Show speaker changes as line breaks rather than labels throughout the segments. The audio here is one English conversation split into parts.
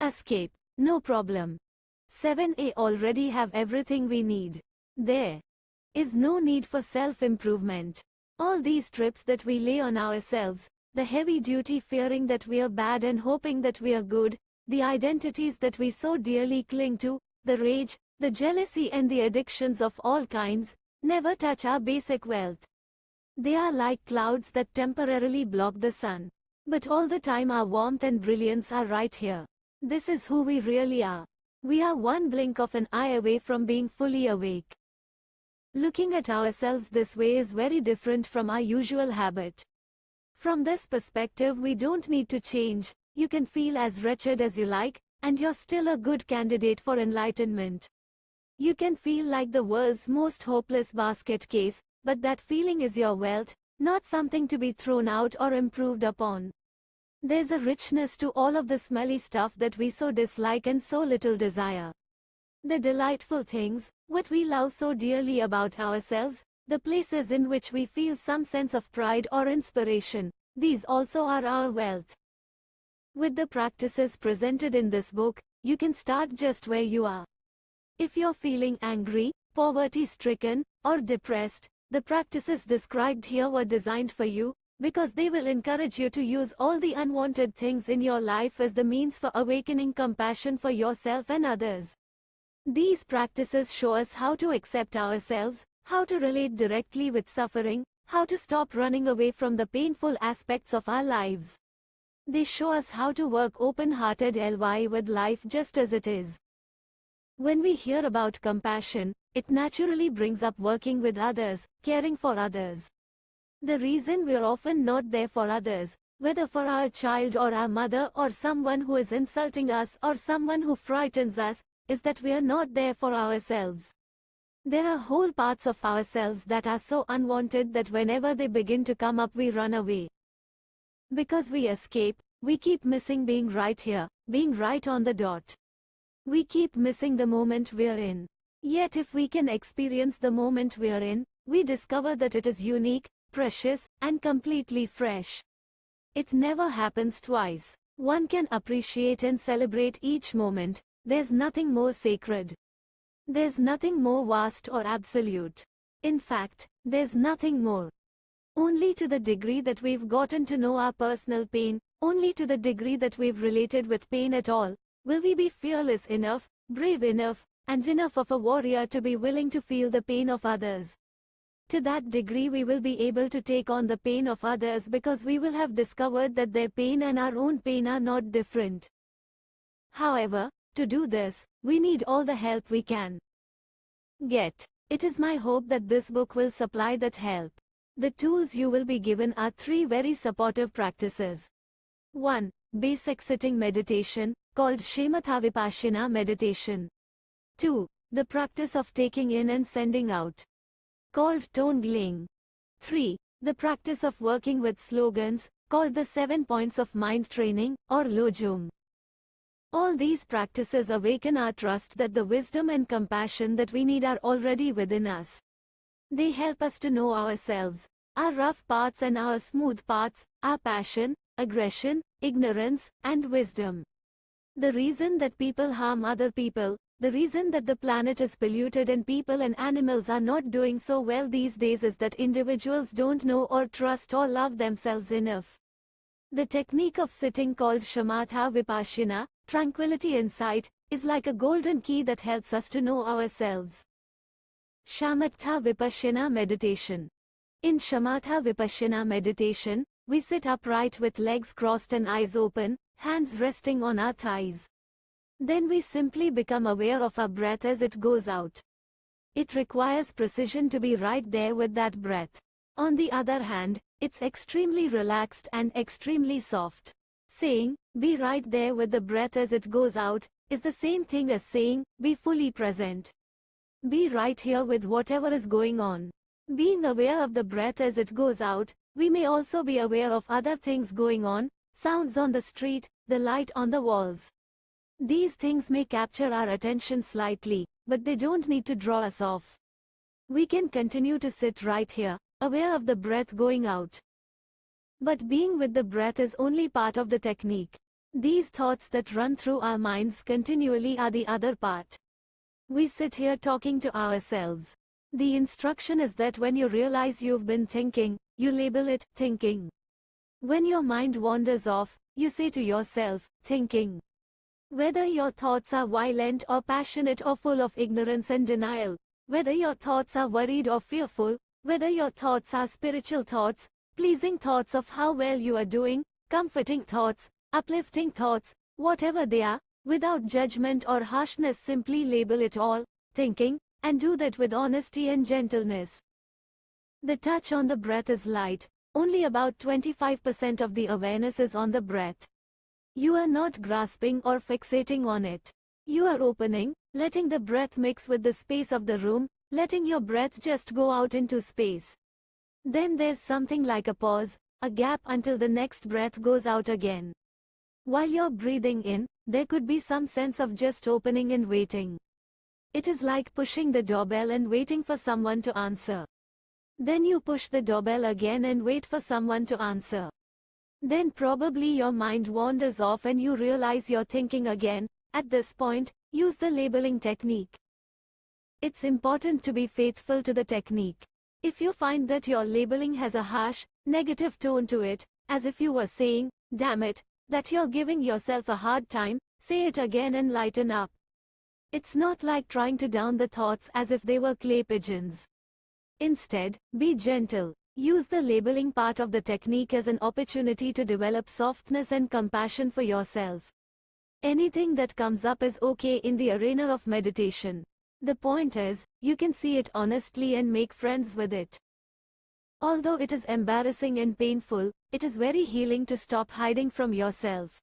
Escape, no problem. 7A already have everything we need. There is no need for self-improvement. All these trips that we lay on ourselves, the heavy duty fearing that we are bad and hoping that we are good, the identities that we so dearly cling to, the rage, the jealousy and the addictions of all kinds, never touch our basic wealth. They are like clouds that temporarily block the sun. But all the time our warmth and brilliance are right here. This is who we really are. We are one blink of an eye away from being fully awake. Looking at ourselves this way is very different from our usual habit. From this perspective, we don't need to change. You can feel as wretched as you like, and you're still a good candidate for enlightenment. You can feel like the world's most hopeless basket case, but that feeling is your wealth, not something to be thrown out or improved upon. There's a richness to all of the smelly stuff that we so dislike and so little desire. The delightful things, what we love so dearly about ourselves, the places in which we feel some sense of pride or inspiration, these also are our wealth. With the practices presented in this book, you can start just where you are. If you're feeling angry, poverty-stricken, or depressed, the practices described here were designed for you, because they will encourage you to use all the unwanted things in your life as the means for awakening compassion for yourself and others. These practices show us how to accept ourselves, how to relate directly with suffering, how to stop running away from the painful aspects of our lives. They show us how to work open-heartedly with life just as it is. When we hear about compassion, it naturally brings up working with others, caring for others. The reason we're often not there for others, whether for our child or our mother or someone who is insulting us or someone who frightens us, is that we are not there for ourselves. There are whole parts of ourselves that are so unwanted that whenever they begin to come up we run away. Because we escape, we keep missing being right here, being right on the dot. We keep missing the moment we're in. Yet if we can experience the moment we're in, we discover that it is unique, precious, and completely fresh. It never happens twice. One can appreciate and celebrate each moment. There's nothing more sacred. There's nothing more vast or absolute. In fact, there's nothing more. Only to the degree that we've gotten to know our personal pain, only to the degree that we've related with pain at all, will we be fearless enough, brave enough, and enough of a warrior to be willing to feel the pain of others. To that degree we will be able to take on the pain of others because we will have discovered that their pain and our own pain are not different. However, to do this, we need all the help we can get. It is my hope that this book will supply that help. The tools you will be given are 3 very supportive practices. 1. Basic sitting meditation, called Shamatha Vipassana meditation. 2. The practice of taking in and sending out, called Tongling. 3. The practice of working with slogans, called the 7 points of mind training, or Lojong. All these practices awaken our trust that the wisdom and compassion that we need are already within us. They help us to know ourselves, our rough parts and our smooth parts, our passion, aggression, ignorance, and wisdom. The reason that people harm other people, the reason that the planet is polluted and people and animals are not doing so well these days is that individuals don't know or trust or love themselves enough. The technique of sitting called Shamatha Vipassana, tranquility insight, is like a golden key that helps us to know ourselves. Shamatha Vipassana meditation. In Shamatha Vipassana meditation, we sit upright with legs crossed and eyes open, hands resting on our thighs. Then we simply become aware of our breath as it goes out. It requires precision to be right there with that breath. On the other hand, it's extremely relaxed and extremely soft. Saying, be right there with the breath as it goes out, is the same thing as saying, be fully present. Be right here with whatever is going on. Being aware of the breath as it goes out, we may also be aware of other things going on, sounds on the street, the light on the walls. These things may capture our attention slightly, but they don't need to draw us off. We can continue to sit right here, aware of the breath going out. But being with the breath is only part of the technique. These thoughts that run through our minds continually are the other part. We sit here talking to ourselves. The instruction is that when you realize you've been thinking, you label it thinking. When your mind wanders off, you say to yourself, thinking. Whether your thoughts are violent or passionate or full of ignorance and denial, whether your thoughts are worried or fearful, whether your thoughts are spiritual thoughts, pleasing thoughts of how well you are doing, comforting thoughts, uplifting thoughts, whatever they are, without judgment or harshness, simply label it all thinking, and do that with honesty and gentleness. The touch on the breath is light. Only about 25% of the awareness is on the breath. You are not grasping or fixating on it. You are opening, letting the breath mix with the space of the room, letting your breath just go out into space. Then there's something like a pause, a gap until the next breath goes out again. While you're breathing in, there could be some sense of just opening and waiting. It is like pushing the doorbell and waiting for someone to answer. Then you push the doorbell again and wait for someone to answer. Then probably your mind wanders off and you realize you're thinking again. At this point, use the labeling technique. It's important to be faithful to the technique. If you find that your labeling has a harsh, negative tone to it, as if you were saying, damn it, that you're giving yourself a hard time, say it again and lighten up. It's not like trying to down the thoughts as if they were clay pigeons. Instead, be gentle. Use the labeling part of the technique as an opportunity to develop softness and compassion for yourself. Anything that comes up is okay in the arena of meditation. The point is, you can see it honestly and make friends with it. Although it is embarrassing and painful, it is very healing to stop hiding from yourself.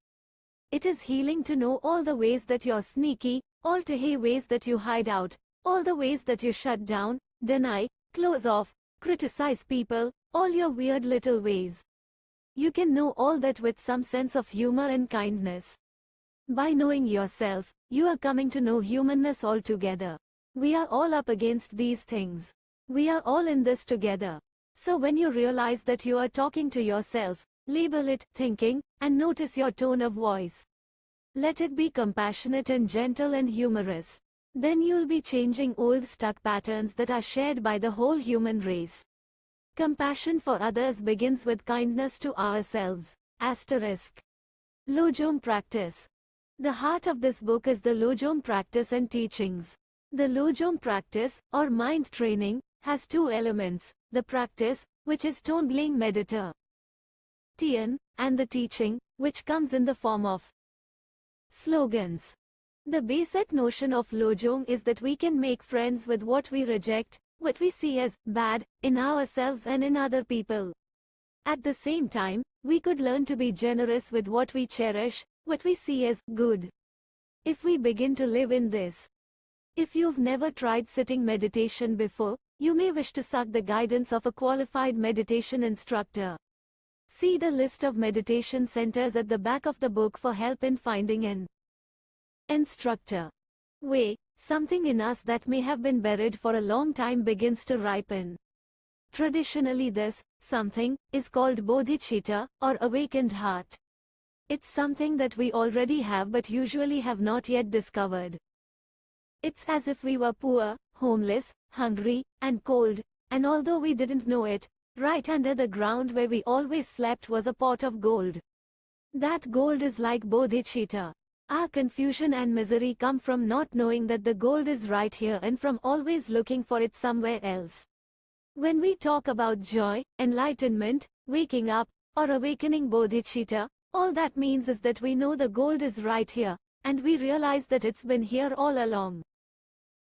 It is healing to know all the ways that you're sneaky, all the ways that you hide out, all the ways that you shut down, deny, close off, criticize people, all your weird little ways. You can know all that with some sense of humor and kindness. By knowing yourself, you are coming to know humanness altogether. We are all up against these things. We are all in this together. So when you realize that you are talking to yourself, label it thinking, and notice your tone of voice. Let it be compassionate and gentle and humorous. Then you'll be changing old stuck patterns that are shared by the whole human race. Compassion for others begins with kindness to ourselves. Asterisk. Lojong practice. The heart of this book is the Lojong practice and teachings. The Lojong practice, or mind training, has two elements, the practice, which is Tongling Meditation, and the teaching, which comes in the form of slogans. The basic notion of Lojong is that we can make friends with what we reject, what we see as bad, in ourselves and in other people. At the same time, we could learn to be generous with what we cherish, what we see as good. If we begin to live in this. If you've never tried sitting meditation before, you may wish to seek the guidance of a qualified meditation instructor. See the list of meditation centers at the back of the book for help in finding an instructor. Something in us that may have been buried for a long time begins to ripen. Traditionally this, something, is called bodhicitta, or awakened heart. It's something that we already have but usually have not yet discovered. It's as if we were poor, homeless, hungry, and cold, and although we didn't know it, right under the ground where we always slept was a pot of gold. That gold is like bodhicitta. Our confusion and misery come from not knowing that the gold is right here and from always looking for it somewhere else. When we talk about joy, enlightenment, waking up, or awakening bodhicitta, all that means is that we know the gold is right here, and we realize that it's been here all along.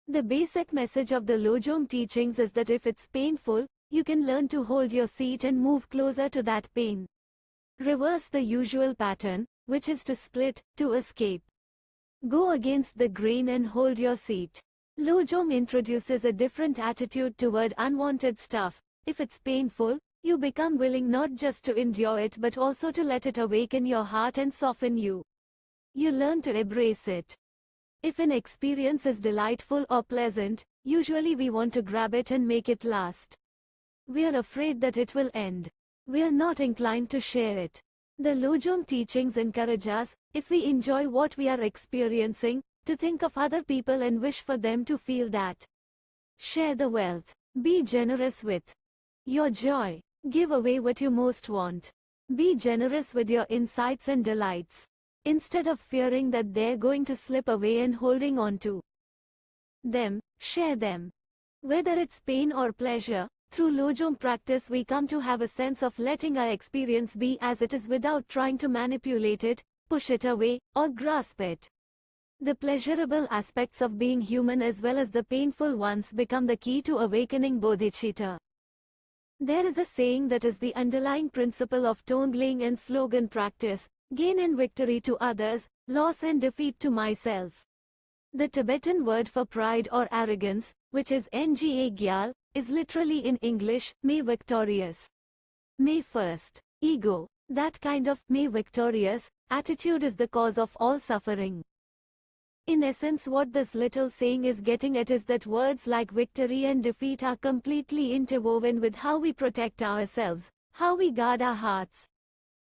The basic message of the Lojong teachings is that if it's painful, you can learn to hold your seat and move closer to that pain. Reverse the usual pattern, which is to split, to escape. Go against the grain and hold your seat. Lojong introduces a different attitude toward unwanted stuff. If it's painful, you become willing not just to endure it but also to let it awaken your heart and soften you. You learn to embrace it. If an experience is delightful or pleasant, usually we want to grab it and make it last. We are afraid that it will end. We are not inclined to share it. The Lojong teachings encourage us, if we enjoy what we are experiencing, to think of other people and wish for them to feel that. Share the wealth. Be generous with your joy. Give away what you most want. Be generous with your insights and delights, instead of fearing that they're going to slip away and holding on to them. Share them. Whether it's pain or pleasure, through Lojong practice we come to have a sense of letting our experience be as it is without trying to manipulate it, push it away, or grasp it. The pleasurable aspects of being human as well as the painful ones become the key to awakening bodhicitta. There is a saying that is the underlying principle of Tongling and slogan practice: gain and victory to others, loss and defeat to myself. The Tibetan word for pride or arrogance, which is Nga Gyal, is literally in English, may victorious. May first. Ego. That kind of may victorious attitude is the cause of all suffering. In essence, what this little saying is getting at is that words like victory and defeat are completely interwoven with how we protect ourselves, how we guard our hearts.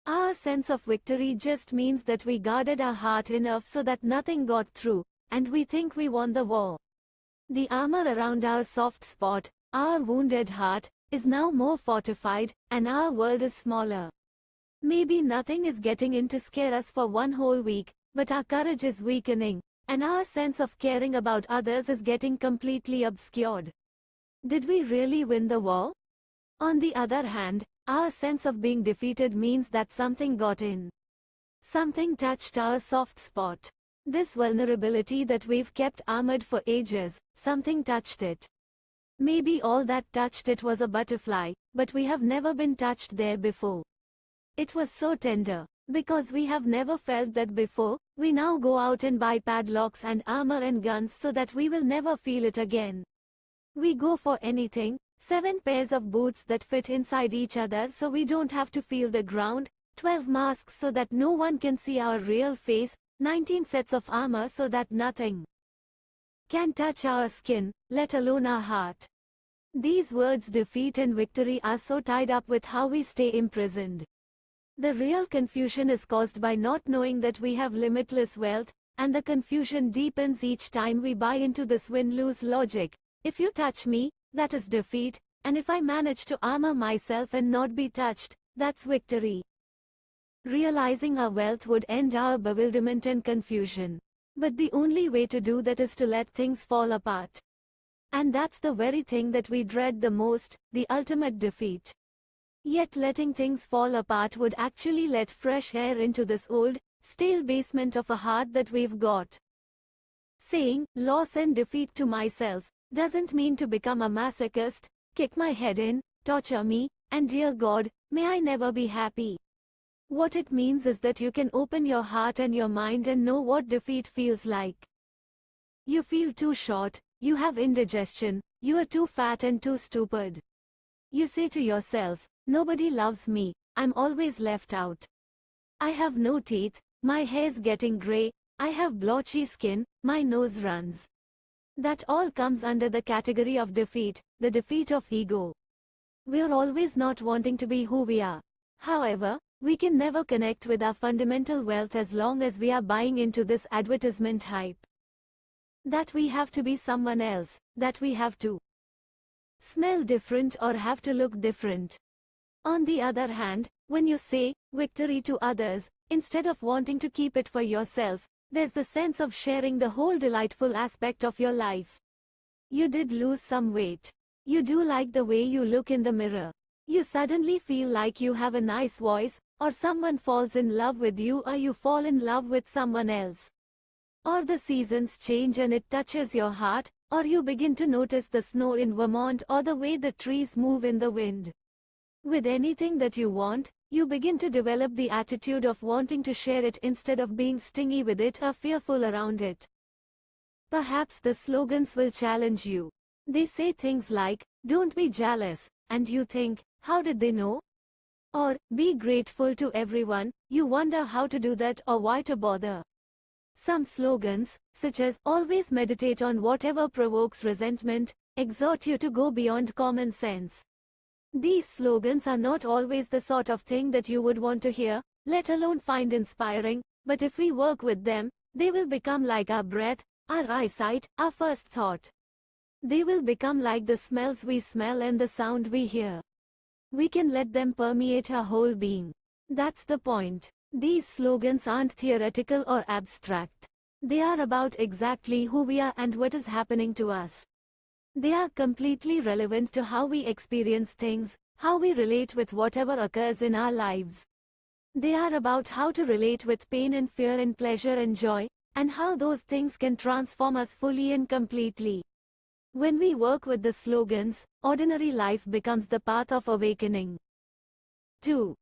Our sense of victory just means that we guarded our heart enough so that nothing got through, and we think we won the war. The armor around our soft spot, our wounded heart, is now more fortified, and our world is smaller. Maybe nothing is getting in to scare us for one whole week, but our courage is weakening, and our sense of caring about others is getting completely obscured. Did we really win the war? On the other hand, our sense of being defeated means that something got in. Something touched our soft spot. This vulnerability that we've kept armored for ages, something touched it. Maybe all that touched it was a butterfly, but we have never been touched there before. It was so tender. Because we have never felt that before, we now go out and buy padlocks and armor and guns so that we will never feel it again. We go for anything, 7 pairs of boots that fit inside each other so we don't have to feel the ground, 12 masks so that no one can see our real face, 19 sets of armor so that nothing can touch our skin, let alone our heart. These words defeat and victory are so tied up with how we stay imprisoned. The real confusion is caused by not knowing that we have limitless wealth, and the confusion deepens each time we buy into this win-lose logic. If you touch me, that is defeat, and if I manage to armor myself and not be touched, that's victory. Realizing our wealth would end our bewilderment and confusion. But the only way to do that is to let things fall apart. And that's the very thing that we dread the most, the ultimate defeat. Yet letting things fall apart would actually let fresh air into this old, stale basement of a heart that we've got. Saying, loss and defeat to myself, doesn't mean to become a masochist, kick my head in, torture me, and dear God, may I never be happy. What it means is that you can open your heart and your mind and know what defeat feels like. You feel too short, you have indigestion, you are too fat and too stupid. You say to yourself, nobody loves me, I'm always left out. I have no teeth, my hair's getting grey, I have blotchy skin, my nose runs. That all comes under the category of defeat, the defeat of ego. We're always not wanting to be who we are. However, we can never connect with our fundamental wealth as long as we are buying into this advertisement hype. That we have to be someone else, that we have to smell different or have to look different. On the other hand, when you say victory to others, instead of wanting to keep it for yourself, there's the sense of sharing the whole delightful aspect of your life. You did lose some weight. You do like the way you look in the mirror. You suddenly feel like you have a nice voice, or someone falls in love with you, or you fall in love with someone else. Or the seasons change and it touches your heart, or you begin to notice the snow in Vermont or the way the trees move in the wind. With anything that you want, you begin to develop the attitude of wanting to share it instead of being stingy with it or fearful around it. Perhaps the slogans will challenge you. They say things like, don't be jealous, and you think, how did they know? Or, be grateful to everyone, you wonder how to do that or why to bother. Some slogans, such as, always meditate on whatever provokes resentment, exhort you to go beyond common sense. These slogans are not always the sort of thing that you would want to hear, let alone find inspiring, but if we work with them, they will become like our breath, our eyesight, our first thought. They will become like the smells we smell and the sound we hear. We can let them permeate our whole being. That's the point. These slogans aren't theoretical or abstract. They are about exactly who we are and what is happening to us. They are completely relevant to how we experience things, how we relate with whatever occurs in our lives. They are about how to relate with pain and fear and pleasure and joy, and how those things can transform us fully and completely. When we work with the slogans, ordinary life becomes the path of awakening. 2.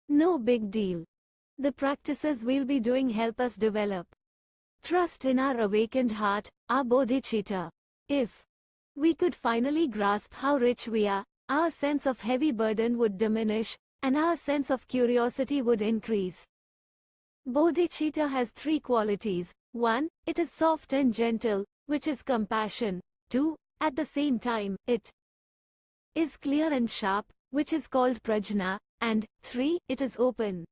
No big deal. The practices we'll be doing help us develop trust in our awakened heart, our bodhicitta. If we could finally grasp how rich we are, our sense of heavy burden would diminish, and our sense of curiosity would increase. Bodhicitta has 3 qualities. 1. It is soft and gentle, which is compassion. 2. At the same time, it is clear and sharp, which is called prajna. And 3. It is open.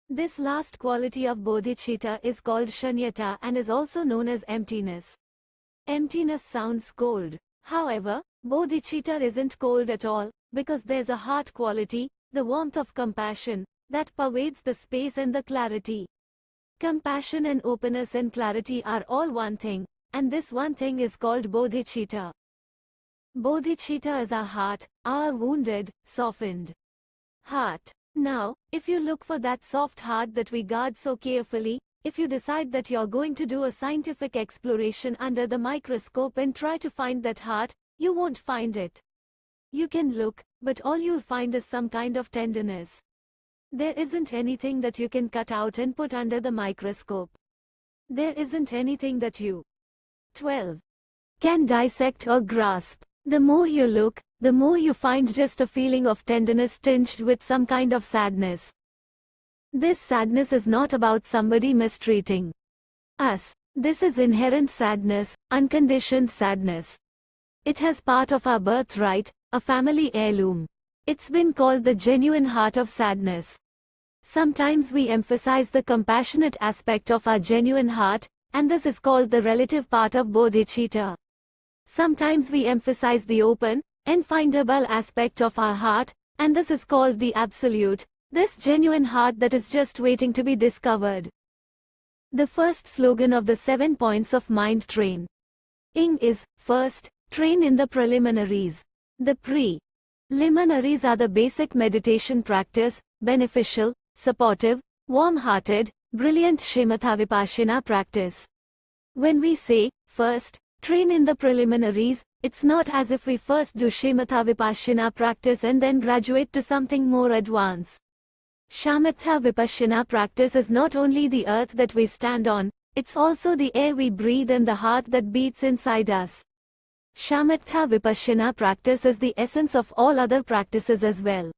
This last quality of bodhicitta is called shunyata and is also known as emptiness. Emptiness sounds cold. However, bodhicitta isn't cold at all, because there's a heart quality, the warmth of compassion, that pervades the space and the clarity. Compassion and openness and clarity are all one thing, and this one thing is called bodhicitta. Bodhicitta is our heart, our wounded, softened heart. Now, if you look for that soft heart that we guard so carefully, if you decide that you're going to do a scientific exploration under the microscope and try to find that heart, you won't find it. You can look, but all you'll find is some kind of tenderness. There isn't anything that you can cut out and put under the microscope. There isn't anything that you 12. Can dissect or grasp. The more you look, the more you find just a feeling of tenderness tinged with some kind of sadness. This sadness is not about somebody mistreating us. This is inherent sadness, unconditioned sadness. It has part of our birthright, a family heirloom. It's been called the genuine heart of sadness. Sometimes we emphasize the compassionate aspect of our genuine heart, and this is called the relative part of bodhicitta. Sometimes we emphasize the open, infindable aspect of our heart, and this is called the absolute, this genuine heart that is just waiting to be discovered. The first slogan of the 7 points of mind train ing is, first, train in the preliminaries. The preliminaries are the basic meditation practice, beneficial, supportive, warm-hearted, brilliant shamatha vipassana practice. When we say, first, train in the preliminaries, it's not as if we first do shamatha vipassana practice and then graduate to something more advanced. Shamatha vipassana practice is not only the earth that we stand on, it's also the air we breathe and the heart that beats inside us. Shamatha vipassana practice is the essence of all other practices as well.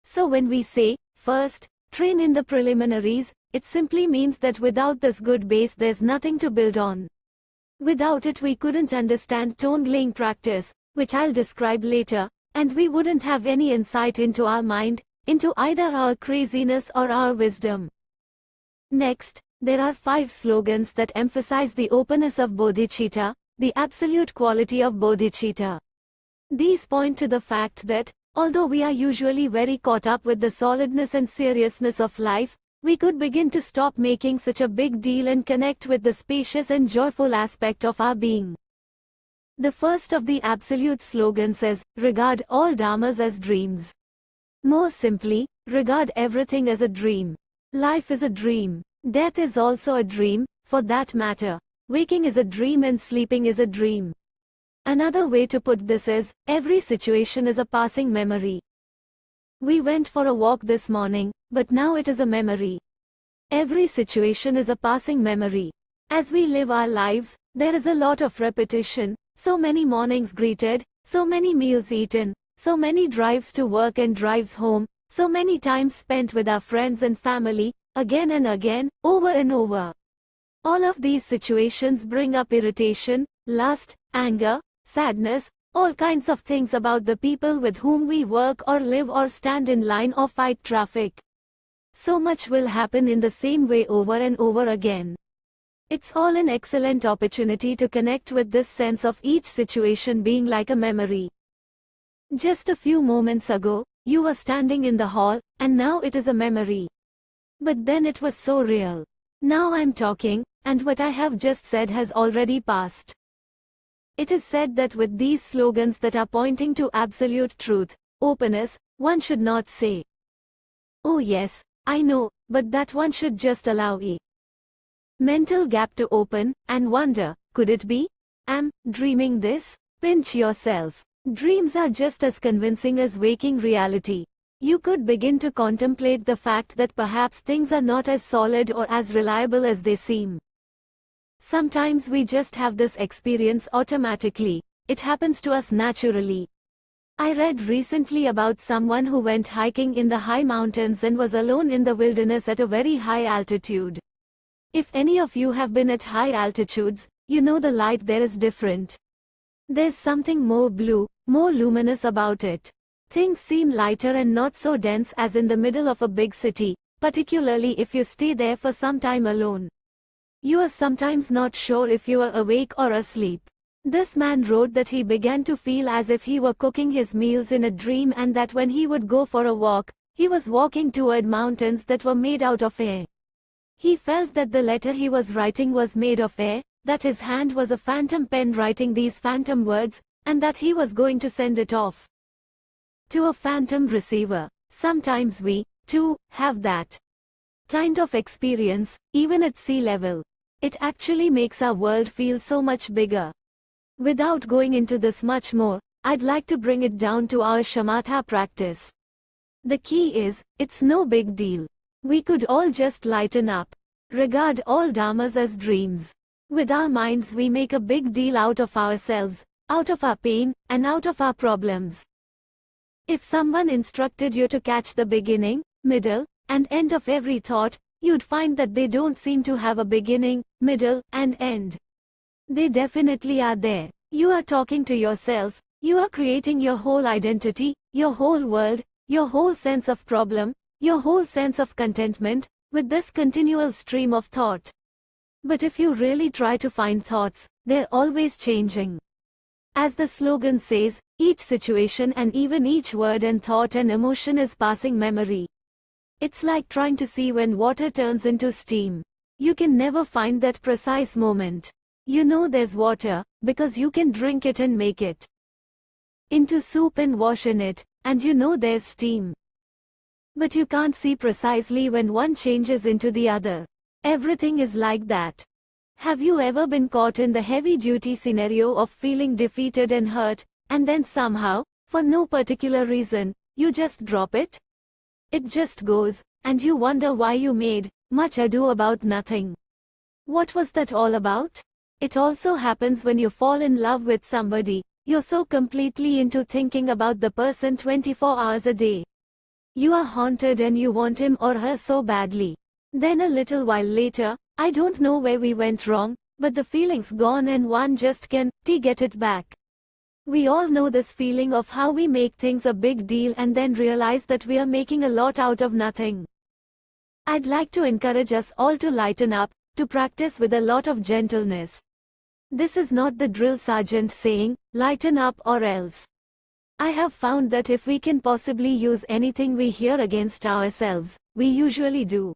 So when we say, first, train in the preliminaries, it simply means that without this good base there's nothing to build on. Without it we couldn't understand Tongling practice, which I'll describe later, and we wouldn't have any insight into our mind, into either our craziness or our wisdom. Next, there are 5 slogans that emphasize the openness of bodhicitta, the absolute quality of bodhicitta. These point to the fact that, although we are usually very caught up with the solidness and seriousness of life, we could begin to stop making such a big deal and connect with the spacious and joyful aspect of our being. The first of the absolute slogans says, regard all dharmas as dreams. More simply, regard everything as a dream. Life is a dream. Death is also a dream, for that matter. Waking is a dream and sleeping is a dream. Another way to put this is, every situation is a passing memory. We went for a walk this morning, but now it is a memory. Every situation is a passing memory. As we live our lives, there is a lot of repetition, so many mornings greeted, so many meals eaten, so many drives to work and drives home, so many times spent with our friends and family, again and again, over and over. All of these situations bring up irritation, lust, anger, sadness, all kinds of things about the people with whom we work or live or stand in line or fight traffic. So much will happen in the same way over and over again. It's all an excellent opportunity to connect with this sense of each situation being like a memory. Just a few moments ago, you were standing in the hall, and now it is a memory. But then it was so real. Now I'm talking, and what I have just said has already passed. It is said that with these slogans that are pointing to absolute truth, openness, one should not say, "Oh yes, I know," but that one should just allow a mental gap to open, and wonder, could it be? Am dreaming this? Pinch yourself. Dreams are just as convincing as waking reality. You could begin to contemplate the fact that perhaps things are not as solid or as reliable as they seem. Sometimes we just have this experience automatically. It happens to us naturally. I read recently about someone who went hiking in the high mountains and was alone in the wilderness at a very high altitude. If any of you have been at high altitudes, you know the light there is different. There's something more blue, more luminous about it. Things seem lighter and not so dense as in the middle of a big city, particularly if you stay there for some time alone. You are sometimes not sure if you are awake or asleep. This man wrote that he began to feel as if he were cooking his meals in a dream, and that when he would go for a walk, he was walking toward mountains that were made out of air. He felt that the letter he was writing was made of air, that his hand was a phantom pen writing these phantom words, and that he was going to send it off to a phantom receiver. Sometimes we, too, have that kind of experience, even at sea level. It actually makes our world feel so much bigger. Without going into this much more, I'd like to bring it down to our shamatha practice. The key is, it's no big deal. We could all just lighten up. Regard all dharmas as dreams. With our minds we make a big deal out of ourselves, out of our pain, and out of our problems. If someone instructed you to catch the beginning, middle, and end of every thought, you'd find that they don't seem to have a beginning, middle, and end. They definitely are there. You are talking to yourself, you are creating your whole identity, your whole world, your whole sense of problem, your whole sense of contentment, with this continual stream of thought. But if you really try to find thoughts, they're always changing. As the slogan says, each situation and even each word and thought and emotion is passing memory. It's like trying to see when water turns into steam. You can never find that precise moment. You know there's water, because you can drink it and make it into soup and wash in it, and you know there's steam. But you can't see precisely when one changes into the other. Everything is like that. Have you ever been caught in the heavy-duty scenario of feeling defeated and hurt, and then somehow, for no particular reason, you just drop it? It just goes, and you wonder why you made much ado about nothing. What was that all about? It also happens when you fall in love with somebody. You're so completely into thinking about the person 24 hours a day. You are haunted and you want him or her so badly. Then a little while later, I don't know where we went wrong, but the feeling's gone and one just can't get it back. We all know this feeling of how we make things a big deal and then realize that we are making a lot out of nothing. I'd like to encourage us all to lighten up, to practice with a lot of gentleness. This is not the drill sergeant saying, lighten up or else. I have found that if we can possibly use anything we hear against ourselves, we usually do.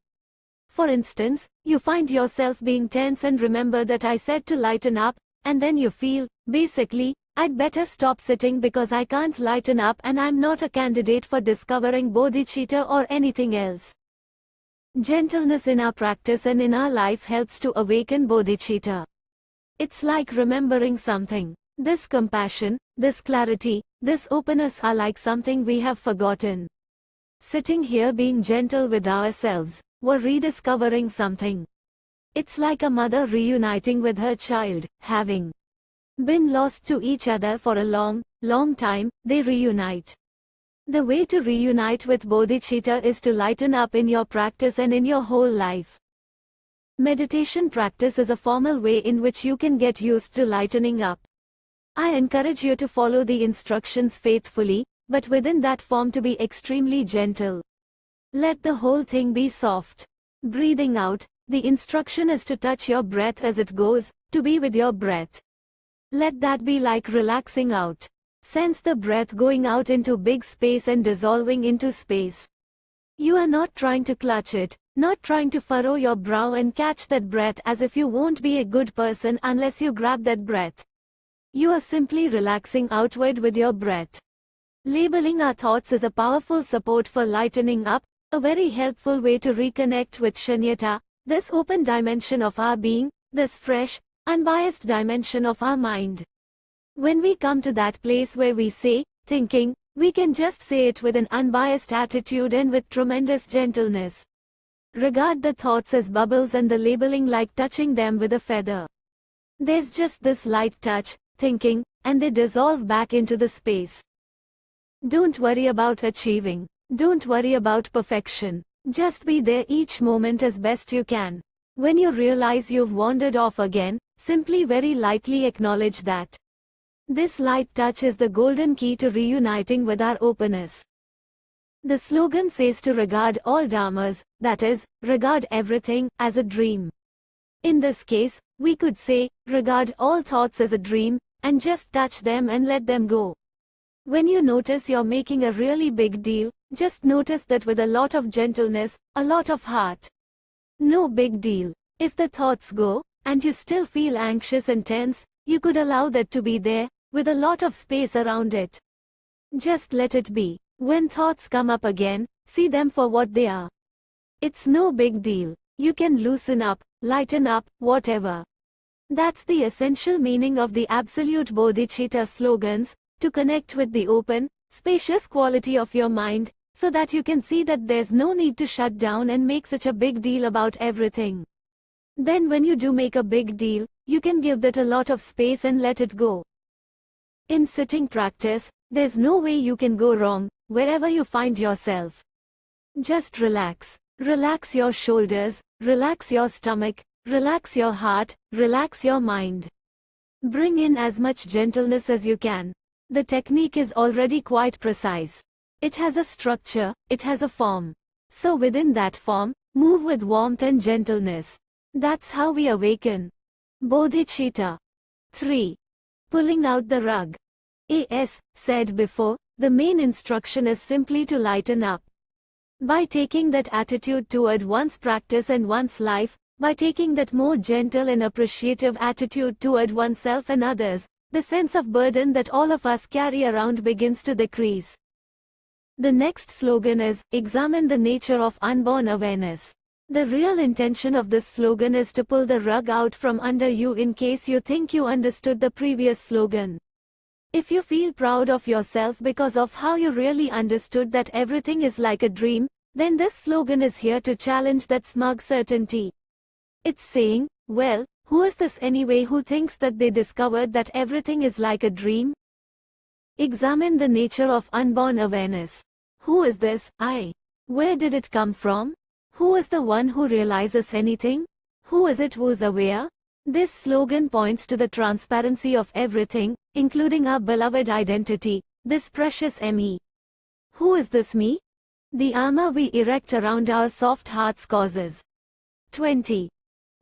For instance, you find yourself being tense and remember that I said to lighten up, and then you feel, basically, I'd better stop sitting because I can't lighten up and I'm not a candidate for discovering bodhicitta or anything else. Gentleness in our practice and in our life helps to awaken bodhicitta. It's like remembering something. This compassion, this clarity, this openness are like something we have forgotten. Sitting here being gentle with ourselves, we're rediscovering something. It's like a mother reuniting with her child, having been lost to each other for a long, long time, they reunite. The way to reunite with bodhicitta is to lighten up in your practice and in your whole life. Meditation practice is a formal way in which you can get used to lightening up. I encourage you to follow the instructions faithfully, but within that form to be extremely gentle. Let the whole thing be soft. Breathing out, the instruction is to touch your breath as it goes, to be with your breath. Let that be like relaxing out. Sense the breath going out into big space and dissolving into space. You are not trying to clutch it, not trying to furrow your brow and catch that breath as if you won't be a good person unless you grab that breath. You are simply relaxing outward with your breath. Labeling our thoughts is a powerful support for lightening up, a very helpful way to reconnect with Shunyata, this open dimension of our being, this fresh, unbiased dimension of our mind. When we come to that place where we say, thinking, we can just say it with an unbiased attitude and with tremendous gentleness. Regard the thoughts as bubbles and the labeling like touching them with a feather. There's just this light touch, thinking, and they dissolve back into the space. Don't worry about achieving. Don't worry about perfection. Just be there each moment as best you can. When you realize you've wandered off again, simply very lightly acknowledge that. This light touch is the golden key to reuniting with our openness. The slogan says to regard all dharmas, that is, regard everything, as a dream. In this case, we could say, regard all thoughts as a dream, and just touch them and let them go. When you notice you're making a really big deal, just notice that with a lot of gentleness, a lot of heart. No big deal. If the thoughts go, and you still feel anxious and tense, you could allow that to be there, with a lot of space around it. Just let it be. When thoughts come up again, see them for what they are. It's no big deal. You can loosen up, lighten up, whatever. That's the essential meaning of the absolute bodhicitta slogans, to connect with the open, spacious quality of your mind, so that you can see that there's no need to shut down and make such a big deal about everything. Then when you do make a big deal, you can give that a lot of space and let it go. In sitting practice, there's no way you can go wrong, wherever you find yourself. Just relax. Relax your shoulders, relax your stomach, relax your heart, relax your mind. Bring in as much gentleness as you can. The technique is already quite precise. It has a structure, it has a form. So within that form, move with warmth and gentleness. That's how we awaken. Bodhicitta. 3. Pulling out the rug. As said before, the main instruction is simply to lighten up. By taking that attitude toward one's practice and one's life, by taking that more gentle and appreciative attitude toward oneself and others, the sense of burden that all of us carry around begins to decrease. The next slogan is, examine the nature of unborn awareness. The real intention of this slogan is to pull the rug out from under you in case you think you understood the previous slogan. If you feel proud of yourself because of how you really understood that everything is like a dream, then this slogan is here to challenge that smug certainty. It's saying, well, who is this anyway who thinks that they discovered that everything is like a dream? Examine the nature of unborn awareness. Who is this I? Where did it come from? Who is the one who realizes anything? Who is it who's aware? This slogan points to the transparency of everything, including our beloved identity, this precious me. Who is this me? The armor we erect around our soft hearts causes 20.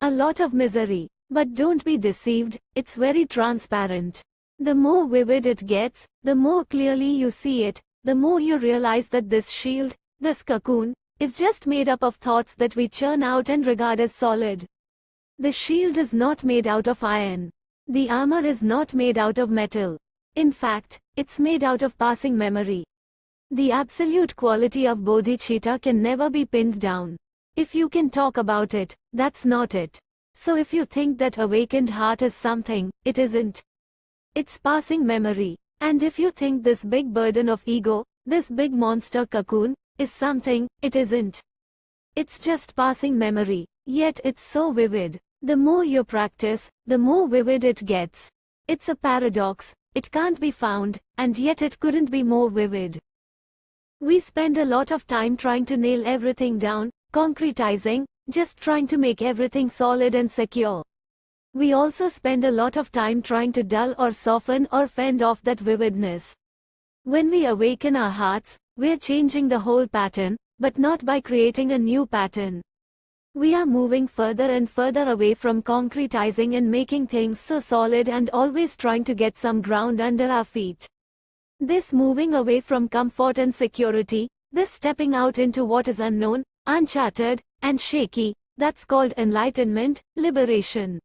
A lot of misery. But don't be deceived, it's very transparent. The more vivid it gets, the more clearly you see it, the more you realize that this shield, this cocoon, is just made up of thoughts that we churn out and regard as solid. The shield is not made out of iron. The armor is not made out of metal. In fact, it's made out of passing memory. The absolute quality of bodhicitta can never be pinned down. If you can talk about it, that's not it. So if you think that awakened heart is something, it isn't. It's passing memory. And if you think this big burden of ego, this big monster cocoon, is something, it isn't. It's just passing memory. Yet it's so vivid. The more you practice, the more vivid it gets. It's a paradox, it can't be found, and yet it couldn't be more vivid. We spend a lot of time trying to nail everything down, concretizing, just trying to make everything solid and secure. We also spend a lot of time trying to dull or soften or fend off that vividness. When we awaken our hearts, we're changing the whole pattern, but not by creating a new pattern. We are moving further and further away from concretizing and making things so solid and always trying to get some ground under our feet. This moving away from comfort and security, this stepping out into what is unknown, uncharted, and shaky, that's called enlightenment, liberation.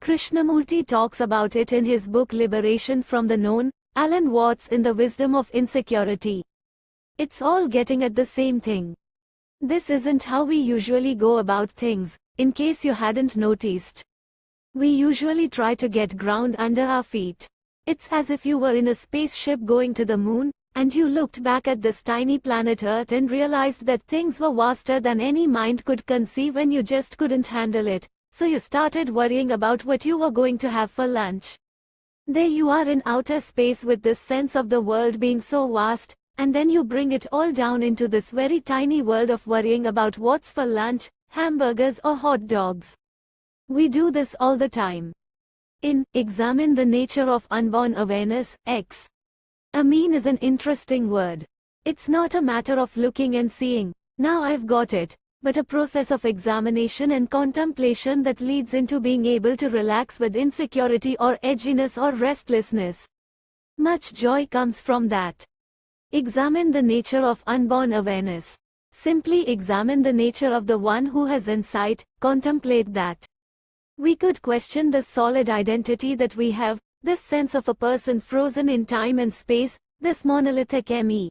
Krishnamurti talks about it in his book Liberation from the Known, Alan Watts in The Wisdom of Insecurity. It's all getting at the same thing. This isn't how we usually go about things, in case you hadn't noticed. We usually try to get ground under our feet. It's as if you were in a spaceship going to the moon, and you looked back at this tiny planet Earth and realized that things were vaster than any mind could conceive and you just couldn't handle it, so you started worrying about what you were going to have for lunch. There you are in outer space with this sense of the world being so vast, and then you bring it all down into this very tiny world of worrying about what's for lunch, hamburgers or hot dogs. We do this all the time. In Examine the Nature of Unborn Awareness, X. Amin is an interesting word. It's not a matter of looking and seeing, now I've got it, but a process of examination and contemplation that leads into being able to relax with insecurity or edginess or restlessness. Much joy comes from that. Examine the nature of unborn awareness. Simply examine the nature of the one who has insight, contemplate that. We could question the solid identity that we have, this sense of a person frozen in time and space, this monolithic me.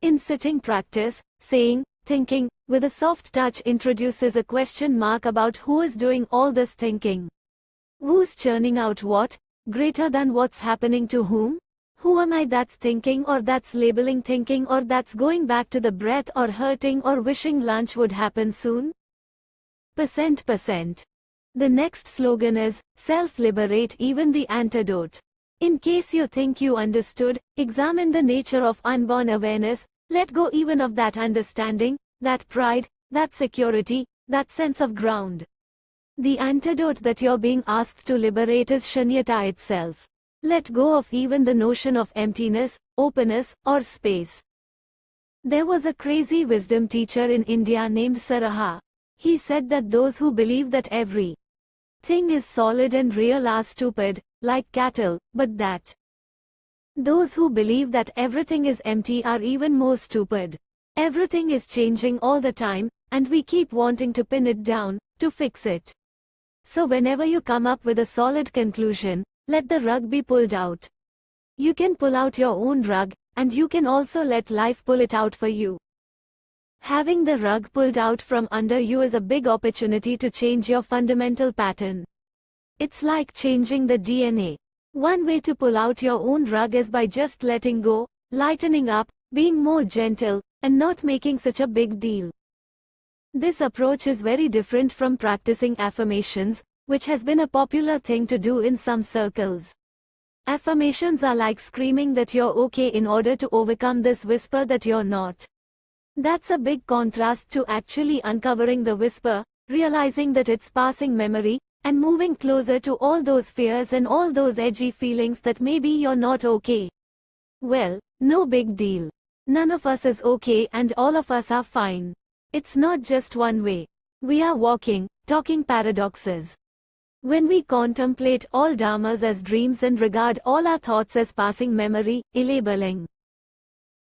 In sitting practice, saying, thinking, with a soft touch introduces a question mark about who is doing all this thinking. Who's churning out what, greater than what's happening to whom? Who am I that's thinking or that's labeling thinking or that's going back to the breath or hurting or wishing lunch would happen soon? Percent. The next slogan is, self-liberate even the antidote. In case you think you understood, examine the nature of unborn awareness, let go even of that understanding, that pride, that security, that sense of ground. The antidote that you're being asked to liberate is Shunyata itself. Let go of even the notion of emptiness, openness, or space. There was a crazy wisdom teacher in India named Saraha. He said that those who believe that every thing is solid and real are stupid, like cattle, but that those who believe that everything is empty are even more stupid. Everything is changing all the time, and we keep wanting to pin it down, to fix it. So whenever you come up with a solid conclusion, let the rug be pulled out. You can pull out your own rug, and you can also let life pull it out for you. Having the rug pulled out from under you is a big opportunity to change your fundamental pattern. It's like changing the DNA. One way to pull out your own rug is by just letting go, lightening up, being more gentle, and not making such a big deal. This approach is very different from practicing affirmations, which has been a popular thing to do in some circles. Affirmations are like screaming that you're okay in order to overcome this whisper that you're not. That's a big contrast to actually uncovering the whisper, realizing that it's passing memory, and moving closer to all those fears and all those edgy feelings that maybe you're not okay. Well, no big deal. None of us is okay and all of us are fine. It's not just one way. We are walking, talking paradoxes. When we contemplate all dharmas as dreams and regard all our thoughts as passing memory, labeling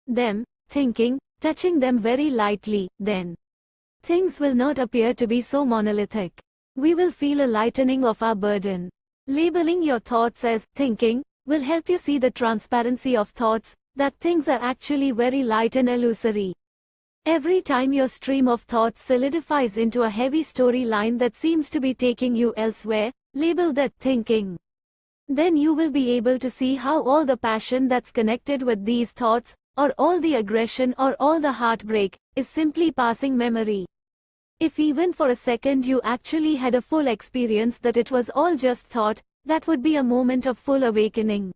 them, thinking, touching them very lightly, then things will not appear to be so monolithic. We will feel a lightening of our burden. Labeling your thoughts as thinking will help you see the transparency of thoughts, that things are actually very light and illusory. Every time your stream of thoughts solidifies into a heavy storyline that seems to be taking you elsewhere, label that thinking. Then you will be able to see how all the passion that's connected with these thoughts, or all the aggression or all the heartbreak, is simply passing memory. If even for a second you actually had a full experience that it was all just thought, that would be a moment of full awakening.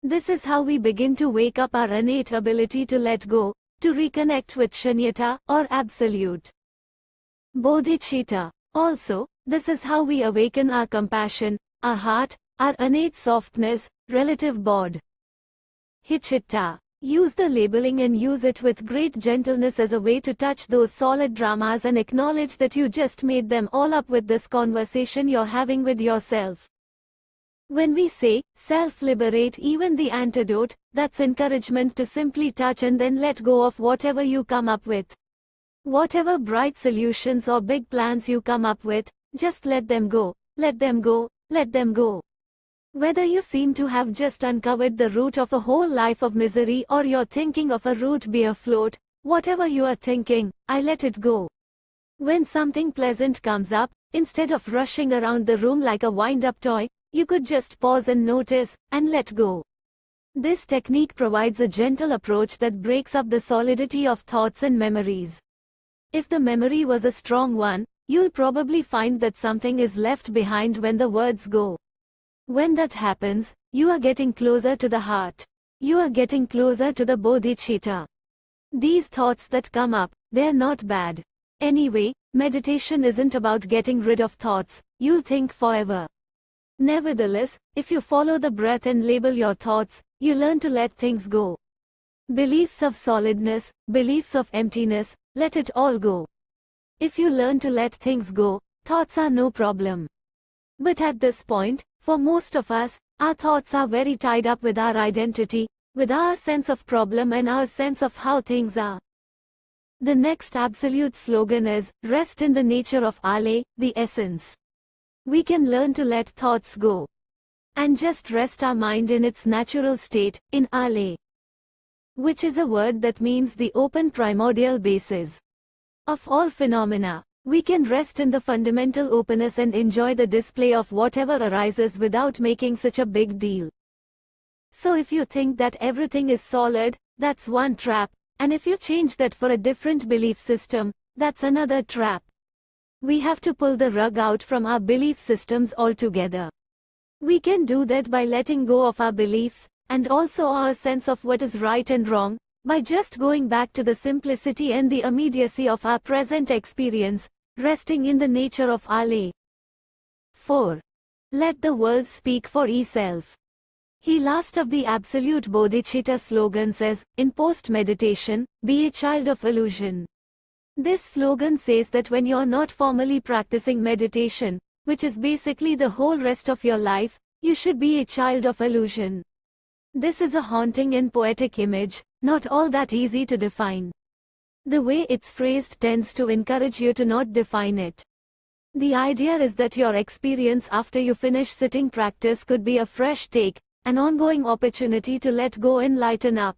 This is how we begin to wake up our innate ability to let go, to reconnect with Shunyata, or Absolute Bodhicitta. Also, this is how we awaken our compassion, our heart, our innate softness, relative bodhicitta. Use the labeling and use it with great gentleness as a way to touch those solid dramas and acknowledge that you just made them all up with this conversation you're having with yourself. When we say, self-liberate, even the antidote, that's encouragement to simply touch and then let go of whatever you come up with. Whatever bright solutions or big plans you come up with, just let them go, let them go, let them go. Whether you seem to have just uncovered the root of a whole life of misery or you're thinking of a root beer float, whatever you are thinking, I let it go. When something pleasant comes up, instead of rushing around the room like a wind-up toy, you could just pause and notice, and let go. This technique provides a gentle approach that breaks up the solidity of thoughts and memories. If the memory was a strong one, you'll probably find that something is left behind when the words go. When that happens, you are getting closer to the heart. You are getting closer to the bodhicitta. These thoughts that come up, they're not bad. Anyway, meditation isn't about getting rid of thoughts, you'll think forever. Nevertheless, if you follow the breath and label your thoughts, you learn to let things go. Beliefs of solidness, beliefs of emptiness, let it all go. If you learn to let things go, thoughts are no problem. But at this point, for most of us, our thoughts are very tied up with our identity, with our sense of problem and our sense of how things are. The next absolute slogan is, rest in the nature of Ale, the essence. We can learn to let thoughts go. And just rest our mind in its natural state, in Ale. Which is a word that means the open primordial basis of all phenomena. We can rest in the fundamental openness and enjoy the display of whatever arises without making such a big deal. So if you think that everything is solid, that's one trap, and if you change that for a different belief system, that's another trap. We have to pull the rug out from our belief systems altogether. We can do that by letting go of our beliefs, and also our sense of what is right and wrong, by just going back to the simplicity and the immediacy of our present experience, resting in the nature of Ale. 4. Let the world speak for itself. He last of the absolute bodhicitta slogan says, in post-meditation, be a child of illusion. This slogan says that when you're not formally practicing meditation, which is basically the whole rest of your life, you should be a child of illusion. This is a haunting and poetic image, not all that easy to define. The way it's phrased tends to encourage you to not define it. The idea is that your experience after you finish sitting practice could be a fresh take, an ongoing opportunity to let go and lighten up.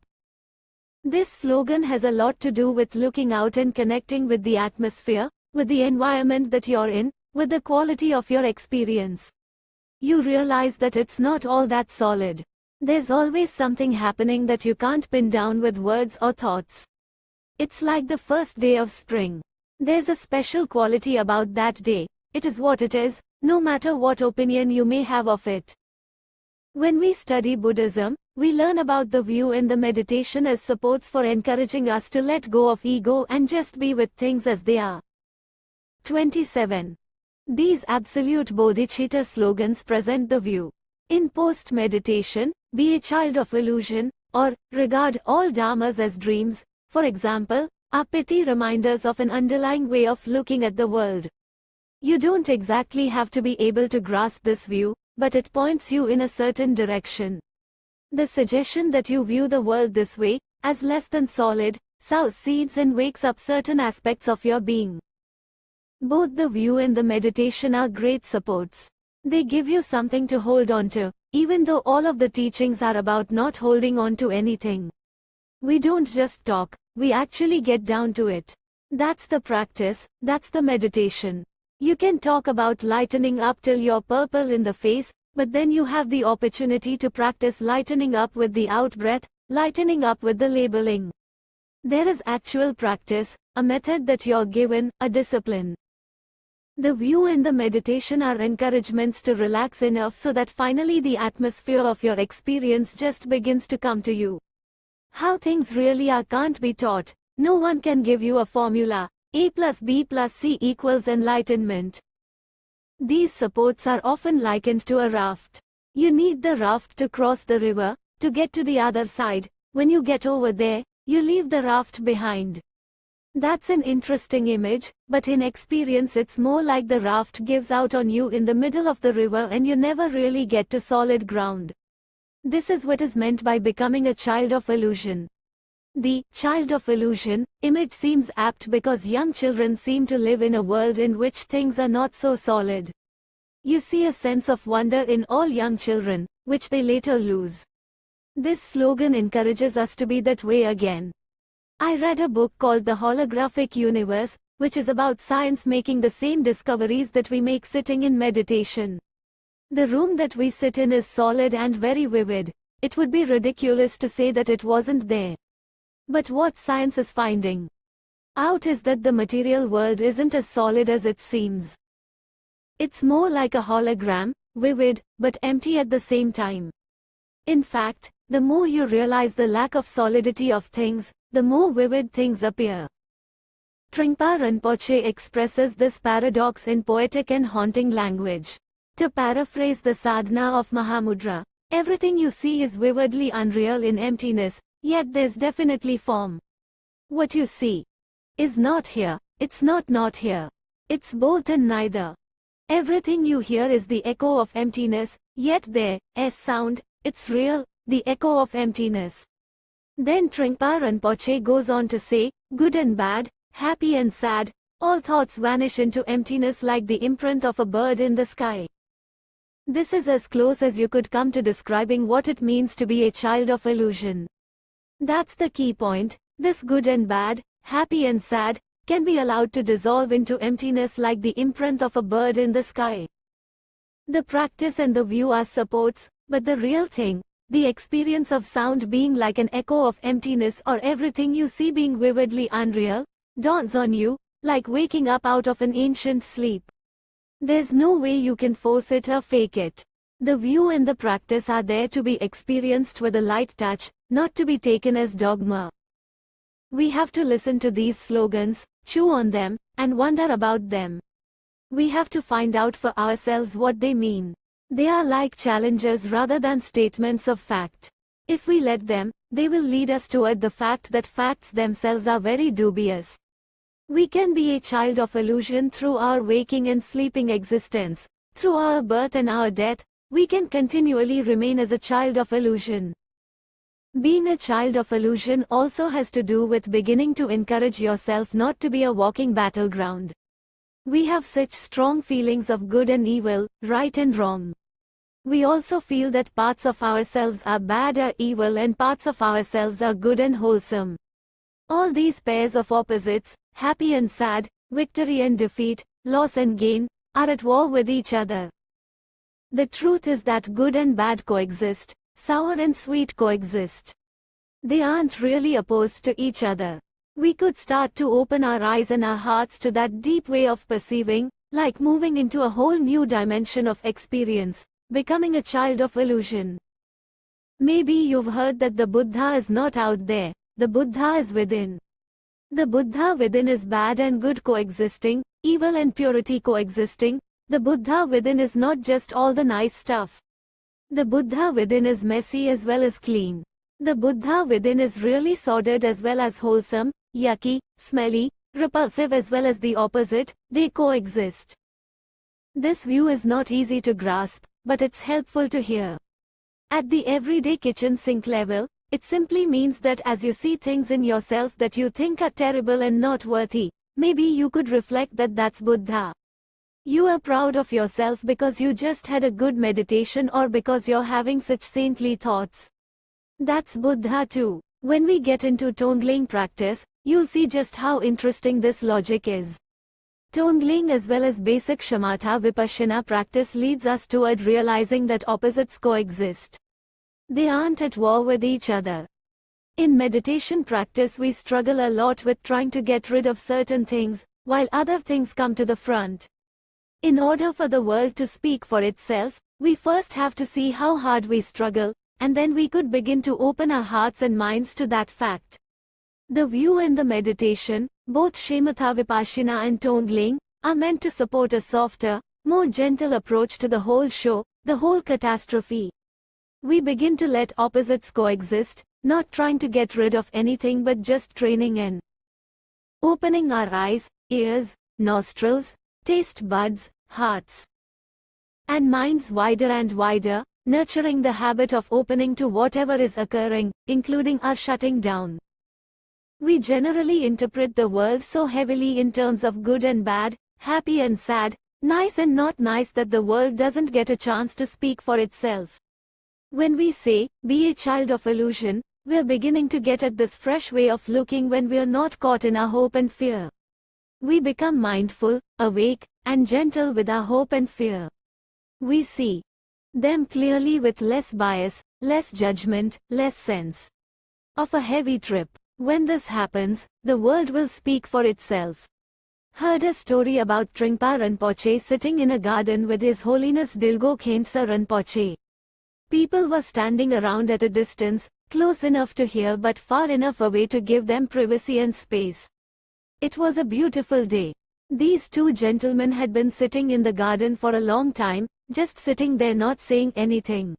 This slogan has a lot to do with looking out and connecting with the atmosphere, with the environment that you're in, with the quality of your experience. You realize that it's not all that solid. There's always something happening that you can't pin down with words or thoughts. It's like the first day of spring. There's a special quality about that day. It is what it is, no matter what opinion you may have of it. When we study Buddhism, we learn about the view in the meditation as supports for encouraging us to let go of ego and just be with things as they are. 27. These absolute bodhicitta slogans present the view. In post-meditation, be a child of illusion, or regard all dharmas as dreams, for example, are pithy reminders of an underlying way of looking at the world. You don't exactly have to be able to grasp this view, but it points you in a certain direction. The suggestion that you view the world this way, as less than solid, sows seeds and wakes up certain aspects of your being. Both the view and the meditation are great supports. They give you something to hold on to, even though all of the teachings are about not holding on to anything. We don't just talk, we actually get down to it. That's the practice, that's the meditation. You can talk about lightening up till you're purple in the face, but then you have the opportunity to practice lightening up with the out-breath, lightening up with the labeling. There is actual practice, a method that you're given, a discipline. The view and the meditation are encouragements to relax enough so that finally the atmosphere of your experience just begins to come to you. How things really are can't be taught. No one can give you a formula, A plus B plus C equals enlightenment. These supports are often likened to a raft. You need the raft to cross the river, to get to the other side, When you get over there, you leave the raft behind. That's an interesting image, but in experience it's more like the raft gives out on you in the middle of the river and you never really get to solid ground. This is what is meant by becoming a child of illusion. The child of illusion image seems apt because young children seem to live in a world in which things are not so solid. You see a sense of wonder in all young children, which they later lose. This slogan encourages us to be that way again. I read a book called The Holographic Universe, which is about science making the same discoveries that we make sitting in meditation. The room that we sit in is solid and very vivid. It would be ridiculous to say that it wasn't there. But what science is finding out is that the material world isn't as solid as it seems. It's more like a hologram, vivid, but empty at the same time. In fact, the more you realize the lack of solidity of things, the more vivid things appear. Trungpa Rinpoche expresses this paradox in poetic and haunting language. To paraphrase the sadhana of Mahamudra, everything you see is vividly unreal in emptiness, yet there's definitely form. What you see is not here, it's not here. It's both and neither. Everything you hear is the echo of emptiness, yet there's sound, it's real, the echo of emptiness. Then Trungpa Rinpoche goes on to say, good and bad, happy and sad, all thoughts vanish into emptiness like the imprint of a bird in the sky. This is as close as you could come to describing what it means to be a child of illusion. That's the key point. This good and bad, happy and sad, can be allowed to dissolve into emptiness like the imprint of a bird in the sky. The practice and the view are supports, but the real thing, the experience of sound being like an echo of emptiness or everything you see being vividly unreal, dawns on you, like waking up out of an ancient sleep. There's no way you can force it or fake it. The view and the practice are there to be experienced with a light touch, not to be taken as dogma. We have to listen to these slogans, chew on them, and wonder about them. We have to find out for ourselves what they mean. They are like challenges rather than statements of fact. If we let them, they will lead us toward the fact that facts themselves are very dubious. We can be a child of illusion through our waking and sleeping existence. Through our birth and our death, we can continually remain as a child of illusion. Being a child of illusion also has to do with beginning to encourage yourself not to be a walking battleground. We have such strong feelings of good and evil, right and wrong. We also feel that parts of ourselves are bad or evil and parts of ourselves are good and wholesome. All these pairs of opposites, happy and sad, victory and defeat, loss and gain, are at war with each other. The truth is that good and bad coexist, sour and sweet coexist. They aren't really opposed to each other. We could start to open our eyes and our hearts to that deep way of perceiving, like moving into a whole new dimension of experience, becoming a child of illusion. Maybe you've heard that the Buddha is not out there, the Buddha is within. The Buddha within is bad and good coexisting, evil and purity coexisting. The Buddha within is not just all the nice stuff. The Buddha within is messy as well as clean. The Buddha within is really sordid as well as wholesome, yucky, smelly, repulsive as well as the opposite. They coexist. This view is not easy to grasp, but it's helpful to hear. At the everyday kitchen sink level, it simply means that as you see things in yourself that you think are terrible and not worthy, maybe you could reflect that that's Buddha. You are proud of yourself because you just had a good meditation or because you're having such saintly thoughts. That's Buddha too. When we get into Tongling practice, you'll see just how interesting this logic is. Tongling as well as basic shamatha vipassana practice leads us toward realizing that opposites coexist. They aren't at war with each other. In meditation practice we struggle a lot with trying to get rid of certain things, while other things come to the front. In order for the world to speak for itself, we first have to see how hard we struggle, and then we could begin to open our hearts and minds to that fact. The view and the meditation, both shamatha vipassana and Tongling, are meant to support a softer, more gentle approach to the whole show, the whole catastrophe. We begin to let opposites coexist, not trying to get rid of anything but just training in. Opening our eyes, ears, nostrils, taste buds, hearts, and minds wider and wider, nurturing the habit of opening to whatever is occurring, including our shutting down. We generally interpret the world so heavily in terms of good and bad, happy and sad, nice and not nice that the world doesn't get a chance to speak for itself. When we say, be a child of illusion, we're beginning to get at this fresh way of looking when we're not caught in our hope and fear. We become mindful, awake, and gentle with our hope and fear. We see them clearly with less bias, less judgment, less sense of a heavy trip. When this happens, the world will speak for itself. Heard a story about Trungpa Rinpoche sitting in a garden with His Holiness Dilgo Khyentse Rinpoche. People were standing around at a distance, close enough to hear but far enough away to give them privacy and space. It was a beautiful day. These two gentlemen had been sitting in the garden for a long time, just sitting there not saying anything.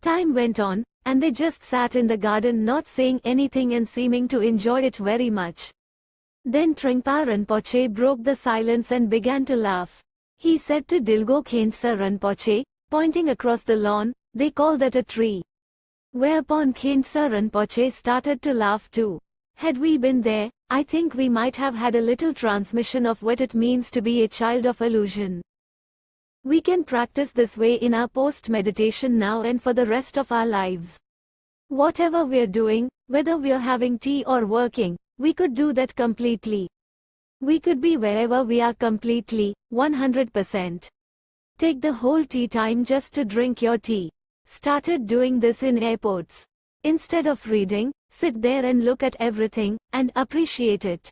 Time went on, and they just sat in the garden not saying anything and seeming to enjoy it very much. Then Trungpa Rinpoche broke the silence and began to laugh. He said to Dilgo Khyentse Rinpoche, pointing across the lawn, "They call that a tree." Whereupon Khyentse Rinpoche started to laugh too. Had we been there, I think we might have had a little transmission of what it means to be a child of illusion. We can practice this way in our post-meditation now and for the rest of our lives. Whatever we're doing, whether we're having tea or working, we could do that completely. We could be wherever we are completely, 100%. Take the whole tea time just to drink your tea. Started doing this in airports. Instead of reading, sit there and look at everything, and appreciate it.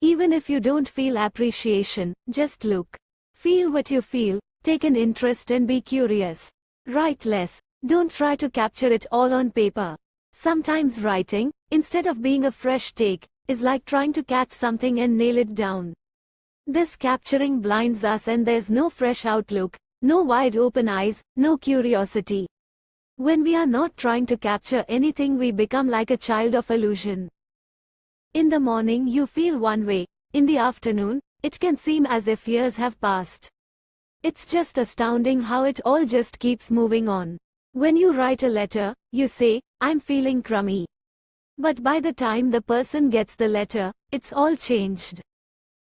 Even if you don't feel appreciation, just look. Feel what you feel, take an interest and be curious. Write less, don't try to capture it all on paper. Sometimes writing, instead of being a fresh take, is like trying to catch something and nail it down. This capturing blinds us and there's no fresh outlook, no wide open eyes, no curiosity. When we are not trying to capture anything, we become like a child of illusion. In the morning you feel one way, in the afternoon, it can seem as if years have passed. It's just astounding how it all just keeps moving on. When you write a letter, you say, "I'm feeling crummy." But by the time the person gets the letter, it's all changed.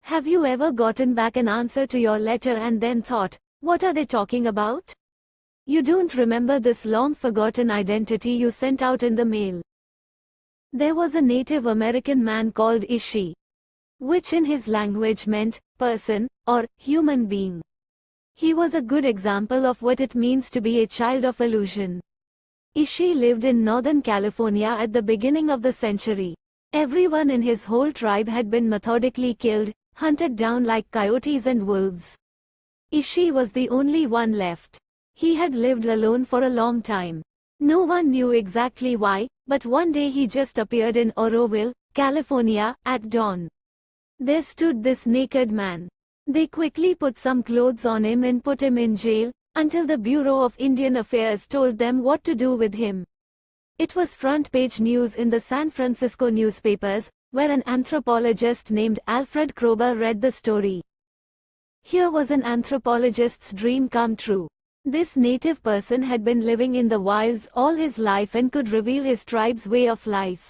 Have you ever gotten back an answer to your letter and then thought, what are they talking about? You don't remember this long-forgotten identity you sent out in the mail. There was a Native American man called Ishi, which in his language meant person or human being. He was a good example of what it means to be a child of illusion. Ishi lived in Northern California at the beginning of the century. Everyone in his whole tribe had been methodically killed, hunted down like coyotes and wolves. Ishi was the only one left. He had lived alone for a long time. No one knew exactly why, but one day he just appeared in Oroville, California, at dawn. There stood this naked man. They quickly put some clothes on him and put him in jail, until the Bureau of Indian Affairs told them what to do with him. It was front-page news in the San Francisco newspapers, where an anthropologist named Alfred Kroeber read the story. Here was an anthropologist's dream come true. This native person had been living in the wilds all his life and could reveal his tribe's way of life.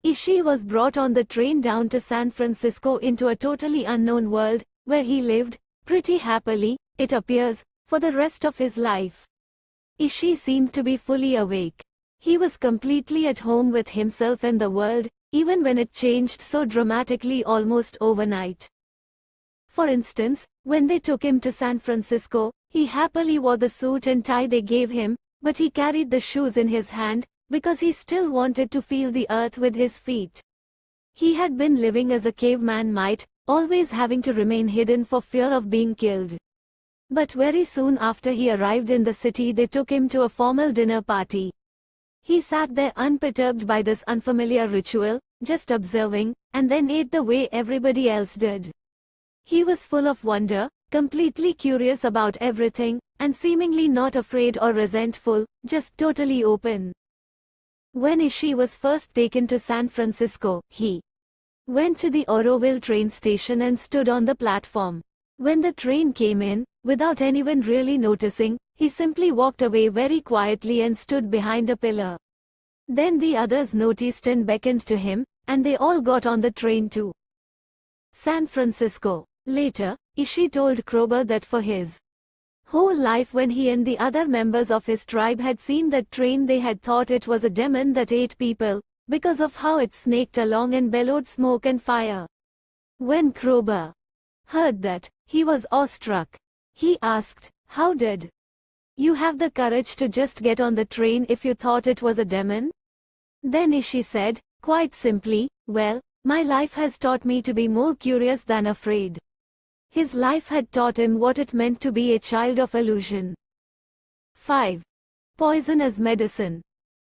Ishi was brought on the train down to San Francisco into a totally unknown world, where he lived, pretty happily, it appears, for the rest of his life. Ishi seemed to be fully awake. He was completely at home with himself and the world, even when it changed so dramatically almost overnight. For instance, when they took him to San Francisco, he happily wore the suit and tie they gave him, but he carried the shoes in his hand, because he still wanted to feel the earth with his feet. He had been living as a caveman might, always having to remain hidden for fear of being killed. But very soon after he arrived in the city, they took him to a formal dinner party. He sat there unperturbed by this unfamiliar ritual, just observing, and then ate the way everybody else did. He was full of wonder, completely curious about everything, and seemingly not afraid or resentful, just totally open. When Ishii was first taken to San Francisco, he went to the Oroville train station and stood on the platform. When the train came in, without anyone really noticing, he simply walked away very quietly and stood behind a pillar. Then the others noticed and beckoned to him, and they all got on the train to San Francisco. Later, Ishii told Kroeber that for his whole life, when he and the other members of his tribe had seen that train, they had thought it was a demon that ate people, because of how it snaked along and bellowed smoke and fire. When Kroeber heard that, he was awestruck. He asked, "How did you have the courage to just get on the train if you thought it was a demon?" Then Ishii said, quite simply, "Well, my life has taught me to be more curious than afraid." His life had taught him what it meant to be a child of illusion. 5. Poison as medicine.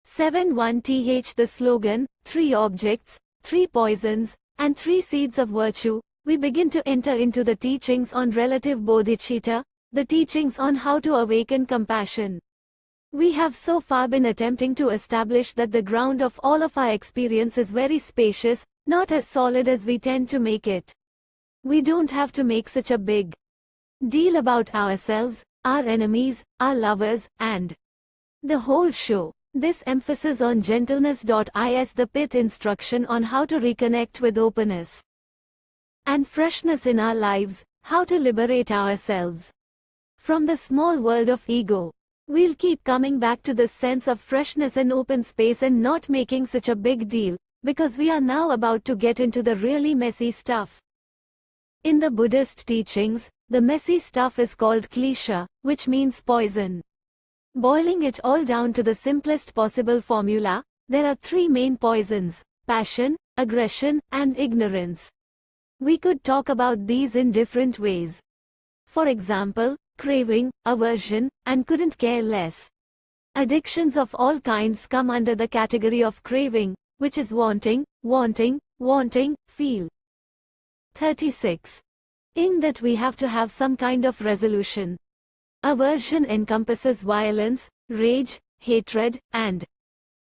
7.1th The slogan, 3 objects, 3 poisons, and 3 seeds of virtue. We begin to enter into the teachings on relative bodhicitta, the teachings on how to awaken compassion. We have so far been attempting to establish that the ground of all of our experience is very spacious, not as solid as we tend to make it. We don't have to make such a big deal about ourselves, our enemies, our lovers, and the whole show. This emphasis on gentleness is the pith instruction on how to reconnect with openness and freshness in our lives, how to liberate ourselves from the small world of ego. We'll keep coming back to this sense of freshness and open space and not making such a big deal, because we are now about to get into the really messy stuff. In the Buddhist teachings, the messy stuff is called klesha, which means poison. Boiling it all down to the simplest possible formula, there are 3 main poisons: passion, aggression, and ignorance. We could talk about these in different ways. For example, craving, aversion, and couldn't care less. Addictions of all kinds come under the category of craving, which is wanting, wanting, wanting, feel. 36. In that we have to have some kind of resolution. Aversion encompasses violence, rage, hatred, and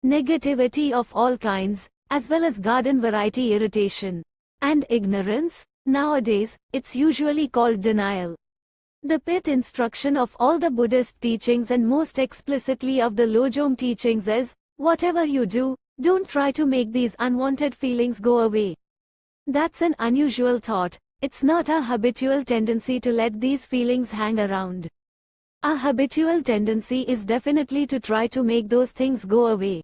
negativity of all kinds, as well as garden variety irritation. And ignorance, nowadays, it's usually called denial. The pith instruction of all the Buddhist teachings, and most explicitly of the Lojong teachings, is, whatever you do, don't try to make these unwanted feelings go away. That's an unusual thought. It's not our habitual tendency to let these feelings hang around. Our habitual tendency is definitely to try to make those things go away.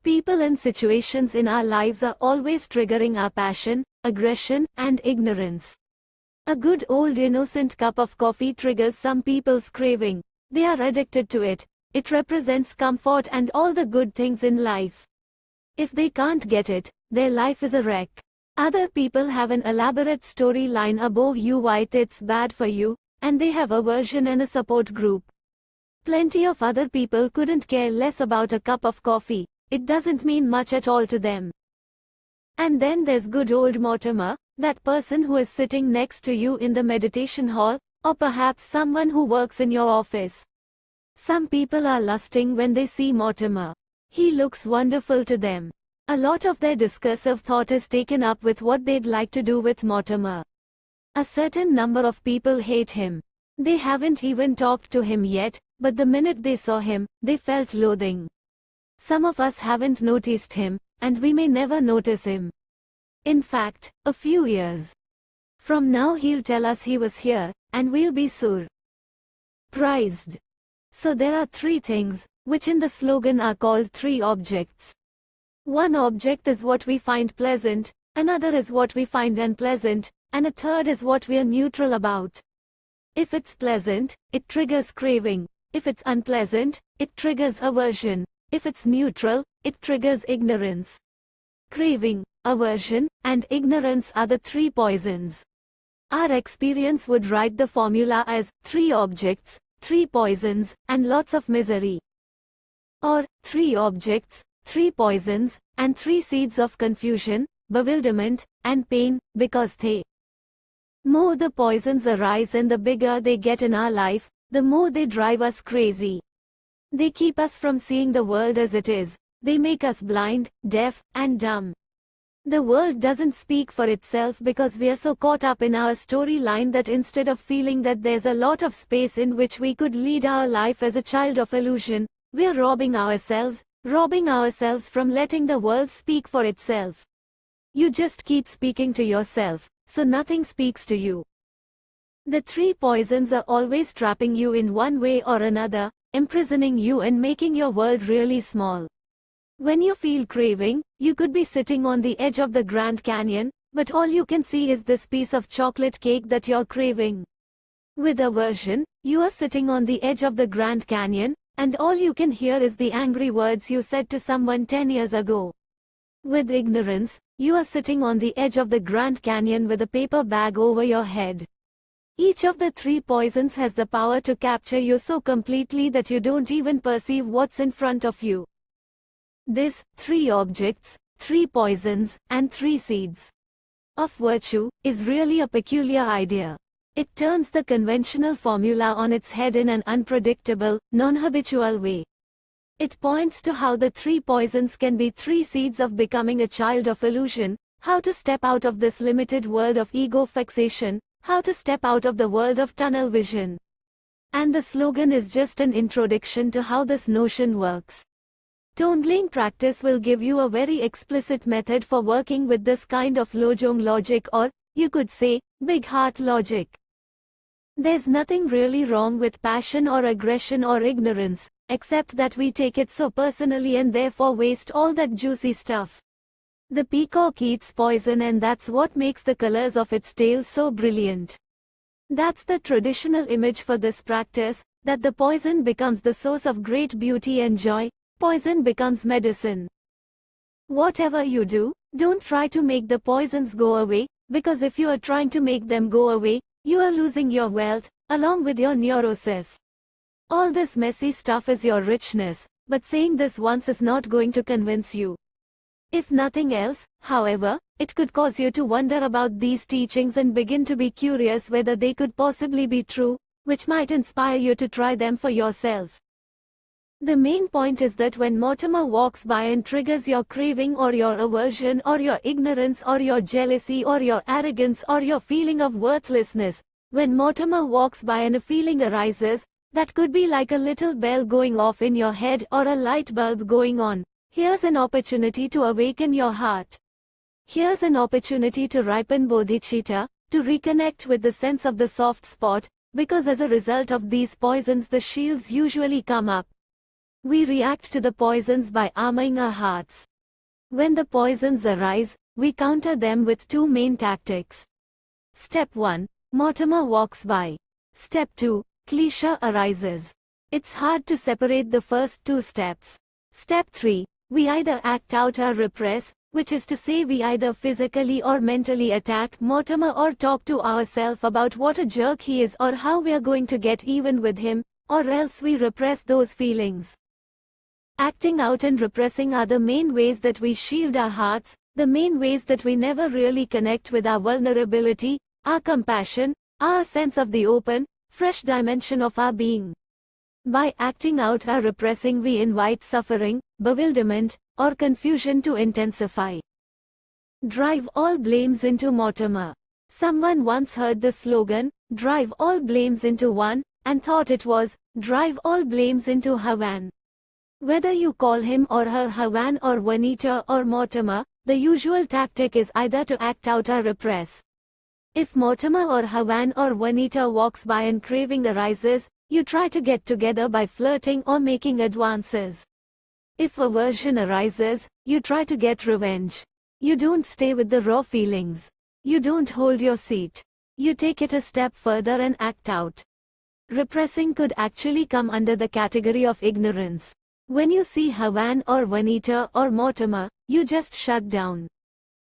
People and situations in our lives are always triggering our passion, aggression, and ignorance. A good old innocent cup of coffee triggers some people's craving. They are addicted to it. It represents comfort and all the good things in life. If they can't get it, their life is a wreck. Other people have an elaborate storyline above you why it's bad for you, and they have aversion and a support group. Plenty of other people couldn't care less about a cup of coffee. It doesn't mean much at all to them. And then there's good old Mortimer, that person who is sitting next to you in the meditation hall, or perhaps someone who works in your office. Some people are lusting when they see Mortimer. He looks wonderful to them. A lot of their discursive thought is taken up with what they'd like to do with Mortimer. A certain number of people hate him. They haven't even talked to him yet, but the minute they saw him, they felt loathing. Some of us haven't noticed him, and we may never notice him. In fact, a few years from now he'll tell us he was here, and we'll be surprised. So there are 3 things, which in the slogan are called 3 objects. One object is what we find pleasant, another is what we find unpleasant, and a third is what we are neutral about. If it's pleasant, it triggers craving. If it's unpleasant, it triggers aversion. If it's neutral, it triggers ignorance. Craving, aversion, and ignorance are the 3 poisons. Our experience would write the formula as 3 objects, 3 poisons, and lots of misery. Or 3 objects, 3 poisons, and 3 seeds of confusion, bewilderment, and pain, because the more the poisons arise and the bigger they get in our life, the more they drive us crazy. They keep us from seeing the world as it is. They make us blind, deaf, and dumb. The world doesn't speak for itself because we are so caught up in our storyline that instead of feeling that there's a lot of space in which we could lead our life as a child of illusion, we are robbing ourselves from letting the world speak for itself. You just keep speaking to yourself, so nothing speaks to you. The three poisons are always trapping you in one way or another, imprisoning you and making your world really small. When you feel craving, you could be sitting on the edge of the Grand Canyon, but all you can see is this piece of chocolate cake that you're craving. With aversion, you are sitting on the edge of the Grand Canyon, and all you can hear is the angry words you said to someone 10 years ago. With ignorance, you are sitting on the edge of the Grand Canyon with a paper bag over your head. Each of the three poisons has the power to capture you so completely that you don't even perceive what's in front of you. This, three objects, three poisons, and three seeds of virtue, is really a peculiar idea. It turns the conventional formula on its head in an unpredictable, non-habitual way. It points to how the three poisons can be three seeds of becoming a child of illusion, how to step out of this limited world of ego fixation, how to step out of the world of tunnel vision. And the slogan is just an introduction to how this notion works. Tongling practice will give you a very explicit method for working with this kind of Lojong logic, or, you could say, big heart logic. There's nothing really wrong with passion or aggression or ignorance, except that we take it so personally and therefore waste all that juicy stuff. The peacock eats poison, and that's what makes the colors of its tail so brilliant. That's the traditional image for this practice, that the poison becomes the source of great beauty and joy. Poison becomes medicine. Whatever you do, don't try to make the poisons go away, because if you are trying to make them go away, you are losing your wealth, along with your neurosis. All this messy stuff is your richness, but saying this once is not going to convince you. If nothing else, however, it could cause you to wonder about these teachings and begin to be curious whether they could possibly be true, which might inspire you to try them for yourself. The main point is that when Mortimer walks by and triggers your craving or your aversion or your ignorance or your jealousy or your arrogance or your feeling of worthlessness, when Mortimer walks by and a feeling arises, that could be like a little bell going off in your head or a light bulb going on. Here's an opportunity to awaken your heart. Here's an opportunity to ripen bodhicitta, to reconnect with the sense of the soft spot, because as a result of these poisons the shields usually come up. We react to the poisons by arming our hearts. When the poisons arise, we counter them with two main tactics. Step 1. Mortimer walks by. Step 2. Klesha arises. It's hard to separate the first two steps. Step 3. We either act out or repress, which is to say we either physically or mentally attack Mortimer or talk to ourselves about what a jerk he is or how we are going to get even with him, or else we repress those feelings. Acting out and repressing are the main ways that we shield our hearts, the main ways that we never really connect with our vulnerability, our compassion, our sense of the open, fresh dimension of our being. By acting out or repressing we invite suffering, bewilderment, or confusion to intensify. Drive all blames into Mortimer. Someone once heard the slogan, drive all blames into one, and thought it was, drive all blames into Havan. Whether you call him or her Havan or Juanita or Mortimer, the usual tactic is either to act out or repress. If Mortimer or Havan or Juanita walks by and craving arises, you try to get together by flirting or making advances. If aversion arises, you try to get revenge. You don't stay with the raw feelings. You don't hold your seat. You take it a step further and act out. Repressing could actually come under the category of ignorance. When you see Havan or Juanita or Mortimer, you just shut down.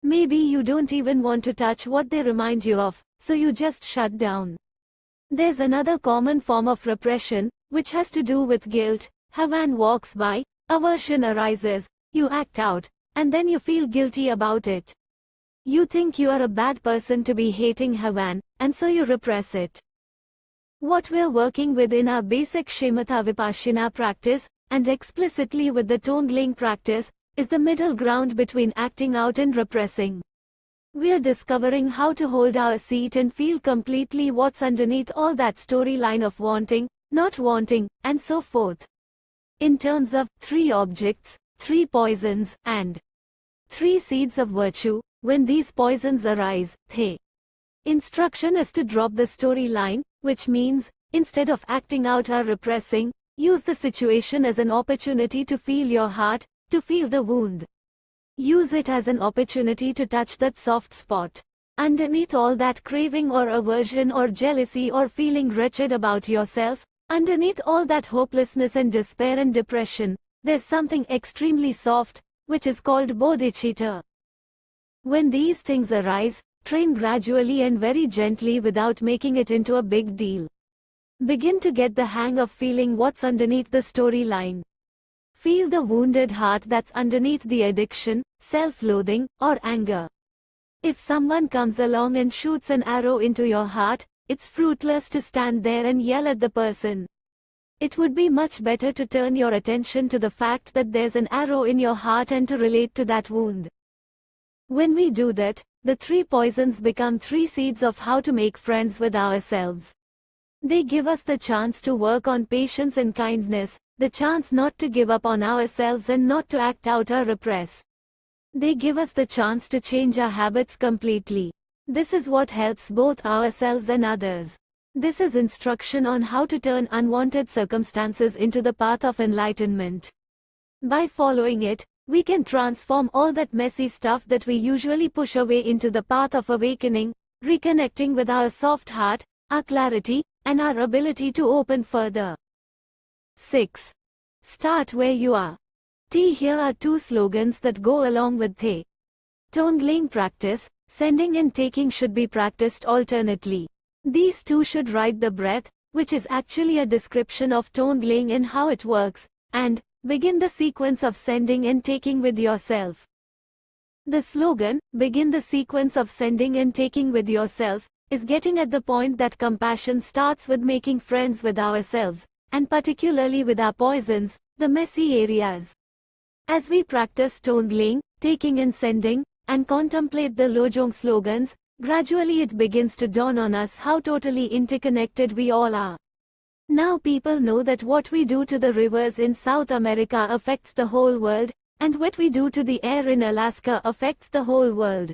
Maybe you don't even want to touch what they remind you of, so you just shut down. There's another common form of repression, which has to do with guilt. Havan walks by, aversion arises, you act out, and then you feel guilty about it. You think you are a bad person to be hating Havan, and so you repress it. What we're working with in our basic Shamatha Vipassana practice, and explicitly with the Tongling practice, is the middle ground between acting out and repressing. We're discovering how to hold our seat and feel completely what's underneath all that storyline of wanting, not wanting, and so forth. In terms of 3 objects, 3 poisons, and 3 seeds of virtue, when these poisons arise, the instruction is to drop the storyline, which means, instead of acting out or repressing, use the situation as an opportunity to feel your heart, to feel the wound. Use it as an opportunity to touch that soft spot. Underneath all that craving or aversion or jealousy or feeling wretched about yourself, underneath all that hopelessness and despair and depression, there's something extremely soft, which is called bodhicitta. When these things arise, train gradually and very gently without making it into a big deal. Begin to get the hang of feeling what's underneath the storyline. Feel the wounded heart that's underneath the addiction, self-loathing, or anger. If someone comes along and shoots an arrow into your heart, it's fruitless to stand there and yell at the person. It would be much better to turn your attention to the fact that there's an arrow in your heart and to relate to that wound. When we do that, the 3 poisons become 3 seeds of how to make friends with ourselves. They give us the chance to work on patience and kindness, the chance not to give up on ourselves and not to act out or repress. They give us the chance to change our habits completely. This is what helps both ourselves and others. This is instruction on how to turn unwanted circumstances into the path of enlightenment. By following it, we can transform all that messy stuff that we usually push away into the path of awakening, reconnecting with our soft heart, our clarity, and our ability to open further. 6. Start where you are. Here are 2 slogans that go along with the Tongling practice. Sending and taking should be practiced alternately. These 2 should ride the breath, which is actually a description of Tongling and how it works, and begin the sequence of sending and taking with yourself. The slogan, begin the sequence of sending and taking with yourself, is getting at the point that compassion starts with making friends with ourselves, and particularly with our poisons, the messy areas. As we practice Tongling, taking and sending, and contemplate the Lojong slogans, gradually it begins to dawn on us how totally interconnected we all are. Now people know that what we do to the rivers in South America affects the whole world, and what we do to the air in Alaska affects the whole world.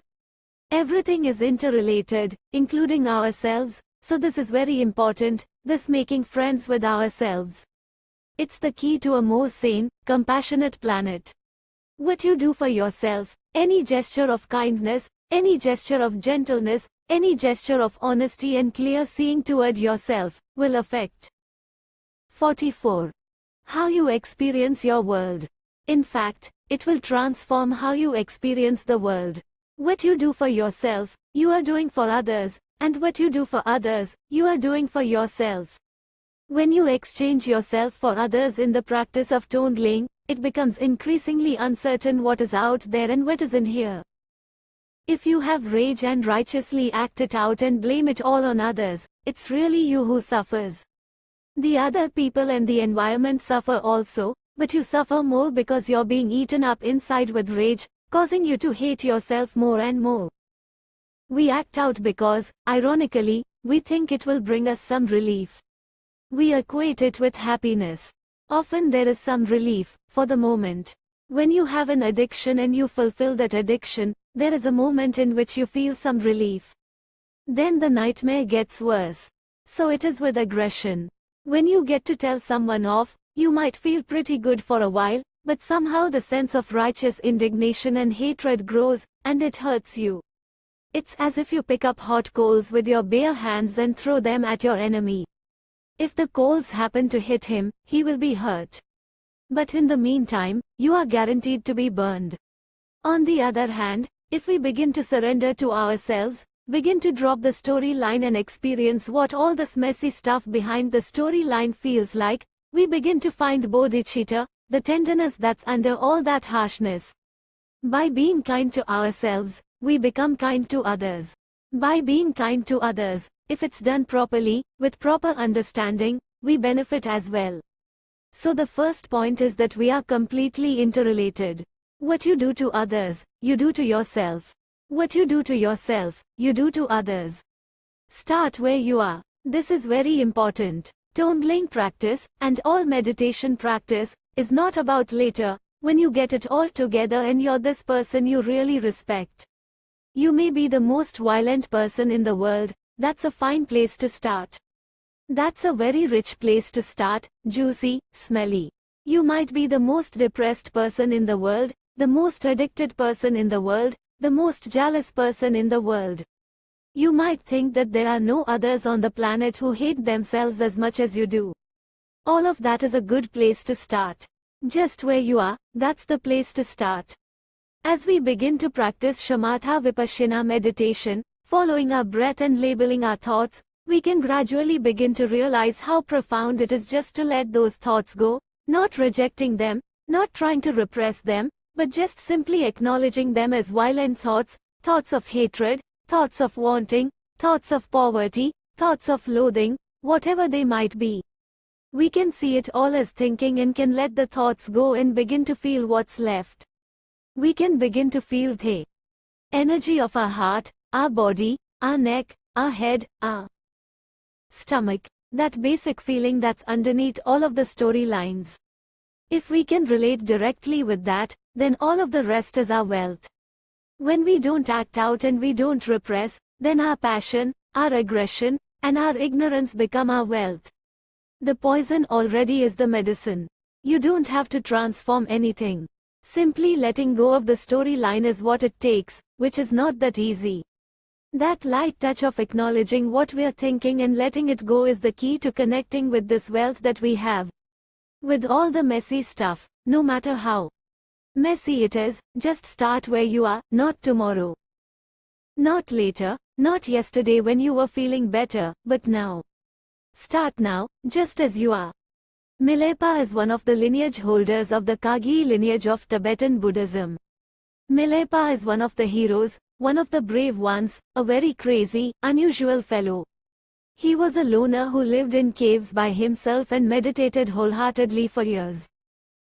Everything is interrelated, including ourselves, so this is very important, this making friends with ourselves. It's the key to a more sane, compassionate planet. What you do for yourself, any gesture of kindness, any gesture of gentleness, any gesture of honesty and clear seeing toward yourself, will affect. 44. How you experience your world. In fact, it will transform how you experience the world. What you do for yourself, you are doing for others, and what you do for others, you are doing for yourself. When you exchange yourself for others in the practice of Tongling, it becomes increasingly uncertain what is out there and what is in here. If you have rage and righteously act it out and blame it all on others, it's really you who suffers. The other people and the environment suffer also, but you suffer more because you're being eaten up inside with rage, causing you to hate yourself more and more. We act out because, ironically, we think it will bring us some relief. We equate it with happiness. Often there is some relief, for the moment. When you have an addiction and you fulfill that addiction, there is a moment in which you feel some relief. Then the nightmare gets worse. So it is with aggression. When you get to tell someone off, you might feel pretty good for a while, but somehow the sense of righteous indignation and hatred grows, and it hurts you. It's as if you pick up hot coals with your bare hands and throw them at your enemy. If the coals happen to hit him, he will be hurt. But in the meantime, you are guaranteed to be burned. On the other hand, if we begin to surrender to ourselves, begin to drop the storyline and experience what all this messy stuff behind the storyline feels like, we begin to find bodhicitta, the tenderness that's under all that harshness. By being kind to ourselves, we become kind to others. By being kind to others, if it's done properly, with proper understanding, we benefit as well. So the first point is that we are completely interrelated. What you do to others, you do to yourself. What you do to yourself, you do to others. Start where you are. This is very important. Tongling practice, and all meditation practice, is not about later, when you get it all together and you're this person you really respect. You may be the most violent person in the world, that's a fine place to start. That's a very rich place to start, juicy, smelly. You might be the most depressed person in the world, the most addicted person in the world, the most jealous person in the world. You might think that there are no others on the planet who hate themselves as much as you do. All of that is a good place to start. Just where you are, that's the place to start. As we begin to practice Shamatha Vipassana meditation, following our breath and labeling our thoughts, we can gradually begin to realize how profound it is just to let those thoughts go, not rejecting them, not trying to repress them, but just simply acknowledging them as violent thoughts, thoughts of hatred, thoughts of wanting, thoughts of poverty, thoughts of loathing, whatever they might be. We can see it all as thinking and can let the thoughts go and begin to feel what's left. We can begin to feel the energy of our heart, our body, our neck, our head, our stomach, that basic feeling that's underneath all of the storylines. If we can relate directly with that, then all of the rest is our wealth. When we don't act out and we don't repress, then our passion, our aggression, and our ignorance become our wealth. The poison already is the medicine. You don't have to transform anything. Simply letting go of the storyline is what it takes, which is not that easy. That light touch of acknowledging what we're thinking and letting it go is the key to connecting with this wealth that we have. With all the messy stuff, no matter how messy it is, just start where you are, not tomorrow. Not later, not yesterday when you were feeling better, but now. Start now, just as you are. Milarepa is one of the lineage holders of the Kagyi lineage of Tibetan Buddhism. Milarepa is one of the heroes, one of the brave ones, a very crazy, unusual fellow. He was a loner who lived in caves by himself and meditated wholeheartedly for years.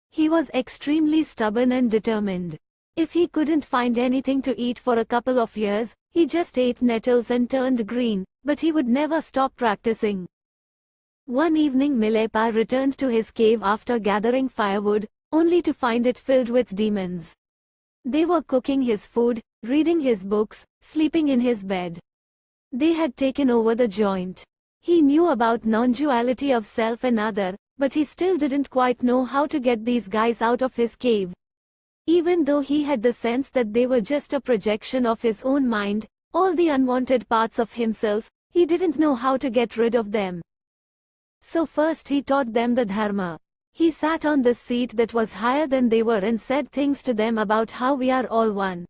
He was extremely stubborn and determined. If he couldn't find anything to eat for a couple of years, he just ate nettles and turned green, but he would never stop practicing. One evening Milarepa returned to his cave after gathering firewood, only to find it filled with demons. They were cooking his food, reading his books, sleeping in his bed. They had taken over the joint. He knew about non-duality of self and other, but he still didn't quite know how to get these guys out of his cave. Even though he had the sense that they were just a projection of his own mind, all the unwanted parts of himself, he didn't know how to get rid of them. So first he taught them the Dharma. He sat on this seat that was higher than they were and said things to them about how we are all one.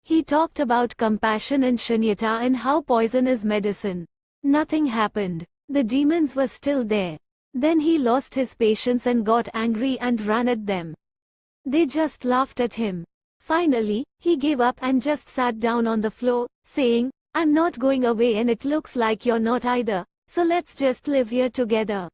He talked about compassion and shunyata and how poison is medicine. Nothing happened. The demons were still there. Then he lost his patience and got angry and ran at them. They just laughed at him. Finally, he gave up and just sat down on the floor, saying, "I'm not going away and it looks like you're not either, so let's just live here together."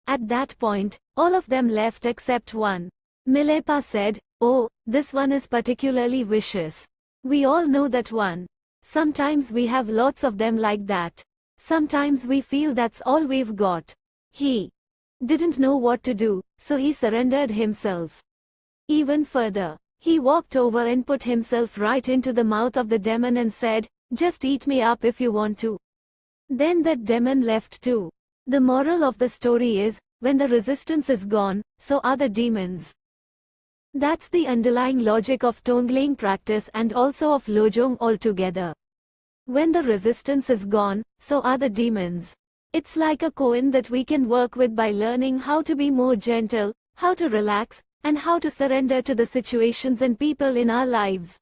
At that point, all of them left except one. Milarepa said, "Oh, this one is particularly vicious. We all know that one. Sometimes we have lots of them like that. Sometimes we feel that's all we've got." He didn't know what to do, so he surrendered himself. Even further, he walked over and put himself right into the mouth of the demon and said, "Just eat me up if you want to." Then that demon left too. The moral of the story is, when the resistance is gone, so are the demons. That's the underlying logic of Tongling practice and also of Lojong altogether. When the resistance is gone, so are the demons. It's like a koan that we can work with by learning how to be more gentle, how to relax, and how to surrender to the situations and people in our lives.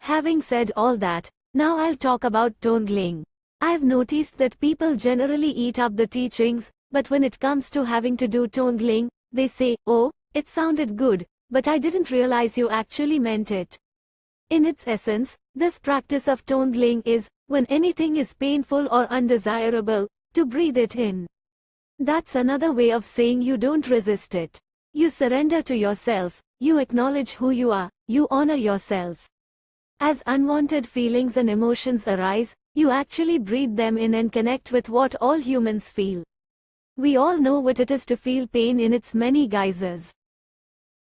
Having said all that, now I'll talk about Tongling. I've noticed that people generally eat up the teachings, but when it comes to having to do Tongling, they say, "Oh, it sounded good, but I didn't realize you actually meant it." In its essence, this practice of Tongling is, when anything is painful or undesirable, to breathe it in. That's another way of saying you don't resist it. You surrender to yourself, you acknowledge who you are, you honor yourself. As unwanted feelings and emotions arise, you actually breathe them in and connect with what all humans feel. We all know what it is to feel pain in its many guises.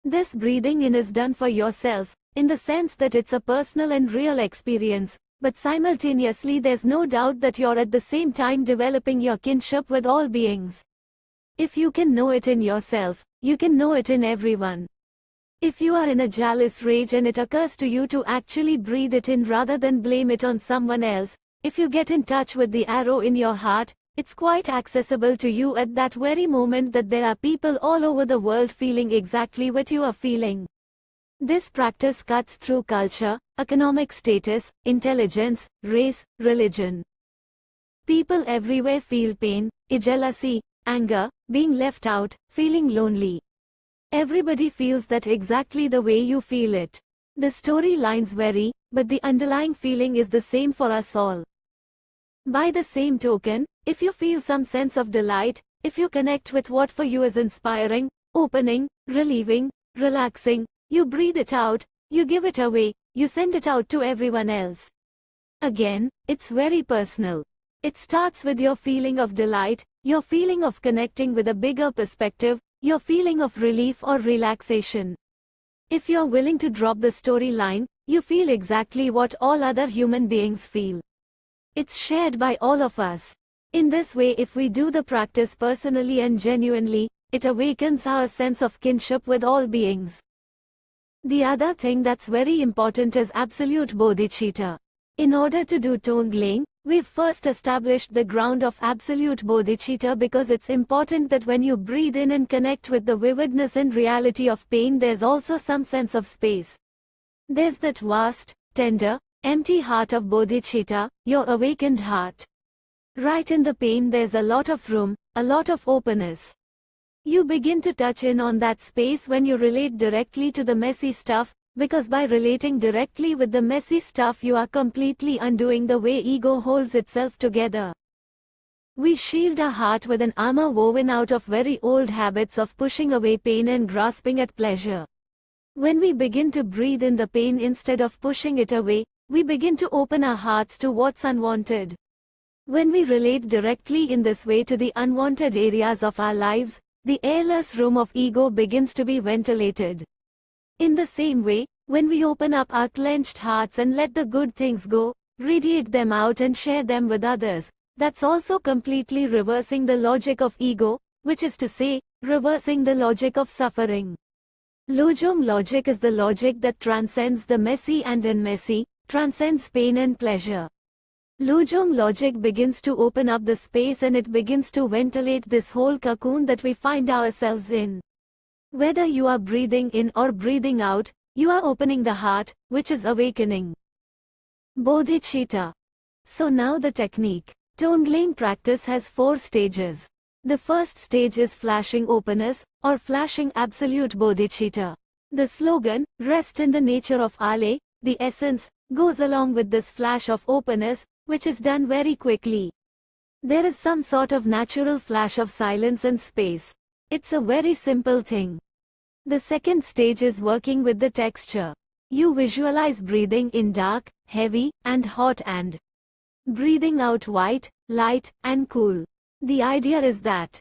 This breathing in is done for yourself, in the sense that it's a personal and real experience, but simultaneously there's no doubt that you're at the same time developing your kinship with all beings. If you can know it in yourself, you can know it in everyone. If you are in a jealous rage and it occurs to you to actually breathe it in rather than blame it on someone else, if you get in touch with the arrow in your heart, it's quite accessible to you at that very moment that there are people all over the world feeling exactly what you are feeling. This practice cuts through culture, economic status, intelligence, race, religion. People everywhere feel pain, jealousy, anger, being left out, feeling lonely. Everybody feels that exactly the way you feel it. The storylines vary, but the underlying feeling is the same for us all. By the same token, if you feel some sense of delight, if you connect with what for you is inspiring, opening, relieving, relaxing, you breathe it out, you give it away, you send it out to everyone else. Again, it's very personal. It starts with your feeling of delight, your feeling of connecting with a bigger perspective, your feeling of relief or relaxation. If you're willing to drop the storyline, you feel exactly what all other human beings feel. It's shared by all of us. In this way, if we do the practice personally and genuinely, it awakens our sense of kinship with all beings. The other thing that's very important is absolute bodhicitta. In order to do Tongling, we've first established the ground of absolute bodhicitta because it's important that when you breathe in and connect with the vividness and reality of pain, there's also some sense of space. There's that vast, tender, empty heart of bodhicitta, your awakened heart. Right in the pain there's a lot of room, a lot of openness. You begin to touch in on that space when you relate directly to the messy stuff, because by relating directly with the messy stuff you are completely undoing the way ego holds itself together. We shield our heart with an armor woven out of very old habits of pushing away pain and grasping at pleasure. When we begin to breathe in the pain instead of pushing it away, we begin to open our hearts to what's unwanted. When we relate directly in this way to the unwanted areas of our lives, the airless room of ego begins to be ventilated. In the same way, when we open up our clenched hearts and let the good things go, radiate them out and share them with others, that's also completely reversing the logic of ego, which is to say, reversing the logic of suffering. Lojong logic is the logic that transcends the messy and unmessy, transcends pain and pleasure. Lojong logic begins to open up the space and it begins to ventilate this whole cocoon that we find ourselves in. Whether you are breathing in or breathing out, you are opening the heart, which is awakening. Bodhicitta. So now the technique. Tongling practice has 4 stages. The first stage is flashing openness, or flashing absolute bodhicitta. The slogan, rest in the nature of Ale, the essence, goes along with this flash of openness, which is done very quickly. There is some sort of natural flash of silence and space. It's a very simple thing. The second stage is working with the texture. You visualize breathing in dark, heavy, and hot and breathing out white, light, and cool. The idea is that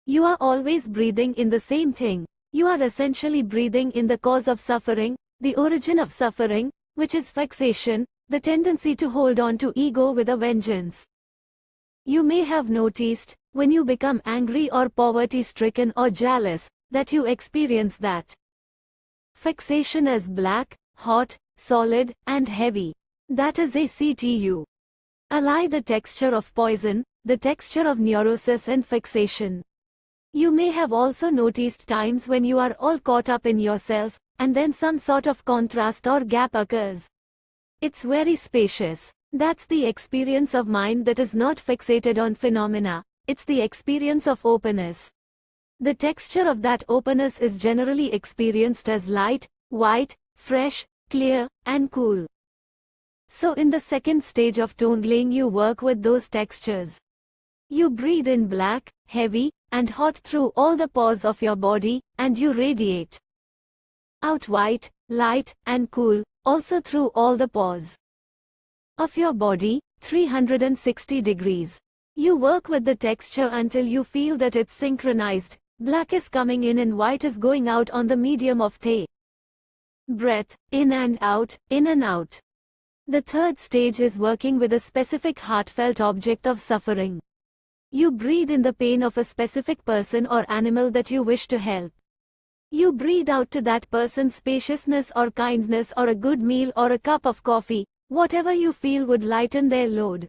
you are always breathing in the same thing. You are essentially breathing in the cause of suffering, the origin of suffering, which is fixation, the tendency to hold on to ego with a vengeance. You may have noticed, when you become angry or poverty-stricken or jealous, that you experience that fixation as black, hot, solid, and heavy. That is ACTU. Ally the texture of poison, the texture of neurosis and fixation. You may have also noticed times when you are all caught up in yourself, and then some sort of contrast or gap occurs. It's very spacious. That's the experience of mind that is not fixated on phenomena. It's the experience of openness. The texture of that openness is generally experienced as light, white, fresh, clear, and cool. So in the second stage of Tongling you work with those textures. You breathe in black, heavy, and hot through all the pores of your body, and you radiate out white, light, and cool, also through all the pores of your body, 360 degrees. You work with the texture until you feel that it's synchronized, black is coming in and white is going out on the medium of the breath, in and out, in and out. The third stage is working with a specific heartfelt object of suffering. You breathe in the pain of a specific person or animal that you wish to help. You breathe out to that person spaciousness or kindness or a good meal or a cup of coffee, whatever you feel would lighten their load.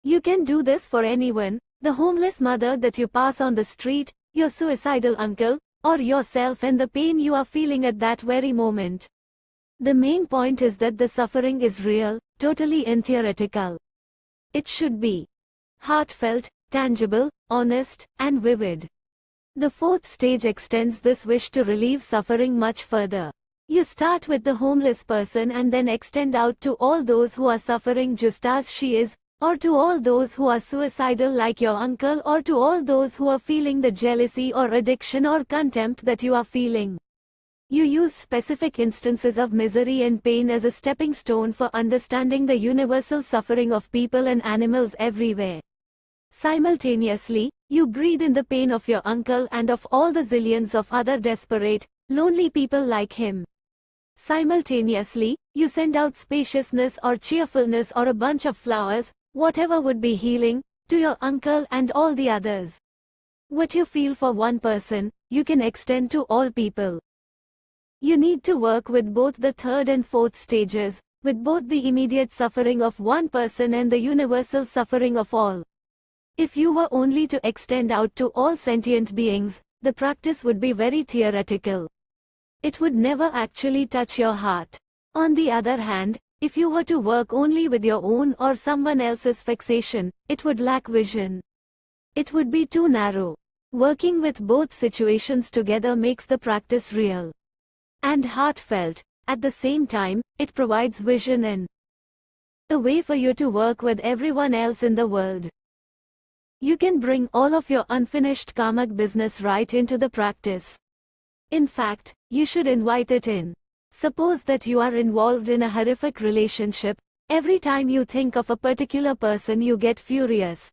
You can do this for anyone, the homeless mother that you pass on the street, your suicidal uncle, or yourself, and the pain you are feeling at that very moment. The main point is that the suffering is real, totally untheoretical. It should be heartfelt, tangible, honest, and vivid. The fourth stage extends this wish to relieve suffering much further. You start with the homeless person and then extend out to all those who are suffering just as she is, or to all those who are suicidal like your uncle, or to all those who are feeling the jealousy or addiction or contempt that you are feeling. You use specific instances of misery and pain as a stepping stone for understanding the universal suffering of people and animals everywhere. Simultaneously, you breathe in the pain of your uncle and of all the zillions of other desperate, lonely people like him. Simultaneously, you send out spaciousness or cheerfulness or a bunch of flowers, whatever would be healing, to your uncle and all the others. What you feel for one person, you can extend to all people. You need to work with both the third and fourth stages, with both the immediate suffering of one person and the universal suffering of all. If you were only to extend out to all sentient beings, the practice would be very theoretical. It would never actually touch your heart. On the other hand, if you were to work only with your own or someone else's fixation, it would lack vision. It would be too narrow. Working with both situations together makes the practice real and heartfelt. At the same time, it provides vision and a way for you to work with everyone else in the world. You can bring all of your unfinished karmic business right into the practice. In fact, you should invite it in. Suppose that you are involved in a horrific relationship. Every time you think of a particular person you get furious.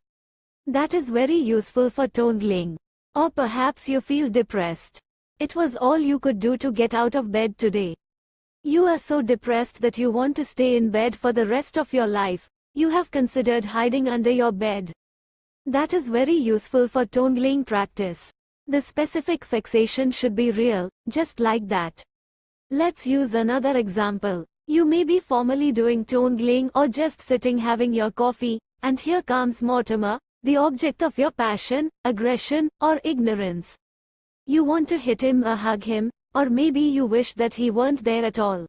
That is very useful for Tongling. Or perhaps you feel depressed. It was all you could do to get out of bed today. You are so depressed that you want to stay in bed for the rest of your life. You have considered hiding under your bed. That is very useful for Tongling practice. The specific fixation should be real, just like that. Let's use another example. You may be formally doing Tongling or just sitting having your coffee, and here comes Mortimer, the object of your passion, aggression, or ignorance. You want to hit him or hug him, or maybe you wish that he weren't there at all.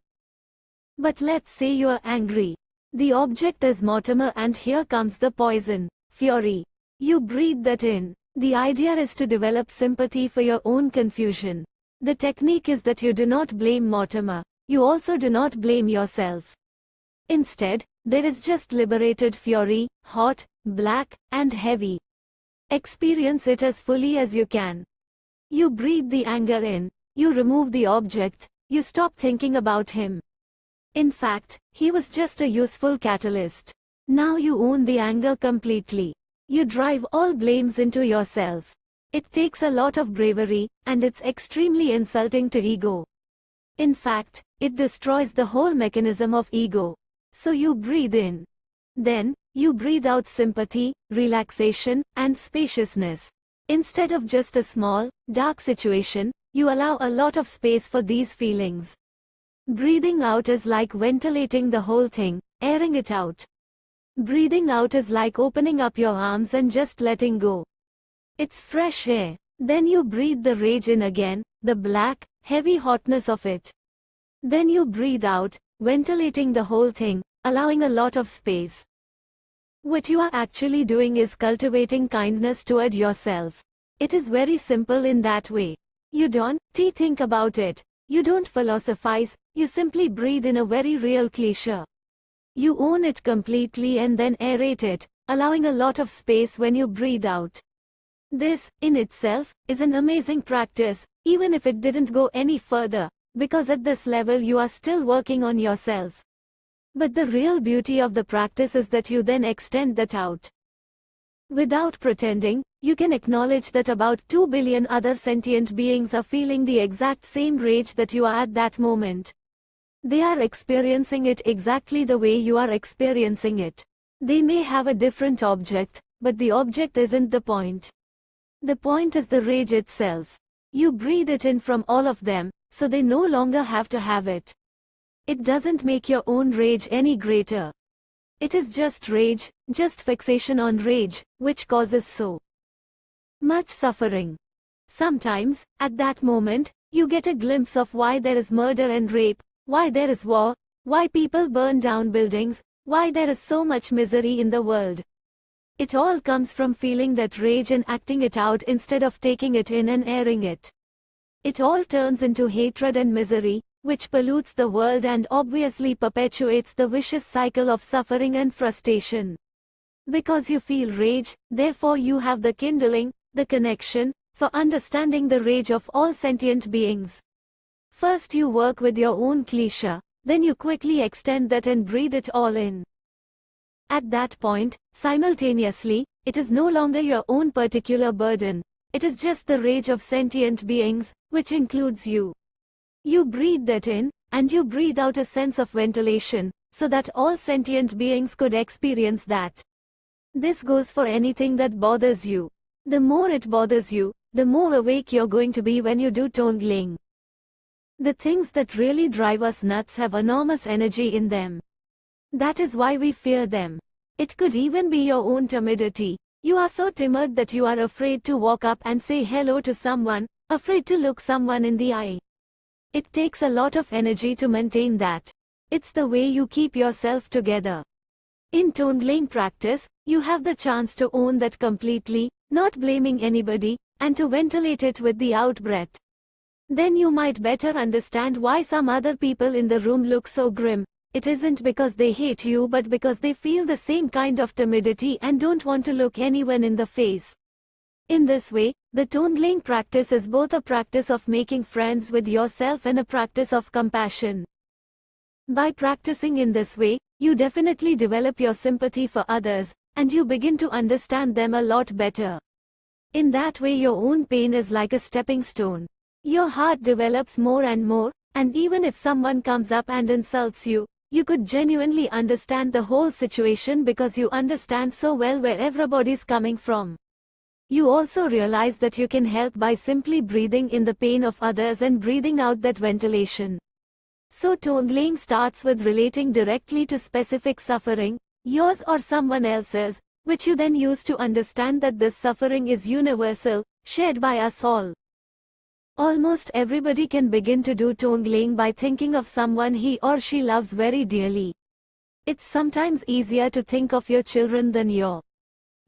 But let's say you are angry. The object is Mortimer and here comes the poison, fury. You breathe that in. The idea is to develop sympathy for your own confusion. The technique is that you do not blame Mortimer. You also do not blame yourself. Instead, there is just liberated fury, hot, black, and heavy. Experience it as fully as you can. You breathe the anger in. You remove the object. You stop thinking about him. In fact, he was just a useful catalyst. Now you own the anger completely. You drive all blames into yourself. It takes a lot of bravery, and it's extremely insulting to ego. In fact, it destroys the whole mechanism of ego. So you breathe in. Then, you breathe out sympathy, relaxation, and spaciousness. Instead of just a small, dark situation, you allow a lot of space for these feelings. Breathing out is like ventilating the whole thing, airing it out. Breathing out is like opening up your arms and just letting go. It's fresh air. Then you breathe the rage in again, the black, heavy hotness of it. Then you breathe out, ventilating the whole thing, allowing a lot of space. What you are actually doing is cultivating kindness toward yourself. It is very simple in that way. You don't think about it. You don't philosophize, you simply breathe in a very real cliche. You own it completely and then aerate it, allowing a lot of space when you breathe out. This, in itself, is an amazing practice, even if it didn't go any further, because at this level you are still working on yourself. But the real beauty of the practice is that you then extend that out. Without pretending, you can acknowledge that about 2 billion other sentient beings are feeling the exact same rage that you are at that moment. They are experiencing it exactly the way you are experiencing it. They may have a different object, but the object isn't the point. The point is the rage itself. You breathe it in from all of them, so they no longer have to have it. It doesn't make your own rage any greater. It is just rage, just fixation on rage, which causes so much suffering. Sometimes, at that moment, you get a glimpse of why there is murder and rape, why there is war, why people burn down buildings, why there is so much misery in the world. It all comes from feeling that rage and acting it out instead of taking it in and airing it. It all turns into hatred and misery, which pollutes the world and obviously perpetuates the vicious cycle of suffering and frustration. Because you feel rage, therefore you have the kindling, the connection, for understanding the rage of all sentient beings. First you work with your own klesha, then you quickly extend that and breathe it all in. At that point, simultaneously, it is no longer your own particular burden. It is just the rage of sentient beings, which includes you. You breathe that in, and you breathe out a sense of ventilation, so that all sentient beings could experience that. This goes for anything that bothers you. The more it bothers you, the more awake you're going to be when you do Tongling. The things that really drive us nuts have enormous energy in them. That is why we fear them. It could even be your own timidity. You are so timid that you are afraid to walk up and say hello to someone, afraid to look someone in the eye. It takes a lot of energy to maintain that. It's the way you keep yourself together. In Tongling practice, you have the chance to own that completely, not blaming anybody, and to ventilate it with the out-breath. Then you might better understand why some other people in the room look so grim. It isn't because they hate you but because they feel the same kind of timidity and don't want to look anyone in the face. In this way, the Tongling practice is both a practice of making friends with yourself and a practice of compassion. By practicing in this way, you definitely develop your sympathy for others, and you begin to understand them a lot better. In that way your own pain is like a stepping stone. Your heart develops more and more, and even if someone comes up and insults you, you could genuinely understand the whole situation because you understand so well where everybody's coming from. You also realize that you can help by simply breathing in the pain of others and breathing out that ventilation. So Tongling starts with relating directly to specific suffering, yours or someone else's, which you then use to understand that this suffering is universal, shared by us all. Almost everybody can begin to do Tongling by thinking of someone he or she loves very dearly. It's sometimes easier to think of your children than your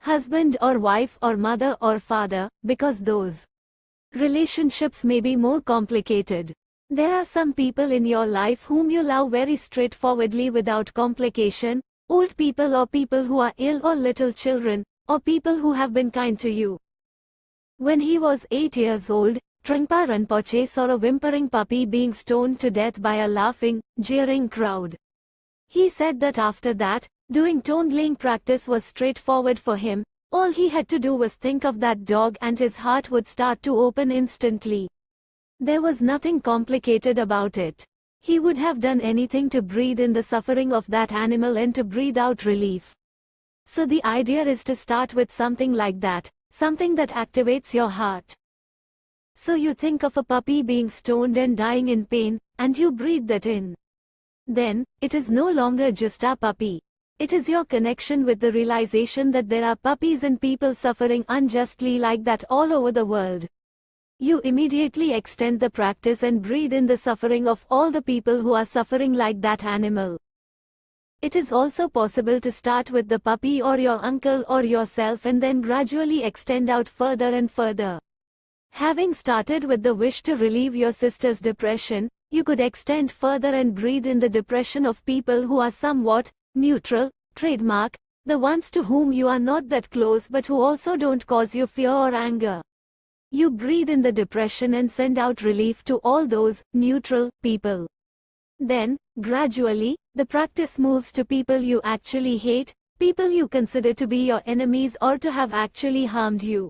husband or wife or mother or father, because those relationships may be more complicated. There are some people in your life whom you love very straightforwardly without complication, old people or people who are ill or little children, or people who have been kind to you. When he was 8 years old, Trungpa Rinpoche saw a whimpering puppy being stoned to death by a laughing, jeering crowd. He said that after that, doing Tongling practice was straightforward for him. All he had to do was think of that dog and his heart would start to open instantly. There was nothing complicated about it. He would have done anything to breathe in the suffering of that animal and to breathe out relief. So the idea is to start with something like that, something that activates your heart. So you think of a puppy being stoned and dying in pain, and you breathe that in. Then, it is no longer just a puppy. It is your connection with the realization that there are puppies and people suffering unjustly like that all over the world. You immediately extend the practice and breathe in the suffering of all the people who are suffering like that animal. It is also possible to start with the puppy or your uncle or yourself and then gradually extend out further and further. Having started with the wish to relieve your sister's depression, you could extend further and breathe in the depression of people who are somewhat neutral, trademark, the ones to whom you are not that close but who also don't cause you fear or anger. You breathe in the depression and send out relief to all those neutral people. Then, gradually, the practice moves to people you actually hate, people you consider to be your enemies or to have actually harmed you.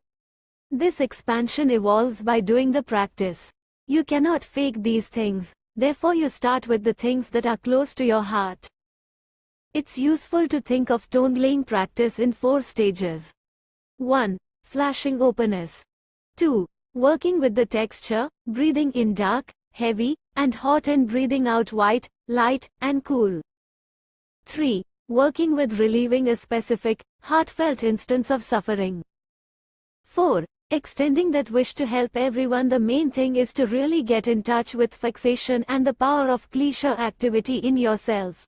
This expansion evolves by doing the practice. You cannot fake these things, therefore you start with the things that are close to your heart. It's useful to think of Tongling practice in 4 stages. 1. Flashing openness. 2. Working with the texture, breathing in dark, heavy, and hot and breathing out white, light, and cool. 3. Working with relieving a specific, heartfelt instance of suffering. 4. Extending that wish to help everyone. The main thing is to really get in touch with fixation and the power of cliché activity in yourself.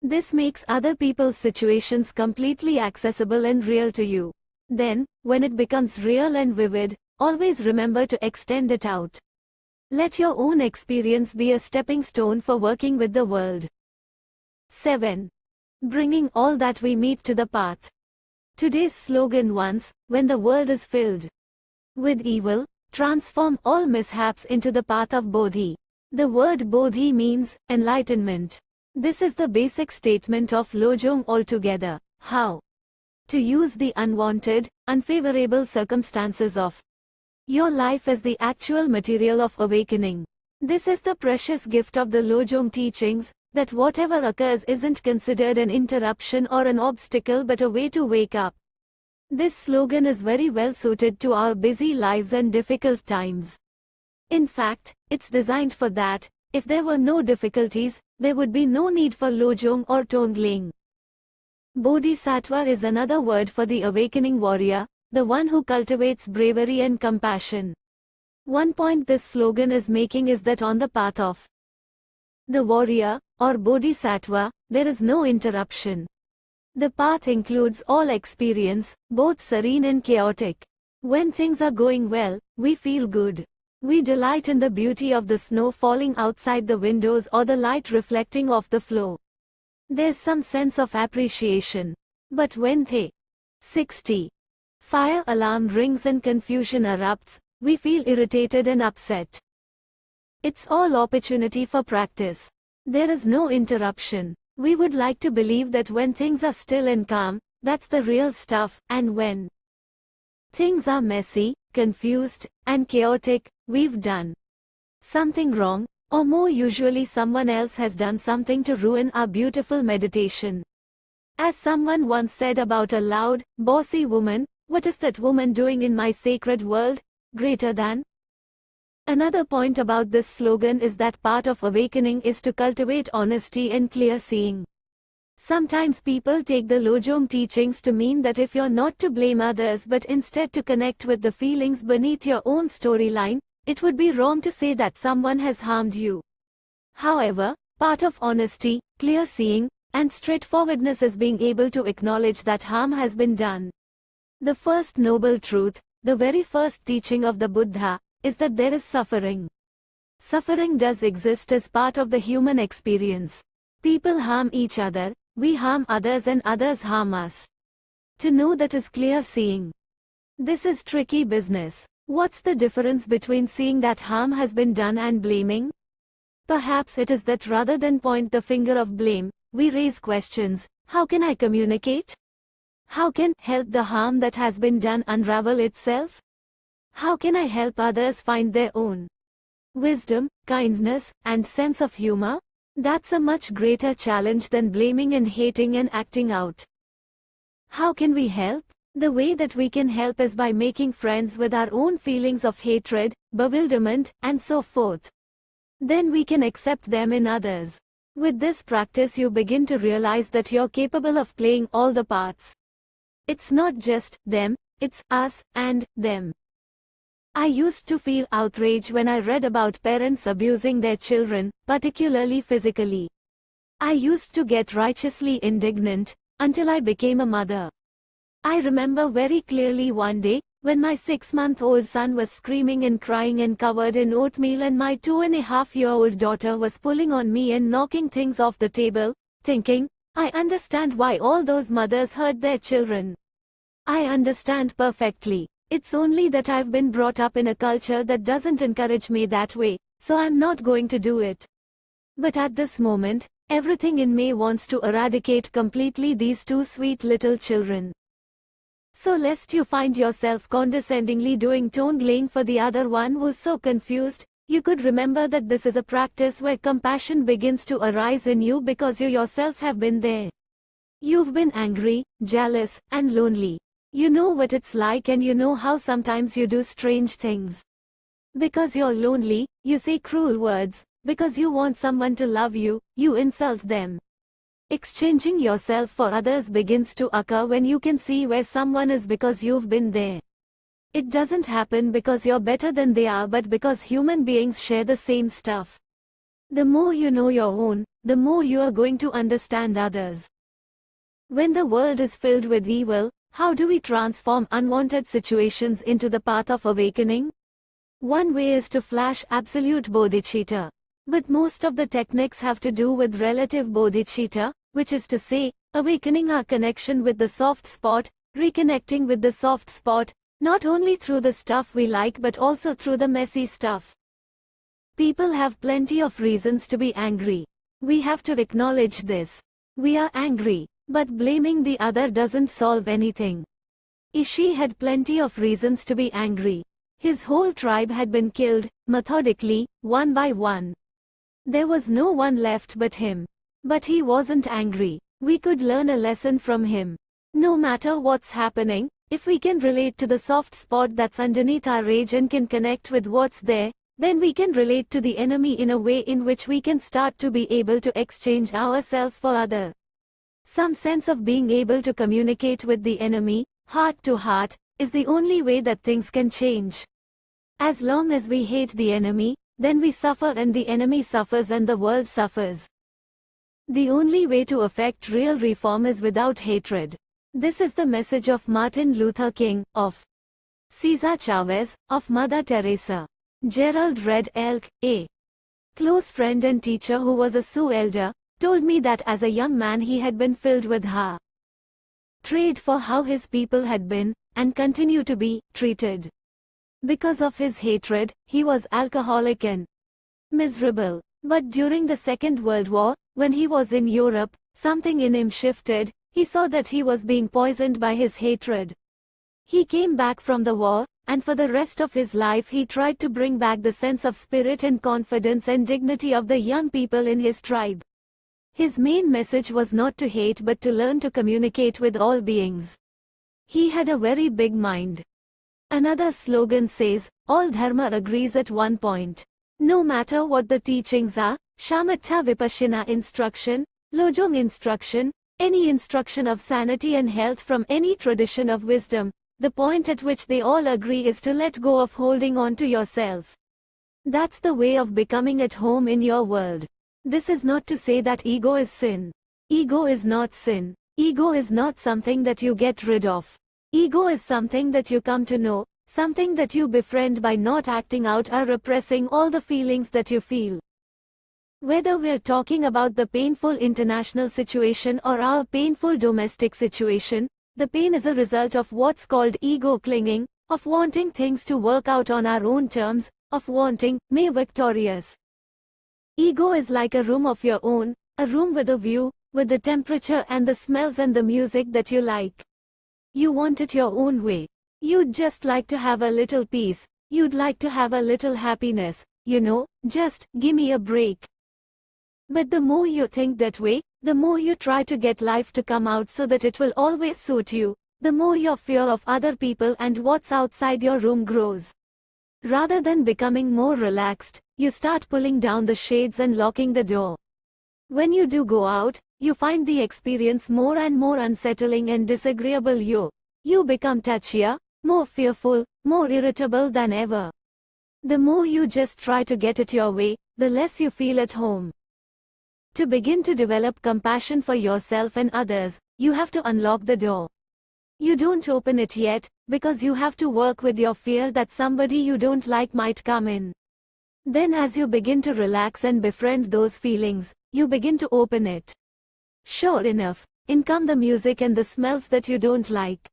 This makes other people's situations completely accessible and real to you. Then, when it becomes real and vivid, always remember to extend it out. Let your own experience be a stepping stone for working with the world. 7. Bringing all that we meet to the path. Today's slogan once, when the world is filled with evil, transform all mishaps into the path of Bodhi. The word Bodhi means enlightenment. This is the basic statement of Lojong altogether. How to use the unwanted, unfavorable circumstances of your life as the actual material of awakening. This is the precious gift of the Lojong teachings, that whatever occurs isn't considered an interruption or an obstacle but a way to wake up. This slogan is very well suited to our busy lives and difficult times. In fact, it's designed for that. If there were no difficulties, there would be no need for Lojong or Tongling. Bodhisattva is another word for the awakening warrior, the one who cultivates bravery and compassion. One point this slogan is making is that on the path of the warrior, or Bodhisattva, there is no interruption. The path includes all experience, both serene and chaotic. When things are going well, we feel good. We delight in the beauty of the snow falling outside the windows or the light reflecting off the floor. There's some sense of appreciation. But when the 60 fire alarm rings and confusion erupts, we feel irritated and upset. It's all opportunity for practice. There is no interruption. We would like to believe that when things are still and calm, that's the real stuff, and when things are messy, confused, and chaotic, we've done something wrong, or more usually someone else has done something to ruin our beautiful meditation. As someone once said about a loud, bossy woman, what is that woman doing in my sacred world, greater than? Another point about this slogan is that part of awakening is to cultivate honesty and clear seeing. Sometimes people take the Lojong teachings to mean that if you're not to blame others but instead to connect with the feelings beneath your own storyline, it would be wrong to say that someone has harmed you. However, part of honesty, clear seeing, and straightforwardness is being able to acknowledge that harm has been done. The first noble truth, the very first teaching of the Buddha, is that there is suffering. Suffering does exist as part of the human experience. People harm each other, we harm others and others harm us. To know that is clear seeing. This is tricky business. What's the difference between seeing that harm has been done and blaming? Perhaps it is that rather than point the finger of blame, we raise questions. How can I communicate? How can help the harm that has been done unravel itself? How can I help others find their own wisdom, kindness, and sense of humor? That's a much greater challenge than blaming and hating and acting out. How can we help? The way that we can help is by making friends with our own feelings of hatred, bewilderment, and so forth. Then we can accept them in others. With this practice you begin to realize that you're capable of playing all the parts. It's not just them, it's us and them. I used to feel outrage when I read about parents abusing their children, particularly physically. I used to get righteously indignant, until I became a mother. I remember very clearly one day, when my 6-month-old son was screaming and crying and covered in oatmeal and my 2.5-year-old daughter was pulling on me and knocking things off the table, thinking, I understand why all those mothers hurt their children. I understand perfectly. It's only that I've been brought up in a culture that doesn't encourage me that way, so I'm not going to do it. But at this moment, everything in me wants to eradicate completely these two sweet little children. So lest you find yourself condescendingly doing tongue-laying for the other one who's so confused, you could remember that this is a practice where compassion begins to arise in you because you yourself have been there. You've been angry, jealous, and lonely. You know what it's like, and you know how sometimes you do strange things. Because you're lonely, you say cruel words. Because you want someone to love you, you insult them. Exchanging yourself for others begins to occur when you can see where someone is because you've been there. It doesn't happen because you're better than they are, but because human beings share the same stuff. The more you know your own, the more you are going to understand others. When the world is filled with evil, how do we transform unwanted situations into the path of awakening? One way is to flash absolute bodhicitta. But most of the techniques have to do with relative bodhicitta, which is to say, awakening our connection with the soft spot, reconnecting with the soft spot, not only through the stuff we like but also through the messy stuff. People have plenty of reasons to be angry. We have to acknowledge this. We are angry, but blaming the other doesn't solve anything. Ishi had plenty of reasons to be angry. His whole tribe had been killed, methodically, one by one. There was no one left but him. But he wasn't angry. We could learn a lesson from him. No matter what's happening, if we can relate to the soft spot that's underneath our rage and can connect with what's there, then we can relate to the enemy in a way in which we can start to be able to exchange ourselves for other. Some sense of being able to communicate with the enemy, heart to heart, is the only way that things can change. As long as we hate the enemy, then we suffer and the enemy suffers and the world suffers. The only way to effect real reform is without hatred. This is the message of Martin Luther King, of Cesar Chavez, of Mother Teresa. Gerald Red Elk, a close friend and teacher who was a Sioux elder, told me that as a young man he had been filled with hatred for how his people had been, and continue to be, treated. Because of his hatred, he was alcoholic and miserable. But during the Second World War, when he was in Europe, something in him shifted. He saw that he was being poisoned by his hatred. He came back from the war, and for the rest of his life he tried to bring back the sense of spirit and confidence and dignity of the young people in his tribe. His main message was not to hate but to learn to communicate with all beings. He had a very big mind. Another slogan says, all dharma agrees at one point. No matter what the teachings are, shamatha vipassana instruction, lojong instruction, any instruction of sanity and health from any tradition of wisdom, the point at which they all agree is to let go of holding on to yourself. That's the way of becoming at home in your world. This is not to say that ego is sin. Ego is not sin. Ego is not something that you get rid of. Ego is something that you come to know, something that you befriend by not acting out or repressing all the feelings that you feel. Whether we're talking about the painful international situation or our painful domestic situation, the pain is a result of what's called ego clinging, of wanting things to work out on our own terms, of wanting, me victorious. Ego is like a room of your own, a room with a view, with the temperature and the smells and the music that you like. You want it your own way. You'd just like to have a little peace, you'd like to have a little happiness, just, gimme a break. But the more you think that way, the more you try to get life to come out so that it will always suit you, the more your fear of other people and what's outside your room grows. Rather than becoming more relaxed, you start pulling down the shades and locking the door. When you do go out, you find the experience more and more unsettling and disagreeable. You become touchier, more fearful, more irritable than ever. The more you just try to get it your way, the less you feel at home. To begin to develop compassion for yourself and others, you have to unlock the door. You don't open it yet, because you have to work with your fear that somebody you don't like might come in. Then as you begin to relax and befriend those feelings, you begin to open it. Sure enough, in come the music and the smells that you don't like.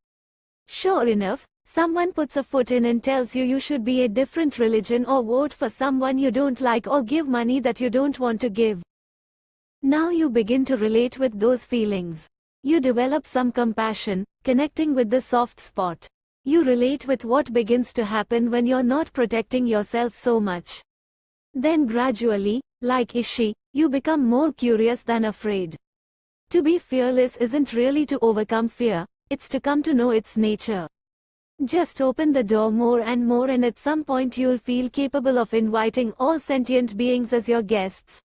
Sure enough, someone puts a foot in and tells you you should be a different religion or vote for someone you don't like or give money that you don't want to give. Now you begin to relate with those feelings. You develop some compassion, connecting with the soft spot. You relate with what begins to happen when you're not protecting yourself so much. Then gradually, like Ishi, you become more curious than afraid. To be fearless isn't really to overcome fear, it's to come to know its nature. Just open the door more and more, and at some point you'll feel capable of inviting all sentient beings as your guests.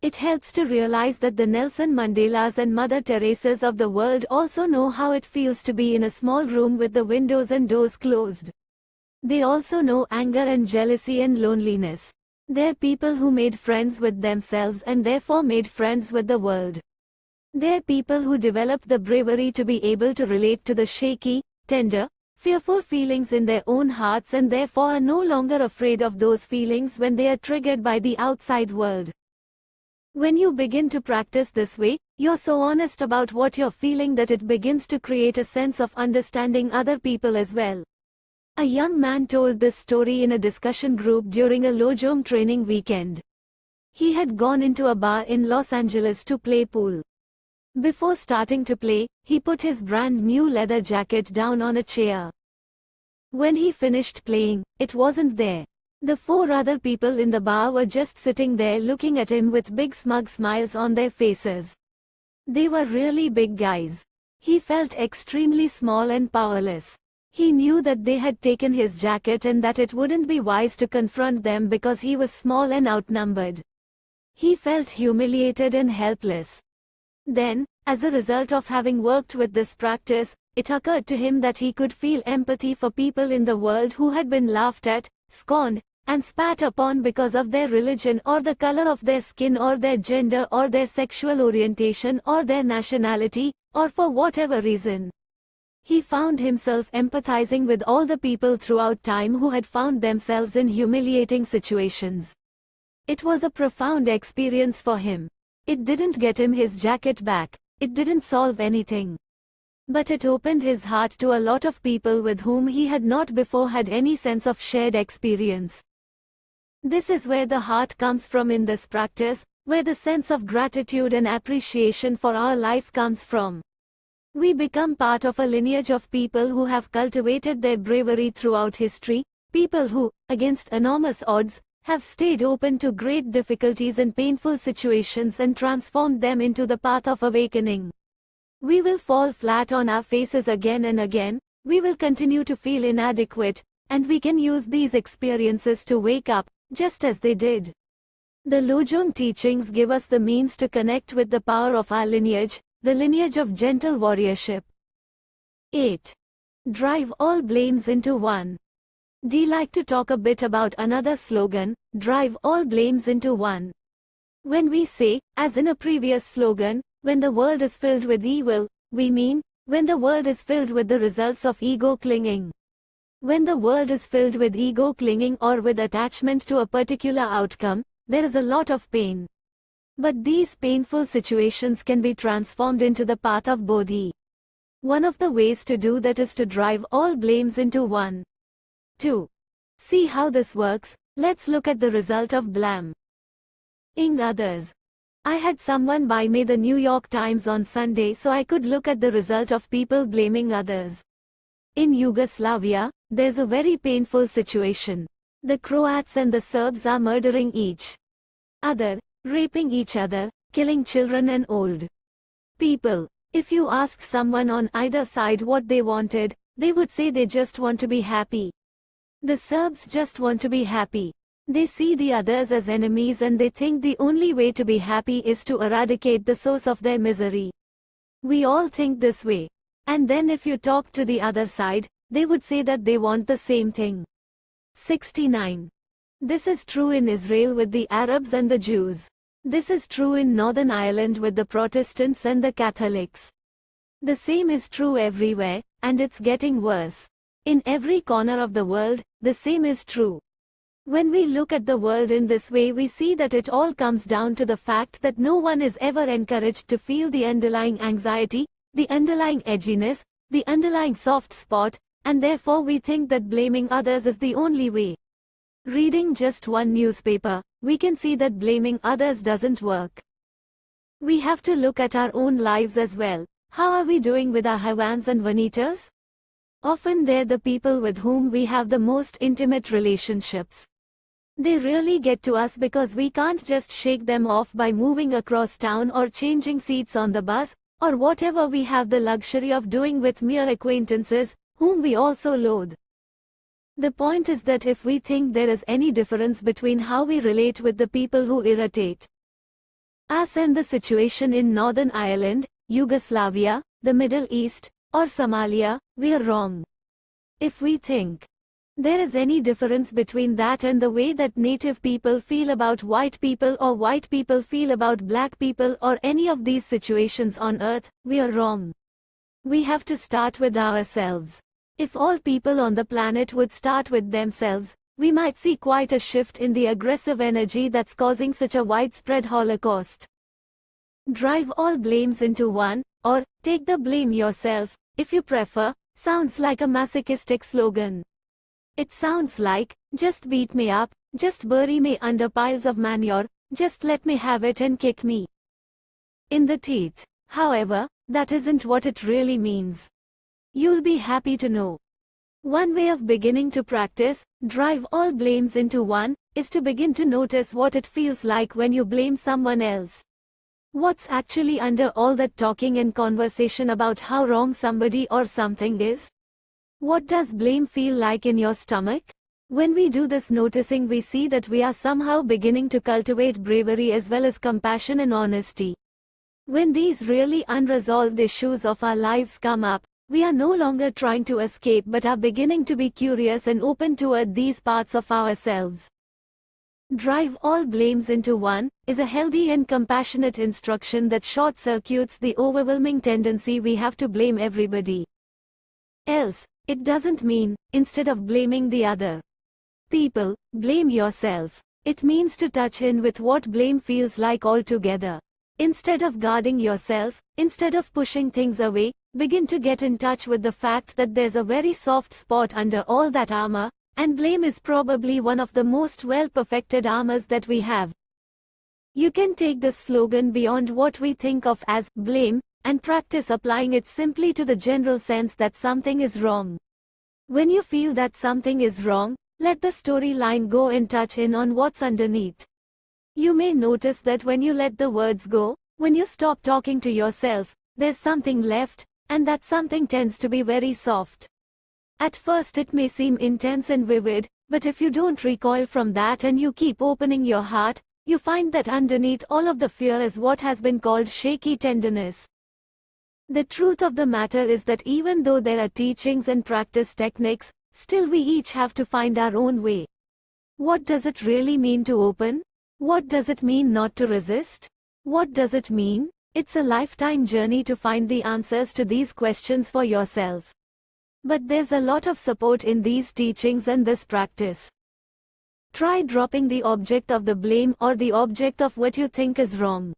It helps to realize that the Nelson Mandelas and Mother Teresas of the world also know how it feels to be in a small room with the windows and doors closed. They also know anger and jealousy and loneliness. They're people who made friends with themselves and therefore made friends with the world. They're people who developed the bravery to be able to relate to the shaky, tender, fearful feelings in their own hearts and therefore are no longer afraid of those feelings when they are triggered by the outside world. When you begin to practice this way, you're so honest about what you're feeling that it begins to create a sense of understanding other people as well. A young man told this story in a discussion group during a Lojong training weekend. He had gone into a bar in Los Angeles to play pool. Before starting to play, he put his brand new leather jacket down on a chair. When he finished playing, it wasn't there. The 4 other people in the bar were just sitting there looking at him with big smug smiles on their faces. They were really big guys. He felt extremely small and powerless. He knew that they had taken his jacket and that it wouldn't be wise to confront them because he was small and outnumbered. He felt humiliated and helpless. Then, as a result of having worked with this practice, it occurred to him that he could feel empathy for people in the world who had been laughed at, scorned, and spat upon because of their religion or the color of their skin or their gender or their sexual orientation or their nationality, or for whatever reason. He found himself empathizing with all the people throughout time who had found themselves in humiliating situations. It was a profound experience for him. It didn't get him his jacket back. It didn't solve anything. But it opened his heart to a lot of people with whom he had not before had any sense of shared experience. This is where the heart comes from in this practice, where the sense of gratitude and appreciation for our life comes from. We become part of a lineage of people who have cultivated their bravery throughout history, people who, against enormous odds, have stayed open to great difficulties and painful situations and transformed them into the path of awakening. We will fall flat on our faces again and again, we will continue to feel inadequate, and we can use these experiences to wake up, just as they did. The Lojong teachings give us the means to connect with the power of our lineage, the lineage of gentle warriorship. 8. Drive all blames into one. Do like to talk a bit about another slogan, drive all blames into one. When we say, as in a previous slogan, when the world is filled with evil, we mean, when the world is filled with the results of ego clinging. When the world is filled with ego clinging or with attachment to a particular outcome, there is a lot of pain. But these painful situations can be transformed into the path of Bodhi. One of the ways to do that is to drive all blames into one. 2. See how this works, let's look at the result of blame. Ing others. I had someone buy me the New York Times on Sunday so I could look at the result of people blaming others. In Yugoslavia, there's a very painful situation. The Croats and the Serbs are murdering each other, raping each other, killing children and old people. If you ask someone on either side what they wanted, they would say they just want to be happy. The Serbs just want to be happy. They see the others as enemies and they think the only way to be happy is to eradicate the source of their misery. We all think this way. And then if you talk to the other side, they would say that they want the same thing. 69. This is true in Israel with the Arabs and the Jews. This is true in Northern Ireland with the Protestants and the Catholics. The same is true everywhere, and it's getting worse. In every corner of the world, the same is true. When we look at the world in this way, we see that it all comes down to the fact that no one is ever encouraged to feel the underlying anxiety, the underlying edginess, the underlying soft spot, and therefore we think that blaming others is the only way. Reading just one newspaper, we can see that blaming others doesn't work. We have to look at our own lives as well. How are we doing with our Havans and Vanitas? Often they're the people with whom we have the most intimate relationships. They really get to us because we can't just shake them off by moving across town or changing seats on the bus, or whatever we have the luxury of doing with mere acquaintances, whom we also loathe. The point is that if we think there is any difference between how we relate with the people who irritate us and the situation in Northern Ireland, Yugoslavia, the Middle East, or Somalia, we are wrong. If we think there is any difference between that and the way that native people feel about white people or white people feel about black people or any of these situations on earth, we are wrong. We have to start with ourselves. If all people on the planet would start with themselves, we might see quite a shift in the aggressive energy that's causing such a widespread holocaust. Drive all blames into one, or take the blame yourself, if you prefer, sounds like a masochistic slogan. It sounds like, just beat me up, just bury me under piles of manure, just let me have it and kick me in the teeth. However, that isn't what it really means. You'll be happy to know. One way of beginning to practice, drive all blames into one, is to begin to notice what it feels like when you blame someone else. What's actually under all that talking and conversation about how wrong somebody or something is? What does blame feel like in your stomach? When we do this noticing, we see that we are somehow beginning to cultivate bravery as well as compassion and honesty. When these really unresolved issues of our lives come up, we are no longer trying to escape but are beginning to be curious and open toward these parts of ourselves. Drive all blames into one is a healthy and compassionate instruction that short-circuits the overwhelming tendency we have to blame everybody else. It doesn't mean, instead of blaming the other people, blame yourself. It means to touch in with what blame feels like altogether. Instead of guarding yourself, instead of pushing things away, begin to get in touch with the fact that there's a very soft spot under all that armor, and blame is probably one of the most well-perfected armors that we have. You can take this slogan beyond what we think of as blame, and practice applying it simply to the general sense that something is wrong. When you feel that something is wrong, let the storyline go and touch in on what's underneath. You may notice that when you let the words go, when you stop talking to yourself, there's something left, and that something tends to be very soft. At first it may seem intense and vivid, but if you don't recoil from that and you keep opening your heart, you find that underneath all of the fear is what has been called shaky tenderness. The truth of the matter is that even though there are teachings and practice techniques, still we each have to find our own way. What does it really mean to open? What does it mean not to resist? What does it mean? It's a lifetime journey to find the answers to these questions for yourself. But there's a lot of support in these teachings and this practice. Try dropping the object of the blame or the object of what you think is wrong.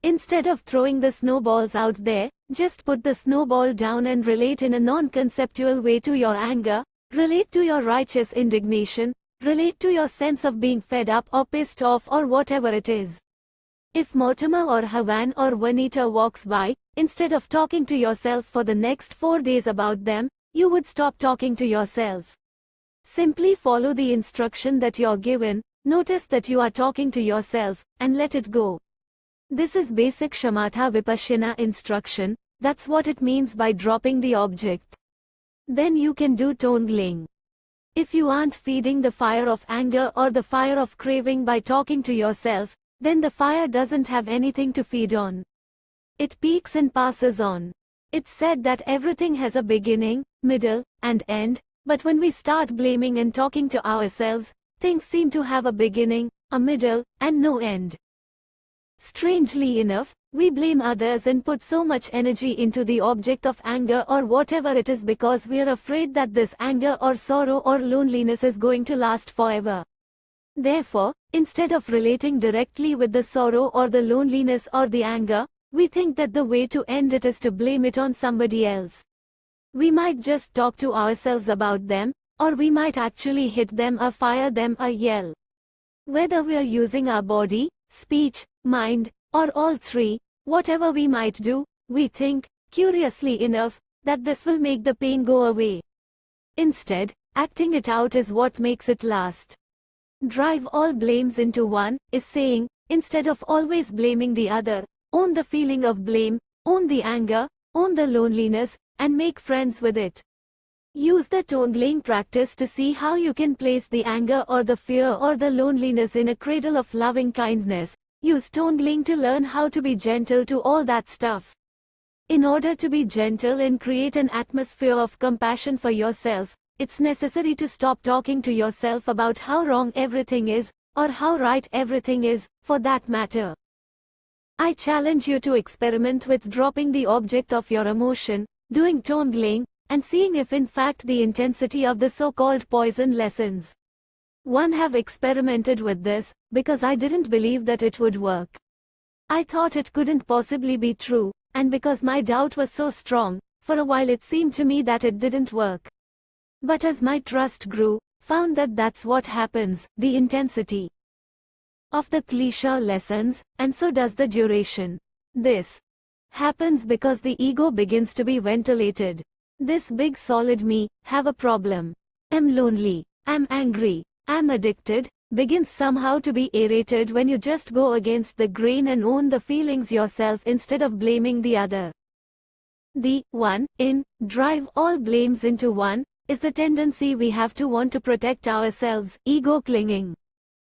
Instead of throwing the snowballs out there, just put the snowball down and relate in a non-conceptual way to your anger, relate to your righteous indignation, relate to your sense of being fed up or pissed off or whatever it is. If Mortimer or Havan or Juanita walks by, instead of talking to yourself for the next 4 days about them, you would stop talking to yourself. Simply follow the instruction that you're given, notice that you are talking to yourself, and let it go. This is basic Shamatha Vipassana instruction, that's what it means by dropping the object. Then you can do Tongling. If you aren't feeding the fire of anger or the fire of craving by talking to yourself, then the fire doesn't have anything to feed on. It peaks and passes on. It's said that everything has a beginning, middle, and end, but when we start blaming and talking to ourselves, things seem to have a beginning, a middle, and no end. Strangely enough, we blame others and put so much energy into the object of anger or whatever it is because we're afraid that this anger or sorrow or loneliness is going to last forever. Therefore, instead of relating directly with the sorrow or the loneliness or the anger, we think that the way to end it is to blame it on somebody else. We might just talk to ourselves about them, or we might actually hit them or fire them or yell. Whether we are using our body, speech, mind, or all three, whatever we might do, we think, curiously enough, that this will make the pain go away. Instead, acting it out is what makes it last. Drive all blames into one, is saying, instead of always blaming the other, own the feeling of blame, own the anger, own the loneliness, and make friends with it. Use the Tongling practice to see how you can place the anger or the fear or the loneliness in a cradle of loving kindness. Use Tongling to learn how to be gentle to all that stuff. In order to be gentle and create an atmosphere of compassion for yourself, it's necessary to stop talking to yourself about how wrong everything is, or how right everything is, for that matter. I challenge you to experiment with dropping the object of your emotion, doing Tongling, and seeing if in fact the intensity of the so-called poison lessens. One have experimented with this, because I didn't believe that it would work. I thought it couldn't possibly be true, and because my doubt was so strong, for a while it seemed to me that it didn't work. But as my trust grew, found that that's what happens, the intensity of the cliché lessons, and so does the duration. This happens because the ego begins to be ventilated. This big solid me, have a problem. I'm lonely, I'm angry, I'm addicted, begins somehow to be aerated when you just go against the grain and own the feelings yourself instead of blaming the other. The one, in, drive all blames into one, is the tendency we have to want to protect ourselves, ego clinging.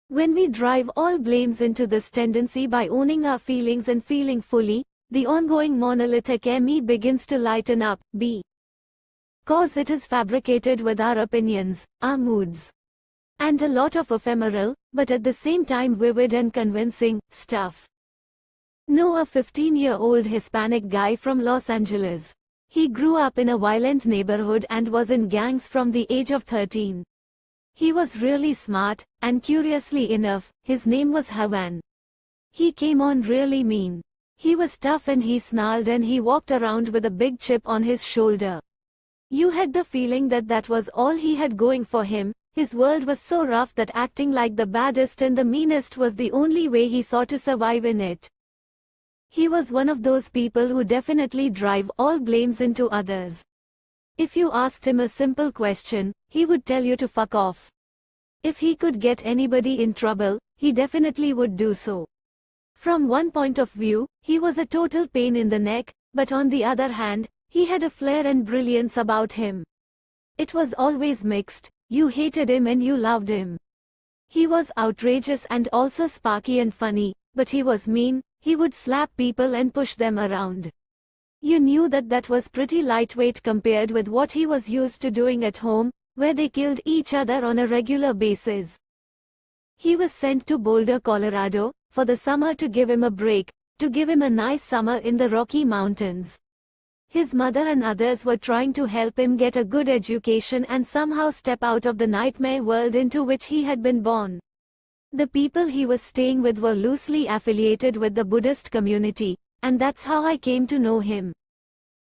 When we drive all blames into this tendency by owning our feelings and feeling fully, the ongoing monolithic me begins to lighten up, cause it is fabricated with our opinions, our moods, and a lot of ephemeral, but at the same time vivid and convincing, stuff. Know a 15-year-old Hispanic guy from Los Angeles. He grew up in a violent neighborhood and was in gangs from the age of 13. He was really smart, and curiously enough, his name was Havan. He came on really mean. He was tough and he snarled and he walked around with a big chip on his shoulder. You had the feeling that that was all he had going for him. His world was so rough that acting like the baddest and the meanest was the only way he saw to survive in it. He was one of those people who definitely drive all blames into others. If you asked him a simple question, he would tell you to fuck off. If he could get anybody in trouble, he definitely would do so. From one point of view, he was a total pain in the neck, but on the other hand, he had a flair and brilliance about him. It was always mixed, you hated him and you loved him. He was outrageous and also sparky and funny, but he was mean. He would slap people and push them around. You knew that that was pretty lightweight compared with what he was used to doing at home, where they killed each other on a regular basis. He was sent to Boulder, Colorado, for the summer to give him a break, to give him a nice summer in the Rocky Mountains. His mother and others were trying to help him get a good education and somehow step out of the nightmare world into which he had been born. The people he was staying with were loosely affiliated with the Buddhist community, and that's how I came to know him.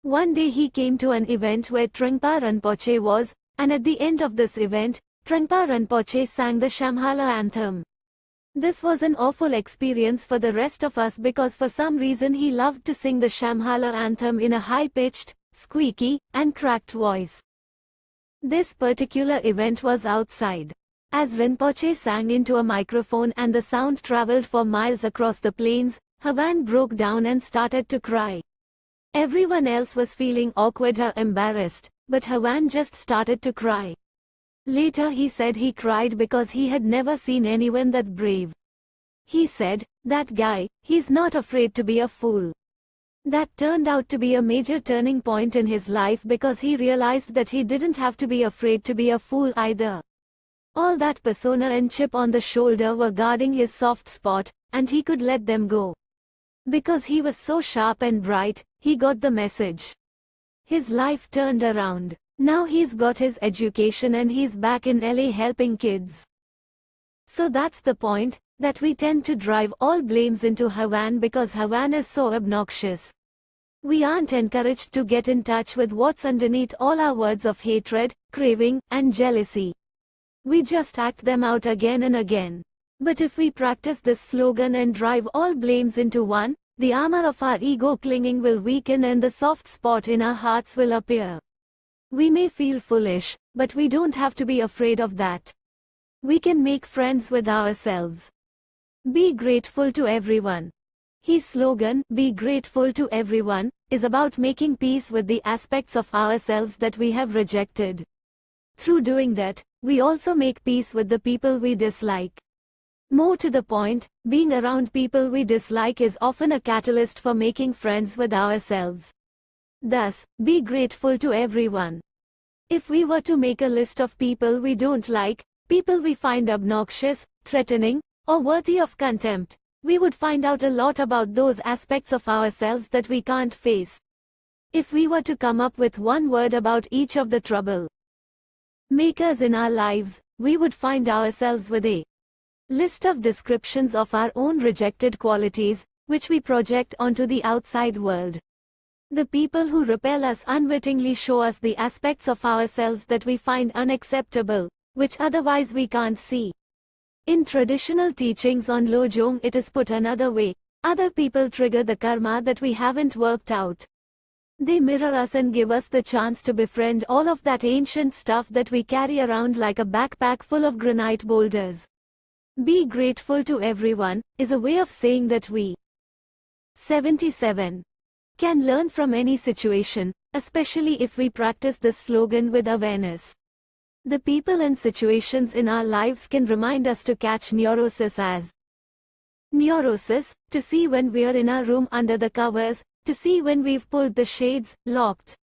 One day he came to an event where Trungpa Rinpoche was, and at the end of this event, Trungpa Rinpoche sang the Shambhala anthem. This was an awful experience for the rest of us because for some reason he loved to sing the Shambhala anthem in a high-pitched, squeaky, and cracked voice. This particular event was outside. As Rinpoche sang into a microphone and the sound traveled for miles across the plains, Havan broke down and started to cry. Everyone else was feeling awkward or embarrassed, but Havan just started to cry. Later he said he cried because he had never seen anyone that brave. He said, that guy, he's not afraid to be a fool. That turned out to be a major turning point in his life because he realized that he didn't have to be afraid to be a fool either. All that persona and chip on the shoulder were guarding his soft spot, and he could let them go. Because he was so sharp and bright, he got the message. His life turned around. Now he's got his education and he's back in LA helping kids. So that's the point, that we tend to drive all blames into Havan because Havan is so obnoxious. We aren't encouraged to get in touch with what's underneath all our words of hatred, craving, and jealousy. We just act them out again and again. But if we practice this slogan and drive all blames into one, the armor of our ego clinging will weaken and the soft spot in our hearts will appear. We may feel foolish, but we don't have to be afraid of that. We can make friends with ourselves. Be grateful to everyone. His slogan, Be Grateful to Everyone, is about making peace with the aspects of ourselves that we have rejected. Through doing that, we also make peace with the people we dislike. More to the point, being around people we dislike is often a catalyst for making friends with ourselves. Thus, be grateful to everyone. If we were to make a list of people we don't like, people we find obnoxious, threatening, or worthy of contempt, we would find out a lot about those aspects of ourselves that we can't face. If we were to come up with one word about each of the trouble makers in our lives, we would find ourselves with a list of descriptions of our own rejected qualities, which we project onto the outside world. The people who repel us unwittingly show us the aspects of ourselves that we find unacceptable, which otherwise we can't see. In traditional teachings on Lojong, it is put another way: other people trigger the karma that we haven't worked out. They mirror us and give us the chance to befriend all of that ancient stuff that we carry around like a backpack full of granite boulders. Be grateful to everyone is a way of saying that we 77 can learn from any situation, especially if we practice this slogan with awareness. The people and situations in our lives can remind us to catch neurosis as neurosis, to see when we're in our room under the covers, to see when we've pulled the shades, locked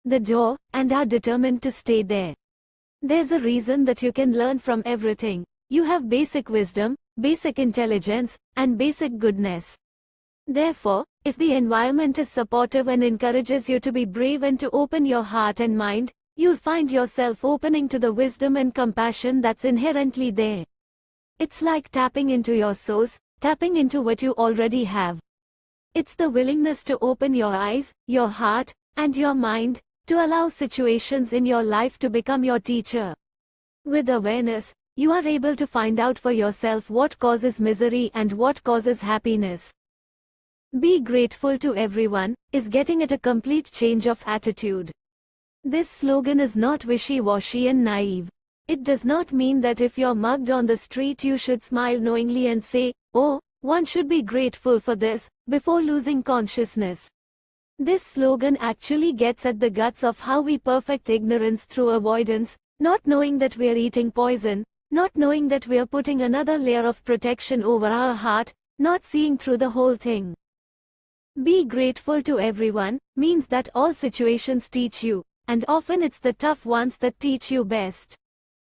the door, and are determined to stay there. There's a reason that you can learn from everything. You have basic wisdom, basic intelligence, and basic goodness. Therefore, if the environment is supportive and encourages you to be brave and to open your heart and mind, you'll find yourself opening to the wisdom and compassion that's inherently there. It's like tapping into your source, tapping into what you already have. It's the willingness to open your eyes, your heart, and your mind, to allow situations in your life to become your teacher. With awareness, you are able to find out for yourself what causes misery and what causes happiness. Be grateful to everyone is getting at a complete change of attitude. This slogan is not wishy-washy and naive. It does not mean that if you're mugged on the street you should smile knowingly and say, "Oh, one should be grateful for this," before losing consciousness. This slogan actually gets at the guts of how we perfect ignorance through avoidance, not knowing that we're eating poison, not knowing that we're putting another layer of protection over our heart, not seeing through the whole thing. Be grateful to everyone means that all situations teach you, and often it's the tough ones that teach you best.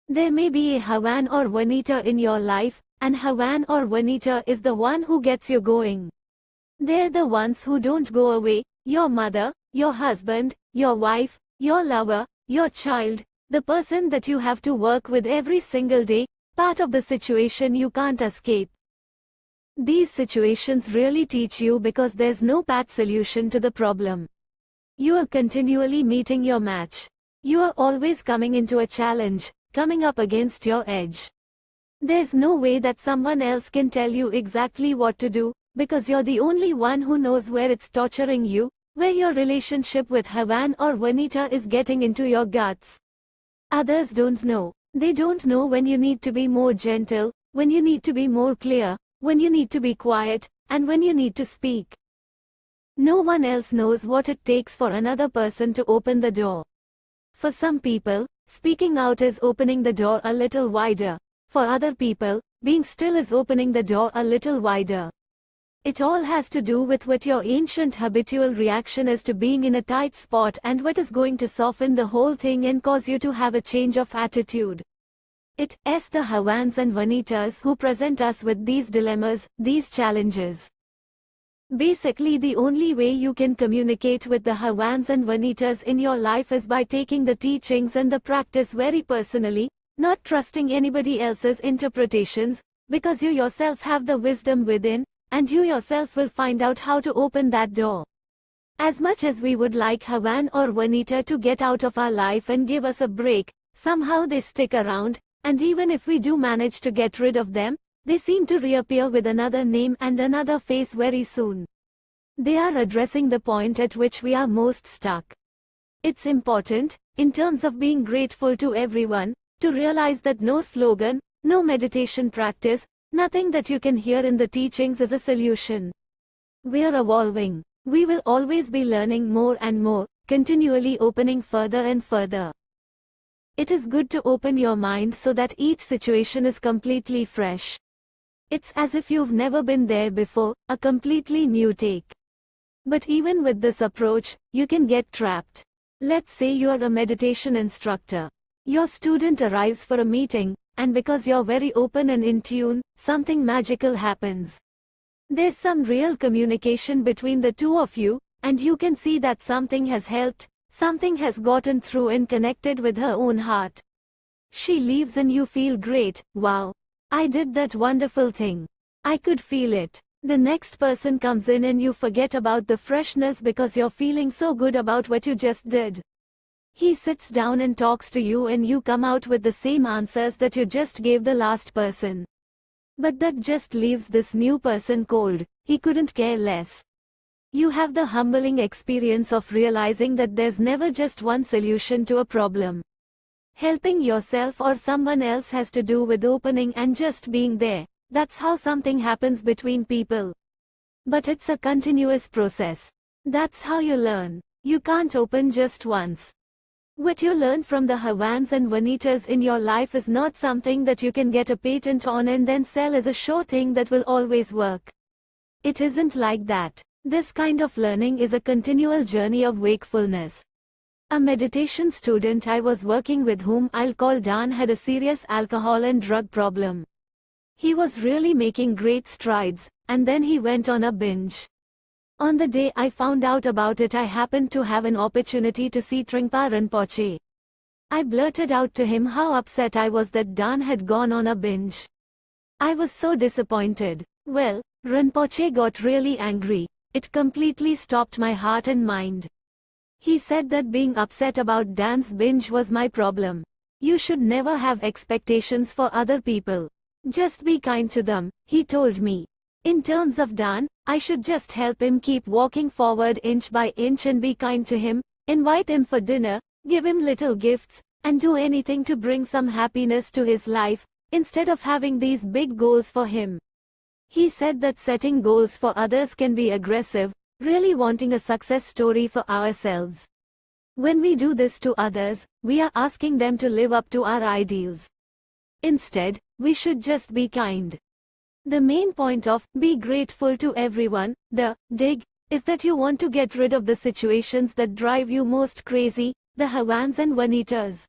There may be a Havan or Vanita in your life, and Havan or Vanita is the one who gets you going. They're the ones who don't go away: your mother, your husband, your wife, your lover, your child, the person that you have to work with every single day, part of the situation you can't escape. These situations really teach you because there's no pat solution to the problem. You are continually meeting your match. You are always coming into a challenge, coming up against your edge. There's no way that someone else can tell you exactly what to do, because you're the only one who knows where it's torturing you, where your relationship with Havan or Vanita is getting into your guts. Others don't know. They don't know when you need to be more gentle, when you need to be more clear, when you need to be quiet, and when you need to speak. No one else knows what it takes for another person to open the door. For some people, speaking out is opening the door a little wider. For other people, being still is opening the door a little wider. It all has to do with what your ancient habitual reaction is to being in a tight spot and what is going to soften the whole thing and cause you to have a change of attitude. It's the Havans and Vanitas who present us with these dilemmas, these challenges. Basically, the only way you can communicate with the Havans and Vanitas in your life is by taking the teachings and the practice very personally, not trusting anybody else's interpretations, because you yourself have the wisdom within, and you yourself will find out how to open that door. As much as we would like Havan or Vanita to get out of our life and give us a break, somehow they stick around, and even if we do manage to get rid of them, they seem to reappear with another name and another face very soon. They are addressing the point at which we are most stuck. It's important, in terms of being grateful to everyone, to realize that no slogan, no meditation practice, nothing that you can hear in the teachings is a solution. We are evolving. We will always be learning more and more, continually opening further and further. It is good to open your mind so that each situation is completely fresh. It's as if you've never been there before, a completely new take. But even with this approach, you can get trapped. Let's say you are a meditation instructor. Your student arrives for a meeting, and because you're very open and in tune, something magical happens. There's some real communication between the two of you, and you can see that something has helped, something has gotten through and connected with her own heart. She leaves and you feel great. Wow, I did that wonderful thing. I could feel it. The next person comes in and you forget about the freshness because you're feeling so good about what you just did. He sits down and talks to you and you come out with the same answers that you just gave the last person. But that just leaves this new person cold. He couldn't care less. You have the humbling experience of realizing that there's never just one solution to a problem. Helping yourself or someone else has to do with opening and just being there. That's how something happens between people. But it's a continuous process. That's how you learn. You can't open just once. What you learn from the Havans and Vanitas in your life is not something that you can get a patent on and then sell as a sure thing that will always work. It isn't like that. This kind of learning is a continual journey of wakefulness. A meditation student I was working with, whom I'll call Dan, had a serious alcohol and drug problem. He was really making great strides, and then he went on a binge. On the day I found out about it, I happened to have an opportunity to see Trungpa Rinpoche. I blurted out to him how upset I was that Dan had gone on a binge. I was so disappointed. Well, Rinpoche got really angry. It completely stopped my heart and mind. He said that being upset about Dan's binge was my problem. You should never have expectations for other people. Just be kind to them, he told me. In terms of Dan, I should just help him keep walking forward inch by inch and be kind to him, invite him for dinner, give him little gifts, and do anything to bring some happiness to his life, instead of having these big goals for him. He said that setting goals for others can be aggressive, really wanting a success story for ourselves. When we do this to others, we are asking them to live up to our ideals. Instead, we should just be kind. The main point of be grateful to everyone, the dig, is that you want to get rid of the situations that drive you most crazy, the Havans and Vanitas.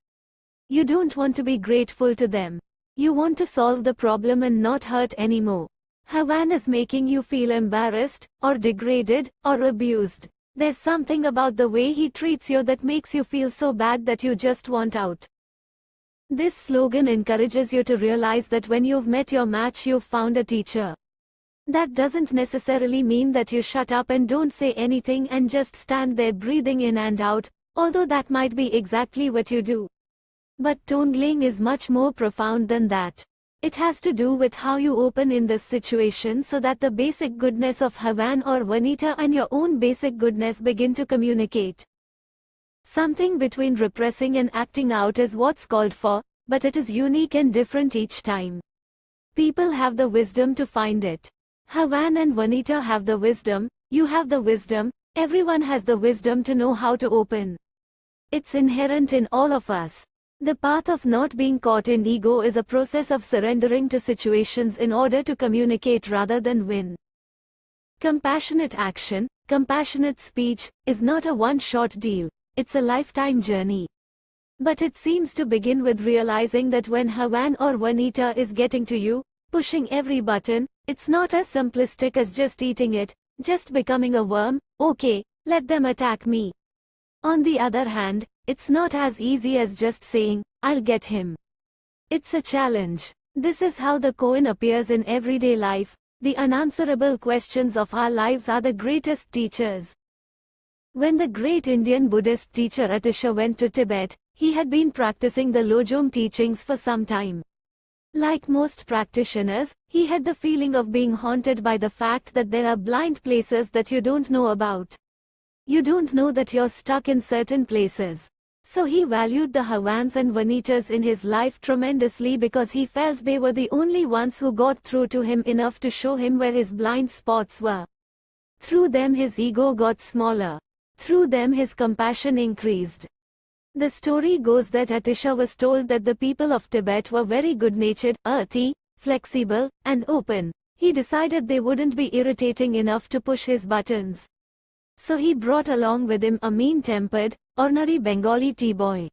You don't want to be grateful to them. You want to solve the problem and not hurt anymore. Havan is making you feel embarrassed, or degraded, or abused. There's something about the way he treats you that makes you feel so bad that you just want out. This slogan encourages you to realize that when you've met your match, you've found a teacher. That doesn't necessarily mean that you shut up and don't say anything and just stand there breathing in and out, although that might be exactly what you do. But Tongling is much more profound than that. It has to do with how you open in this situation so that the basic goodness of Havan or Vanita and your own basic goodness begin to communicate. Something between repressing and acting out is what's called for, but it is unique and different each time. People have the wisdom to find it. Havan and Vanita have the wisdom, you have the wisdom, everyone has the wisdom to know how to open. It's inherent in all of us. The path of not being caught in ego is a process of surrendering to situations in order to communicate rather than win. Compassionate action, compassionate speech, is not a one-shot deal. It's a lifetime journey. But it seems to begin with realizing that when Havan or Vanita is getting to you, pushing every button, it's not as simplistic as just eating it, just becoming a worm. Okay, let them attack me. On the other hand, it's not as easy as just saying, I'll get him. It's a challenge. This is how the koan appears in everyday life. The unanswerable questions of our lives are the greatest teachers. When the great Indian Buddhist teacher Atisha went to Tibet, he had been practicing the Lojong teachings for some time. Like most practitioners, he had the feeling of being haunted by the fact that there are blind places that you don't know about. You don't know that you're stuck in certain places. So he valued the Havans and Vanitas in his life tremendously because he felt they were the only ones who got through to him enough to show him where his blind spots were. Through them his ego got smaller. Through them his compassion increased. The story goes that Atisha was told that the people of Tibet were very good-natured, earthy, flexible, and open. He decided they wouldn't be irritating enough to push his buttons. So he brought along with him a mean-tempered, ornery Bengali tea boy.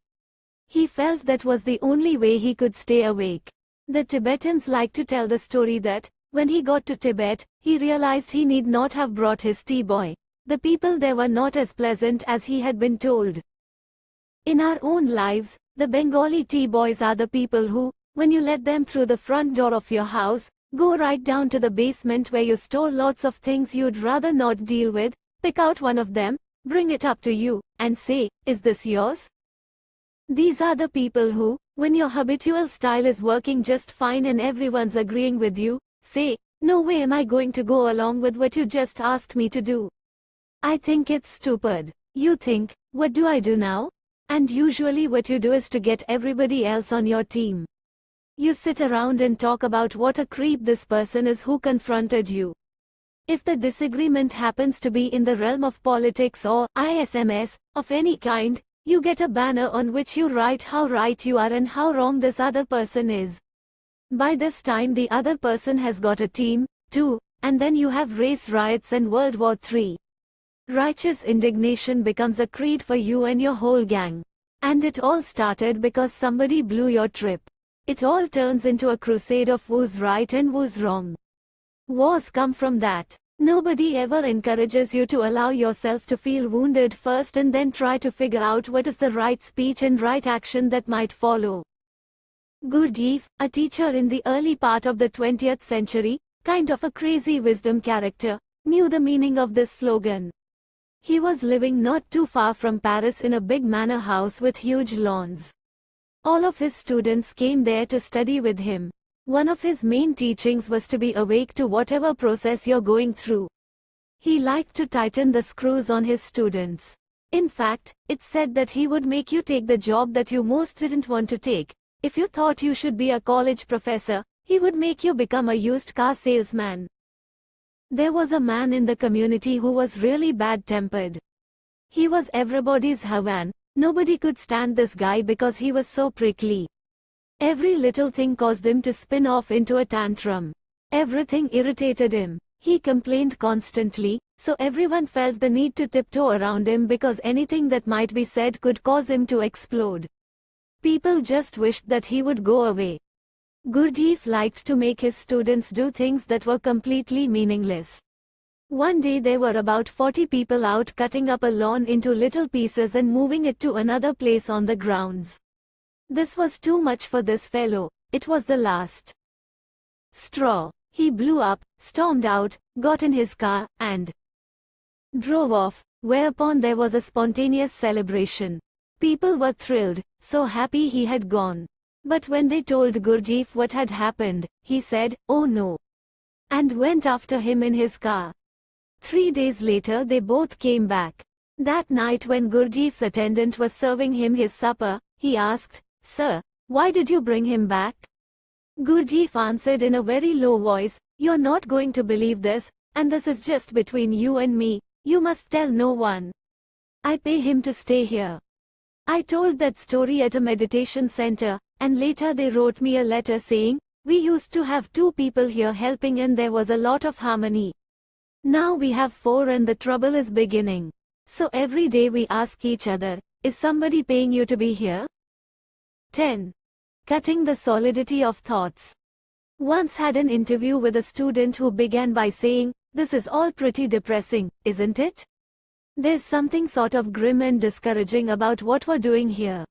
He felt that was the only way he could stay awake. The Tibetans like to tell the story that, when he got to Tibet, he realized he need not have brought his tea boy. The people there were not as pleasant as he had been told. In our own lives, the Bengali tea boys are the people who, when you let them through the front door of your house, go right down to the basement where you store lots of things you'd rather not deal with, pick out one of them, bring it up to you, and say, "Is this yours?" These are the people who, when your habitual style is working just fine and everyone's agreeing with you, say, "No way am I going to go along with what you just asked me to do. I think it's stupid." You think, "What do I do now?" And usually what you do is to get everybody else on your team. You sit around and talk about what a creep this person is who confronted you. If the disagreement happens to be in the realm of politics or ISMS of any kind, you get a banner on which you write how right you are and how wrong this other person is. By this time the other person has got a team, too, and then you have race riots and World War III. Righteous indignation becomes a creed for you and your whole gang. And it all started because somebody blew your trip. It all turns into a crusade of who's right and who's wrong. Wars come from that. Nobody ever encourages you to allow yourself to feel wounded first and then try to figure out what is the right speech and right action that might follow. Gurdjieff, a teacher in the early part of the 20th century, kind of a crazy wisdom character, knew the meaning of this slogan. He was living not too far from Paris in a big manor house with huge lawns. All of his students came there to study with him. One of his main teachings was to be awake to whatever process you're going through. He liked to tighten the screws on his students. In fact, it's said that he would make you take the job that you most didn't want to take. If you thought you should be a college professor, he would make you become a used car salesman. There was a man in the community who was really bad-tempered. He was everybody's Havan. Nobody could stand this guy because he was so prickly. Every little thing caused him to spin off into a tantrum. Everything irritated him. He complained constantly, so everyone felt the need to tiptoe around him because anything that might be said could cause him to explode. People just wished that he would go away. Gurdjieff liked to make his students do things that were completely meaningless. One day there were about 40 people out cutting up a lawn into little pieces and moving it to another place on the grounds. This was too much for this fellow. It was the last straw. He blew up, stormed out, got in his car, and drove off, whereupon there was a spontaneous celebration. People were thrilled, so happy he had gone. But when they told Gurdjieff what had happened, he said, "Oh no," and went after him in his car. 3 days later they both came back. That night when Gurdjieff's attendant was serving him his supper, he asked, "Sir, why did you bring him back?" Gurdjieff answered in a very low voice, "You're not going to believe this, and this is just between you and me. You must tell no one. I pay him to stay here. I told that story at a meditation center, and later they wrote me a letter saying, we used to have 2 people here helping and there was a lot of harmony. Now we have 4 and the trouble is beginning. So every day we ask each other, is somebody paying you to be here?" 10. Cutting the solidity of thoughts. Once had an interview with a student who began by saying, "This is all pretty depressing, isn't it? There's something sort of grim and discouraging about what we're doing here.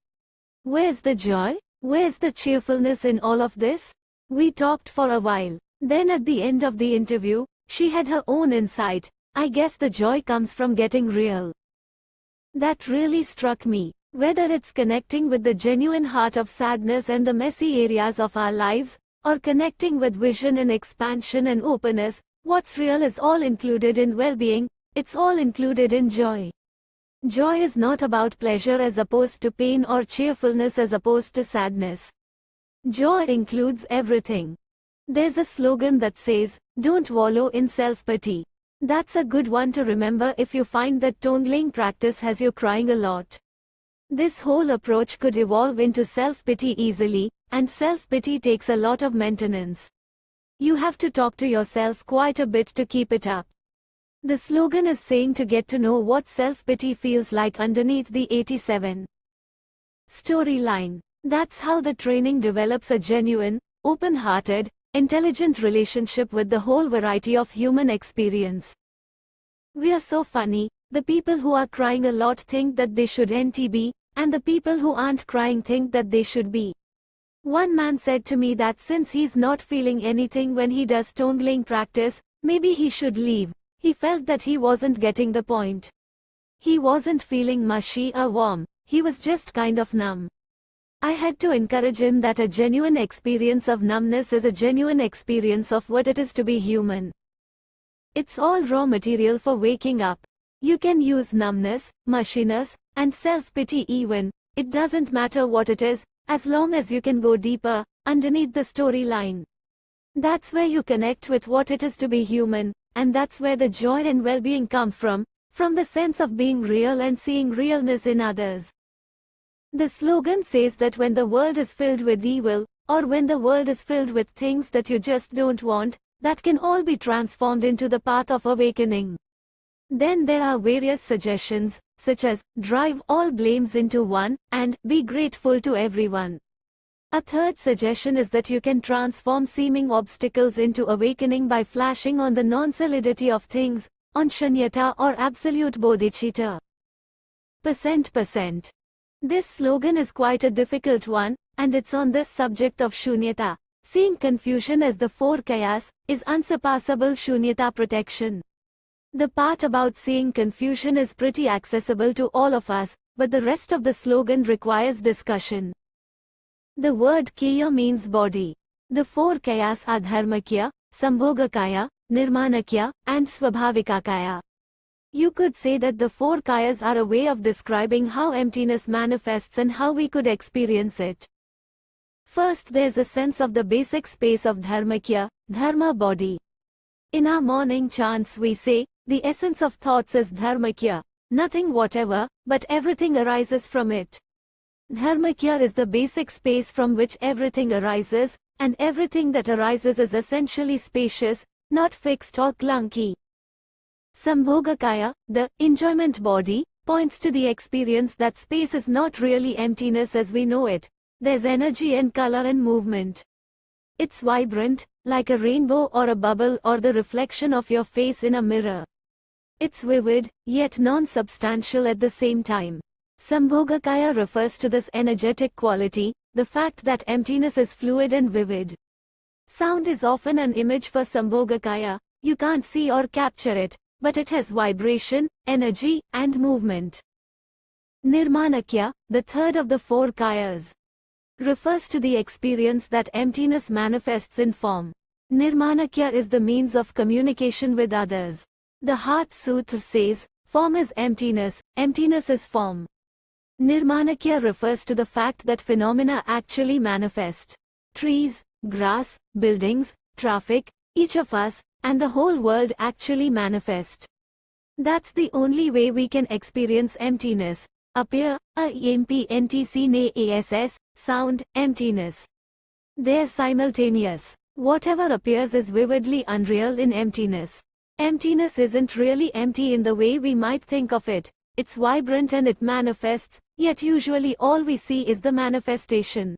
Where's the joy?" Where's the cheerfulness in all of this? We talked for a while. Then at the end of the interview, she had her own insight. I guess the joy comes from getting real. That really struck me. Whether it's connecting with the genuine heart of sadness and the messy areas of our lives, or connecting with vision and expansion and openness, what's real is all included in well-being, it's all included in joy. Joy is not about pleasure as opposed to pain or cheerfulness as opposed to sadness. Joy includes everything. There's a slogan that says, "Don't wallow in self-pity." That's a good one to remember if you find that Tongling practice has you crying a lot. This whole approach could evolve into self-pity easily, and self-pity takes a lot of maintenance. You have to talk to yourself quite a bit to keep it up. The slogan is saying to get to know what self-pity feels like underneath the 87 storyline. That's how the training develops a genuine, open-hearted, intelligent relationship with the whole variety of human experience. We are so funny. The people who are crying a lot think that they should NTB, and the people who aren't crying think that they should be. One man said to me that since he's not feeling anything when he does Tongling practice, maybe he should leave. He felt that he wasn't getting the point. He wasn't feeling mushy or warm, he was just kind of numb. I had to encourage him that a genuine experience of numbness is a genuine experience of what it is to be human. It's all raw material for waking up. You can use numbness, mushiness, and self-pity even, it doesn't matter what it is, as long as you can go deeper, underneath the storyline. That's where you connect with what it is to be human, and that's where the joy and well-being come from the sense of being real and seeing realness in others. The slogan says that when the world is filled with evil, or when the world is filled with things that you just don't want, that can all be transformed into the path of awakening. Then there are various suggestions, such as, drive all blames into one, and, be grateful to everyone. A third suggestion is that you can transform seeming obstacles into awakening by flashing on the non-solidity of things, on Shunyata or absolute bodhicitta. %%. This slogan is quite a difficult one, and it's on this subject of Shunyata. Seeing confusion as the four kayas, is unsurpassable Shunyata protection. The part about seeing confusion is pretty accessible to all of us, but the rest of the slogan requires discussion. The word kaya means body. The four kayas are dharmakya, sambhogakaya, nirmanakya, and swabhavikakaya. You could say that the four kayas are a way of describing how emptiness manifests and how we could experience it. First, there's a sense of the basic space of dharmakya, dharma body. In our morning chants we say, the essence of thoughts is dharmakya, nothing whatever, but everything arises from it. Dharmakya is the basic space from which everything arises, and everything that arises is essentially spacious, not fixed or clunky. Sambhogakaya, the enjoyment body, points to the experience that space is not really emptiness as we know it. There's energy and color and movement. It's vibrant, like a rainbow or a bubble or the reflection of your face in a mirror. It's vivid, yet non-substantial at the same time. Sambhogakaya refers to this energetic quality, the fact that emptiness is fluid and vivid. Sound is often an image for Sambhogakaya. You can't see or capture it, but it has vibration, energy, and movement. Nirmanakya, the third of the four kayas, refers to the experience that emptiness manifests in form. Nirmanakya is the means of communication with others. The Heart Sutra says, form is emptiness, emptiness is form. Nirmanakya refers to the fact that phenomena actually manifest. Trees, grass, buildings, traffic, each of us, and the whole world actually manifest. That's the only way we can experience emptiness. Appear, empntcnass, sound, emptiness. They're simultaneous. Whatever appears is vividly unreal in emptiness. Emptiness isn't really empty in the way we might think of it. It's vibrant and it manifests, yet usually all we see is the manifestation.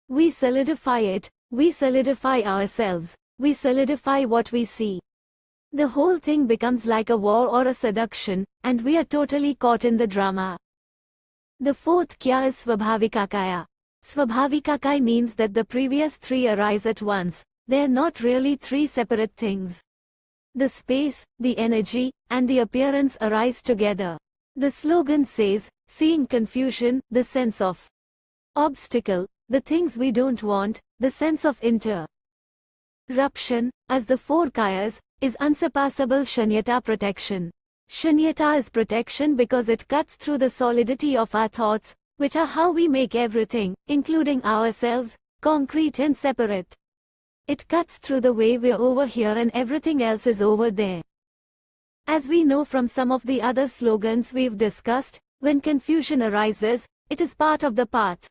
We solidify it, we solidify ourselves, we solidify what we see. The whole thing becomes like a war or a seduction, and we are totally caught in the drama. The fourth kya is Swabhavikakaya. Svabhavikakai means that the previous three arise at once. They are not really three separate things. The space, the energy, and the appearance arise together. The slogan says, seeing confusion, the sense of obstacle, the things we don't want, the sense of interruption, as the four kayas, is unsurpassable Shunyata protection. Shunyata is protection because it cuts through the solidity of our thoughts, which are how we make everything, including ourselves, concrete and separate. It cuts through the way we're over here and everything else is over there. As we know from some of the other slogans we've discussed, when confusion arises, it is part of the path.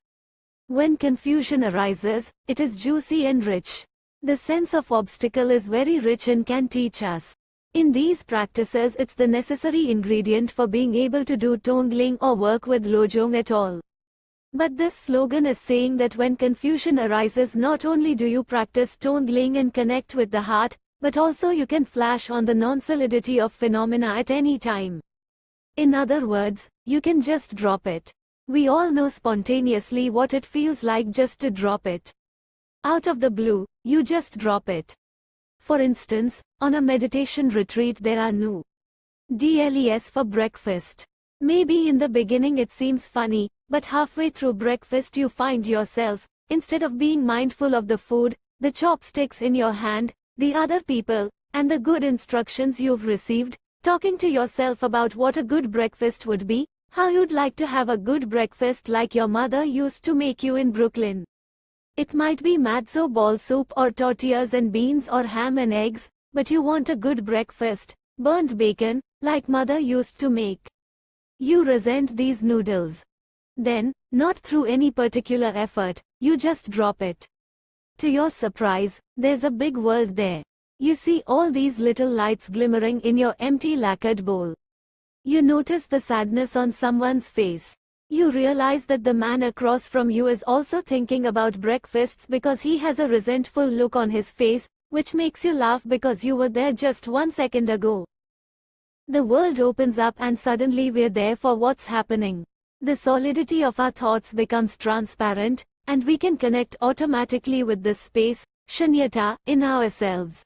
When confusion arises, it is juicy and rich. The sense of obstacle is very rich and can teach us. In these practices, it's the necessary ingredient for being able to do Tongling or work with Lojong at all. But this slogan is saying that when confusion arises, not only do you practice Tongling and connect with the heart, but also you can flash on the non-solidity of phenomena at any time. In other words, you can just drop it. We all know spontaneously what it feels like just to drop it. Out of the blue, you just drop it. For instance, on a meditation retreat there are no DLES for breakfast. Maybe in the beginning it seems funny, but halfway through breakfast you find yourself, instead of being mindful of the food, the chopsticks in your hand, the other people, and the good instructions you've received, talking to yourself about what a good breakfast would be, how you'd like to have a good breakfast like your mother used to make you in Brooklyn. It might be matzo ball soup or tortillas and beans or ham and eggs, but you want a good breakfast, burnt bacon, like mother used to make. You resent these noodles. Then, not through any particular effort, you just drop it. To your surprise, there's a big world there. You see all these little lights glimmering in your empty lacquered bowl. You notice the sadness on someone's face. You realize that the man across from you is also thinking about breakfasts because he has a resentful look on his face, which makes you laugh because you were there just 1 second ago. The world opens up and suddenly we're there for what's happening. The solidity of our thoughts becomes transparent, and we can connect automatically with this space, Shunyata, in ourselves.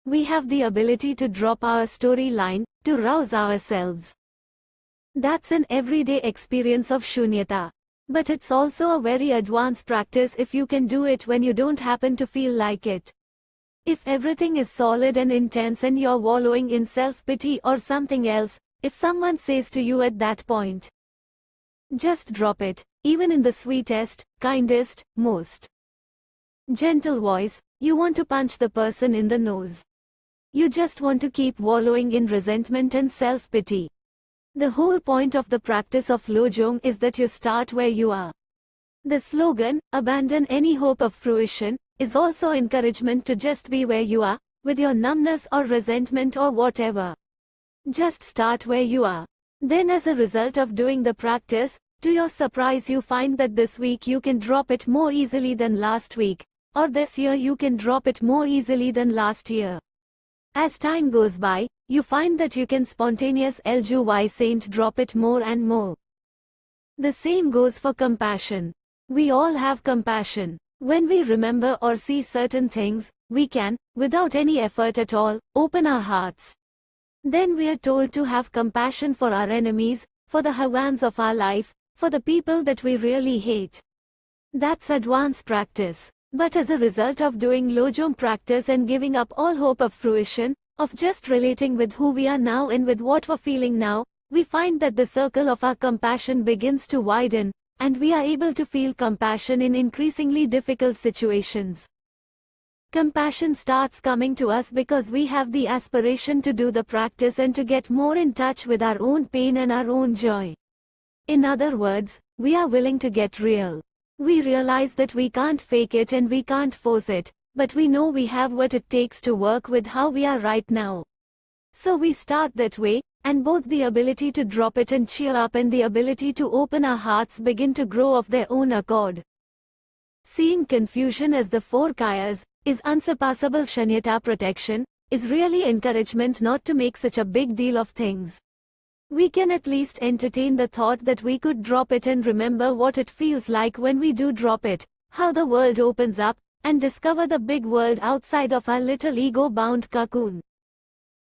We have the ability to drop our storyline, to rouse ourselves. That's an everyday experience of Shunyata. But it's also a very advanced practice if you can do it when you don't happen to feel like it. If everything is solid and intense and you're wallowing in self-pity or something else, if someone says to you at that point, just drop it, even in the sweetest, kindest, most gentle voice, you want to punch the person in the nose. You just want to keep wallowing in resentment and self-pity. The whole point of the practice of Lojong is that you start where you are. The slogan, abandon any hope of fruition, is also encouragement to just be where you are, with your numbness or resentment or whatever. Just start where you are. Then as a result of doing the practice, to your surprise you find that this week you can drop it more easily than last week, or this year you can drop it more easily than last year. As time goes by, you find that you can spontaneous LJY Saint drop it more and more. The same goes for compassion. We all have compassion. When we remember or see certain things, we can, without any effort at all, open our hearts. Then we are told to have compassion for our enemies, for the Havans of our life, for the people that we really hate. That's advanced practice. But as a result of doing Lojong practice and giving up all hope of fruition, of just relating with who we are now and with what we're feeling now, we find that the circle of our compassion begins to widen, and we are able to feel compassion in increasingly difficult situations. Compassion starts coming to us because we have the aspiration to do the practice and to get more in touch with our own pain and our own joy. In other words, we are willing to get real. We realize that we can't fake it and we can't force it, but we know we have what it takes to work with how we are right now. So we start that way, and both the ability to drop it and cheer up and the ability to open our hearts begin to grow of their own accord. Seeing confusion as the four kayas, is unsurpassable Shunyata protection, is really encouragement not to make such a big deal of things. we can at least entertain the thought that we could drop it and remember what it feels like when we do drop it, how the world opens up, and discover the big world outside of our little ego-bound cocoon.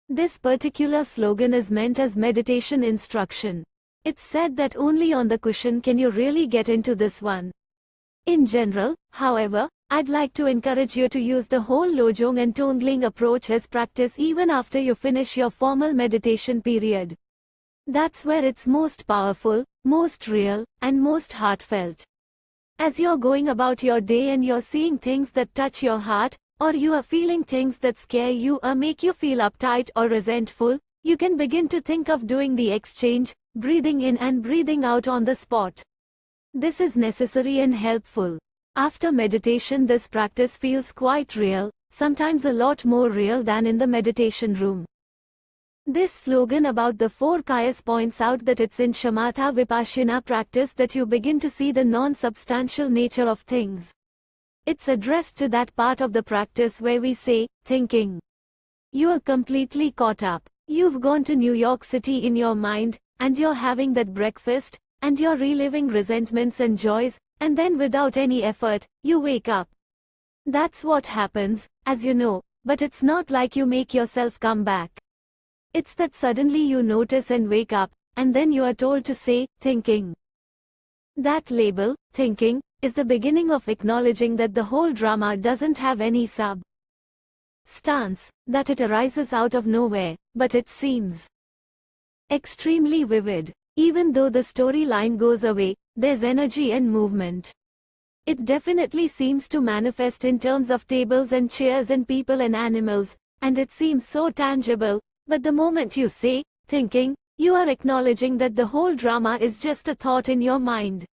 This particular slogan is meant as meditation instruction. It's said that only on the cushion can you really get into this one. In general, however, I'd like to encourage you to use the whole Lojong and Tongling approach as practice even after you finish your formal meditation period. That's where it's most powerful, most real, and most heartfelt. As you're going about your day and you're seeing things that touch your heart, or you are feeling things that scare you or make you feel uptight or resentful, you can begin to think of doing the exchange, breathing in and breathing out on the spot. This is necessary and helpful. After meditation, this practice feels quite real, sometimes a lot more real than in the meditation room. This slogan about the 4 kayas points out that it's in shamatha vipassana practice that you begin to see the non-substantial nature of things. It's addressed to that part of the practice where we say, thinking. You are completely caught up. You've gone to New York City in your mind, and you're having that breakfast, and you're reliving resentments and joys, and then without any effort, you wake up. That's what happens, as you know, but it's not like you make yourself come back. It's that suddenly you notice and wake up, and then you are told to say, thinking. That label, thinking, is the beginning of acknowledging that the whole drama doesn't have any substance, that it arises out of nowhere, but it seems extremely vivid. Even though the storyline goes away, there's energy and movement. It definitely seems to manifest in terms of tables and chairs and people and animals, and it seems so tangible. But the moment you say, thinking, you are acknowledging that the whole drama is just a thought in your mind.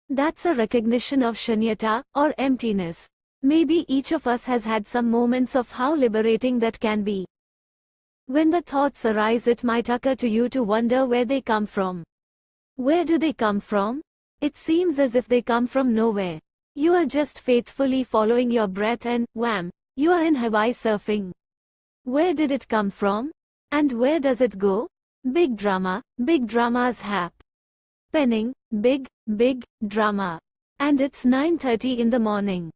That's a recognition of shunyata, or emptiness. Maybe each of us has had some moments of how liberating that can be. When the thoughts arise, it might occur to you to wonder where they come from. Where do they come from? It seems as if they come from nowhere. You are just faithfully following your breath and, wham, you are in Hawaii surfing. Where did it come from? And where does it go? Big drama, big drama's happening, big drama. And it's 9:30 in the morning.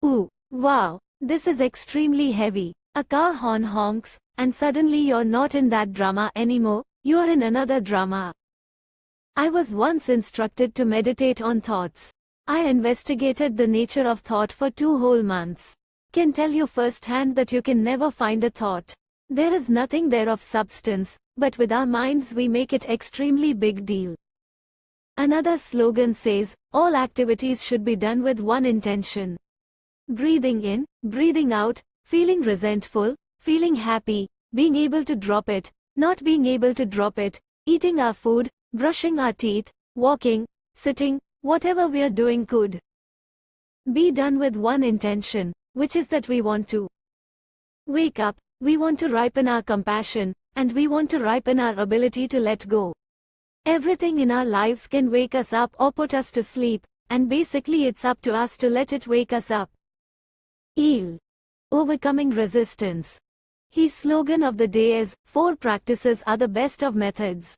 Ooh, wow, this is extremely heavy. A car horn honks, and suddenly you're not in that drama anymore, you're in another drama. I was once instructed to meditate on thoughts. I investigated the nature of thought for 2 whole months. Can tell you firsthand that you can never find a thought. There is nothing there of substance, but with our minds we make it extremely big deal. Another slogan says, all activities should be done with one intention. Breathing in, breathing out, feeling resentful, feeling happy, being able to drop it, not being able to drop it, eating our food, brushing our teeth, walking, sitting, whatever we are doing could be done with one intention, which is that we want to wake up, we want to ripen our compassion, and we want to ripen our ability to let go. Everything in our lives can wake us up or put us to sleep, and basically it's up to us to let it wake us up. Overcoming resistance. His slogan of the day is, 4 practices are the best of methods.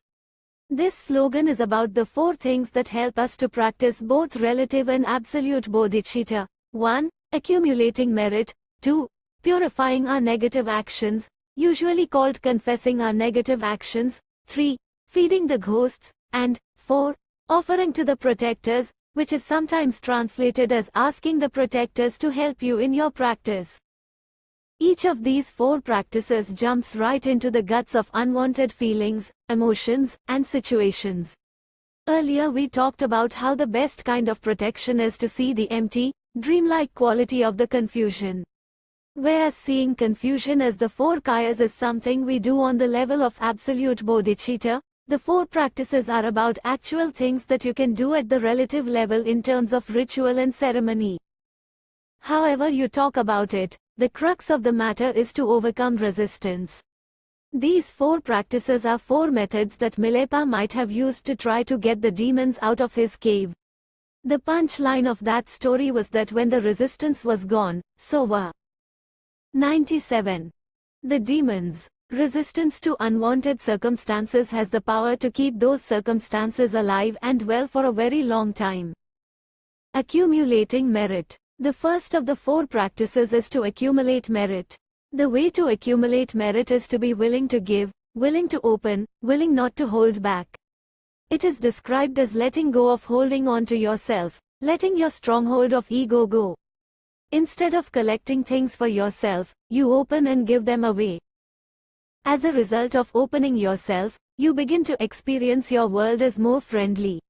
This slogan is about the 4 things that help us to practice both relative and absolute bodhicitta. 1. Accumulating merit. 2. Purifying our negative actions, usually called confessing our negative actions. 3. Feeding the ghosts. And 4. Offering to the protectors, which is sometimes translated as asking the protectors to help you in your practice. Each of these 4 practices jumps right into the guts of unwanted feelings, emotions, and situations. Earlier we talked about how the best kind of protection is to see the empty, dreamlike quality of the confusion. Whereas seeing confusion as the 4 kayas is something we do on the level of absolute bodhicitta, the 4 practices are about actual things that you can do at the relative level in terms of ritual and ceremony. However you talk about it, the crux of the matter is to overcome resistance. These 4 practices are 4 methods that Milepa might have used to try to get the demons out of his cave. The punchline of that story was that when the resistance was gone, so were 97. The demons. Resistance to unwanted circumstances has the power to keep those circumstances alive and well for a very long time. Accumulating merit. The first of the 4 practices is to accumulate merit. The way to accumulate merit is to be willing to give, willing to open, willing not to hold back. It is described as letting go of holding on to yourself, letting your stronghold of ego go. Instead of collecting things for yourself, you open and give them away. As a result of opening yourself, you begin to experience your world as more friendly.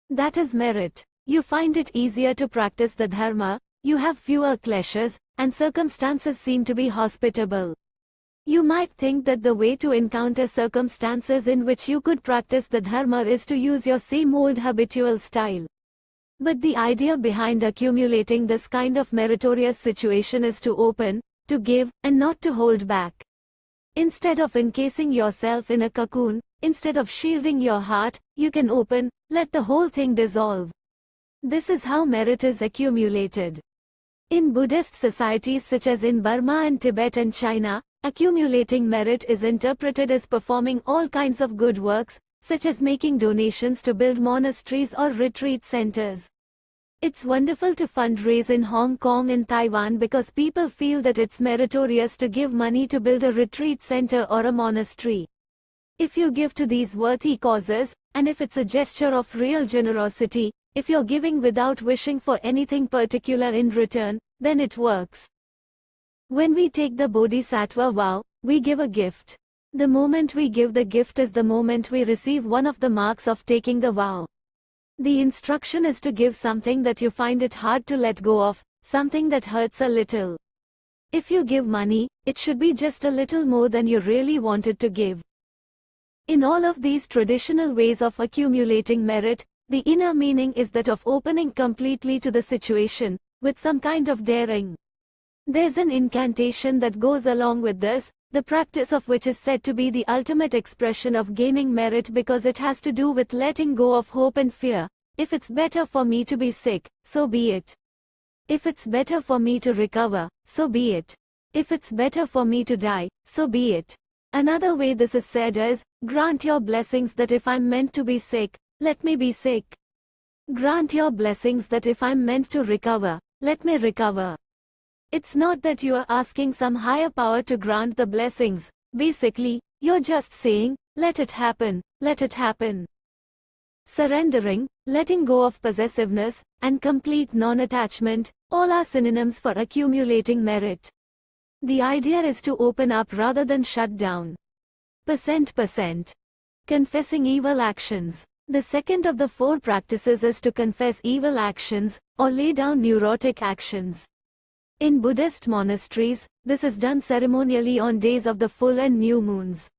That is merit. You find it easier to practice the dharma, you have fewer clashes, and circumstances seem to be hospitable. You might think that the way to encounter circumstances in which you could practice the dharma is to use your same old habitual style. But the idea behind accumulating this kind of meritorious situation is to open, to give, and not to hold back. Instead of encasing yourself in a cocoon, instead of shielding your heart, you can open, let the whole thing dissolve. This is how merit is accumulated. In Buddhist societies such as in Burma and Tibet and China, accumulating merit is interpreted as performing all kinds of good works, such as making donations to build monasteries or retreat centers. It's wonderful to fundraise in Hong Kong and Taiwan because people feel that it's meritorious to give money to build a retreat center or a monastery. If you give to these worthy causes, and if it's a gesture of real generosity, if you're giving without wishing for anything particular in return, then it works. When we take the Bodhisattva vow, we give a gift. The moment we give the gift is the moment we receive one of the marks of taking the vow. The instruction is to give something that you find it hard to let go of, something that hurts a little. If you give money, it should be just a little more than you really wanted to give. In all of these traditional ways of accumulating merit, the inner meaning is that of opening completely to the situation, with some kind of daring. There's an incantation that goes along with this, the practice of which is said to be the ultimate expression of gaining merit because it has to do with letting go of hope and fear. If it's better for me to be sick, so be it. If it's better for me to recover, so be it. If it's better for me to die, so be it. Another way this is said is, grant your blessings that if I'm meant to be sick, let me be sick. Grant your blessings that if I'm meant to recover, let me recover. It's not that you are asking some higher power to grant the blessings. Basically, you're just saying, let it happen, let it happen. Surrendering, letting go of possessiveness, and complete non-attachment, all are synonyms for accumulating merit. The idea is to open up rather than shut down. %. Confessing evil actions. The second of the 4 practices is to confess evil actions, or lay down neurotic actions. In Buddhist monasteries, this is done ceremonially on days of the full and new moons.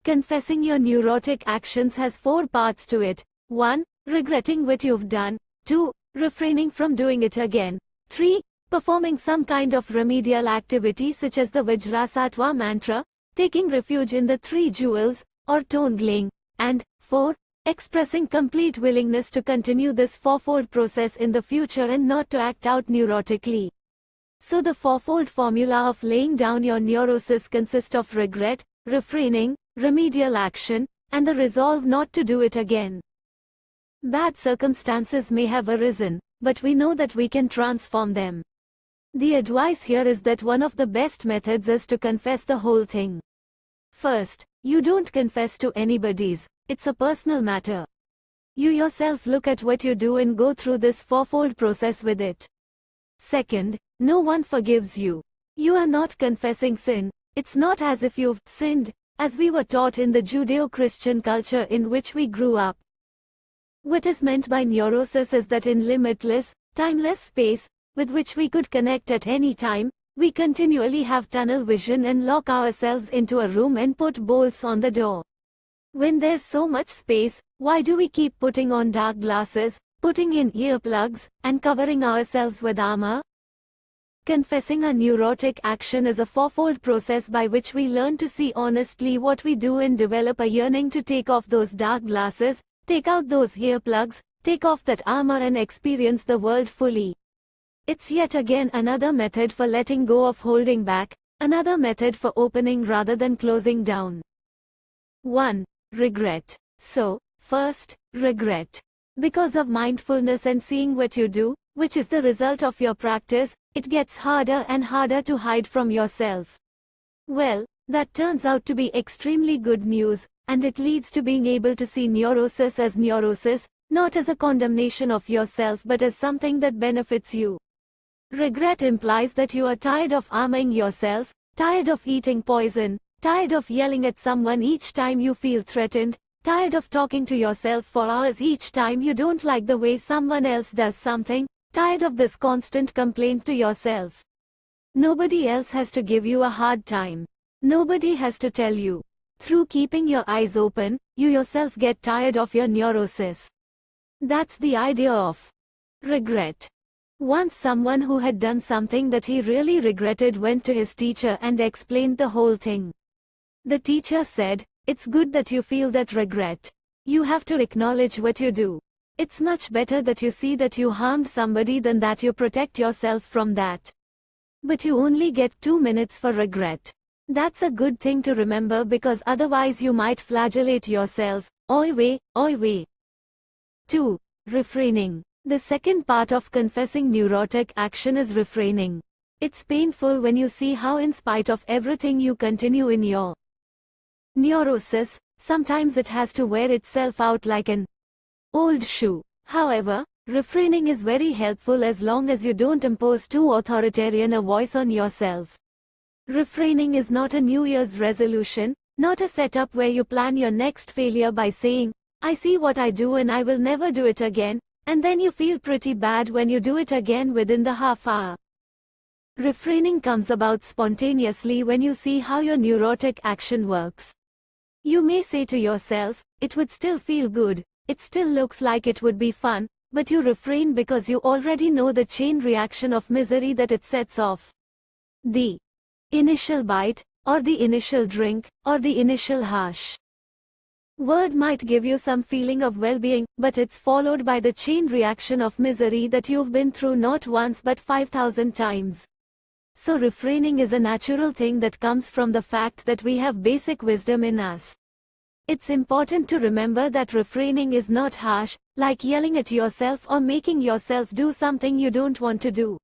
Confessing your neurotic actions has 4 parts to it. 1. Regretting what you've done. 2. Refraining from doing it again. 3. Performing some kind of remedial activity such as the Vajrasattva mantra, taking refuge in the 3 jewels, or Tongling. And 4. Expressing complete willingness to continue this fourfold process in the future and not to act out neurotically. So the fourfold formula of laying down your neurosis consists of regret, refraining, remedial action, and the resolve not to do it again. Bad circumstances may have arisen, but we know that we can transform them. The advice here is that one of the best methods is to confess the whole thing. First, you don't confess to anybody's. It's a personal matter. You yourself look at what you do and go through this fourfold process with it. Second, no one forgives you. You are not confessing sin. It's not as if you've sinned, as we were taught in the Judeo-Christian culture in which we grew up. What is meant by neurosis is that in limitless, timeless space, with which we could connect at any time, we continually have tunnel vision and lock ourselves into a room and put bolts on the door. When there's so much space, why do we keep putting on dark glasses, putting in earplugs, and covering ourselves with armor? Confessing a neurotic action is a fourfold process by which we learn to see honestly what we do and develop a yearning to take off those dark glasses, take out those earplugs, take off that armor and experience the world fully. It's yet again another method for letting go of holding back, Another method for opening rather than closing down. 1. Regret. So, first, regret. Because of mindfulness and seeing what you do, which is the result of your practice, it gets harder and harder to hide from yourself. Well, that turns out to be extremely good news, and it leads to being able to see neurosis as neurosis, not as a condemnation of yourself but as something that benefits you. Regret implies that you are tired of harming yourself, tired of eating poison, tired of yelling at someone each time you feel threatened, tired of talking to yourself for hours each time you don't like the way someone else does something, tired of this constant complaint to yourself. Nobody else has to give you a hard time. Nobody has to tell you. Through keeping your eyes open, you yourself get tired of your neurosis. That's the idea of regret. Once someone who had done something that he really regretted went to his teacher and explained the whole thing. The teacher said, "It's good that you feel that regret. You have to acknowledge what you do. It's much better that you see that you harmed somebody than that you protect yourself from that. But you only get 2 minutes for regret. That's a good thing to remember because otherwise you might flagellate yourself. Oi wei, oi wei." 2. Refraining. The second part of confessing neurotic action is refraining. It's painful when you see how in spite of everything you continue in your neurosis. Sometimes it has to wear itself out like an old shoe. However, refraining is very helpful as long as you don't impose too authoritarian a voice on yourself. Refraining is not a New Year's resolution, not a setup where you plan your next failure by saying, "I see what I do and I will never do it again," and then you feel pretty bad when you do it again within the half hour. Refraining comes about spontaneously when you see how your neurotic action works. You may say to yourself, "It would still feel good, it still looks like it would be fun," but you refrain because you already know the chain reaction of misery that it sets off. The initial bite, or the initial drink, or the initial harsh word might give you some feeling of well-being, but it's followed by the chain reaction of misery that you've been through not once but 5,000 times. So refraining is a natural thing that comes from the fact that we have basic wisdom in us. It's important to remember that refraining is not harsh, like yelling at yourself or making yourself do something you don't want to do.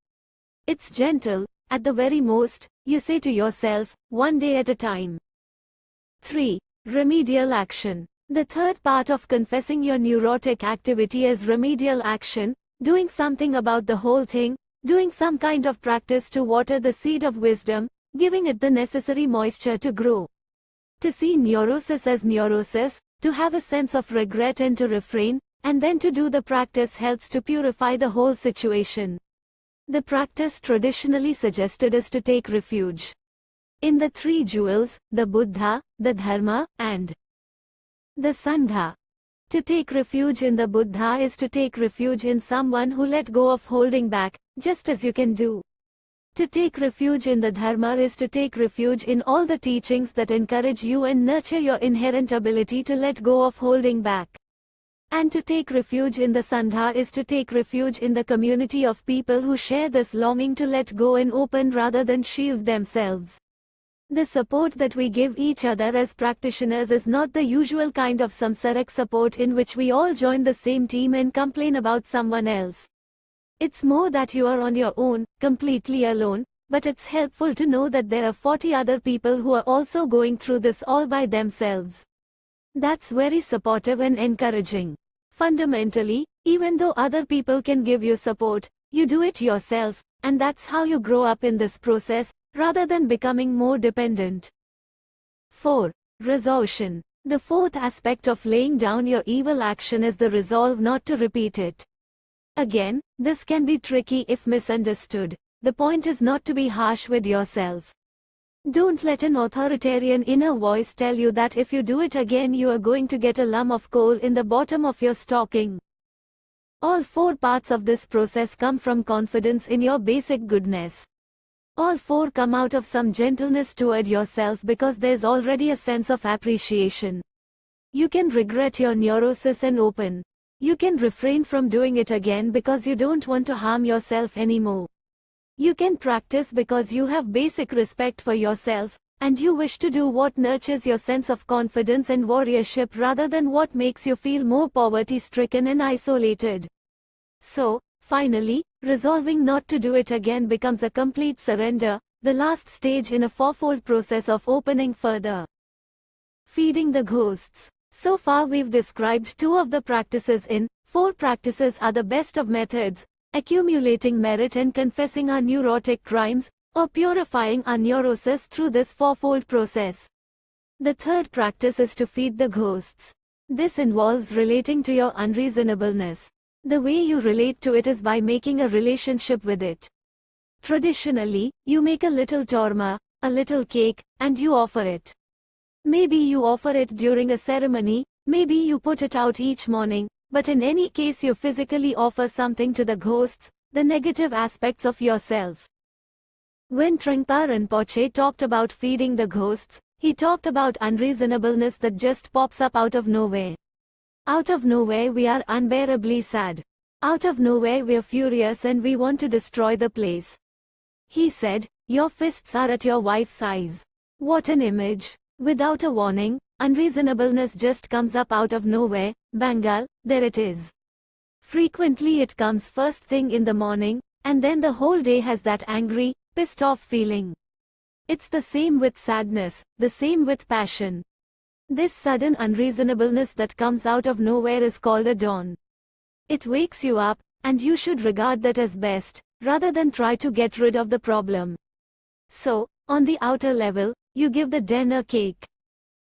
It's gentle. At the very most, you say to yourself, one day at a time. 3. Remedial action. The third part of confessing your neurotic activity is remedial action, doing something about the whole thing, doing some kind of practice to water the seed of wisdom, giving it the necessary moisture to grow. To see neurosis as neurosis, to have a sense of regret and to refrain, and then to do the practice helps to purify the whole situation. The practice traditionally suggested is to take refuge in the three jewels, the Buddha, the Dharma, and the Sangha. To take refuge in the Buddha is to take refuge in someone who let go of holding back, just as you can do. To take refuge in the Dharma is to take refuge in all the teachings that encourage you and nurture your inherent ability to let go of holding back. And to take refuge in the Sangha is to take refuge in the community of people who share this longing to let go and open rather than shield themselves. The support that we give each other as practitioners is not the usual kind of samsaric support in which we all join the same team and complain about someone else. It's more that you are on your own, completely alone, but it's helpful to know that there are 40 other people who are also going through this all by themselves. That's very supportive and encouraging. Fundamentally, even though other people can give you support, you do it yourself, and that's how you grow up in this process, rather than becoming more dependent. 4. Resolution. The fourth aspect of laying down your evil action is the resolve not to repeat it. Again, this can be tricky if misunderstood. The point is not to be harsh with yourself. Don't let an authoritarian inner voice tell you that if you do it again you are going to get a lump of coal in the bottom of your stocking. All four parts of this process come from confidence in your basic goodness. All four come out of some gentleness toward yourself because there's already a sense of appreciation. You can regret your neurosis and open. You can refrain from doing it again because you don't want to harm yourself anymore. You can practice because you have basic respect for yourself, and you wish to do what nurtures your sense of confidence and warriorship rather than what makes you feel more poverty-stricken and isolated. So, finally, resolving not to do it again becomes a complete surrender, the last stage in a fourfold process of opening further. Feeding the ghosts. So far we've described 2 of the practices in 4 practices are the best of methods, accumulating merit and confessing our neurotic crimes, or purifying our neurosis through this fourfold process. The third practice is to feed the ghosts. This involves relating to your unreasonableness. The way you relate to it is by making a relationship with it. Traditionally, you make a little torma, a little cake, and you offer it. Maybe you offer it during a ceremony, maybe you put it out each morning, but in any case you physically offer something to the ghosts, the negative aspects of yourself. When Trungpa Rinpoche talked about feeding the ghosts, he talked about unreasonableness that just pops up out of nowhere. Out of nowhere we are unbearably sad. Out of nowhere we're furious and we want to destroy the place. He said, your fists are at your wife's eyes. What an image. Without a warning, unreasonableness just comes up out of nowhere. Bengal, there it is. Frequently it comes first thing in the morning, and then the whole day has that angry, pissed off feeling. It's the same with sadness, the same with passion. This sudden unreasonableness that comes out of nowhere is called a dawn. It wakes you up, and you should regard that as best, rather than try to get rid of the problem. So, on the outer level, you give the den a cake.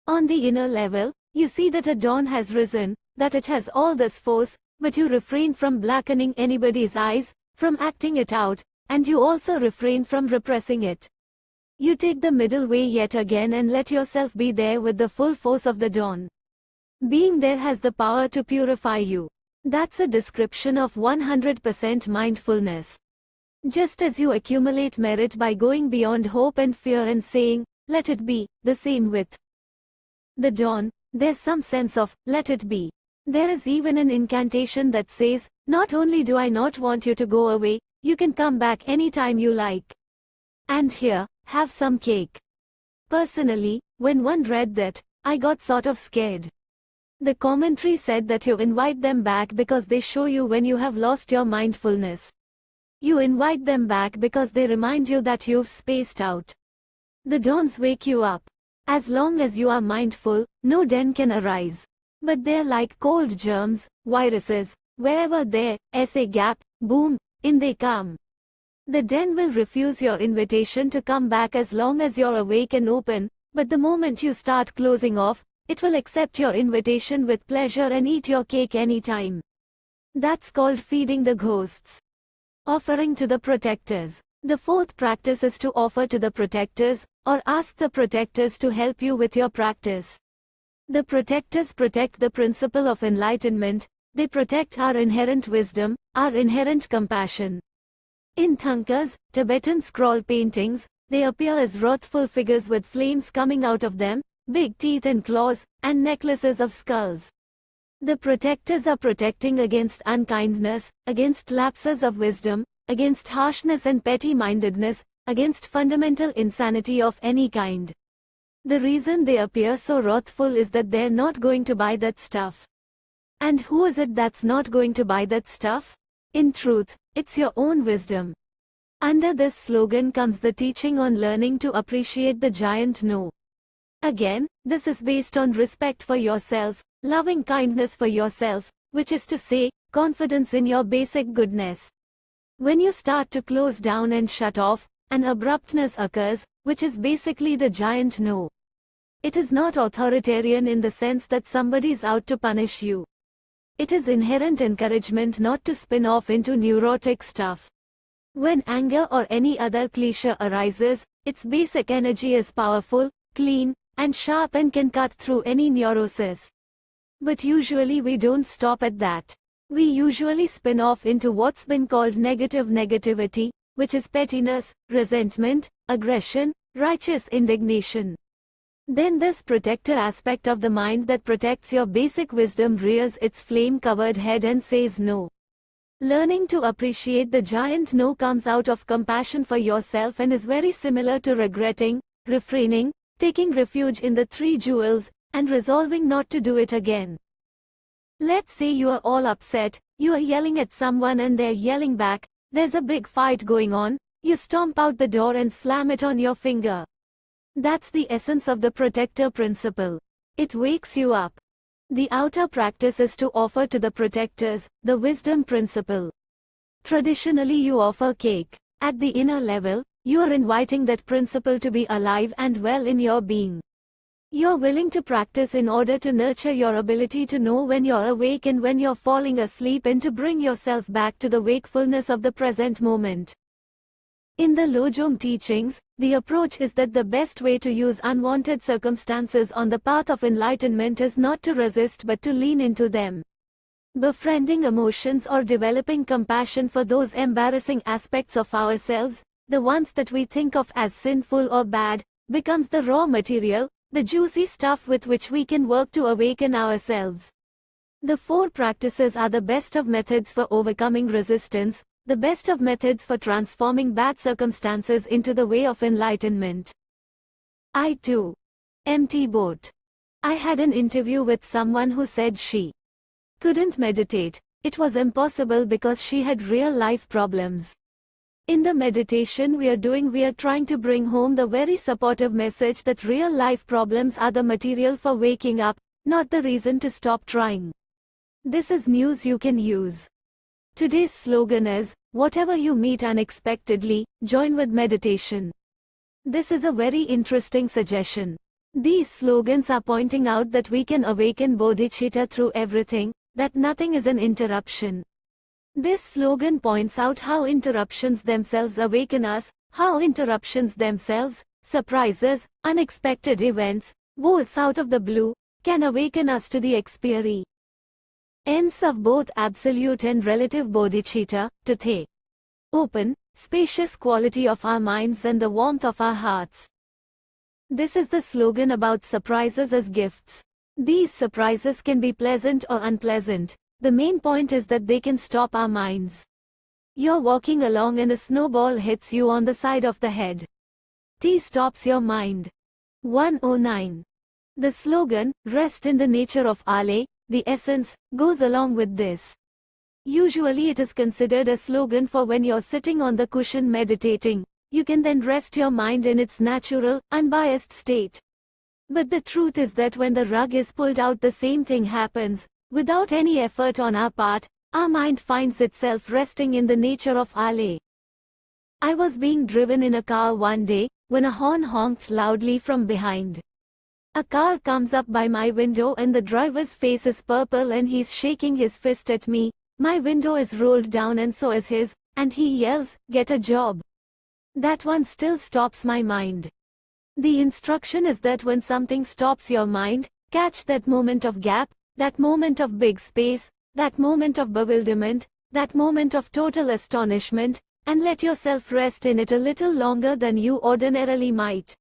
On the inner level, you see that a dawn has risen, that it has all this force, but you refrain from blackening anybody's eyes, from acting it out, and you also refrain from repressing it. You take the middle way yet again and let yourself be there with the full force of the dawn. Being there has the power to purify you. That's a description of 100% mindfulness. Just as you accumulate merit by going beyond hope and fear and saying, let it be, the same with the dawn, there's some sense of, let it be. There is even an incantation that says, not only do I not want you to go away, you can come back anytime you like. And here, have some cake. Personally, when one read that, I got sort of scared. The commentary said that you invite them back because they show you when you have lost your mindfulness. You invite them back because they remind you that you've spaced out. The dawns wake you up. As long as you are mindful, no den can arise. But they're like cold germs, viruses, wherever there's a gap, boom, in they come. The den will refuse your invitation to come back as long as you're awake and open, but the moment you start closing off, it will accept your invitation with pleasure and eat your cake anytime. That's called feeding the ghosts. Offering to the protectors. The fourth practice is to offer to the protectors, or ask the protectors to help you with your practice. The protectors protect the principle of enlightenment, they protect our inherent wisdom, our inherent compassion. In Thangkas, Tibetan scroll paintings, they appear as wrathful figures with flames coming out of them, big teeth and claws, and necklaces of skulls. The protectors are protecting against unkindness, against lapses of wisdom, against harshness and petty-mindedness, against fundamental insanity of any kind. The reason they appear so wrathful is that they're not going to buy that stuff. And who is it that's not going to buy that stuff? In truth, it's your own wisdom. Under this slogan comes the teaching on learning to appreciate the giant no. Again, this is based on respect for yourself, loving kindness for yourself, which is to say, confidence in your basic goodness. When you start to close down and shut off, an abruptness occurs, which is basically the giant no. It is not authoritarian in the sense that somebody's out to punish you. It is inherent encouragement not to spin off into neurotic stuff. When anger or any other cliché arises, its basic energy is powerful, clean, and sharp and can cut through any neurosis. But usually we don't stop at that. We usually spin off into what's been called negative negativity, which is pettiness, resentment, aggression, righteous indignation. Then this protector aspect of the mind that protects your basic wisdom rears its flame-covered head and says no. Learning to appreciate the giant no comes out of compassion for yourself and is very similar to regretting, refraining, taking refuge in the three jewels, and resolving not to do it again. Let's say you are all upset, you are yelling at someone and they're yelling back, there's a big fight going on, you stomp out the door and slam it on your finger. That's the essence of the protector principle. It wakes you up. The outer practice is to offer to the protectors the wisdom principle. Traditionally, you offer cake. At the inner level, you are inviting that principle to be alive and well in your being. You're willing to practice in order to nurture your ability to know when you're awake and when you're falling asleep and to bring yourself back to the wakefulness of the present moment. In the Lojong teachings, the approach is that the best way to use unwanted circumstances on the path of enlightenment is not to resist but to lean into them. Befriending emotions or developing compassion for those embarrassing aspects of ourselves, the ones that we think of as sinful or bad, becomes the raw material, the juicy stuff with which we can work to awaken ourselves. The four practices are the best of methods for overcoming resistance, the best of methods for transforming bad circumstances into the way of enlightenment. I too. Empty boat. I had an interview with someone who said she couldn't meditate. It was impossible because she had real life problems. In the meditation we are trying to bring home the very supportive message that real life problems are the material for waking up, not the reason to stop trying. This is news you can use. Today's slogan is, whatever you meet unexpectedly, join with meditation. This is a very interesting suggestion. These slogans are pointing out that we can awaken bodhicitta through everything, that nothing is an interruption. This slogan points out how interruptions themselves awaken us, how interruptions themselves, surprises, unexpected events, bolts out of the blue, can awaken us to the experience of both absolute and relative bodhicitta, to the open, spacious quality of our minds and the warmth of our hearts. This is the slogan about surprises as gifts. These surprises can be pleasant or unpleasant. The main point is that they can stop our minds. You're walking along and a snowball hits you on the side of the head. T stops your mind. 109. The slogan, rest in the nature of Ale, the essence, goes along with this. Usually it is considered a slogan for when you're sitting on the cushion meditating. You can then rest your mind in its natural, unbiased state. But the truth is that when the rug is pulled out, the same thing happens. Without any effort on our part, our mind finds itself resting in the nature of Ale. I was being driven in a car one day, when a horn honked loudly from behind. A car comes up by my window and the driver's face is purple and he's shaking his fist at me. My window is rolled down and so is his, and he yells, "Get a job." That one still stops my mind. The instruction is that when something stops your mind, catch that moment of gap, that moment of big space, that moment of bewilderment, that moment of total astonishment, and let yourself rest in it a little longer than you ordinarily might.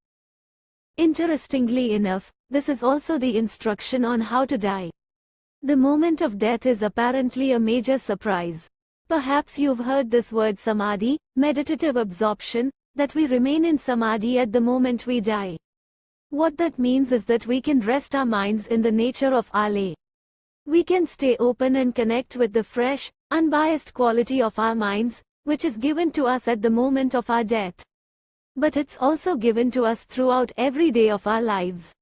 Interestingly enough, this is also the instruction on how to die. The moment of death is apparently a major surprise. Perhaps you've heard this word samadhi, meditative absorption, that we remain in samadhi at the moment we die. What that means is that we can rest our minds in the nature of Ale. We can stay open and connect with the fresh, unbiased quality of our minds, which is given to us at the moment of our death. But it's also given to us throughout every day of our lives.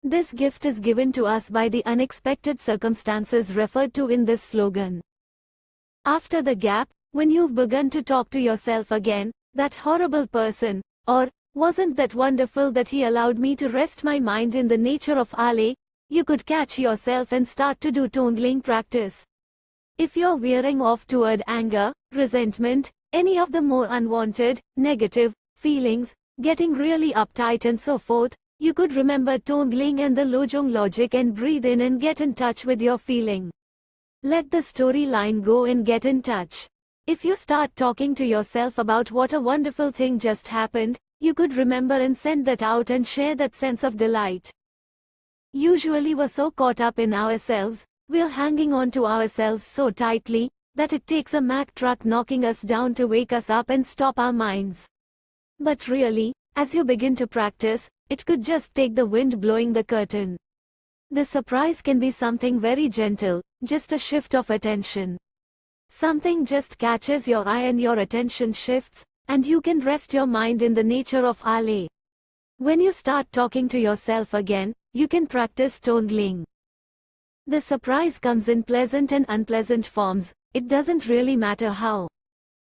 This gift is given to us by the unexpected circumstances referred to in this slogan. After the gap, when you've begun to talk to yourself again, that horrible person, or, wasn't that wonderful that he allowed me to rest my mind in the nature of Ale, you could catch yourself and start to do Tongling practice. If you're veering off toward anger, resentment, any of the more unwanted, negative feelings, getting really uptight and so forth, you could remember Tongling and the Lojong logic and breathe in and get in touch with your feeling. Let the storyline go and get in touch. If you start talking to yourself about what a wonderful thing just happened, you could remember and send that out and share that sense of delight. Usually we're so caught up in ourselves, we're hanging on to ourselves so tightly, that it takes a Mack truck knocking us down to wake us up and stop our minds. But really, as you begin to practice, it could just take the wind blowing the curtain. The surprise can be something very gentle, just a shift of attention. Something just catches your eye and your attention shifts, and you can rest your mind in the nature of Ale. When you start talking to yourself again, you can practice tonegling. The surprise comes in pleasant and unpleasant forms, it doesn't really matter how.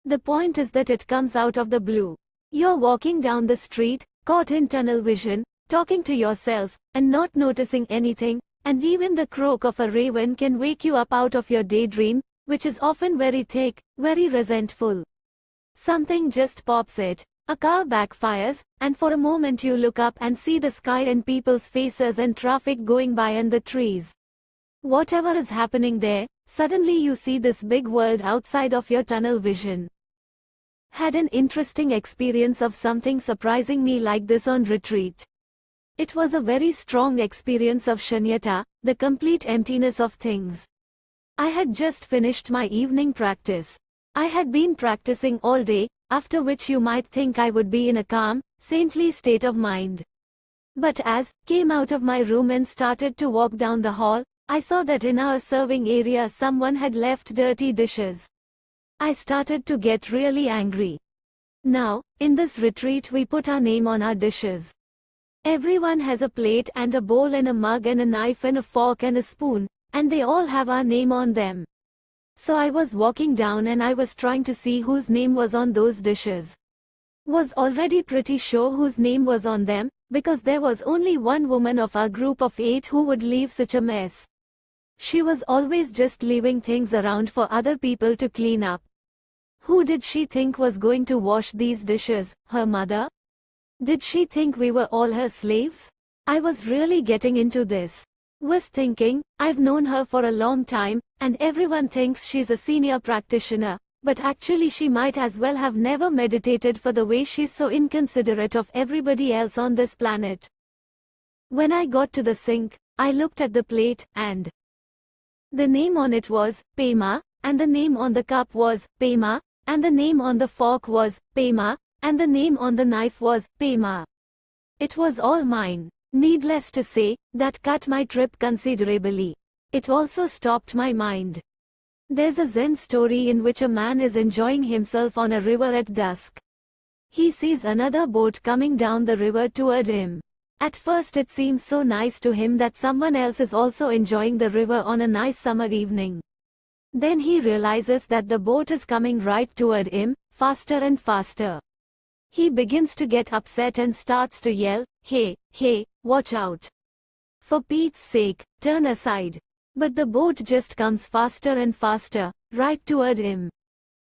The point is that it comes out of the blue. You're walking down the street, caught in tunnel vision, talking to yourself, and not noticing anything, and even the croak of a raven can wake you up out of your daydream, which is often very thick, very resentful. Something just pops it, a car backfires, and for a moment you look up and see the sky and people's faces and traffic going by and the trees. Whatever is happening there, suddenly you see this big world outside of your tunnel vision. Had an interesting experience of something surprising me like this on retreat. It was a very strong experience of shunyata, the complete emptiness of things. I had just finished my evening practice. I had been practicing all day, after which you might think I would be in a calm, saintly state of mind. But as came out of my room and started to walk down the hall, I saw that in our serving area someone had left dirty dishes. I started to get really angry. Now, in this retreat we put our name on our dishes. Everyone has a plate and a bowl and a mug and a knife and a fork and a spoon, and they all have our name on them. So I was walking down and I was trying to see whose name was on those dishes. Was already pretty sure whose name was on them, because there was only one woman of our group of 8 who would leave such a mess. She was always just leaving things around for other people to clean up. Who did she think was going to wash these dishes? Her mother? Did she think we were all her slaves? I was really getting into this. Was thinking, I've known her for a long time, and everyone thinks she's a senior practitioner, but actually she might as well have never meditated for the way she's so inconsiderate of everybody else on this planet. When I got to the sink, I looked at the plate, and the name on it was Pema, and the name on the cup was Pema, and the name on the fork was Pema, and the name on the knife was Pema. It was all mine. Needless to say, that cut my trip considerably. It also stopped my mind. There's a Zen story in which a man is enjoying himself on a river at dusk. He sees another boat coming down the river toward him. At first it seems so nice to him that someone else is also enjoying the river on a nice summer evening. Then he realizes that the boat is coming right toward him, faster and faster. He begins to get upset and starts to yell, "Hey, hey, watch out. For Pete's sake, turn aside." But the boat just comes faster and faster, right toward him.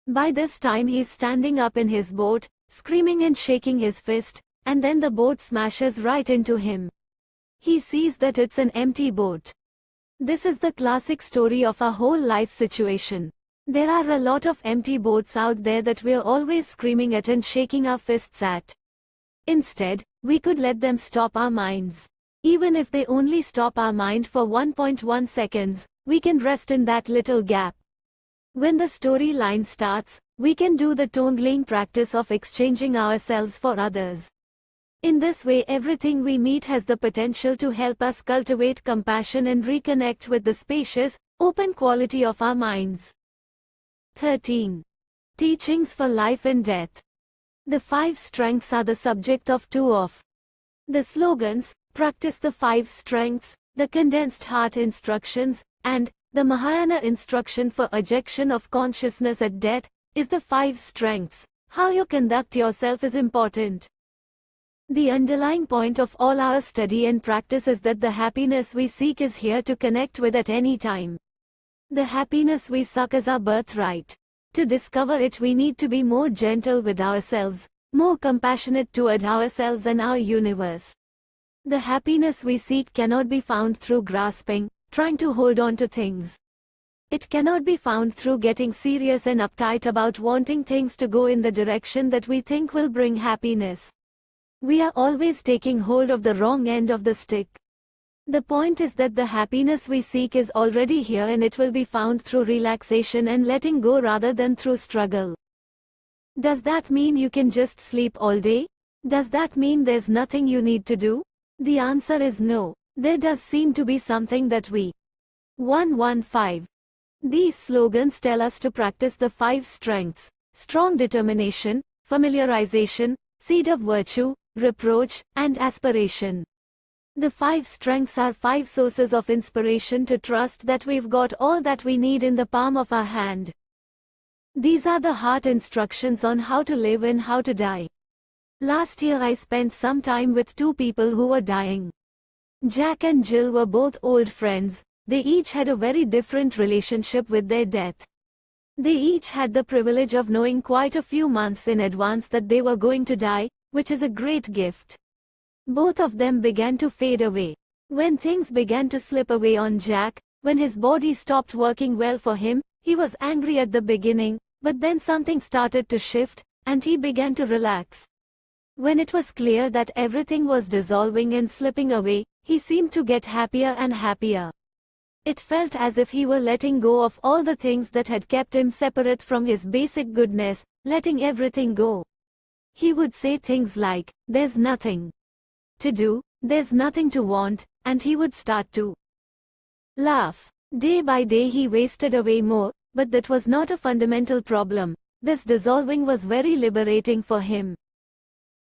By this time he's standing up in his boat, screaming and shaking his fist, and then the boat smashes right into him. He sees that it's an empty boat. This is the classic story of our whole life situation. There are a lot of empty boats out there that we're always screaming at and shaking our fists at. Instead, we could let them stop our minds. Even if they only stop our mind for 1.1 seconds, we can rest in that little gap. When the storyline starts, we can do the tonegling practice of exchanging ourselves for others. In this way, everything we meet has the potential to help us cultivate compassion and reconnect with the spacious, open quality of our minds. 13. Teachings for Life and Death. The 5 strengths are the subject of 2 of the slogans: Practice the 5 strengths, the Condensed Heart Instructions, and the Mahayana Instruction for Ejection of Consciousness at Death, is the 5 strengths. How you conduct yourself is important. The underlying point of all our study and practice is that the happiness we seek is here to connect with at any time. The happiness we suck is our birthright. To discover it, we need to be more gentle with ourselves, more compassionate toward ourselves and our universe. The happiness we seek cannot be found through grasping, trying to hold on to things. It cannot be found through getting serious and uptight about wanting things to go in the direction that we think will bring happiness. We are always taking hold of the wrong end of the stick. The point is that the happiness we seek is already here and it will be found through relaxation and letting go rather than through struggle. Does that mean you can just sleep all day? Does that mean there's nothing you need to do? The answer is no. There does seem to be something that we 115. These slogans tell us to practice the 5 strengths: strong determination, familiarization, seed of virtue, reproach, and aspiration. The 5 strengths are 5 sources of inspiration to trust that we've got all that we need in the palm of our hand. These are the heart instructions on how to live and how to die. Last year I spent some time with 2 people who were dying. Jack and Jill were both old friends. They each had a very different relationship with their death. They each had the privilege of knowing quite a few months in advance that they were going to die, which is a great gift. Both of them began to fade away. When things began to slip away on Jack, when his body stopped working well for him, he was angry at the beginning, but then something started to shift, and he began to relax. When it was clear that everything was dissolving and slipping away, he seemed to get happier and happier. It felt as if he were letting go of all the things that had kept him separate from his basic goodness, letting everything go. He would say things like, "There's nothing to do, there's nothing to want," and he would start to laugh. Day by day he wasted away more, but that was not a fundamental problem. This dissolving was very liberating for him.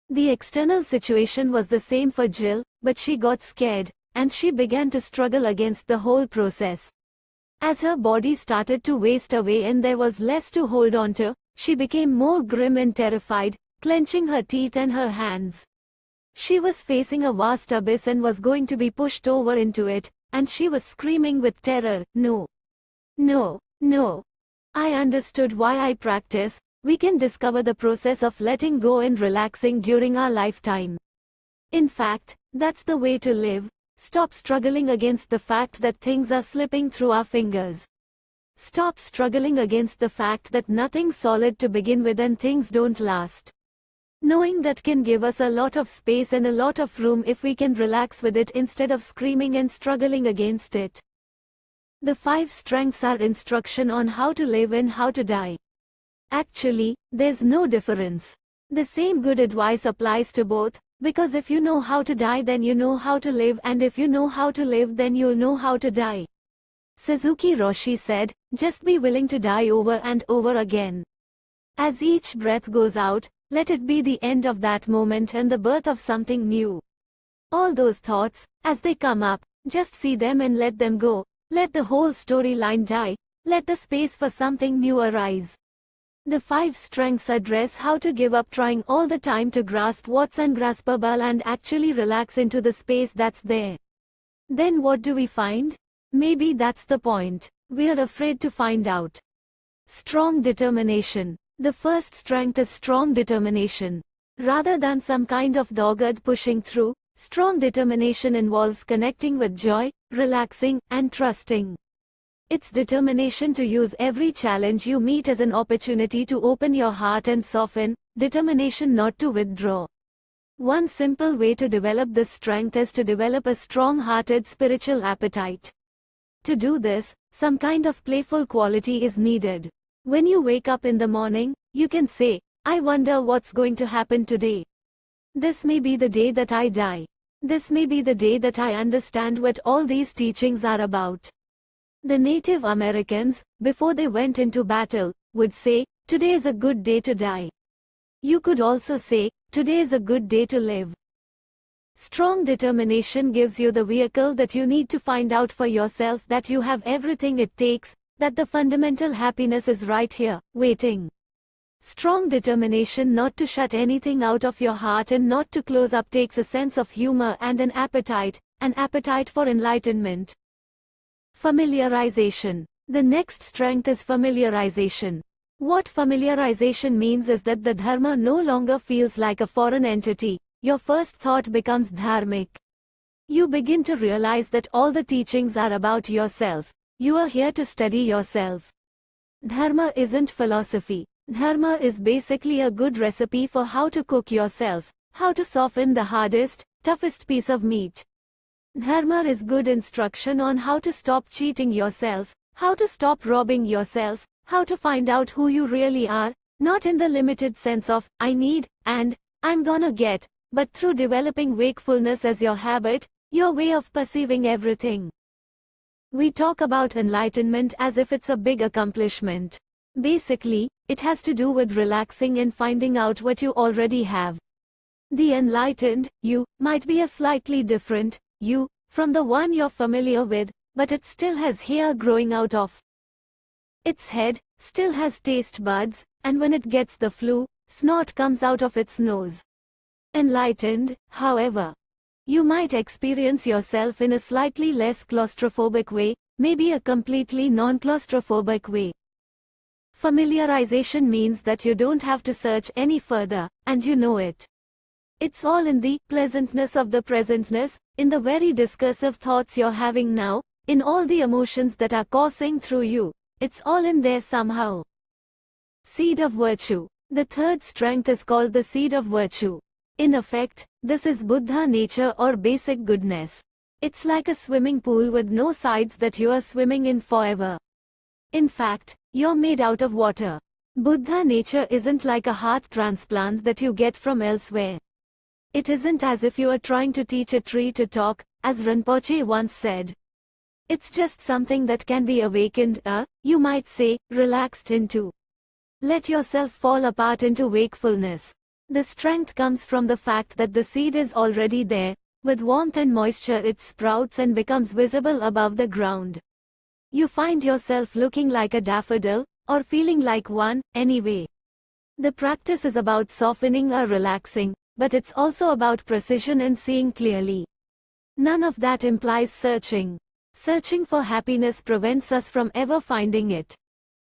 The external situation was the same for Jill, but she got scared, and she began to struggle against the whole process. As her body started to waste away and there was less to hold on to, she became more grim and terrified, clenching her teeth and her hands. She was facing a vast abyss and was going to be pushed over into it, and she was screaming with terror, "No! No! No!" I understood why I practice. We can discover the process of letting go and relaxing during our lifetime. In fact, that's the way to live. Stop struggling against the fact that things are slipping through our fingers. Stop struggling against the fact that nothing's solid to begin with and things don't last. Knowing that can give us a lot of space and a lot of room if we can relax with it instead of screaming and struggling against it. The 5 strengths are instruction on how to live and how to die. Actually, there's no difference. The same good advice applies to both, because if you know how to die then you know how to live, and if you know how to live then you'll know how to die. Suzuki Roshi said, "Just be willing to die over and over again. As each breath goes out, let it be the end of that moment and the birth of something new." All those thoughts, as they come up, just see them and let them go. Let the whole storyline die. Let the space for something new arise. The 5 strengths address how to give up trying all the time to grasp what's ungraspable and actually relax into the space that's there. Then what do we find? Maybe that's the point. We're afraid to find out. Strong determination. The first strength is strong determination. Rather than some kind of dogged pushing through, strong determination involves connecting with joy, relaxing, and trusting. It's determination to use every challenge you meet as an opportunity to open your heart and soften, determination not to withdraw. One simple way to develop this strength is to develop a strong-hearted spiritual appetite. To do this, some kind of playful quality is needed. When you wake up in the morning, you can say, "I wonder what's going to happen today. This may be the day that I die. This may be the day that I understand what all these teachings are about." The Native Americans, before they went into battle, would say, "Today is a good day to die." You could also say, "Today is a good day to live." Strong determination gives you the vehicle that you need to find out for yourself that you have everything it takes, that the fundamental happiness is right here, waiting. Strong determination not to shut anything out of your heart and not to close up takes a sense of humor and an appetite for enlightenment. Familiarization. The next strength is familiarization. What familiarization means is that the dharma no longer feels like a foreign entity. Your first thought becomes dharmic. You begin to realize that all the teachings are about yourself. You are here to study yourself. Dharma isn't philosophy. Dharma is basically a good recipe for how to cook yourself, how to soften the hardest, toughest piece of meat. Dharma is good instruction on how to stop cheating yourself, how to stop robbing yourself, how to find out who you really are, not in the limited sense of, I need, and, I'm gonna get, but through developing wakefulness as your habit, your way of perceiving everything. We talk about enlightenment as if it's a big accomplishment. Basically, it has to do with relaxing and finding out what you already have. The enlightened you might be a slightly different you from the one you're familiar with, but it still has hair growing out of its head, still has taste buds, and when it gets the flu, snot comes out of its nose. Enlightened, however, you might experience yourself in a slightly less claustrophobic way, maybe a completely non-claustrophobic way. Familiarization means that you don't have to search any further, and you know it. It's all in the pleasantness of the presentness, in the very discursive thoughts you're having now, in all the emotions that are coursing through you. It's all in there somehow. Seed of virtue. The third strength is called the seed of virtue. In effect, this is Buddha nature or basic goodness. It's like a swimming pool with no sides that you are swimming in forever. In fact, you're made out of water. Buddha nature isn't like a heart transplant that you get from elsewhere. It isn't as if you are trying to teach a tree to talk, as Rinpoche once said. It's just something that can be awakened, you might say, relaxed into. Let yourself fall apart into wakefulness. The strength comes from the fact that the seed is already there. With warmth and moisture it sprouts and becomes visible above the ground. You find yourself looking like a daffodil, or feeling like one, anyway. The practice is about softening or relaxing, but it's also about precision and seeing clearly. None of that implies searching. Searching for happiness prevents us from ever finding it.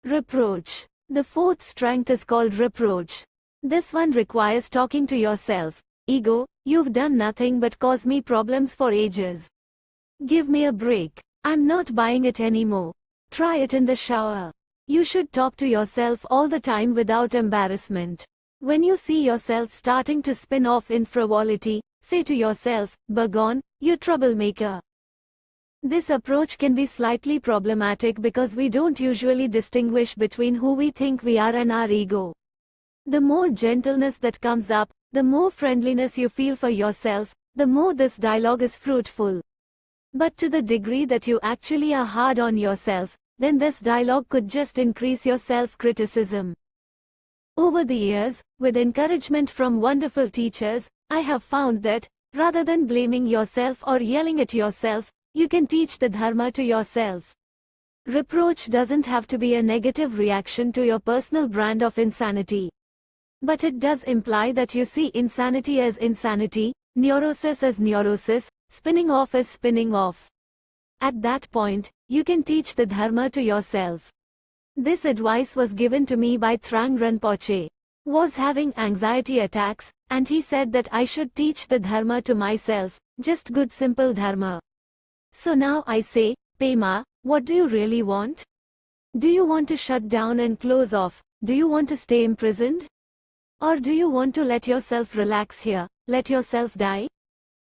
Reproach. The fourth strength is called reproach. This one requires talking to yourself. Ego, you've done nothing but cause me problems for ages. Give me a break. I'm not buying it anymore. Try it in the shower. You should talk to yourself all the time without embarrassment. When you see yourself starting to spin off in frivolity, say to yourself, "Begone, you troublemaker." This approach can be slightly problematic because we don't usually distinguish between who we think we are and our ego. The more gentleness that comes up, the more friendliness you feel for yourself, the more this dialogue is fruitful. But to the degree that you actually are hard on yourself, then this dialogue could just increase your self-criticism. Over the years, with encouragement from wonderful teachers, I have found that, rather than blaming yourself or yelling at yourself, you can teach the Dharma to yourself. Reproach doesn't have to be a negative reaction to your personal brand of insanity. But it does imply that you see insanity as insanity, neurosis as neurosis, spinning off as spinning off. At that point, you can teach the Dharma to yourself. This advice was given to me by Trang Rinpoche. Was having anxiety attacks, and he said that I should teach the Dharma to myself, just good simple Dharma. So now I say, Pema, what do you really want? Do you want to shut down and close off? Do you want to stay imprisoned? Or do you want to let yourself relax here, let yourself die?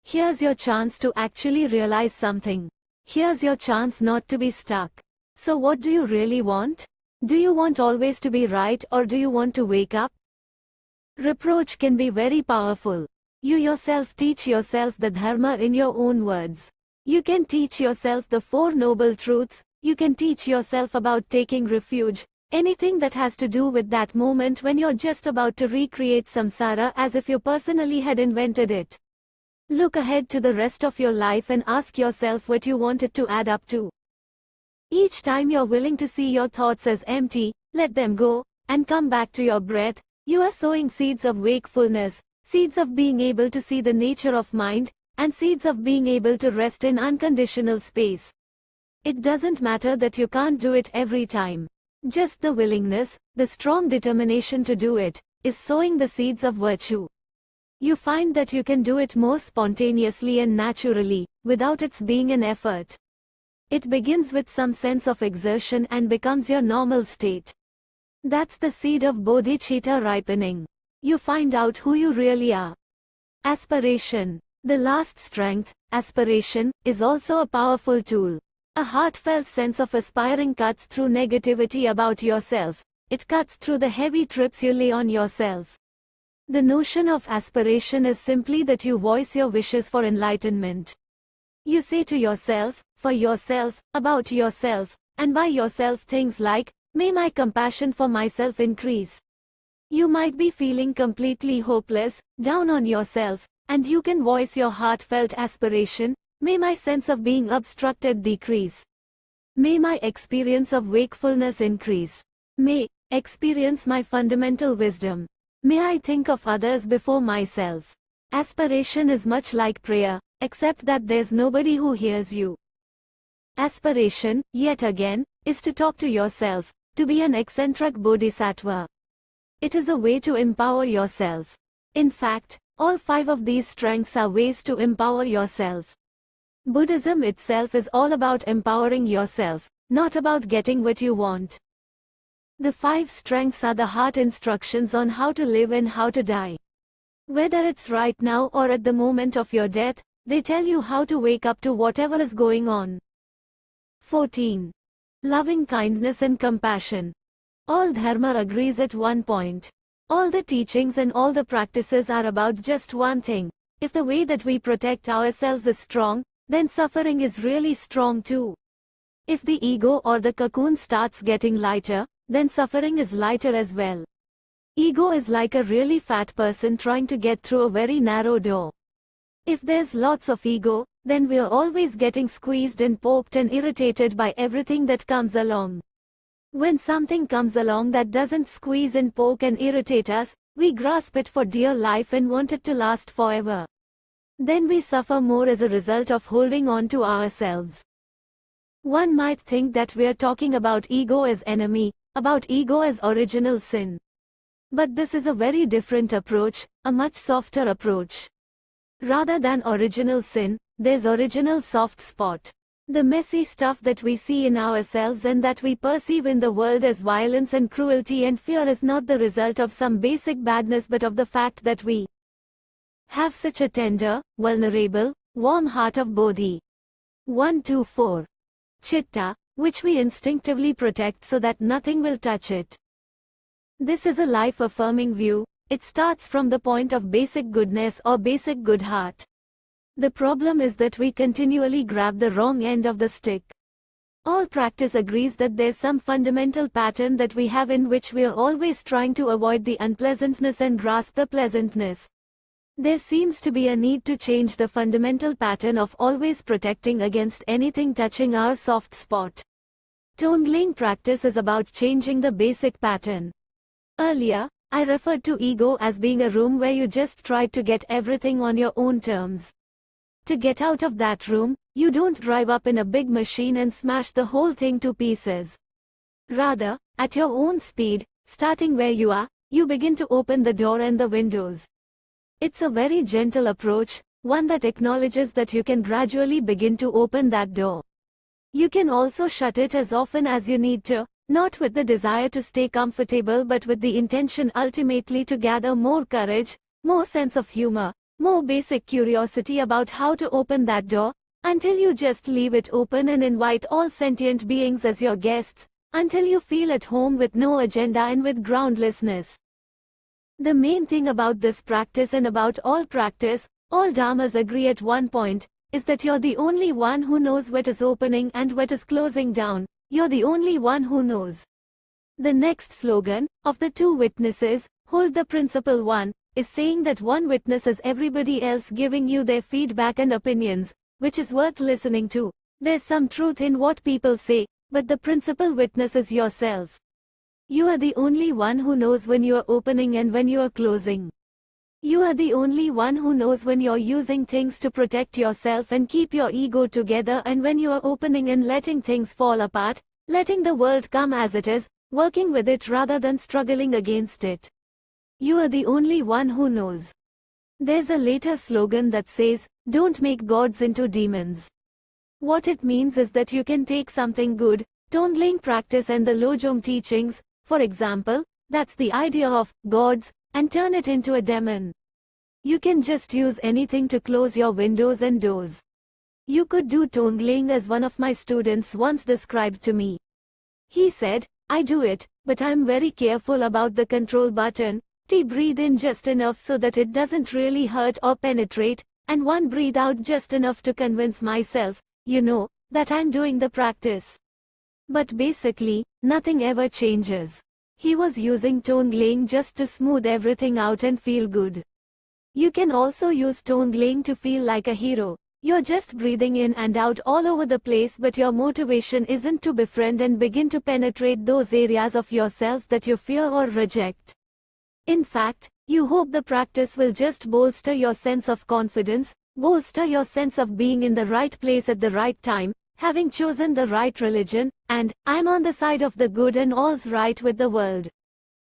Here's your chance to actually realize something. Here's your chance not to be stuck. So what do you really want? Do you want always to be right or do you want to wake up? Reproach can be very powerful. You yourself teach yourself the Dharma in your own words. You can teach yourself the Four Noble Truths, you can teach yourself about taking refuge, anything that has to do with that moment when you're just about to recreate samsara as if you personally had invented it. Look ahead to the rest of your life and ask yourself what you want it to add up to. Each time you're willing to see your thoughts as empty, let them go, and come back to your breath, you are sowing seeds of wakefulness, seeds of being able to see the nature of mind, and seeds of being able to rest in unconditional space. It doesn't matter that you can't do it every time. Just the willingness, the strong determination to do it, is sowing the seeds of virtue. You find that you can do it more spontaneously and naturally, without its being an effort. It begins with some sense of exertion and becomes your normal state. That's the seed of bodhicitta ripening. You find out who you really are. Aspiration. The last strength, Aspiration is also a powerful tool. A heartfelt sense of aspiring cuts through negativity about yourself. It cuts through the heavy trips you lay on yourself. The notion of aspiration is simply that you voice your wishes for enlightenment. You say to yourself, for yourself, about yourself, and by yourself things like, may my compassion for myself increase. You might be feeling completely hopeless, down on yourself, and you can voice your heartfelt aspiration, may my sense of being obstructed decrease. May my experience of wakefulness increase. May experience my fundamental wisdom. May I think of others before myself. Aspiration is much like prayer, except that there's nobody who hears you. Aspiration, yet again, is to talk to yourself, to be an eccentric bodhisattva. It is a way to empower yourself. In fact, all 5 of these strengths are ways to empower yourself. Buddhism itself is all about empowering yourself, not about getting what you want. The 5 strengths are the heart instructions on how to live and how to die. Whether it's right now or at the moment of your death, they tell you how to wake up to whatever is going on. 14. Loving kindness and compassion. All dharma agrees at one point. All the teachings and all the practices are about just one thing. If the way that we protect ourselves is strong, then suffering is really strong too. If the ego or the cocoon starts getting lighter, then suffering is lighter as well. Ego is like a really fat person trying to get through a very narrow door. If there's lots of ego, then we're always getting squeezed and poked and irritated by everything that comes along. When something comes along that doesn't squeeze and poke and irritate us, we grasp it for dear life and want it to last forever. Then we suffer more as a result of holding on to ourselves. One might think that we're talking about ego as enemy, about ego as original sin. But this is a very different approach, a much softer approach. Rather than original sin, there's original soft spot. The messy stuff that we see in ourselves and that we perceive in the world as violence and cruelty and fear is not the result of some basic badness but of the fact that we have such a tender, vulnerable, warm heart of Bodhi. 124. Chitta, which we instinctively protect so that nothing will touch it. This is a life-affirming view. It starts from the point of basic goodness or basic good heart. The problem is that we continually grab the wrong end of the stick. All practice agrees that there's some fundamental pattern that we have in which we are always trying to avoid the unpleasantness and grasp the pleasantness. There seems to be a need to change the fundamental pattern of always protecting against anything touching our soft spot. Tongling practice is about changing the basic pattern. Earlier, I referred to ego as being a room where you just tried to get everything on your own terms. To get out of that room, you don't drive up in a big machine and smash the whole thing to pieces. Rather, at your own speed, starting where you are, you begin to open the door and the windows. It's a very gentle approach, one that acknowledges that you can gradually begin to open that door. You can also shut it as often as you need to, not with the desire to stay comfortable but with the intention ultimately to gather more courage, more sense of humor, more basic curiosity about how to open that door, until you just leave it open and invite all sentient beings as your guests, until you feel at home with no agenda and with groundlessness. The main thing about this practice and about all practice, all dharmas agree at one point, is that you're the only one who knows what is opening and what is closing down. You're the only one who knows. The next slogan, of the 2 witnesses, hold the principle one, is saying that one witness is everybody else giving you their feedback and opinions, which is worth listening to. There's some truth in what people say, but the principal witness is yourself. You are the only one who knows when you are opening and when you are closing. You are the only one who knows when you're using things to protect yourself and keep your ego together and when you are opening and letting things fall apart, letting the world come as it is, working with it rather than struggling against it. You are the only one who knows. There's a later slogan that says, don't make gods into demons. What it means is that you can take something good, Tongling practice and the Lojong teachings, for example, that's the idea of gods, and turn it into a demon. You can just use anything to close your windows and doors. You could do tongling as one of my students once described to me. He said, I do it, but I'm very careful about the control button. Breathe in just enough so that it doesn't really hurt or penetrate, and one breathe out just enough to convince myself, that I'm doing the practice. But basically, nothing ever changes. He was using tongling just to smooth everything out and feel good. You can also use tongling to feel like a hero. You're just breathing in and out all over the place, but your motivation isn't to befriend and begin to penetrate those areas of yourself that you fear or reject. In fact, you hope the practice will just bolster your sense of confidence, bolster your sense of being in the right place at the right time, having chosen the right religion, and I'm on the side of the good and all's right with the world.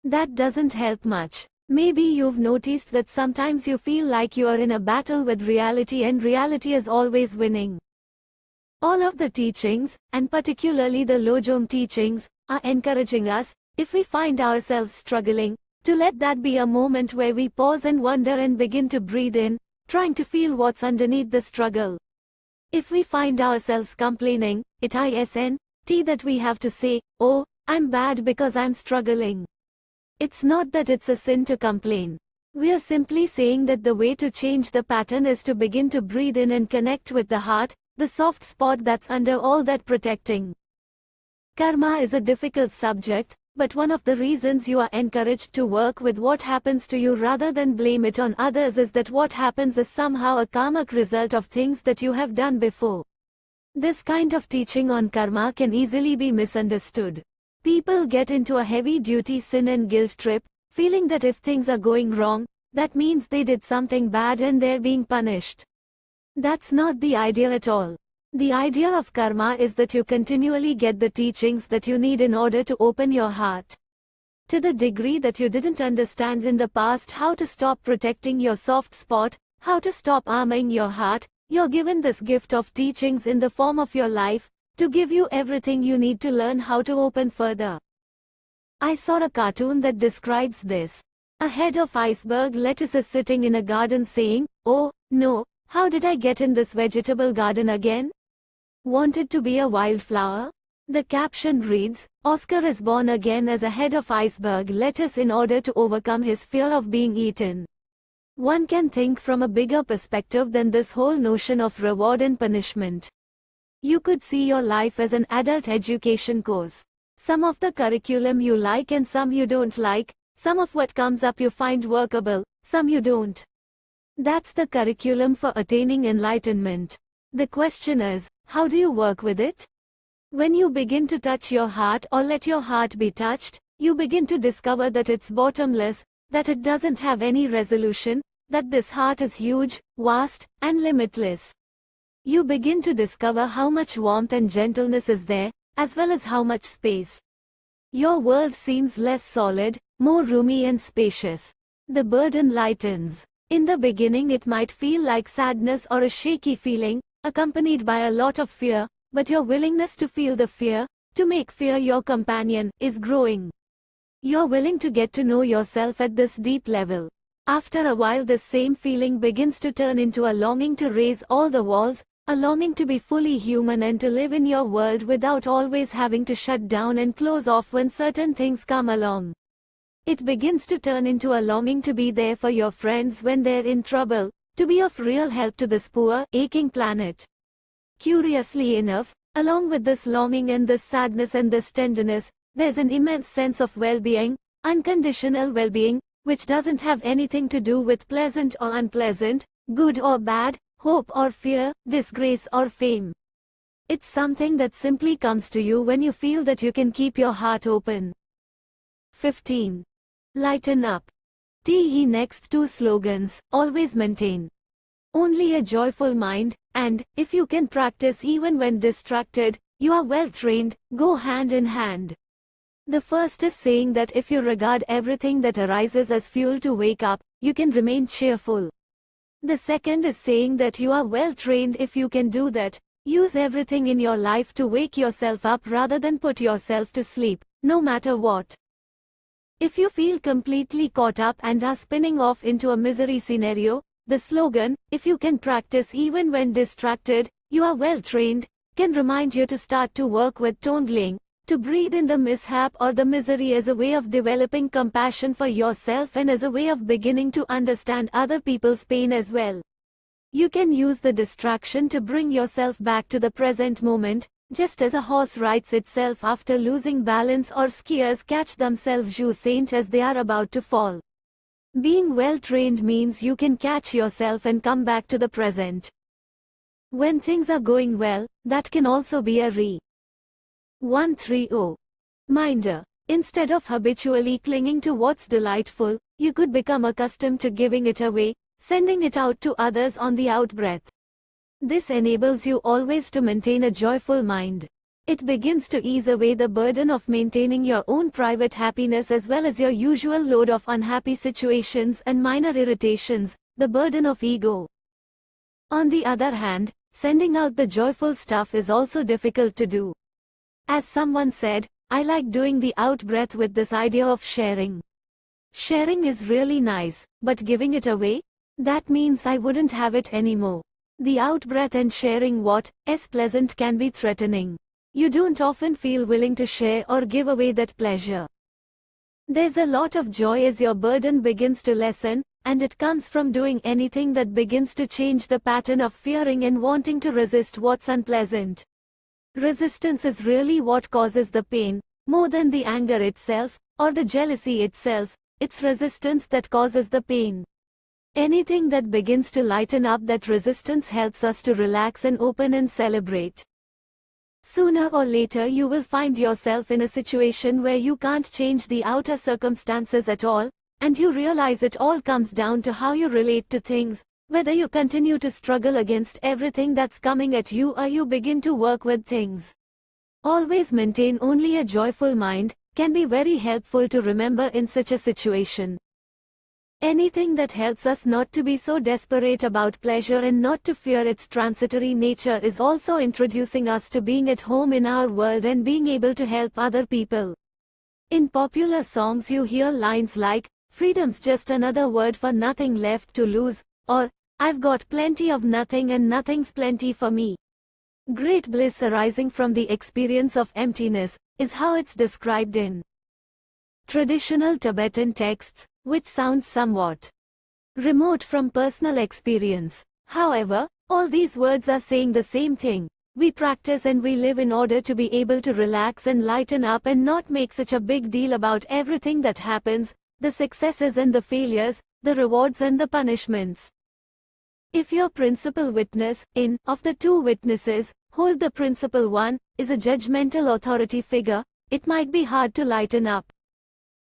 That doesn't help much. Maybe you've noticed that sometimes you feel like you are in a battle with reality and reality is always winning. All of the teachings, and particularly the Lojong teachings, are encouraging us, if we find ourselves struggling, to let that be a moment where we pause and wonder and begin to breathe in, trying to feel what's underneath the struggle. If we find ourselves complaining, that we have to say, oh, I'm bad because I'm struggling. It's not that it's a sin to complain. We're simply saying that the way to change the pattern is to begin to breathe in and connect with the heart, the soft spot that's under all that protecting. Karma is a difficult subject, but one of the reasons you are encouraged to work with what happens to you rather than blame it on others is that what happens is somehow a karmic result of things that you have done before. This kind of teaching on karma can easily be misunderstood. People get into a heavy-duty sin and guilt trip, feeling that if things are going wrong, that means they did something bad and they're being punished. That's not the idea at all. The idea of karma is that you continually get the teachings that you need in order to open your heart. To the degree that you didn't understand in the past how to stop protecting your soft spot, how to stop arming your heart, you're given this gift of teachings in the form of your life, to give you everything you need to learn how to open further. I saw a cartoon that describes this. A head of iceberg lettuce is sitting in a garden saying, oh, no, how did I get in this vegetable garden again? Wanted to be a wildflower? The caption reads, Oscar is born again as a head of iceberg lettuce in order to overcome his fear of being eaten. One can think from a bigger perspective than this whole notion of reward and punishment. You could see your life as an adult education course. Some of the curriculum you like and some you don't like, some of what comes up you find workable, some you don't. That's the curriculum for attaining enlightenment. The question is, how do you work with it? When you begin to touch your heart or let your heart be touched, you begin to discover that it's bottomless, that it doesn't have any resolution, that this heart is huge, vast, and limitless. You begin to discover how much warmth and gentleness is there, as well as how much space. Your world seems less solid, more roomy and spacious. The burden lightens. In the beginning it might feel like sadness or a shaky feeling, accompanied by a lot of fear, but your willingness to feel the fear, to make fear your companion, is growing. You're willing to get to know yourself at this deep level. After a while this same feeling begins to turn into a longing to raise all the walls, a longing to be fully human and to live in your world without always having to shut down and close off when certain things come along. It begins to turn into a longing to be there for your friends when they're in trouble, to be of real help to this poor, aching planet. Curiously enough, along with this longing and this sadness and this tenderness, there's an immense sense of well-being, unconditional well-being, which doesn't have anything to do with pleasant or unpleasant, good or bad, hope or fear, disgrace or fame. It's something that simply comes to you when you feel that you can keep your heart open. 15. Lighten up. The next two slogans, always maintain. Only a joyful mind, and, if you can practice even when distracted, you are well trained, go hand in hand. The first is saying that if you regard everything that arises as fuel to wake up, you can remain cheerful. The second is saying that you are well trained if you can do that. Use everything in your life to wake yourself up rather than put yourself to sleep, no matter what. If you feel completely caught up and are spinning off into a misery scenario, the slogan, if you can practice even when distracted, you are well trained, can remind you to start to work with Tongling, to breathe in the mishap or the misery as a way of developing compassion for yourself and as a way of beginning to understand other people's pain as well. You can use the distraction to bring yourself back to the present moment, just as a horse rights itself after losing balance or skiers catch themselves joussent as they are about to fall. Being well trained means you can catch yourself and come back to the present. When things are going well, that can also be a 130 minder. Instead of habitually clinging to what's delightful, you could become accustomed to giving it away, sending it out to others on the out-breath. This enables you always to maintain a joyful mind. It begins to ease away the burden of maintaining your own private happiness as well as your usual load of unhappy situations and minor irritations, the burden of ego. On the other hand, sending out the joyful stuff is also difficult to do. As someone said, I like doing the out-breath with this idea of sharing. Sharing is really nice, but giving it away? That means I wouldn't have it anymore. The out-breath and sharing what is pleasant can be threatening. You don't often feel willing to share or give away that pleasure. There's a lot of joy as your burden begins to lessen, and it comes from doing anything that begins to change the pattern of fearing and wanting to resist what's unpleasant. Resistance is really what causes the pain, more than the anger itself, or the jealousy itself. It's resistance that causes the pain. Anything that begins to lighten up that resistance helps us to relax and open and celebrate. Sooner or later you will find yourself in a situation where you can't change the outer circumstances at all, and you realize it all comes down to how you relate to things, whether you continue to struggle against everything that's coming at you or you begin to work with things. Always maintain only a joyful mind, can be very helpful to remember in such a situation. Anything that helps us not to be so desperate about pleasure and not to fear its transitory nature is also introducing us to being at home in our world and being able to help other people. In popular songs you hear lines like, freedom's just another word for nothing left to lose, or, I've got plenty of nothing and nothing's plenty for me. Great bliss arising from the experience of emptiness, is how it's described in traditional Tibetan texts, which sounds somewhat remote from personal experience. However, all these words are saying the same thing. We practice and we live in order to be able to relax and lighten up and not make such a big deal about everything that happens, the successes and the failures, the rewards and the punishments. If your principal witness, of the two witnesses, hold the principal one, is a judgmental authority figure, it might be hard to lighten up.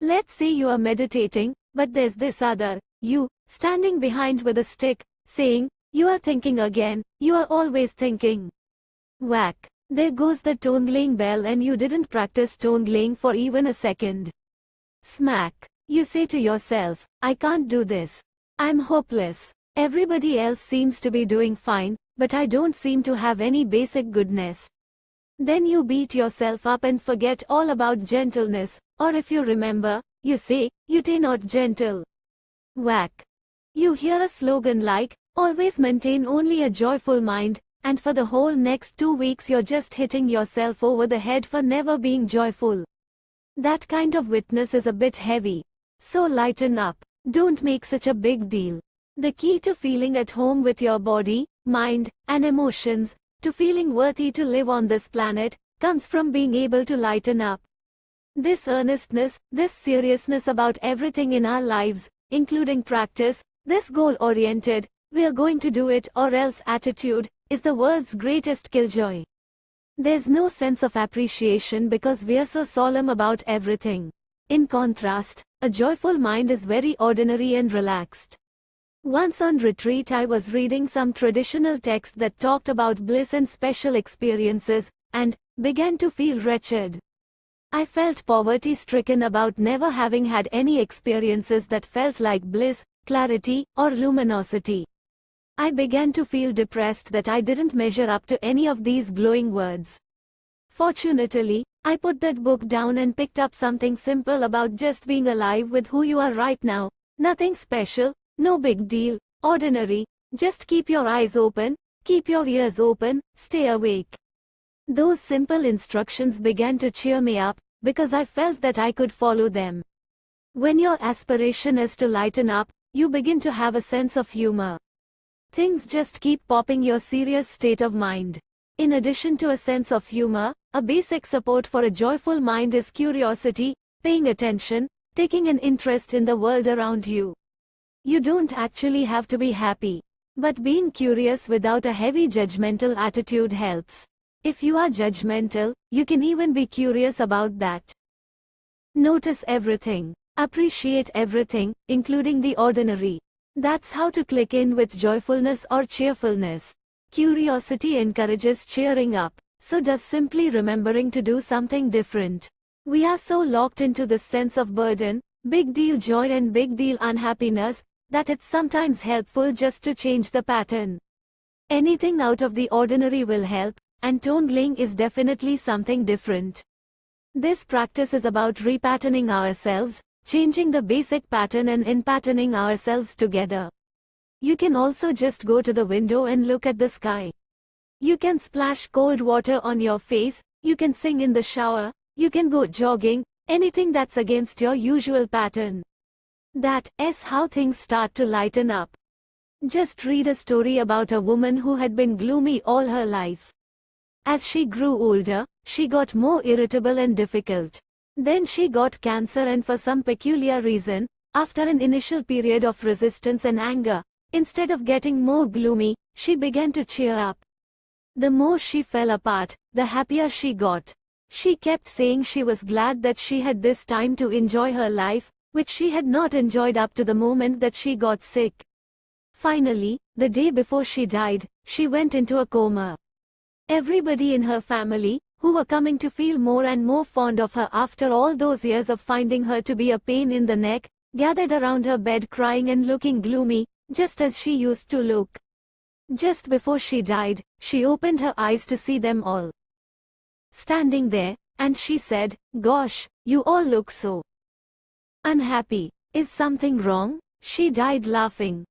Let's say you are meditating, but there's this other, you, standing behind with a stick, saying, you are thinking again, you are always thinking. Whack. There goes the Tongling bell and you didn't practice Tongling for even a second. Smack. You say to yourself, I can't do this. I'm hopeless. Everybody else seems to be doing fine, but I don't seem to have any basic goodness. Then you beat yourself up and forget all about gentleness, or if you remember, you say, you t'es not gentle. Whack. You hear a slogan like, always maintain only a joyful mind, and for the whole next 2 weeks you're just hitting yourself over the head for never being joyful. That kind of witness is a bit heavy. So lighten up. Don't make such a big deal. The key to feeling at home with your body, mind, and emotions, to feeling worthy to live on this planet, comes from being able to lighten up. This earnestness, this seriousness about everything in our lives, including practice, this goal-oriented, we are going to do it or else attitude, is the world's greatest killjoy. There's no sense of appreciation because we're so solemn about everything. In contrast, a joyful mind is very ordinary and relaxed. Once on retreat I was reading some traditional text that talked about bliss and special experiences, and began to feel wretched. I felt poverty-stricken about never having had any experiences that felt like bliss, clarity, or luminosity. I began to feel depressed that I didn't measure up to any of these glowing words. Fortunately, I put that book down and picked up something simple about just being alive with who you are right now. Nothing special, no big deal, ordinary, just keep your eyes open, Keep your ears open, stay awake. Those simple instructions began to cheer me up, because I felt that I could follow them. When your aspiration is to lighten up, you begin to have a sense of humor. Things just keep popping your serious state of mind. In addition to a sense of humor, a basic support for a joyful mind is curiosity, paying attention, taking an interest in the world around you. You don't actually have to be happy. But being curious without a heavy judgmental attitude helps. If you are judgmental, you can even be curious about that. Notice everything. Appreciate everything, including the ordinary. That's how to click in with joyfulness or cheerfulness. Curiosity encourages cheering up. So does simply remembering to do something different. We are so locked into this sense of burden, big deal joy and big deal unhappiness, that it's sometimes helpful just to change the pattern. Anything out of the ordinary will help, and tonggling is definitely something different. This practice is about repatterning ourselves, changing the basic pattern and in-patterning ourselves together. You can also just go to the window and look at the sky. You can splash cold water on your face, you can sing in the shower, you can go jogging, anything that's against your usual pattern. That's how things start to lighten up. Just read a story about a woman who had been gloomy all her life. As she grew older, she got more irritable and difficult. Then she got cancer, and for some peculiar reason, after an initial period of resistance and anger, instead of getting more gloomy, she began to cheer up. The more she fell apart, the happier she got. She kept saying she was glad that she had this time to enjoy her life, which she had not enjoyed up to the moment that she got sick. Finally, the day before she died, she went into a coma. Everybody in her family, who were coming to feel more and more fond of her after all those years of finding her to be a pain in the neck, gathered around her bed crying and looking gloomy, just as she used to look. Just before she died, she opened her eyes to see them all standing there, and she said, "Gosh, you all look so unhappy. Is something wrong?" She died laughing.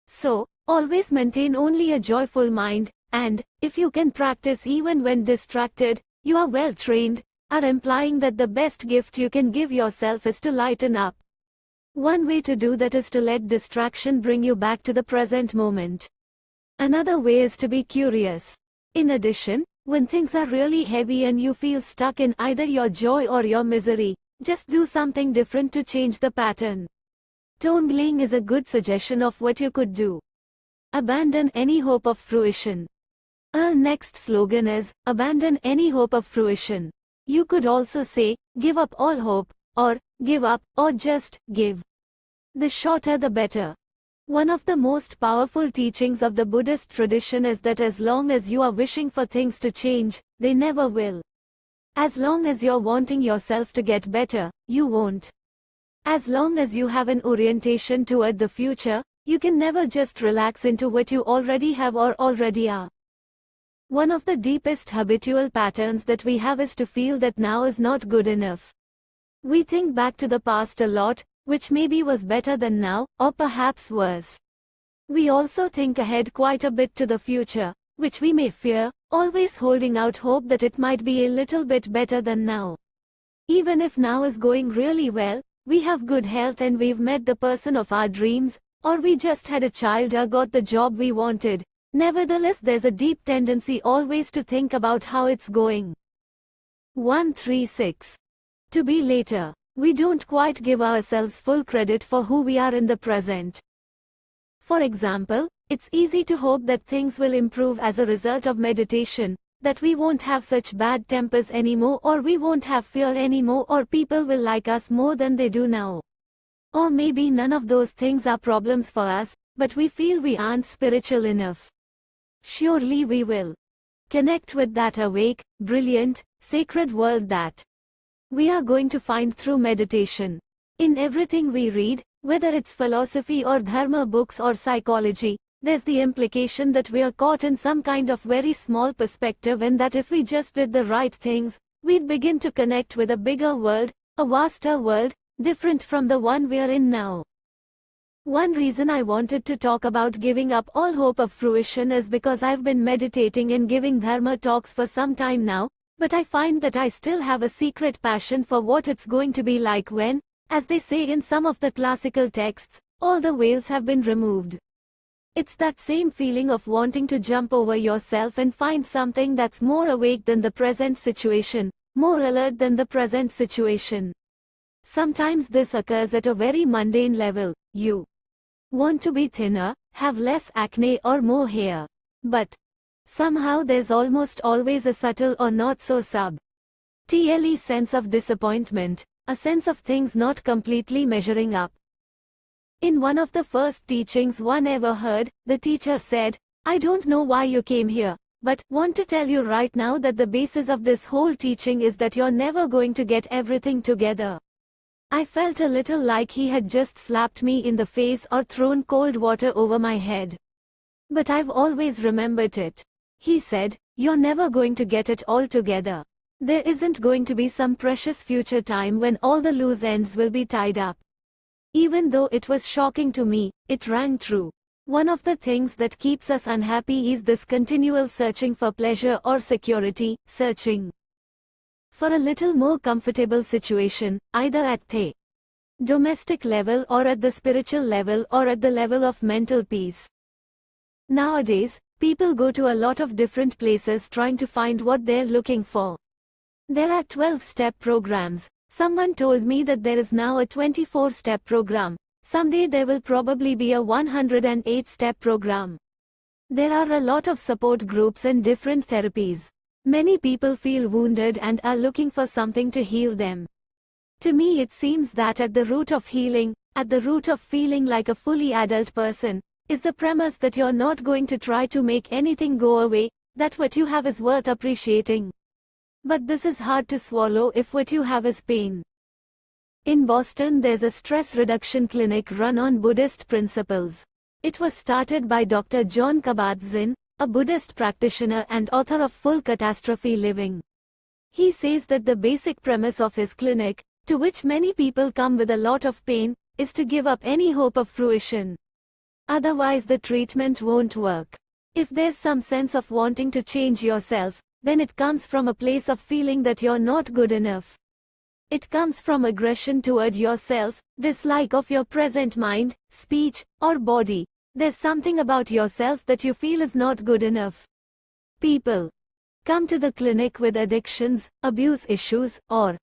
So, always maintain only a joyful mind, and, if you can practice even when distracted, you are well trained, are implying that the best gift you can give yourself is to lighten up. One way to do that is to let distraction bring you back to the present moment. Another way is to be curious. In addition, when things are really heavy and you feel stuck in either your joy or your misery, just do something different to change the pattern. Tonggling is a good suggestion of what you could do. Abandon any hope of fruition. Our next slogan is, abandon any hope of fruition. You could also say, give up all hope, or, give up, or just, give. The shorter the better. One of the most powerful teachings of the Buddhist tradition is that as long as you are wishing for things to change, they never will. As long as you're wanting yourself to get better, you won't. As long as you have an orientation toward the future, you can never just relax into what you already have or already are. One of the deepest habitual patterns that we have is to feel that now is not good enough. We think back to the past a lot, which maybe was better than now, or perhaps worse. We also think ahead quite a bit to the future, which we may fear, always holding out hope that it might be a little bit better than now. Even if now is going really well, we have good health and we've met the person of our dreams, or we just had a child or got the job we wanted, nevertheless there's a deep tendency always to think about how it's going. 136. To be later. We don't quite give ourselves full credit for who we are in the present. For example, it's easy to hope that things will improve as a result of meditation, that we won't have such bad tempers anymore, or we won't have fear anymore, or people will like us more than they do now. Or maybe none of those things are problems for us, but we feel we aren't spiritual enough. Surely we will connect with that awake, brilliant, sacred world that we are going to find through meditation. In everything we read, whether it's philosophy or dharma books or psychology, there's the implication that we are caught in some kind of very small perspective, and that if we just did the right things, we'd begin to connect with a bigger world, a vaster world, different from the one we are in now. One reason I wanted to talk about giving up all hope of fruition is because I've been meditating and giving Dharma talks for some time now, but I find that I still have a secret passion for what it's going to be like when, as they say in some of the classical texts, all the veils have been removed. It's that same feeling of wanting to jump over yourself and find something that's more awake than the present situation, more alert than the present situation. Sometimes this occurs at a very mundane level. You want to be thinner, have less acne or more hair. But somehow there's almost always a subtle or not so subtle sense of disappointment, a sense of things not completely measuring up. In one of the first teachings one ever heard, the teacher said, "I don't know why you came here, but want to tell you right now that the basis of this whole teaching is that you're never going to get everything together." I felt a little like he had just slapped me in the face or thrown cold water over my head. But I've always remembered it. He said, "You're never going to get it all together. There isn't going to be some precious future time when all the loose ends will be tied up." Even though it was shocking to me, it rang true. One of the things that keeps us unhappy is this continual searching for pleasure or security, searching for a little more comfortable situation, either at the domestic level or at the spiritual level or at the level of mental peace. Nowadays, people go to a lot of different places trying to find what they're looking for. There are 12-step programs. Someone told me that there is now a 24-step program. Someday there will probably be a 108-step program. There are a lot of support groups and different therapies. Many people feel wounded and are looking for something to heal them. To me it seems that at the root of healing, at the root of feeling like a fully adult person, is the premise that you're not going to try to make anything go away, that what you have is worth appreciating. But this is hard to swallow if what you have is pain. In Boston there's a stress reduction clinic run on Buddhist principles. It was started by Dr. Jon Kabat-Zinn, a Buddhist practitioner and author of Full Catastrophe Living. He says that the basic premise of his clinic, to which many people come with a lot of pain, is to give up any hope of fruition. Otherwise the treatment won't work. If there's some sense of wanting to change yourself, then it comes from a place of feeling that you're not good enough. It comes from aggression toward yourself, dislike of your present mind, speech, or body. There's something about yourself that you feel is not good enough. People come to the clinic with addictions, abuse issues, or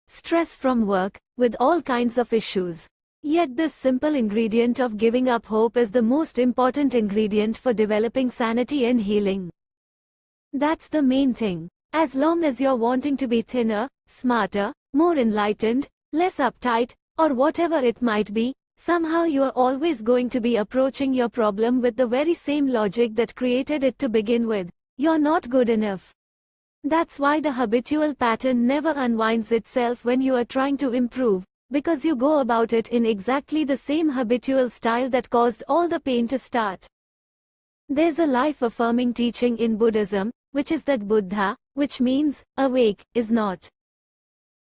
stress from work, with all kinds of issues. Yet this simple ingredient of giving up hope is the most important ingredient for developing sanity and healing. That's the main thing. As long as you're wanting to be thinner, smarter, more enlightened, less uptight, or whatever it might be, somehow you are always going to be approaching your problem with the very same logic that created it to begin with. You're not good enough. That's why the habitual pattern never unwinds itself when you are trying to improve, because you go about it in exactly the same habitual style that caused all the pain to start. There's a life-affirming teaching in Buddhism, which is that Buddha, which means awake, is not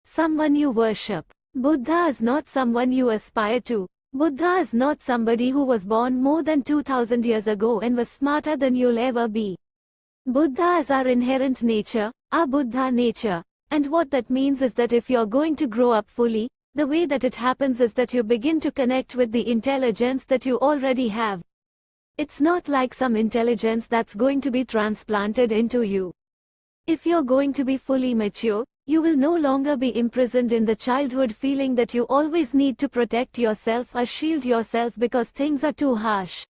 someone you worship. Buddha is not someone you aspire to. Buddha is not somebody who was born more than 2000 years ago and was smarter than you'll ever be. Buddha is our inherent nature, our Buddha nature, and what that means is that if you're going to grow up fully, the way that it happens is that you begin to connect with the intelligence that you already have. It's not like some intelligence that's going to be transplanted into you. If you're going to be fully mature, you will no longer be imprisoned in the childhood feeling that you always need to protect yourself or shield yourself because things are too harsh.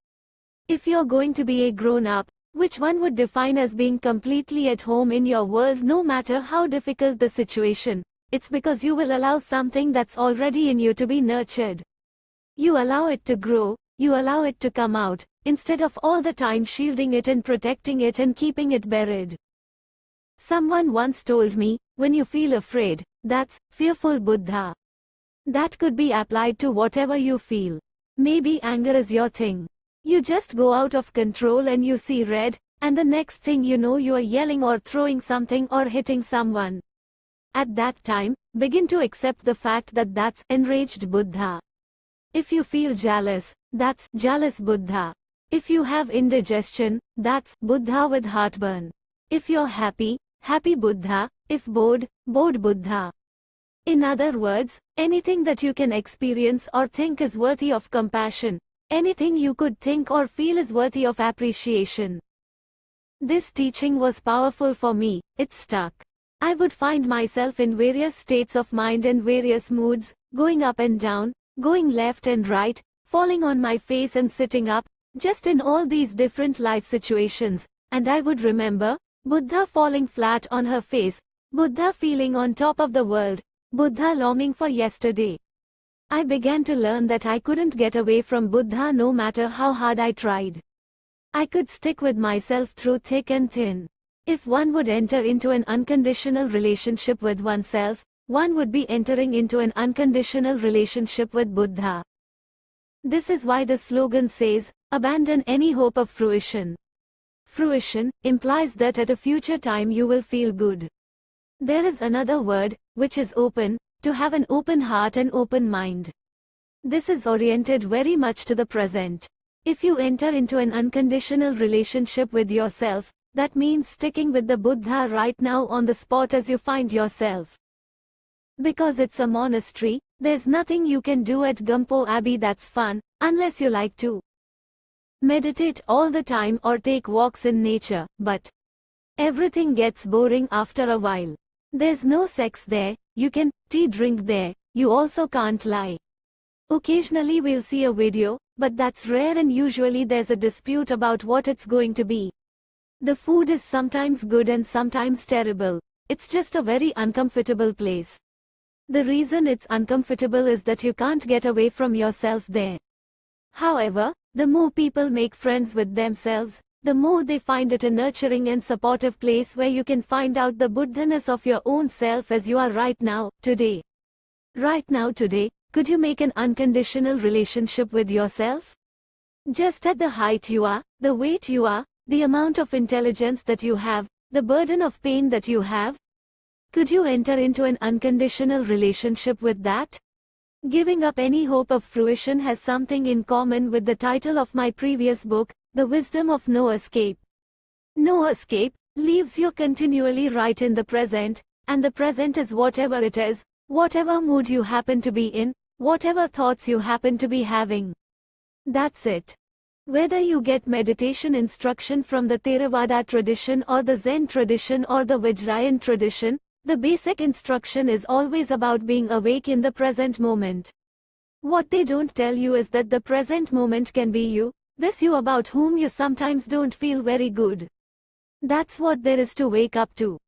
If you're going to be a grown-up, which one would define as being completely at home in your world no matter how difficult the situation, it's because you will allow something that's already in you to be nurtured. You allow it to grow, you allow it to come out, instead of all the time shielding it and protecting it and keeping it buried. Someone once told me, when you feel afraid, that's fearful Buddha. That could be applied to whatever you feel. Maybe anger is your thing. You just go out of control and you see red, and the next thing you know you are yelling or throwing something or hitting someone. At that time, begin to accept the fact that that's enraged Buddha. If you feel jealous, that's jealous Buddha. If you have indigestion, that's Buddha with heartburn. If you're happy, happy Buddha. If bored, bored Buddha. In other words, anything that you can experience or think is worthy of compassion. Anything you could think or feel is worthy of appreciation. This teaching was powerful for me. It stuck. I would find myself in various states of mind and various moods, going up and down, going left and right, falling on my face and sitting up, just in all these different life situations, and I would remember, Buddha falling flat on her face, Buddha feeling on top of the world, Buddha longing for yesterday. I began to learn that I couldn't get away from Buddha no matter how hard I tried. I could stick with myself through thick and thin. If one would enter into an unconditional relationship with oneself, one would be entering into an unconditional relationship with Buddha. This is why the slogan says, abandon any hope of fruition. Fruition implies that at a future time you will feel good. There is another word, which is open, to have an open heart and open mind. This is oriented very much to the present. If you enter into an unconditional relationship with yourself, that means sticking with the Buddha right now on the spot as you find yourself. Because it's a monastery, there's nothing you can do at Gampo Abbey that's fun, unless you like to meditate all the time or take walks in nature, but everything gets boring after a while. There's no sex there, you can tea drink there, you also can't lie. Occasionally we'll see a video, but that's rare and usually there's a dispute about what it's going to be. The food is sometimes good and sometimes terrible. It's just a very uncomfortable place. The reason it's uncomfortable is that you can't get away from yourself there. However, the more people make friends with themselves, the more they find it a nurturing and supportive place where you can find out the Buddhaness of your own self as you are right now, today. Right now today, could you make an unconditional relationship with yourself? Just at the height you are, the weight you are, the amount of intelligence that you have, the burden of pain that you have? Could you enter into an unconditional relationship with that? Giving up any hope of fruition has something in common with the title of my previous book, The Wisdom of No Escape. No escape leaves you continually right in the present, and the present is whatever it is, whatever mood you happen to be in, whatever thoughts you happen to be having. That's it. Whether you get meditation instruction from the Theravada tradition or the Zen tradition or the Vajrayana tradition, the basic instruction is always about being awake in the present moment. What they don't tell you is that the present moment can be you, this you about whom you sometimes don't feel very good. That's what there is to wake up to.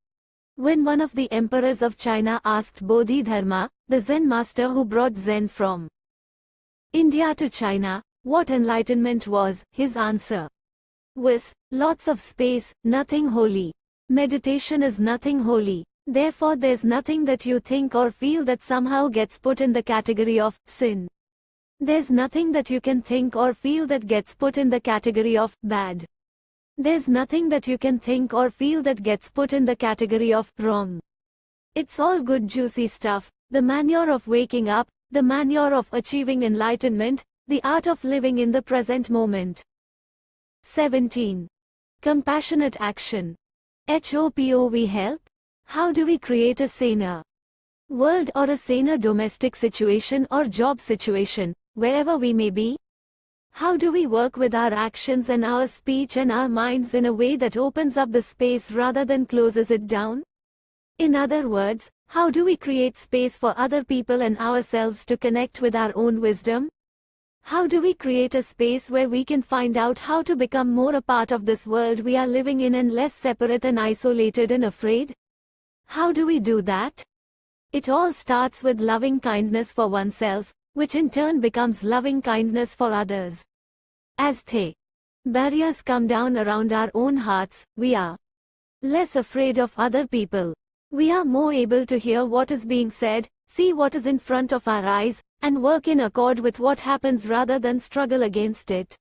When one of the emperors of China asked Bodhidharma, the Zen master who brought Zen from India to China, what enlightenment was, his answer was, lots of space, nothing holy. Meditation is nothing holy. Therefore there's nothing that you think or feel that somehow gets put in the category of sin. There's nothing that you can think or feel that gets put in the category of bad. There's nothing that you can think or feel that gets put in the category of wrong. It's all good juicy stuff, the manure of waking up, the manure of achieving enlightenment, the art of living in the present moment. 17. Compassionate action. HOPOV help? How do we create a saner world or a saner domestic situation or job situation, wherever we may be? How do we work with our actions and our speech and our minds in a way that opens up the space rather than closes it down? In other words, how do we create space for other people and ourselves to connect with our own wisdom? How do we create a space where we can find out how to become more a part of this world we are living in and less separate and isolated and afraid? How do we do that? It all starts with loving kindness for oneself, which in turn becomes loving kindness for others. As the barriers come down around our own hearts, we are less afraid of other people. We are more able to hear what is being said, see what is in front of our eyes, and work in accord with what happens rather than struggle against it.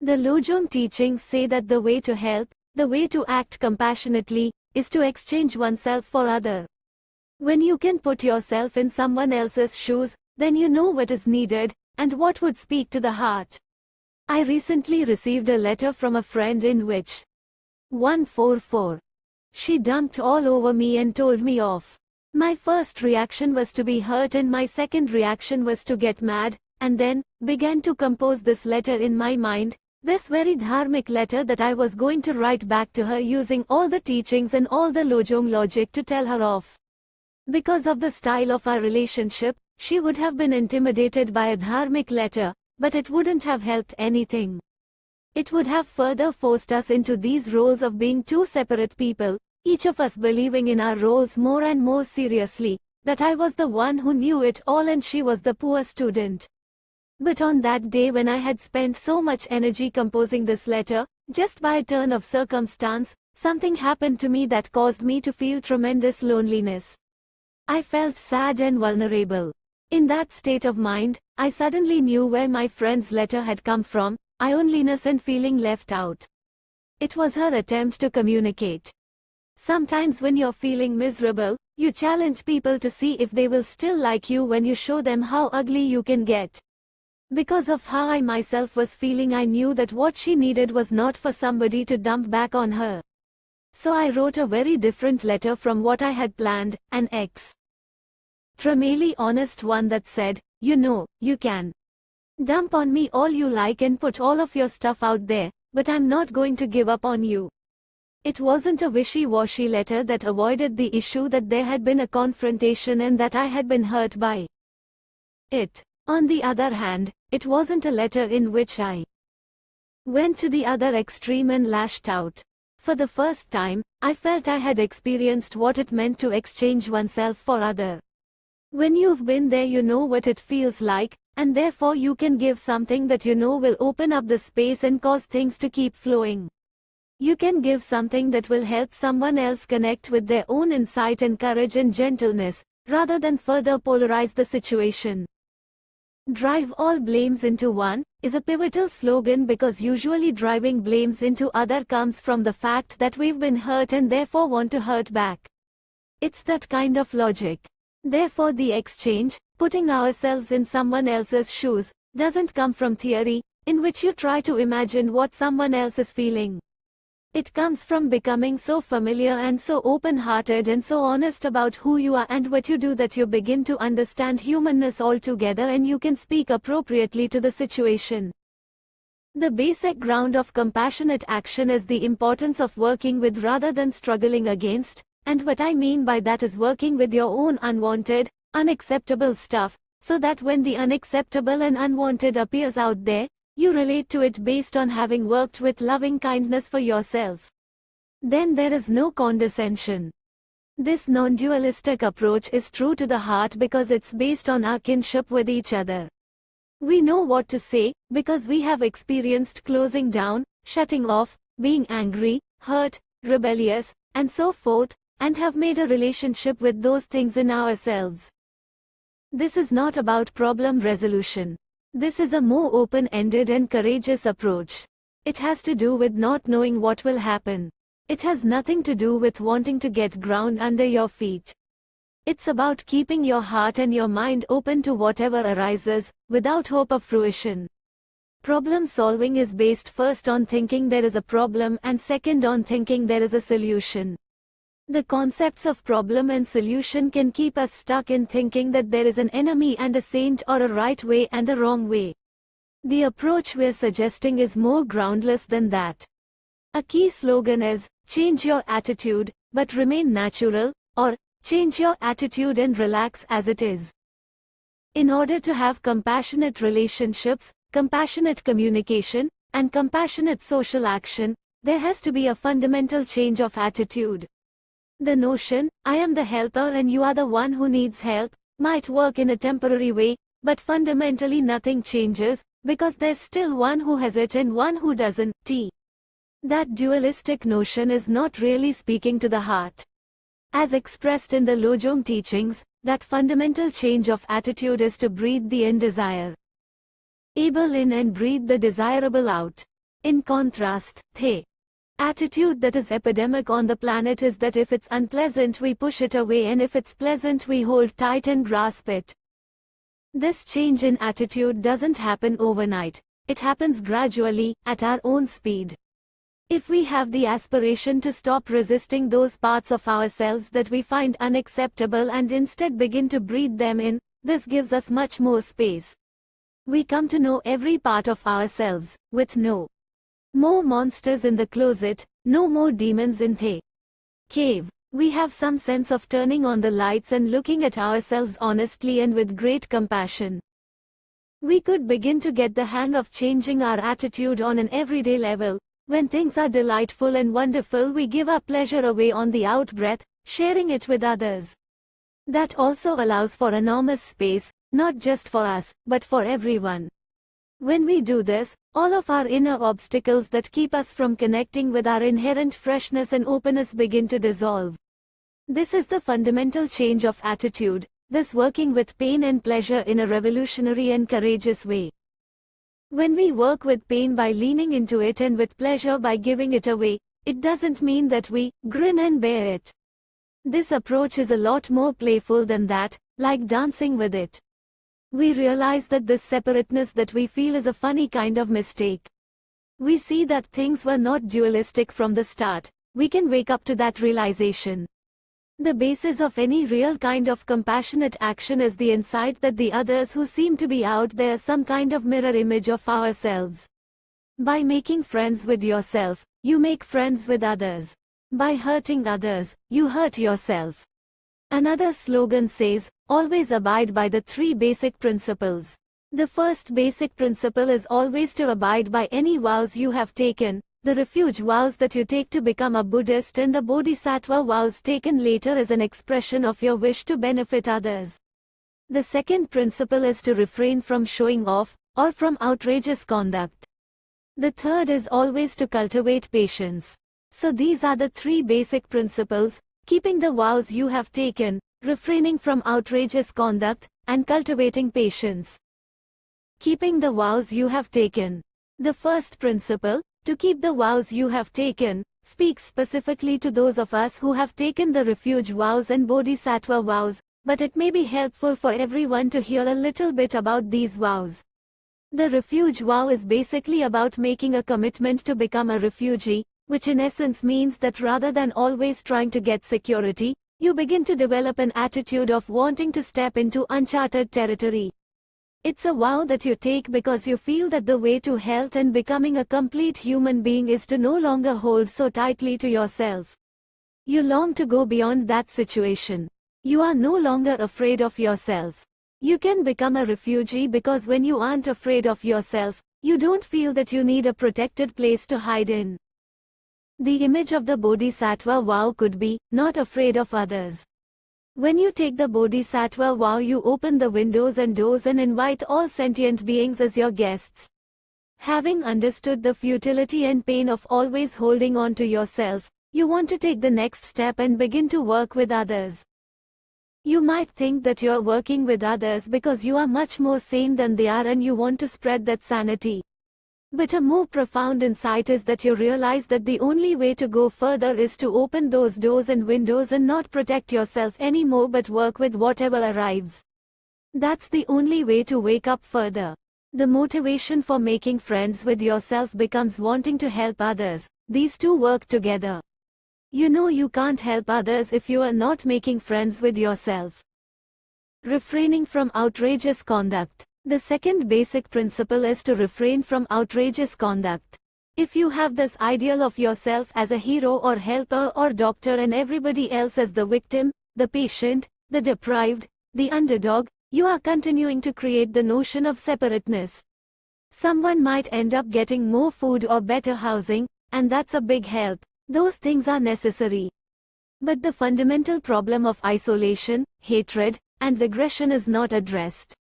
The Lojong teachings say that the way to help, the way to act compassionately, is to exchange oneself for other. When you can put yourself in someone else's shoes, then you know what is needed, and what would speak to the heart. I recently received a letter from a friend in which 144. She dumped all over me and told me off. My first reaction was to be hurt and my second reaction was to get mad, and then began to compose this letter in my mind, this very dharmic letter that I was going to write back to her using all the teachings and all the Lojong logic to tell her off. Because of the style of our relationship, she would have been intimidated by a dharmic letter, but it wouldn't have helped anything. It would have further forced us into these roles of being two separate people, each of us believing in our roles more and more seriously, that I was the one who knew it all and she was the poor student. But on that day when I had spent so much energy composing this letter, just by a turn of circumstance, something happened to me that caused me to feel tremendous loneliness. I felt sad and vulnerable. In that state of mind, I suddenly knew where my friend's letter had come from, loneliness and feeling left out. It was her attempt to communicate. Sometimes when you're feeling miserable, you challenge people to see if they will still like you when you show them how ugly you can get. Because of how I myself was feeling, I knew that what she needed was not for somebody to dump back on her. So I wrote a very different letter from what I had planned, an extremely honest one that said, you know, you can dump on me all you like and put all of your stuff out there, but I'm not going to give up on you. It wasn't a wishy-washy letter that avoided the issue that there had been a confrontation and that I had been hurt by it. On the other hand, it wasn't a letter in which I went to the other extreme and lashed out. For the first time, I felt I had experienced what it meant to exchange oneself for other. When you've been there, you know what it feels like, and therefore you can give something that you know will open up the space and cause things to keep flowing. You can give something that will help someone else connect with their own insight and courage and gentleness, rather than further polarize the situation. Drive all blames into one is a pivotal slogan because usually driving blames into other comes from the fact that we've been hurt and therefore want to hurt back. It's that kind of logic. Therefore the exchange, putting ourselves in someone else's shoes, doesn't come from theory, in which you try to imagine what someone else is feeling. It comes from becoming so familiar and so open-hearted and so honest about who you are and what you do that you begin to understand humanness altogether and you can speak appropriately to the situation. The basic ground of compassionate action is the importance of working with rather than struggling against, and what I mean by that is working with your own unwanted, unacceptable stuff, so that when the unacceptable and unwanted appears out there, you relate to it based on having worked with loving kindness for yourself. Then there is no condescension. This non-dualistic approach is true to the heart because it's based on our kinship with each other. We know what to say, because we have experienced closing down, shutting off, being angry, hurt, rebellious, and so forth, and have made a relationship with those things in ourselves. This is not about problem resolution. This is a more open-ended and courageous approach. It has to do with not knowing what will happen. It has nothing to do with wanting to get ground under your feet. It's about keeping your heart and your mind open to whatever arises, without hope of fruition. Problem solving is based first on thinking there is a problem and second on thinking there is a solution. The concepts of problem and solution can keep us stuck in thinking that there is an enemy and a saint or a right way and a wrong way. The approach we're suggesting is more groundless than that. A key slogan is, change your attitude, but remain natural, or, change your attitude and relax as it is. In order to have compassionate relationships, compassionate communication, and compassionate social action, there has to be a fundamental change of attitude. The notion, I am the helper and you are the one who needs help, might work in a temporary way, but fundamentally nothing changes, because there's still one who has it and one who doesn't. That dualistic notion is not really speaking to the heart. As expressed in the Lojong teachings, that fundamental change of attitude is to breathe the indesire able in and breathe the desirable out. In contrast, the attitude that is epidemic on the planet is that if it's unpleasant we push it away and if it's pleasant we hold tight and grasp it. This change in attitude doesn't happen overnight. It happens gradually, at our own speed. If we have the aspiration to stop resisting those parts of ourselves that we find unacceptable and instead begin to breathe them in, this gives us much more space. We come to know every part of ourselves, with no more monsters in the closet, no more demons in the cave. We have some sense of turning on the lights and looking at ourselves honestly and with great compassion. We could begin to get the hang of changing our attitude on an everyday level. When things are delightful and wonderful, we give our pleasure away on the out breath, sharing it with others. That also allows for enormous space, not just for us, but for everyone. When we do this, all of our inner obstacles that keep us from connecting with our inherent freshness and openness begin to dissolve. This is the fundamental change of attitude, this working with pain and pleasure in a revolutionary and courageous way. When we work with pain by leaning into it and with pleasure by giving it away, it doesn't mean that we grin and bear it. This approach is a lot more playful than that, like dancing with it. We realize that this separateness that we feel is a funny kind of mistake. We see that things were not dualistic from the start. We can wake up to that realization. The basis of any real kind of compassionate action is the insight that the others who seem to be out there are some kind of mirror image of ourselves. By making friends with yourself, you make friends with others. By hurting others, you hurt yourself. Another slogan says, always abide by the 3 basic principles. The first basic principle is always to abide by any vows you have taken. The refuge vows that you take to become a Buddhist and the Bodhisattva vows taken later is an expression of your wish to benefit others. The second principle is to refrain from showing off, or from outrageous conduct. The third is always to cultivate patience. So these are the 3 basic principles: keeping the vows you have taken, refraining from outrageous conduct, and cultivating patience. Keeping the vows you have taken. The first principle, to keep the vows you have taken, speaks specifically to those of us who have taken the refuge vows and bodhisattva vows, but it may be helpful for everyone to hear a little bit about these vows. The refuge vow is basically about making a commitment to become a refugee, which in essence means that rather than always trying to get security, you begin to develop an attitude of wanting to step into uncharted territory. It's a vow that you take because you feel that the way to health and becoming a complete human being is to no longer hold so tightly to yourself. You long to go beyond that situation. You are no longer afraid of yourself. You can become a refugee because when you aren't afraid of yourself, you don't feel that you need a protected place to hide in. The image of the Bodhisattva vow could be, not afraid of others. When you take the Bodhisattva vow, you open the windows and doors and invite all sentient beings as your guests. Having understood the futility and pain of always holding on to yourself, you want to take the next step and begin to work with others. You might think that you're working with others because you are much more sane than they are and you want to spread that sanity. But a more profound insight is that you realize that the only way to go further is to open those doors and windows and not protect yourself anymore but work with whatever arrives. That's the only way to wake up further. The motivation for making friends with yourself becomes wanting to help others. These two work together. You know you can't help others if you are not making friends with yourself. Refraining from outrageous conduct. The second basic principle is to refrain from outrageous conduct. If you have this ideal of yourself as a hero or helper or doctor and everybody else as the victim, the patient, the deprived, the underdog, you are continuing to create the notion of separateness. Someone might end up getting more food or better housing, and that's a big help. Those things are necessary. But the fundamental problem of isolation, hatred, and aggression is not addressed.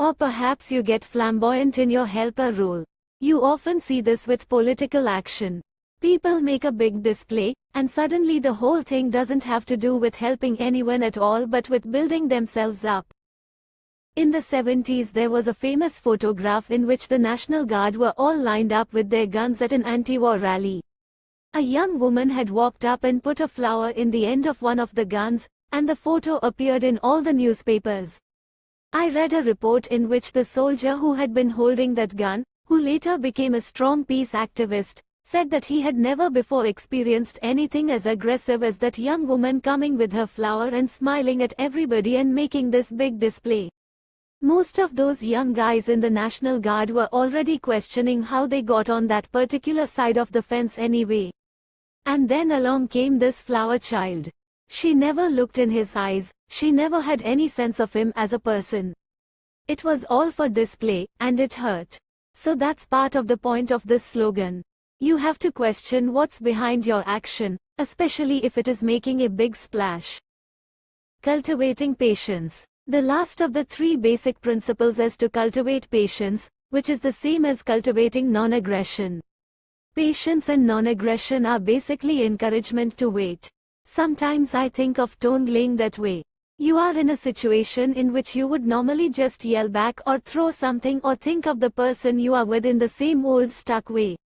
Or perhaps you get flamboyant in your helper role. You often see this with political action. People make a big display, and suddenly the whole thing doesn't have to do with helping anyone at all but with building themselves up. In the 70s there was a famous photograph in which the National Guard were all lined up with their guns at an anti-war rally. A young woman had walked up and put a flower in the end of one of the guns, and the photo appeared in all the newspapers. I read a report in which the soldier who had been holding that gun, who later became a strong peace activist, said that he had never before experienced anything as aggressive as that young woman coming with her flower and smiling at everybody and making this big display. Most of those young guys in the National Guard were already questioning how they got on that particular side of the fence anyway. And then along came this flower child. She never looked in his eyes, she never had any sense of him as a person. It was all for display, and it hurt. So that's part of the point of this slogan. You have to question what's behind your action, especially if it is making a big splash. Cultivating patience. The last of the three basic principles is to cultivate patience, which is the same as cultivating non-aggression. Patience and non-aggression are basically encouragement to wait. Sometimes I think of Tongling that way. You are in a situation in which you would normally just yell back or throw something or think of the person you are with in the same old stuck way.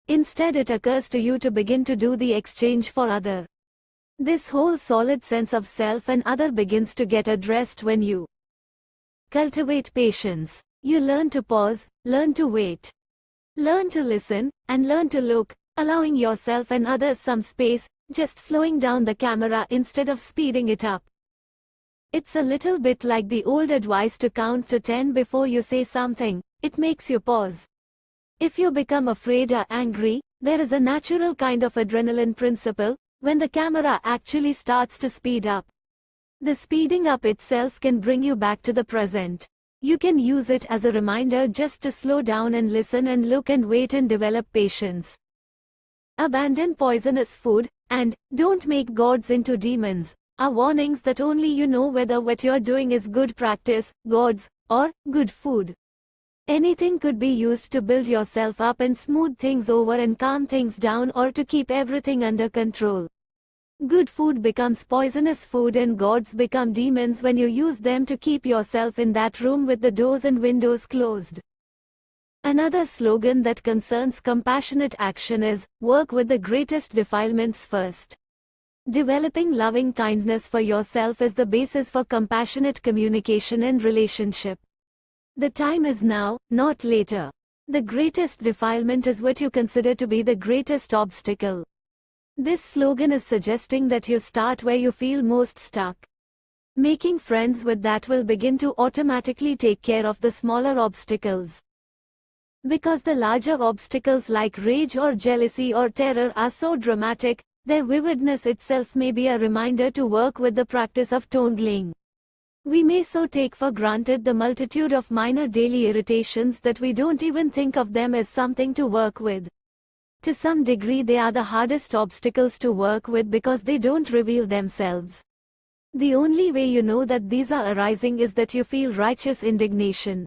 Instead it occurs to you to begin to do the exchange for other. This whole solid sense of self and other begins to get addressed when you cultivate patience. You learn to pause, learn to wait, learn to listen, and learn to look, allowing yourself and others some space, just slowing down the camera instead of speeding it up. It's a little bit like the old advice to count to 10 before you say something. It makes you pause. If you become afraid or angry, there is a natural kind of adrenaline principle, when the camera actually starts to speed up. The speeding up itself can bring you back to the present. You can use it as a reminder just to slow down and listen and look and wait and develop patience. Abandon poisonous food, and don't make gods into demons, are warnings that only you know whether what you're doing is good practice, gods, or good food. Anything could be used to build yourself up and smooth things over and calm things down or to keep everything under control. Good food becomes poisonous food and gods become demons when you use them to keep yourself in that room with the doors and windows closed. Another slogan that concerns compassionate action is, work with the greatest defilements first. Developing loving kindness for yourself is the basis for compassionate communication and relationship. The time is now, not later. The greatest defilement is what you consider to be the greatest obstacle. This slogan is suggesting that you start where you feel most stuck. Making friends with that will begin to automatically take care of the smaller obstacles. Because the larger obstacles like rage or jealousy or terror are so dramatic, their vividness itself may be a reminder to work with the practice of Tongling. We may so take for granted the multitude of minor daily irritations that we don't even think of them as something to work with. To some degree they are the hardest obstacles to work with because they don't reveal themselves. The only way you know that these are arising is that you feel righteous indignation.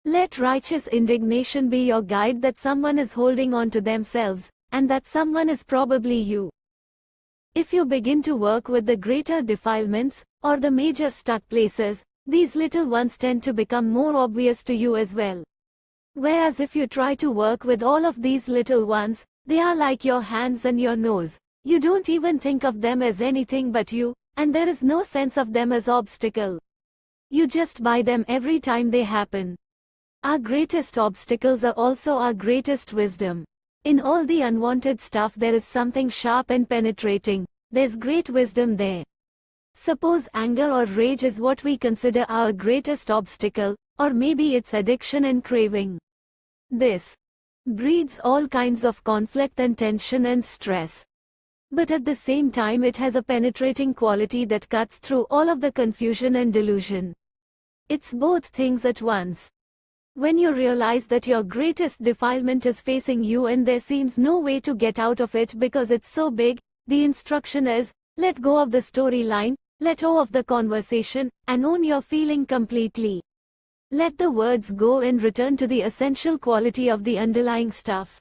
Let righteous indignation be your guide that someone is holding on to themselves, and that someone is probably you. If you begin to work with the greater defilements, or the major stuck places, these little ones tend to become more obvious to you as well. Whereas if you try to work with all of these little ones, they are like your hands and your nose. You don't even think of them as anything but you, and there is no sense of them as obstacle. You just buy them every time they happen. Our greatest obstacles are also our greatest wisdom. In all the unwanted stuff there is something sharp and penetrating. There's great wisdom there. Suppose anger or rage is what we consider our greatest obstacle, or maybe it's addiction and craving. This breeds all kinds of conflict and tension and stress. But at the same time it has a penetrating quality that cuts through all of the confusion and delusion. It's both things at once. When you realize that your greatest defilement is facing you and there seems no way to get out of it because it's so big, the instruction is, let go of the storyline, let go of the conversation, and own your feeling completely. Let the words go and return to the essential quality of the underlying stuff.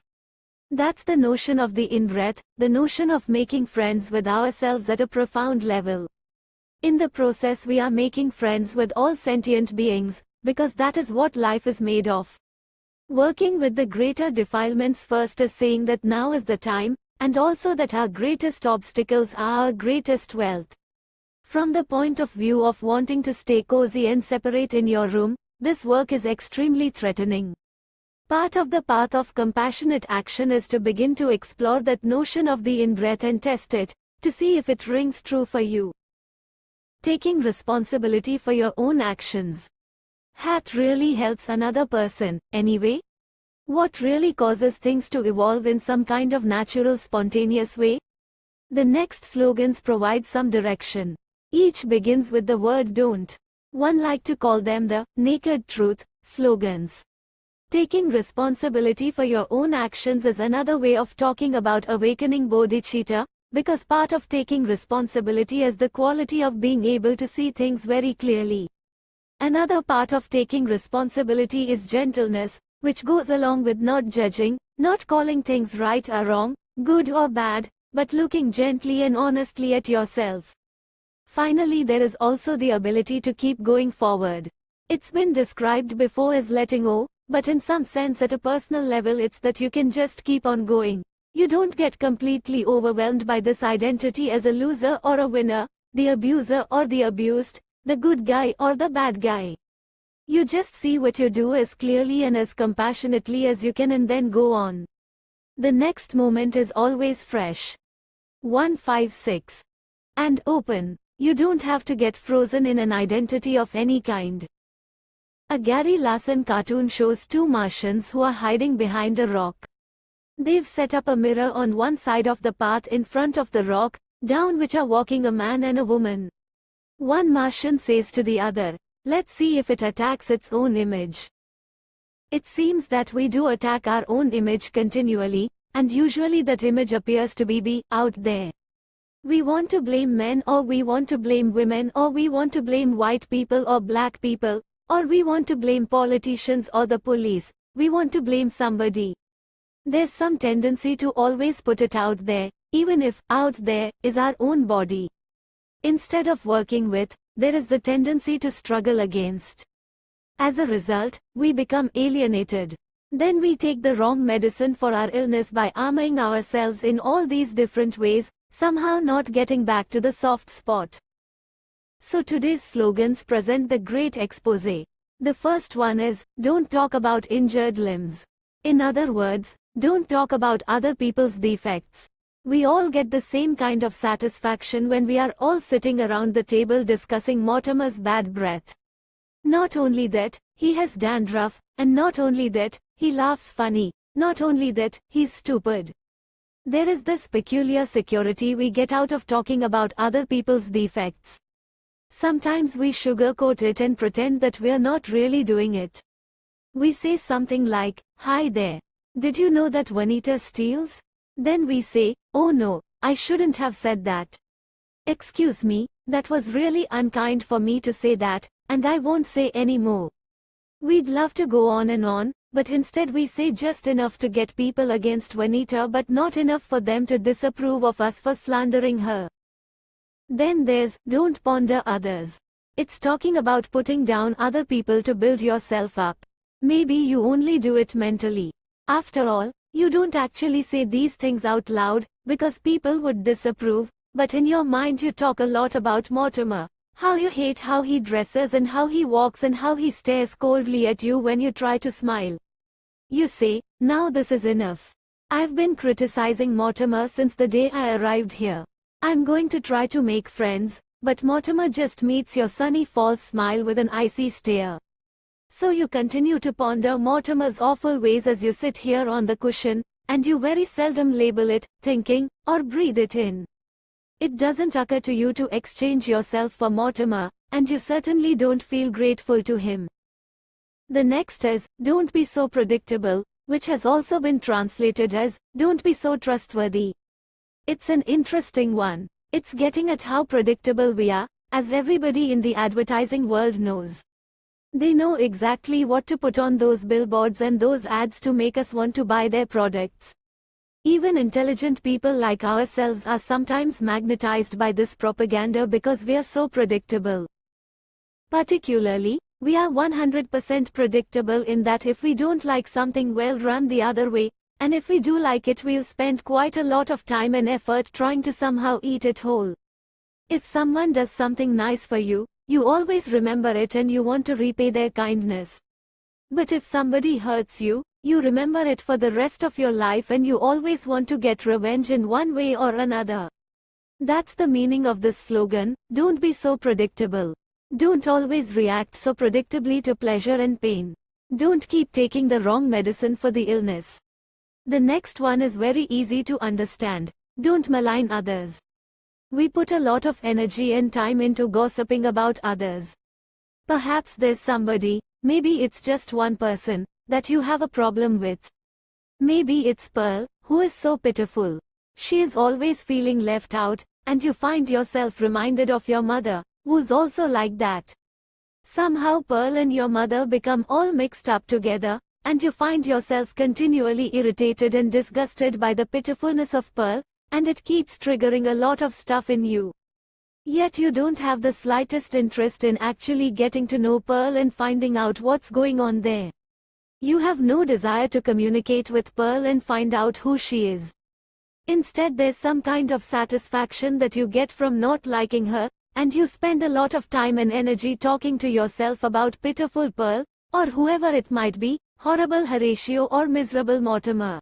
That's the notion of the in-breath, the notion of making friends with ourselves at a profound level. In the process we are making friends with all sentient beings, because that is what life is made of. Working with the greater defilements first is saying that now is the time, and also that our greatest obstacles are our greatest wealth. From the point of view of wanting to stay cozy and separate in your room, this work is extremely threatening. Part of the path of compassionate action is to begin to explore that notion of the in-breath and test it, to see if it rings true for you. Taking responsibility for your own actions. Hat really helps another person, anyway? What really causes things to evolve in some kind of natural, spontaneous way? The next slogans provide some direction. Each begins with the word don't. One like to call them the naked truth slogans. Taking responsibility for your own actions is another way of talking about awakening bodhicitta, because part of taking responsibility is the quality of being able to see things very clearly. Another part of taking responsibility is gentleness, which goes along with not judging, not calling things right or wrong, good or bad, but looking gently and honestly at yourself. Finally, there is also the ability to keep going forward. It's been described before as letting go, but in some sense at a personal level it's that you can just keep on going. You don't get completely overwhelmed by this identity as a loser or a winner, the abuser or the abused, the good guy or the bad guy. You just see what you do as clearly and as compassionately as you can and then go on. The next moment is always fresh. 156. And open. You don't have to get frozen in an identity of any kind. A Gary Larson cartoon shows two Martians who are hiding behind a rock. They've set up a mirror on one side of the path in front of the rock, down which are walking a man and a woman. One Martian says to the other, "Let's see if it attacks its own image." It seems that we do attack our own image continually, and usually that image appears to be out there. We want to blame men, or we want to blame women, or we want to blame white people or black people, or we want to blame politicians or the police. We want to blame somebody. There's some tendency to always put it out there, even if out there is our own body. Instead of working with, there is the tendency to struggle against. As a result, we become alienated. Then we take the wrong medicine for our illness by arming ourselves in all these different ways, somehow not getting back to the soft spot. So today's slogans present the great expose. The first one is, don't talk about injured limbs. In other words, don't talk about other people's defects. We all get the same kind of satisfaction when we are all sitting around the table discussing Mortimer's bad breath. Not only that, he has dandruff, and not only that, he laughs funny, not only that, he's stupid. There is this peculiar security we get out of talking about other people's defects. Sometimes we sugarcoat it and pretend that we're not really doing it. We say something like, "Hi there. Did you know that Juanita steals?" Then we say, "Oh no, I shouldn't have said that. Excuse me, that was really unkind for me to say that, and I won't say any more." We'd love to go on, but instead we say just enough to get people against Juanita but not enough for them to disapprove of us for slandering her. Then there's, don't ponder others. It's talking about putting down other people to build yourself up. Maybe you only do it mentally. After all, you don't actually say these things out loud, because people would disapprove, but in your mind you talk a lot about Mortimer. How you hate how he dresses and how he walks and how he stares coldly at you when you try to smile. You say, "Now this is enough. I've been criticizing Mortimer since the day I arrived here. I'm going to try to make friends," but Mortimer just meets your sunny false smile with an icy stare. So you continue to ponder Mortimer's awful ways as you sit here on the cushion, and you very seldom label it, thinking, or breathe it in. It doesn't occur to you to exchange yourself for Mortimer, and you certainly don't feel grateful to him. The next is, don't be so predictable, which has also been translated as, don't be so trustworthy. It's an interesting one. It's getting at how predictable we are, as everybody in the advertising world knows. They know exactly what to put on those billboards and those ads to make us want to buy their products. Even intelligent people like ourselves are sometimes magnetized by this propaganda because we are so predictable. Particularly, we are 100% predictable in that if we don't like something, we'll run the other way, and if we do like it, we'll spend quite a lot of time and effort trying to somehow eat it whole. If someone does something nice for you, you always remember it and you want to repay their kindness. But if somebody hurts you, you remember it for the rest of your life and you always want to get revenge in one way or another. That's the meaning of this slogan: don't be so predictable. Don't always react so predictably to pleasure and pain. Don't keep taking the wrong medicine for the illness. The next one is very easy to understand. Don't malign others. We put a lot of energy and time into gossiping about others. Perhaps there's somebody, maybe it's just one person, that you have a problem with. Maybe it's Pearl, who is so pitiful. She is always feeling left out, and you find yourself reminded of your mother, who's also like that. Somehow Pearl and your mother become all mixed up together, and you find yourself continually irritated and disgusted by the pitifulness of Pearl, and it keeps triggering a lot of stuff in you. Yet you don't have the slightest interest in actually getting to know Pearl and finding out what's going on there. You have no desire to communicate with Pearl and find out who she is. Instead, there's some kind of satisfaction that you get from not liking her, and you spend a lot of time and energy talking to yourself about pitiful Pearl, or whoever it might be, horrible Horatio or miserable Mortimer.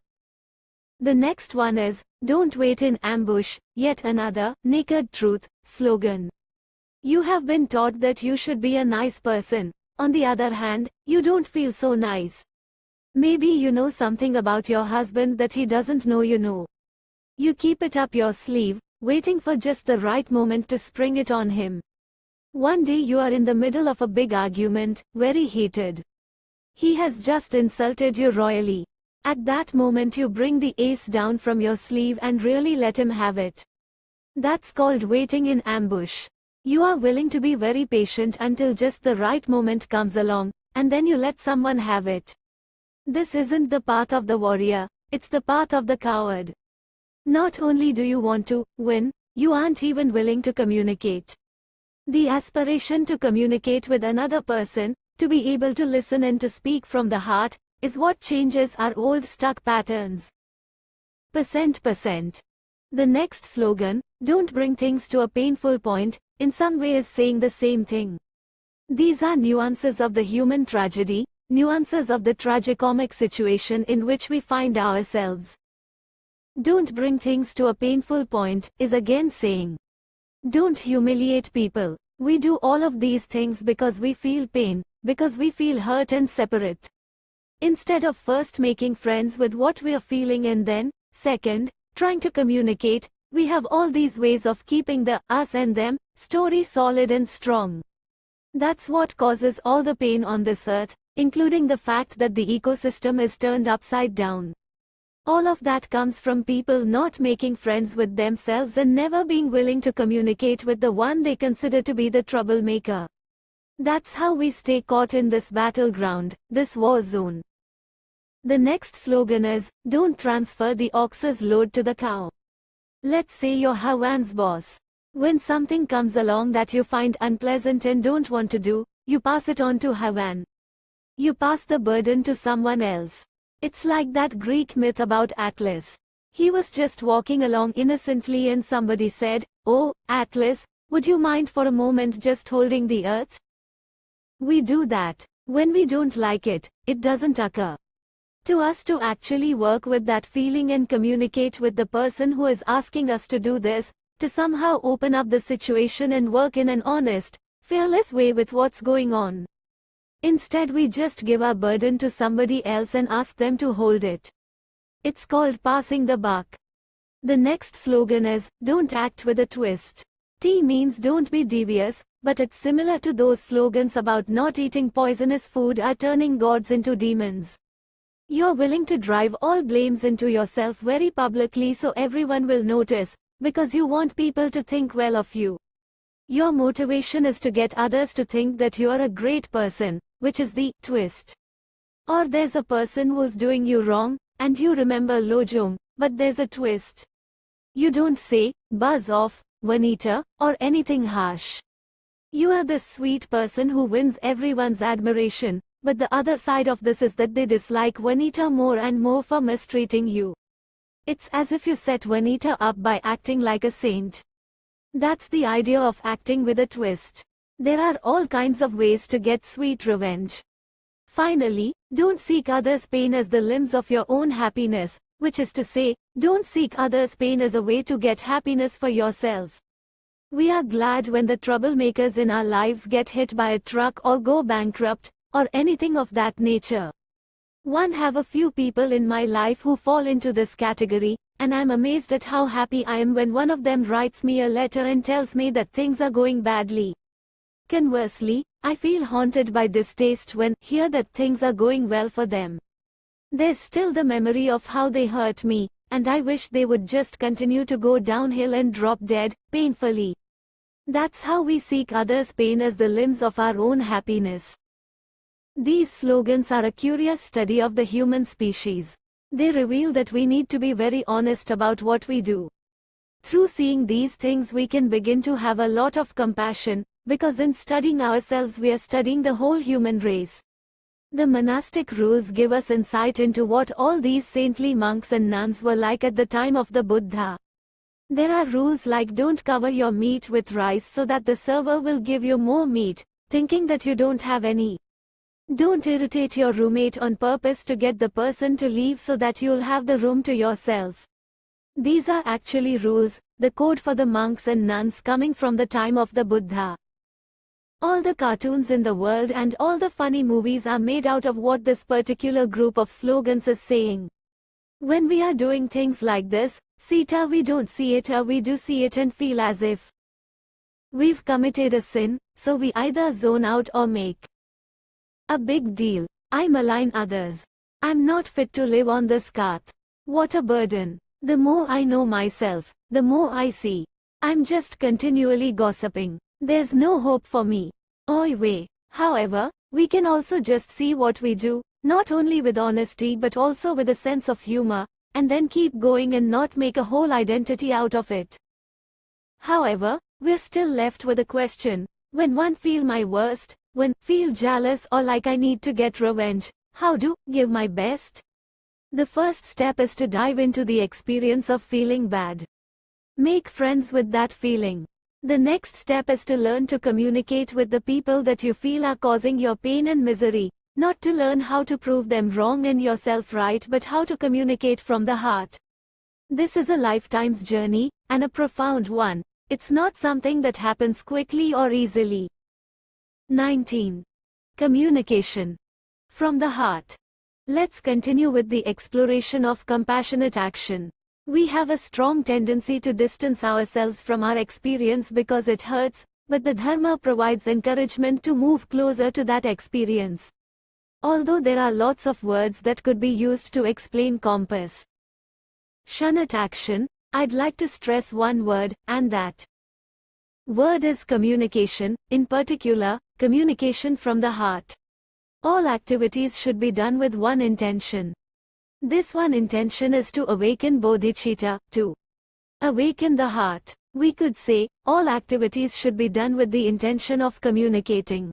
The next one is, don't wait in ambush, yet another, naked truth, slogan. You have been taught that you should be a nice person. On the other hand, you don't feel so nice. Maybe you know something about your husband that he doesn't know you know. You keep it up your sleeve, waiting for just the right moment to spring it on him. One day you are in the middle of a big argument, very heated. He has just insulted you royally. At that moment you bring the ace down from your sleeve and really let him have it. That's called waiting in ambush. You are willing to be very patient until just the right moment comes along, and then you let someone have it. This isn't the path of the warrior, it's the path of the coward. Not only do you want to win, you aren't even willing to communicate. The aspiration to communicate with another person, to be able to listen and to speak from the heart, is what changes our old stuck patterns. %%. The next slogan, don't bring things to a painful point, in some way is saying the same thing. These are nuances of the human tragedy, nuances of the tragicomic situation in which we find ourselves. Don't bring things to a painful point, is again saying. Don't humiliate people. We do all of these things because we feel pain, because we feel hurt and separate. Instead of first making friends with what we are feeling and then, second, trying to communicate, we have all these ways of keeping the us and them story solid and strong. That's what causes all the pain on this earth, including the fact that the ecosystem is turned upside down. All of that comes from people not making friends with themselves and never being willing to communicate with the one they consider to be the troublemaker. That's how we stay caught in this battleground, this war zone. The next slogan is, don't transfer the ox's load to the cow. Let's say you're Hawan's boss. When something comes along that you find unpleasant and don't want to do, you pass it on to Hawan. You pass the burden to someone else. It's like that Greek myth about Atlas. He was just walking along innocently and somebody said, "Oh, Atlas, would you mind for a moment just holding the earth?" We do that. When we don't like it, it doesn't occur to us to actually work with that feeling and communicate with the person who is asking us to do this, to somehow open up the situation and work in an honest, fearless way with what's going on. Instead we just give our burden to somebody else and ask them to hold it. It's called passing the buck. The next slogan is, don't act with a twist. T means don't be devious, but it's similar to those slogans about not eating poisonous food or turning gods into demons. You're willing to drive all blames into yourself very publicly so everyone will notice, because you want people to think well of you. Your motivation is to get others to think that you're a great person, which is the twist. Or there's a person who's doing you wrong, and you remember Lojong, but there's a twist. You don't say, "Buzz off, Juanita," or anything harsh. You are this sweet person who wins everyone's admiration, but the other side of this is that they dislike Juanita more and more for mistreating you. It's as if you set Juanita up by acting like a saint. That's the idea of acting with a twist. There are all kinds of ways to get sweet revenge. Finally, don't seek others' pain as the limbs of your own happiness, which is to say, don't seek others' pain as a way to get happiness for yourself. We are glad when the troublemakers in our lives get hit by a truck or go bankrupt, or anything of that nature. I have a few people in my life who fall into this category, and I'm amazed at how happy I am when one of them writes me a letter and tells me that things are going badly. Conversely, I feel haunted by distaste when I hear that things are going well for them. There's still the memory of how they hurt me, and I wish they would just continue to go downhill and drop dead, painfully. That's how we seek others' pain as the limbs of our own happiness. These slogans are a curious study of the human species. They reveal that we need to be very honest about what we do. Through seeing these things we can begin to have a lot of compassion, because in studying ourselves we are studying the whole human race. The monastic rules give us insight into what all these saintly monks and nuns were like at the time of the Buddha. There are rules like don't cover your meat with rice so that the server will give you more meat, thinking that you don't have any. Don't irritate your roommate on purpose to get the person to leave so that you'll have the room to yourself. These are actually rules, the code for the monks and nuns coming from the time of the Buddha. All the cartoons in the world and all the funny movies are made out of what this particular group of slogans is saying. When we are doing things like this, see it or we don't see it, or we do see it and feel as if we've committed a sin, so we either zone out or make a big deal. I malign others. I'm not fit to live on this path. What a burden. The more I know myself, the more I see. I'm just continually gossiping. There's no hope for me. Oi way. However, we can also just see what we do, not only with honesty but also with a sense of humor, and then keep going and not make a whole identity out of it. However, we're still left with a question. When one feel my worst, when feel jealous or like I need to get revenge, how do give my best? The first step is to dive into the experience of feeling bad. Make friends with that feeling. The next step is to learn to communicate with the people that you feel are causing your pain and misery, not to learn how to prove them wrong and yourself right, but how to communicate from the heart. This is a lifetime's journey, and a profound one. It's not something that happens quickly or easily. 19. Communication. From the heart. Let's continue with the exploration of compassionate action. We have a strong tendency to distance ourselves from our experience because it hurts, but the Dharma provides encouragement to move closer to that experience. Although there are lots of words that could be used to explain compass. Shanat action, I'd like to stress one word, and that word is communication, in particular, communication from the heart. All activities should be done with one intention. This one intention is to awaken bodhicitta, to awaken the heart. We could say, all activities should be done with the intention of communicating.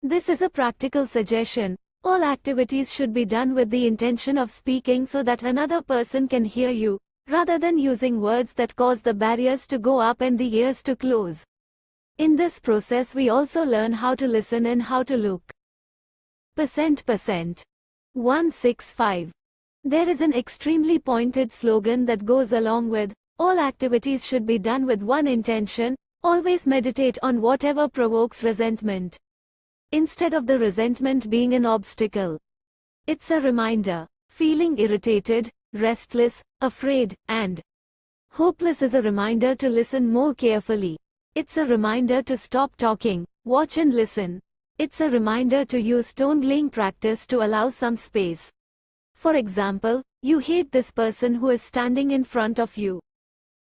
This is a practical suggestion. All activities should be done with the intention of speaking so that another person can hear you, rather than using words that cause the barriers to go up and the ears to close. In this process we also learn how to listen and how to look. Percent. 165. There is an extremely pointed slogan that goes along with, all activities should be done with one intention, always meditate on whatever provokes resentment. Instead of the resentment being an obstacle. It's a reminder. Feeling irritated, restless, afraid, and hopeless is a reminder to listen more carefully. It's a reminder to stop talking, watch and listen. It's a reminder to use tone-laying practice to allow some space. For example, you hate this person who is standing in front of you.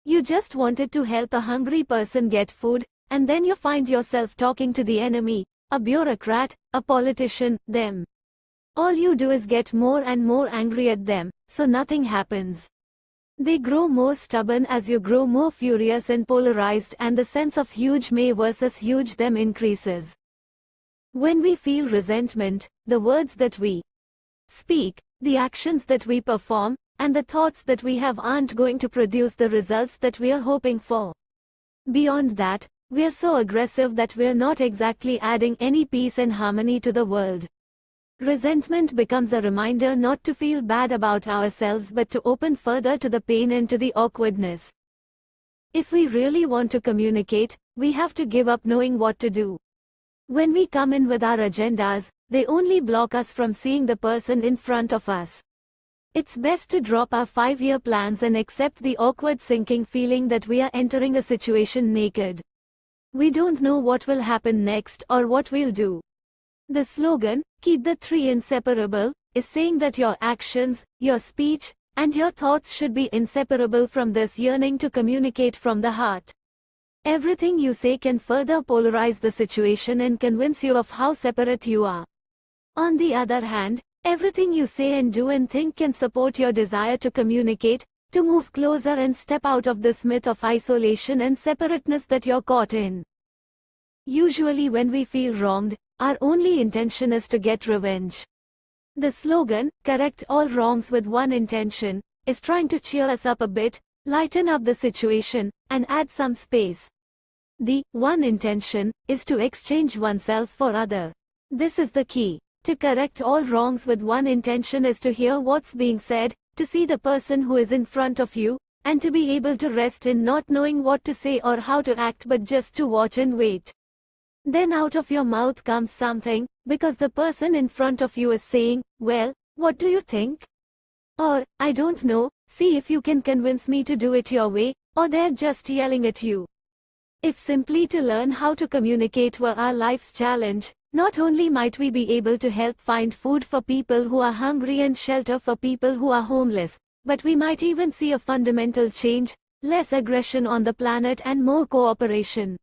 You just wanted to help a hungry person get food, and then you find yourself talking to the enemy, a bureaucrat, a politician, them. All you do is get more and more angry at them, so nothing happens. They grow more stubborn as you grow more furious and polarized, and the sense of huge me versus huge them increases. When we feel resentment, the words that we speak, the actions that we perform, and the thoughts that we have aren't going to produce the results that we are hoping for. Beyond that, we're so aggressive that we're not exactly adding any peace and harmony to the world. Resentment becomes a reminder not to feel bad about ourselves but to open further to the pain and to the awkwardness. If we really want to communicate, we have to give up knowing what to do. When we come in with our agendas, they only block us from seeing the person in front of us. It's best to drop our 5-year plans and accept the awkward sinking feeling that we are entering a situation naked. We don't know what will happen next or what we'll do. The slogan, "Keep the three inseparable," is saying that your actions, your speech, and your thoughts should be inseparable from this yearning to communicate from the heart. Everything you say can further polarize the situation and convince you of how separate you are. On the other hand, everything you say and do and think can support your desire to communicate, to move closer and step out of this myth of isolation and separateness that you're caught in. Usually when we feel wronged, our only intention is to get revenge. The slogan, "Correct all wrongs with one intention," is trying to cheer us up a bit, lighten up the situation, and add some space. The one intention is to exchange oneself for other. This is the key. To correct all wrongs with one intention is to hear what's being said, to see the person who is in front of you, and to be able to rest in not knowing what to say or how to act but just to watch and wait. Then out of your mouth comes something, because the person in front of you is saying, "Well, what do you think?" Or, "I don't know, see if you can convince me to do it your way," or they're just yelling at you. If simply to learn how to communicate were our life's challenge, not only might we be able to help find food for people who are hungry and shelter for people who are homeless, but we might even see a fundamental change, less aggression on the planet and more cooperation.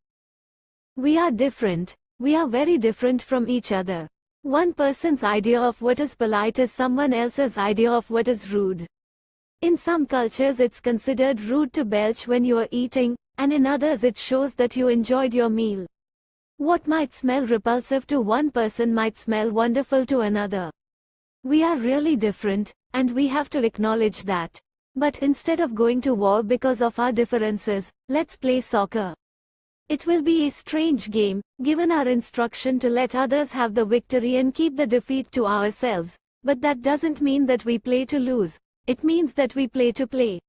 We are different. We are very different from each other. One person's idea of what is polite is someone else's idea of what is rude. In some cultures it's considered rude to belch when you are eating, and in others it shows that you enjoyed your meal. What might smell repulsive to one person might smell wonderful to another. We are really different, and we have to acknowledge that. But instead of going to war because of our differences, let's play soccer. It will be a strange game, given our instruction to let others have the victory and keep the defeat to ourselves, but that doesn't mean that we play to lose, it means that we play to play.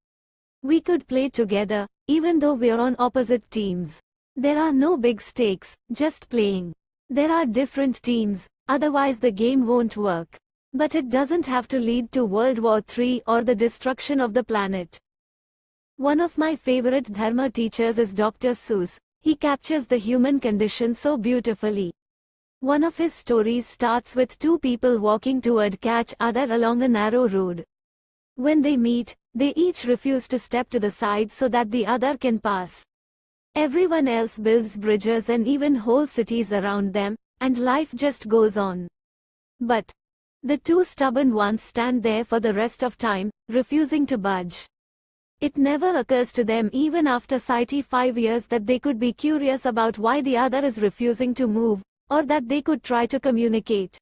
We could play together, even though we're on opposite teams. There are no big stakes, just playing. There are different teams, otherwise the game won't work. But it doesn't have to lead to World War III or the destruction of the planet. One of my favorite Dharma teachers is Dr. Seuss. He captures the human condition so beautifully. One of his stories starts with two people walking toward each other along a narrow road. When they meet, they each refuse to step to the side so that the other can pass. Everyone else builds bridges and even whole cities around them, and life just goes on. But the two stubborn ones stand there for the rest of time, refusing to budge. It never occurs to them even after 5 years that they could be curious about why the other is refusing to move, or that they could try to communicate.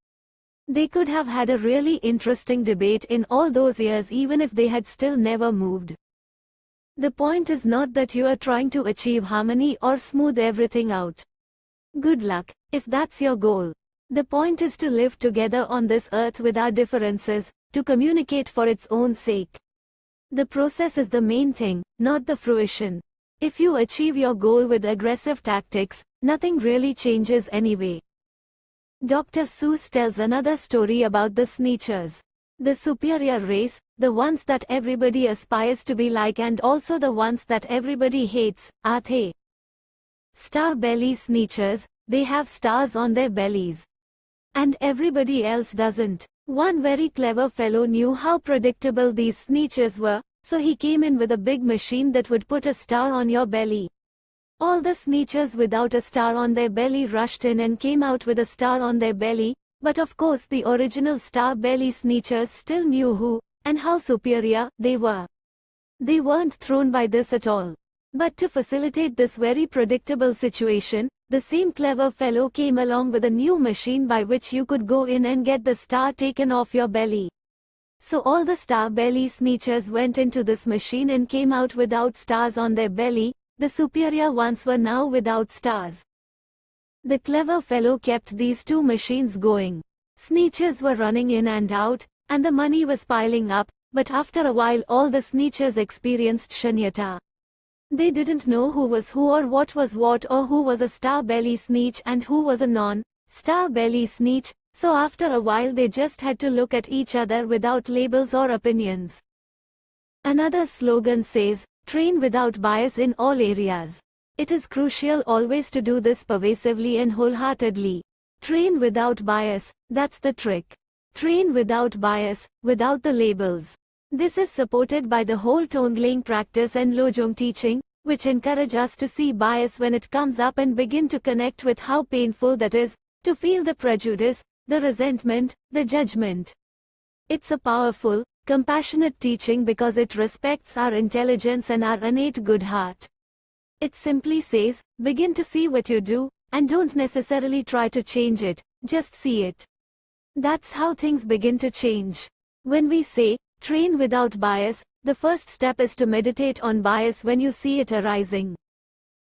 They could have had a really interesting debate in all those years even if they had still never moved. The point is not that you are trying to achieve harmony or smooth everything out. Good luck, if that's your goal. The point is to live together on this earth with our differences, to communicate for its own sake. The process is the main thing, not the fruition. If you achieve your goal with aggressive tactics, nothing really changes anyway. Dr. Seuss tells another story about the Sneetchers. The superior race, the ones that everybody aspires to be like and also the ones that everybody hates, are they. Star-belly Sneetchers, they have stars on their bellies. And everybody else doesn't. One very clever fellow knew how predictable these Sneetchers were, so he came in with a big machine that would put a star on your belly. All the Sneetchers without a star on their belly rushed in and came out with a star on their belly, but of course the original star-belly Sneetchers still knew who, and how superior, they were. They weren't thrown by this at all. But to facilitate this very predictable situation, the same clever fellow came along with a new machine by which you could go in and get the star taken off your belly. So all the star-belly Sneetchers went into this machine and came out without stars on their belly, the superior ones were now without stars. The clever fellow kept these two machines going. Sneetches were running in and out, and the money was piling up, but after a while all the Sneetches experienced shunyata. They didn't know who was who or what was what, or who was a star belly Sneetch and who was a non-star belly Sneetch, so after a while they just had to look at each other without labels or opinions. Another slogan says, train without bias in all areas. It is crucial always to do this pervasively and wholeheartedly. Train without bias, that's the trick. Train without bias, without the labels. This is supported by the whole Tongling practice and Lojong teaching, which encourage us to see bias when it comes up and begin to connect with how painful that is, to feel the prejudice, the resentment, the judgment. It's a powerful, compassionate teaching because it respects our intelligence and our innate good heart. It simply says, begin to see what you do, and don't necessarily try to change it, just see it. That's how things begin to change. When we say, train without bias, the first step is to meditate on bias when you see it arising.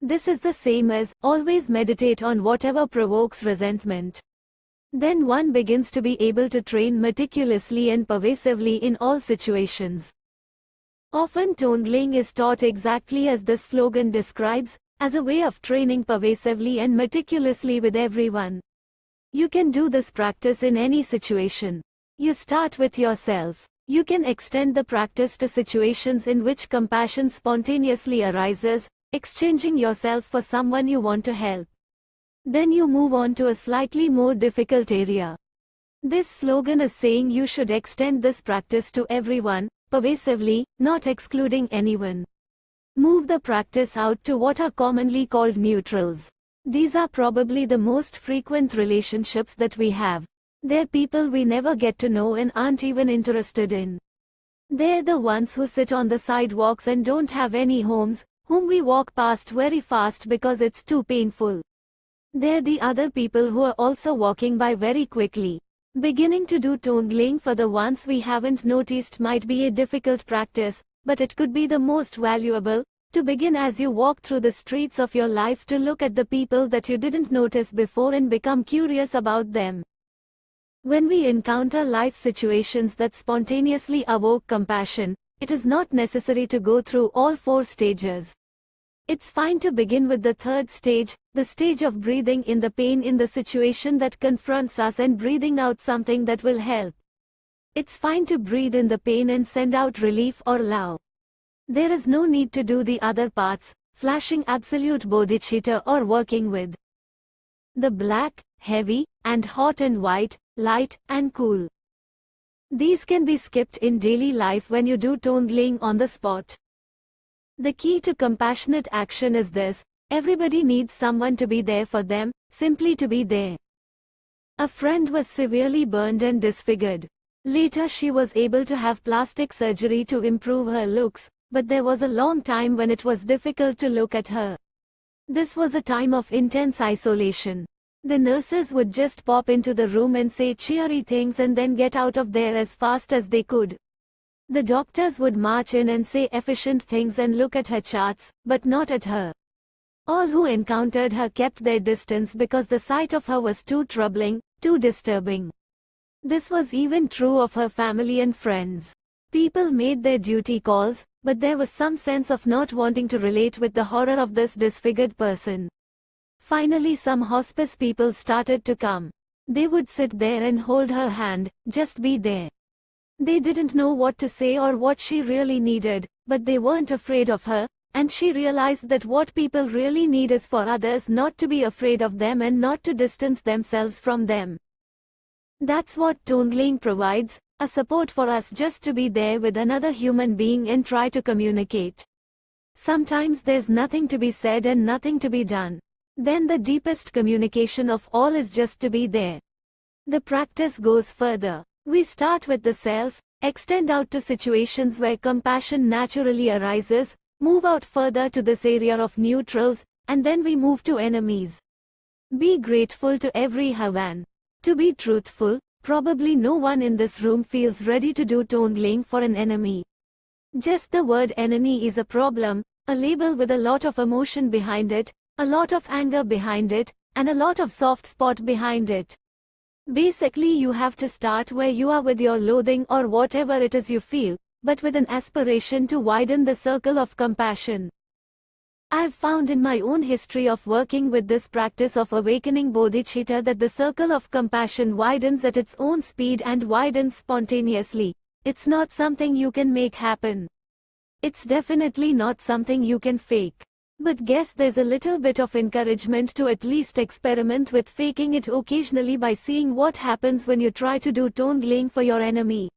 This is the same as, always meditate on whatever provokes resentment. Then one begins to be able to train meticulously and pervasively in all situations. Often Tongling is taught exactly as the slogan describes, as a way of training pervasively and meticulously with everyone. You can do this practice in any situation. You start with yourself. You can extend the practice to situations in which compassion spontaneously arises, exchanging yourself for someone you want to help. Then you move on to a slightly more difficult area. This slogan is saying you should extend this practice to everyone, pervasively, not excluding anyone. Move the practice out to what are commonly called neutrals. These are probably the most frequent relationships that we have. They're people we never get to know and aren't even interested in. They're the ones who sit on the sidewalks and don't have any homes, whom we walk past very fast because it's too painful. They're the other people who are also walking by very quickly. Beginning to do Tongling for the ones we haven't noticed might be a difficult practice, but it could be the most valuable, to begin as you walk through the streets of your life to look at the people that you didn't notice before and become curious about them. When we encounter life situations that spontaneously evoke compassion, it is not necessary to go through all 4 stages. It's fine to begin with the 3rd stage, the stage of breathing in the pain in the situation that confronts us and breathing out something that will help. It's fine to breathe in the pain and send out relief or love. There is no need to do the other parts, flashing absolute bodhicitta or working with the black, heavy, and hot and white, light, and cool. These can be skipped in daily life when you do Tongling on the spot. The key to compassionate action is this: everybody needs someone to be there for them, simply to be there. A friend was severely burned and disfigured. Later she was able to have plastic surgery to improve her looks, but there was a long time when it was difficult to look at her. This was a time of intense isolation. The nurses would just pop into the room and say cheery things and then get out of there as fast as they could. The doctors would march in and say efficient things and look at her charts, but not at her. All who encountered her kept their distance because the sight of her was too troubling, too disturbing. This was even true of her family and friends. People made their duty calls, but there was some sense of not wanting to relate with the horror of this disfigured person. Finally some hospice people started to come. They would sit there and hold her hand, just be there. They didn't know what to say or what she really needed, but they weren't afraid of her, and she realized that what people really need is for others not to be afraid of them and not to distance themselves from them. That's what Tongling provides, a support for us just to be there with another human being and try to communicate. Sometimes there's nothing to be said and nothing to be done. Then the deepest communication of all is just to be there. The practice goes further. We start with the self, extend out to situations where compassion naturally arises, move out further to this area of neutrals, and then we move to enemies. Be grateful to every Havan. To be truthful, probably no one in this room feels ready to do Tongling for an enemy. Just the word enemy is a problem, a label with a lot of emotion behind it, a lot of anger behind it, and a lot of soft spot behind it. Basically, you have to start where you are with your loathing or whatever it is you feel, but with an aspiration to widen the circle of compassion. I've found in my own history of working with this practice of awakening bodhicitta that the circle of compassion widens at its own speed and widens spontaneously. It's not something you can make happen. It's definitely not something you can fake. But guess there's a little bit of encouragement to at least experiment with faking it occasionally by seeing what happens when you try to do Tongling for your enemy.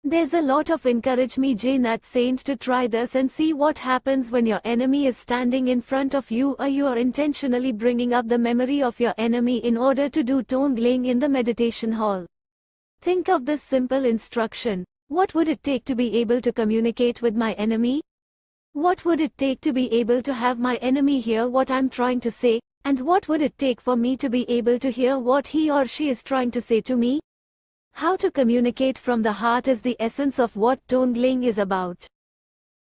There's a lot of encourage me Jainat saint to try this and see what happens when your enemy is standing in front of you or you are intentionally bringing up the memory of your enemy in order to do Tongling in the meditation hall. Think of this simple instruction. What would it take to be able to communicate with my enemy? What would it take to be able to have my enemy hear what I'm trying to say, and what would it take for me to be able to hear what he or she is trying to say to me? How to communicate from the heart is the essence of what Tongling is about.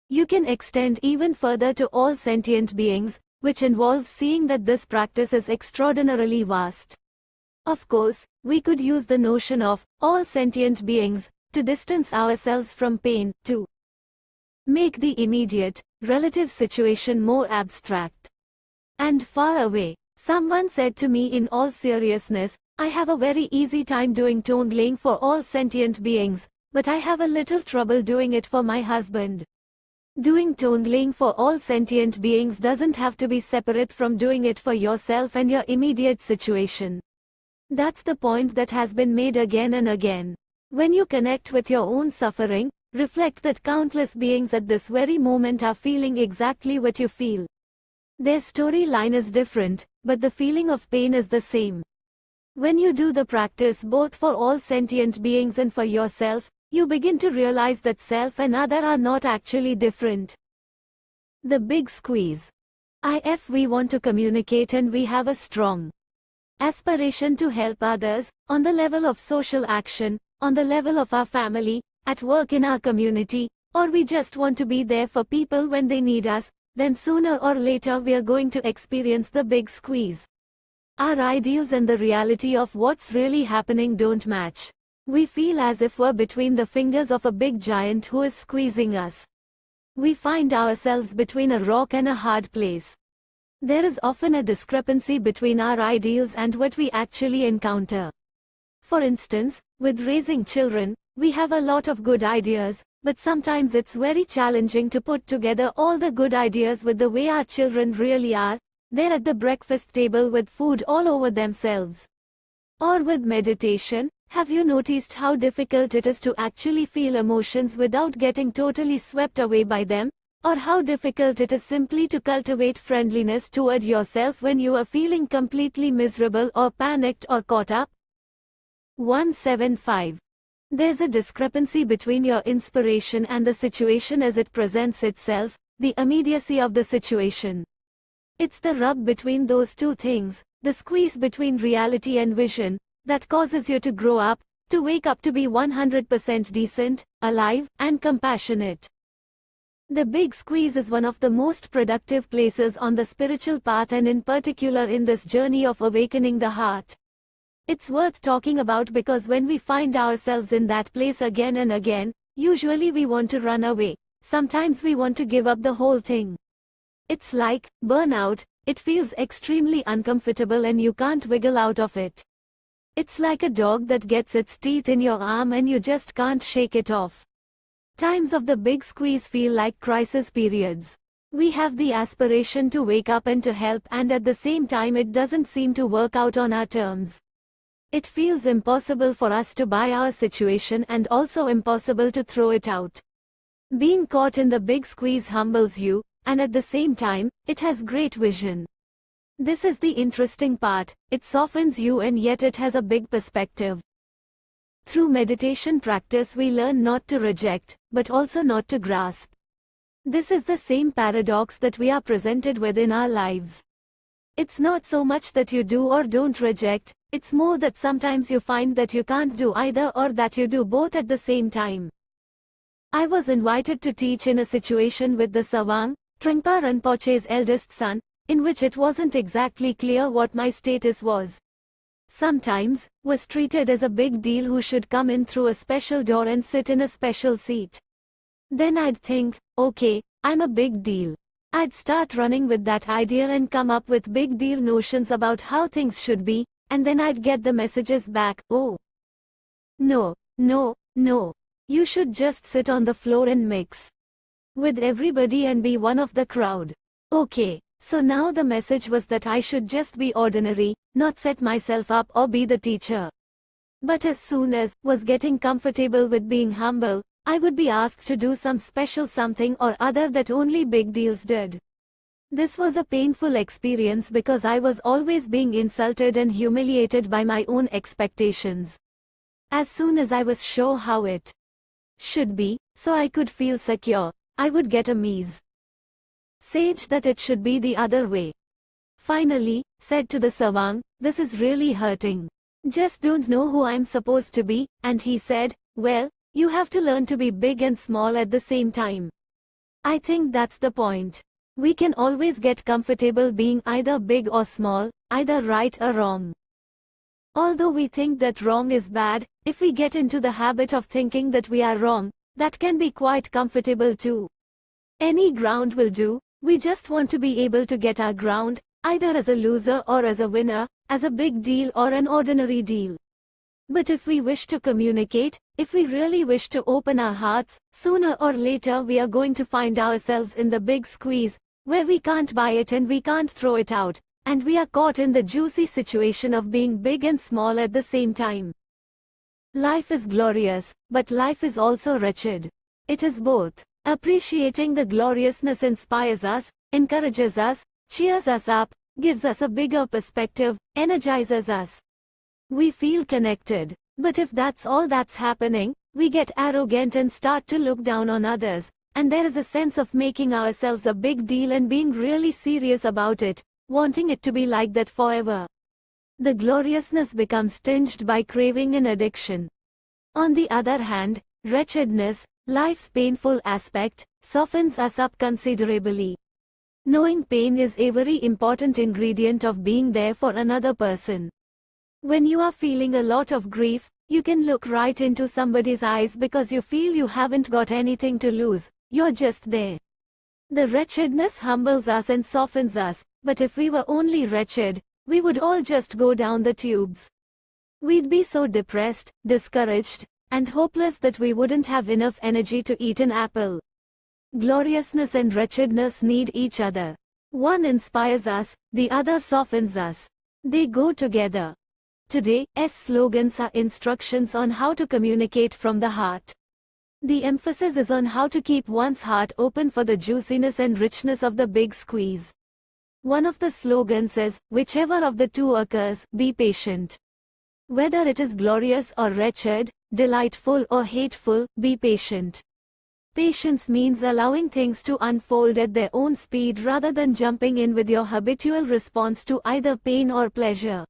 You can extend even further to all sentient beings, which involves seeing that this practice is extraordinarily vast. Of course, we could use the notion of all sentient beings to distance ourselves from pain, to make the immediate, relative situation more abstract and far away. Someone said to me in all seriousness, I have a very easy time doing Tongling for all sentient beings, but I have a little trouble doing it for my husband. Doing Tongling for all sentient beings doesn't have to be separate from doing it for yourself and your immediate situation. That's the point that has been made again and again. When you connect with your own suffering, reflect that countless beings at this very moment are feeling exactly what you feel. Their storyline is different, but the feeling of pain is the same. When you do the practice both for all sentient beings and for yourself, you begin to realize that self and other are not actually different. The big squeeze. If we want to communicate and we have a strong aspiration to help others, on the level of social action, on the level of our family, at work in our community, or we just want to be there for people when they need us, then sooner or later we are going to experience the big squeeze. Our ideals and the reality of what's really happening don't match. We feel as if we're between the fingers of a big giant who is squeezing us. We find ourselves between a rock and a hard place. There is often a discrepancy between our ideals and what we actually encounter. For instance, with raising children, we have a lot of good ideas, but sometimes it's very challenging to put together all the good ideas with the way our children really are. They're at the breakfast table with food all over themselves. Or with meditation, have you noticed how difficult it is to actually feel emotions without getting totally swept away by them? Or how difficult it is simply to cultivate friendliness toward yourself when you are feeling completely miserable or panicked or caught up? 175. There's a discrepancy between your inspiration and the situation as it presents itself, the immediacy of the situation. It's the rub between those two things, the squeeze between reality and vision, that causes you to grow up, to wake up to be 100% decent, alive, and compassionate. The big squeeze is one of the most productive places on the spiritual path and in particular in this journey of awakening the heart. It's worth talking about because when we find ourselves in that place again and again, usually we want to run away. Sometimes we want to give up the whole thing. It's like burnout, it feels extremely uncomfortable and you can't wiggle out of it. It's like a dog that gets its teeth in your arm and you just can't shake it off. Times of the big squeeze feel like crisis periods. We have the aspiration to wake up and to help, and at the same time it doesn't seem to work out on our terms. It feels impossible for us to buy our situation and also impossible to throw it out. Being caught in the big squeeze humbles you, and at the same time, it has great vision. This is the interesting part, it softens you and yet it has a big perspective. Through meditation practice we learn not to reject, but also not to grasp. This is the same paradox that we are presented with in our lives. It's not so much that you do or don't reject, it's more that sometimes you find that you can't do either or that you do both at the same time. I was invited to teach in a situation with the Sawang, Trengpa Rinpoche's eldest son, in which it wasn't exactly clear what my status was. Sometimes, was treated as a big deal who should come in through a special door and sit in a special seat. Then I'd think, okay, I'm a big deal. I'd start running with that idea and come up with big deal notions about how things should be, and then I'd get the messages back, oh. No, no, no. You should just sit on the floor and mix with everybody and be one of the crowd. Okay, so now the message was that I should just be ordinary, not set myself up or be the teacher. But as soon as was getting comfortable with being humble, I would be asked to do some special something or other that only big deals did. This was a painful experience because I was always being insulted and humiliated by my own expectations. As soon as I was sure how it should be, so I could feel secure, I would get a message that it should be the other way. Finally, said to the Sawang, this is really hurting. Just don't know who I'm supposed to be, and he said, well, you have to learn to be big and small at the same time. I think that's the point. We can always get comfortable being either big or small, either right or wrong. Although we think that wrong is bad, if we get into the habit of thinking that we are wrong, that can be quite comfortable too. Any ground will do, we just want to be able to get our ground, either as a loser or as a winner, as a big deal or an ordinary deal. But if we wish to communicate, if we really wish to open our hearts, sooner or later we are going to find ourselves in the big squeeze, where we can't buy it and we can't throw it out, and we are caught in the juicy situation of being big and small at the same time. Life is glorious, but life is also wretched. It is both. Appreciating the gloriousness inspires us, encourages us, cheers us up, gives us a bigger perspective, energizes us. We feel connected. But if that's all that's happening, we get arrogant and start to look down on others, and there is a sense of making ourselves a big deal and being really serious about it, wanting it to be like that forever. The gloriousness becomes tinged by craving and addiction. On the other hand, wretchedness, life's painful aspect, softens us up considerably. Knowing pain is a very important ingredient of being there for another person. When you are feeling a lot of grief, you can look right into somebody's eyes because you feel you haven't got anything to lose, you're just there. The wretchedness humbles us and softens us, but if we were only wretched, we would all just go down the tubes. We'd be so depressed, discouraged, and hopeless that we wouldn't have enough energy to eat an apple. Gloriousness and wretchedness need each other. One inspires us, the other softens us. They go together. Today's slogans are instructions on how to communicate from the heart. The emphasis is on how to keep one's heart open for the juiciness and richness of the big squeeze. One of the slogans says, whichever of the two occurs, be patient. Whether it is glorious or wretched, delightful or hateful, be patient. Patience means allowing things to unfold at their own speed rather than jumping in with your habitual response to either pain or pleasure.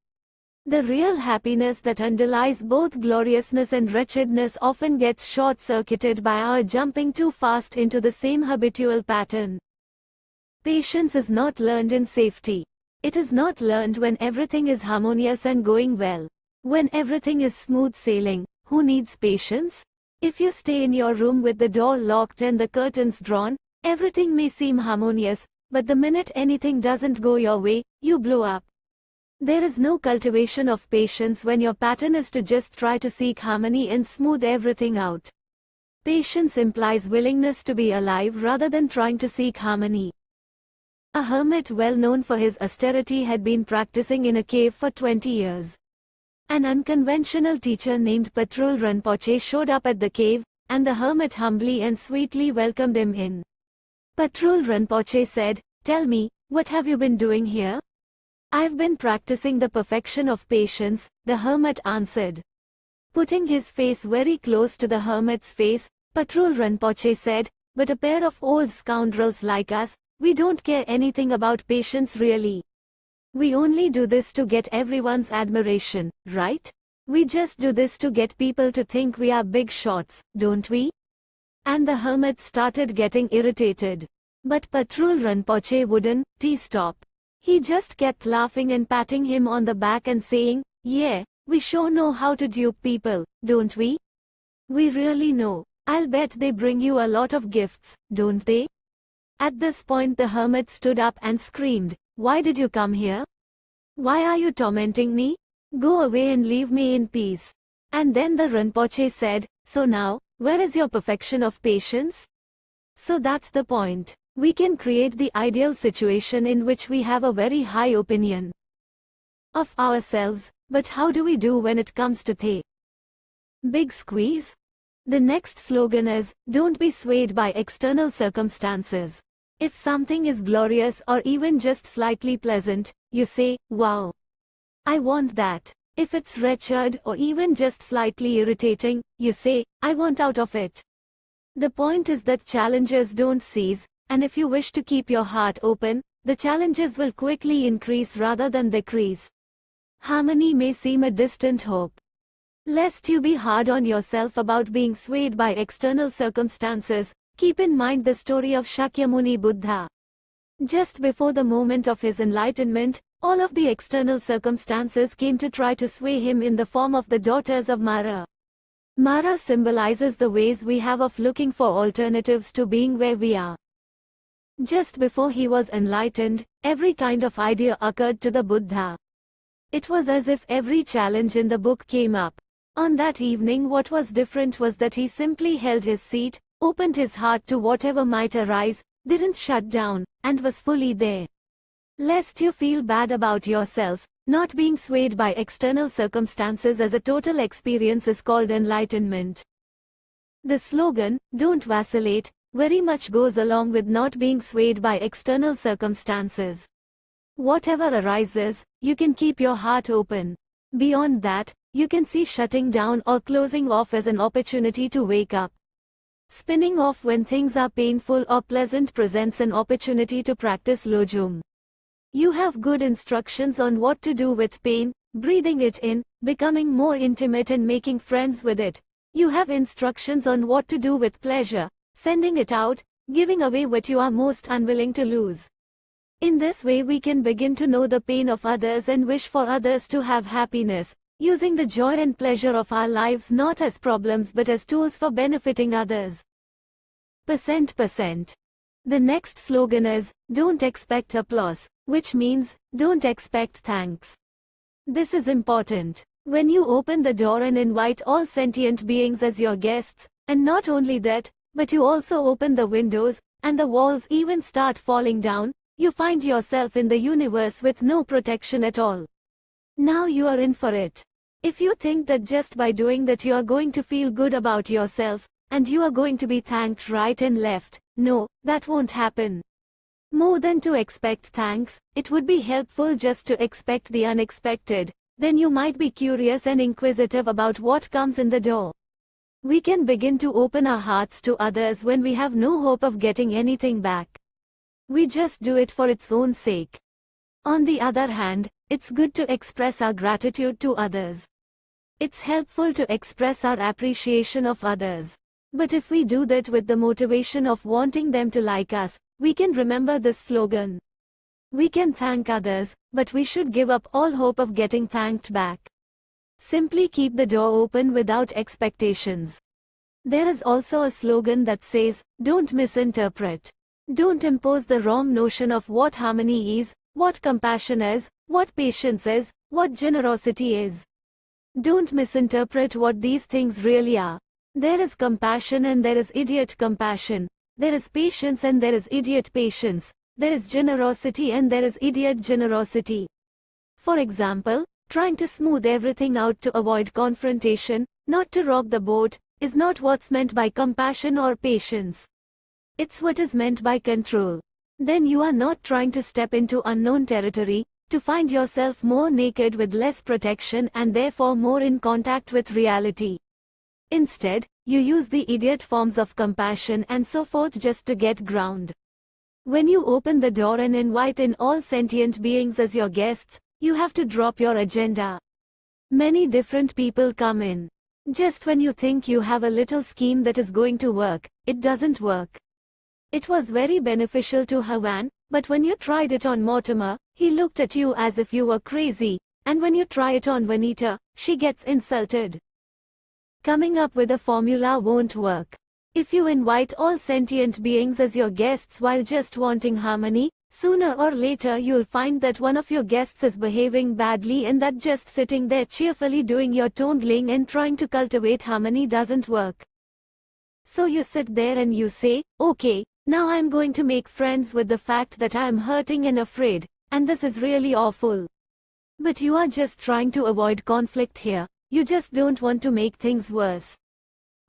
The real happiness that underlies both gloriousness and wretchedness often gets short-circuited by our jumping too fast into the same habitual pattern. Patience is not learned in safety. It is not learned when everything is harmonious and going well. When everything is smooth sailing, who needs patience? If you stay in your room with the door locked and the curtains drawn, everything may seem harmonious, but the minute anything doesn't go your way, you blow up. There is no cultivation of patience when your pattern is to just try to seek harmony and smooth everything out. Patience implies willingness to be alive rather than trying to seek harmony. A hermit well known for his austerity had been practicing in a cave for 20 years. An unconventional teacher named Patrul Rinpoche showed up at the cave, and the hermit humbly and sweetly welcomed him in. Patrul Rinpoche said, "Tell me, what have you been doing here?" "I've been practicing the perfection of patience," the hermit answered. Putting his face very close to the hermit's face, Patrul Rinpoche said, "But a pair of old scoundrels like us, we don't care anything about patience really. We only do this to get everyone's admiration, right? We just do this to get people to think we are big shots, don't we?" And the hermit started getting irritated. But Patrul Rinpoche wouldn't stop. He just kept laughing and patting him on the back and saying, "Yeah, we sure know how to dupe people, don't we? We really know. I'll bet they bring you a lot of gifts, don't they?" At this point the hermit stood up and screamed, "Why did you come here? Why are you tormenting me? Go away and leave me in peace." And then the Rinpoche said, "So now, where is your perfection of patience?" So that's the point. We can create the ideal situation in which we have a very high opinion of ourselves, but how do we do when it comes to the big squeeze? The next slogan is, don't be swayed by external circumstances. If something is glorious or even just slightly pleasant, you say, "Wow, I want that." If it's wretched or even just slightly irritating, you say, "I want out of it." The point is that challenges don't cease, and if you wish to keep your heart open, the challenges will quickly increase rather than decrease. Harmony may seem a distant hope. Lest you be hard on yourself about being swayed by external circumstances, keep in mind the story of Shakyamuni Buddha. Just before the moment of his enlightenment, all of the external circumstances came to try to sway him in the form of the daughters of Mara. Mara symbolizes the ways we have of looking for alternatives to being where we are. Just before he was enlightened, every kind of idea occurred to the Buddha. It was as if every challenge in the book came up. On that evening what was different was that he simply held his seat, opened his heart to whatever might arise, didn't shut down, and was fully there. Lest you feel bad about yourself, not being swayed by external circumstances as a total experience is called enlightenment. The slogan, "Don't vacillate," very much goes along with not being swayed by external circumstances. Whatever arises, you can keep your heart open. Beyond that, you can see shutting down or closing off as an opportunity to wake up. Spinning off when things are painful or pleasant presents an opportunity to practice Lojong. You have good instructions on what to do with pain, breathing it in, becoming more intimate and making friends with it. You have instructions on what to do with pleasure, sending it out, giving away what you are most unwilling to lose. In this way we can begin to know the pain of others and wish for others to have happiness, using the joy and pleasure of our lives not as problems but as tools for benefiting others. %%. The next slogan is, "Don't expect applause," which means, don't expect thanks. This is important. When you open the door and invite all sentient beings as your guests, and not only that, but you also open the windows, and the walls even start falling down, you find yourself in the universe with no protection at all. Now you are in for it. If you think that just by doing that you are going to feel good about yourself, and you are going to be thanked right and left, no, that won't happen. More than to expect thanks, it would be helpful just to expect the unexpected. Then you might be curious and inquisitive about what comes in the door. We can begin to open our hearts to others when we have no hope of getting anything back. We just do it for its own sake. On the other hand, it's good to express our gratitude to others. It's helpful to express our appreciation of others. But if we do that with the motivation of wanting them to like us, we can remember this slogan. We can thank others, but we should give up all hope of getting thanked back. Simply keep the door open without expectations. There is also a slogan that says, "Don't misinterpret." Don't impose the wrong notion of what harmony is, what compassion is, what patience is, what generosity is. Don't misinterpret what these things really are. There is compassion and there is idiot compassion. There is patience and there is idiot patience. There is generosity and there is idiot generosity. For example, trying to smooth everything out to avoid confrontation, not to rock the boat, is not what's meant by compassion or patience. It's what is meant by control. Then you are not trying to step into unknown territory, to find yourself more naked with less protection and therefore more in contact with reality. Instead, you use the idiot forms of compassion and so forth just to get ground. When you open the door and invite in all sentient beings as your guests, you have to drop your agenda. Many different people come in. Just when you think you have a little scheme that is going to work, it doesn't work. It was very beneficial to Havan, but when you tried it on Mortimer, he looked at you as if you were crazy, and when you try it on Vanita, she gets insulted. Coming up with a formula won't work. If you invite all sentient beings as your guests while just wanting harmony, sooner or later you'll find that one of your guests is behaving badly and that just sitting there cheerfully doing your tongling and trying to cultivate harmony doesn't work. So you sit there and you say, okay, now I'm going to make friends with the fact that I'm hurting and afraid, and this is really awful. But you are just trying to avoid conflict here, you just don't want to make things worse.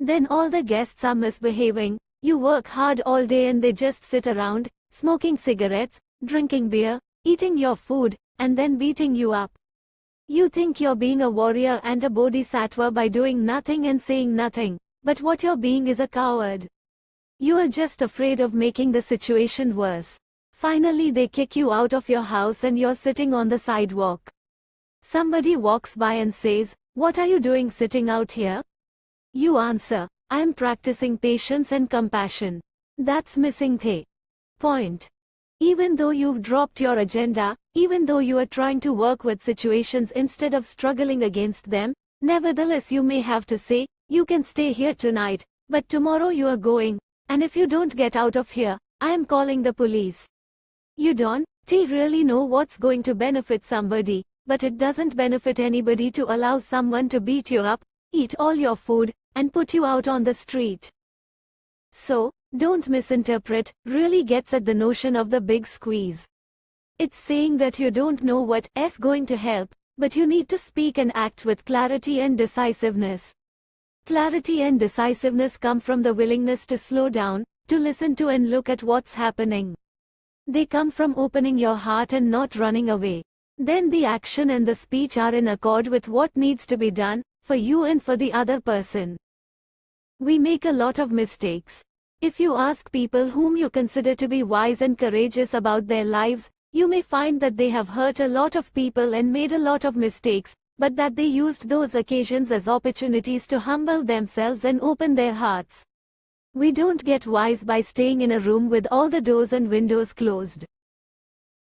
Then all the guests are misbehaving, you work hard all day and they just sit around, smoking cigarettes, drinking beer, eating your food, and then beating you up. You think you're being a warrior and a bodhisattva by doing nothing and saying nothing, but what you're being is a coward. You are just afraid of making the situation worse. Finally they kick you out of your house and you're sitting on the sidewalk. Somebody walks by and says, "What are you doing sitting out here?" You answer, "I am practicing patience and compassion." That's missing the point. Even though you've dropped your agenda, even though you are trying to work with situations instead of struggling against them, nevertheless you may have to say, "You can stay here tonight, but tomorrow you are going, and if you don't get out of here, I am calling the police." You don't really know what's going to benefit somebody, but it doesn't benefit anybody to allow someone to beat you up, eat all your food, and put you out on the street. So, don't misinterpret, really gets at the notion of the big squeeze. It's saying that you don't know what's going to help, but you need to speak and act with clarity and decisiveness. Clarity and decisiveness come from the willingness to slow down, to listen to and look at what's happening. They come from opening your heart and not running away. Then the action and the speech are in accord with what needs to be done, for you and for the other person. We make a lot of mistakes. If you ask people whom you consider to be wise and courageous about their lives, you may find that they have hurt a lot of people and made a lot of mistakes, but that they used those occasions as opportunities to humble themselves and open their hearts. We don't get wise by staying in a room with all the doors and windows closed.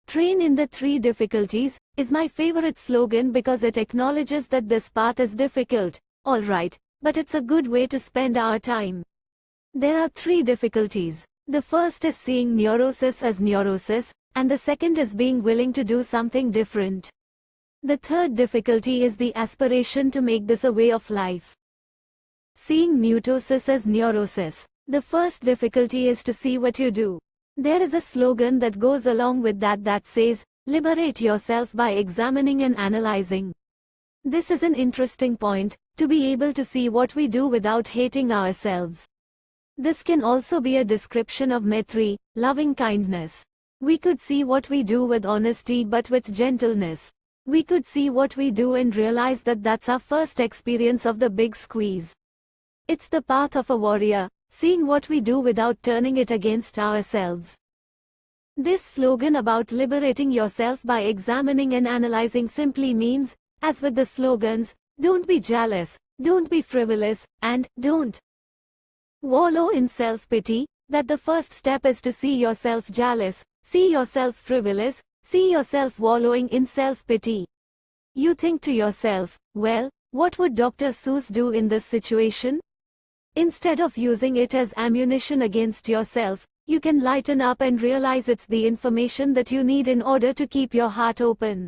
Train in the 3 difficulties is my favorite slogan because it acknowledges that this path is difficult, alright, but it's a good way to spend our time. There are 3 difficulties. The first is seeing neurosis as neurosis, and the second is being willing to do something different. The third difficulty is the aspiration to make this a way of life. Seeing neurosis as neurosis. The first difficulty is to see what you do. There is a slogan that goes along with that says, "Liberate yourself by examining and analyzing." This is an interesting point, to be able to see what we do without hating ourselves. This can also be a description of Maitri, loving kindness. We could see what we do with honesty but with gentleness. We could see what we do and realize that that's our first experience of the big squeeze. It's the path of a warrior, seeing what we do without turning it against ourselves. This slogan about liberating yourself by examining and analyzing simply means, as with the slogans, don't be jealous, don't be frivolous, and don't wallow in self-pity, that the first step is to see yourself jealous, see yourself frivolous, see yourself wallowing in self-pity. You think to yourself, well, what would Dr. Seuss do in this situation? Instead of using it as ammunition against yourself, you can lighten up and realize it's the information that you need in order to keep your heart open.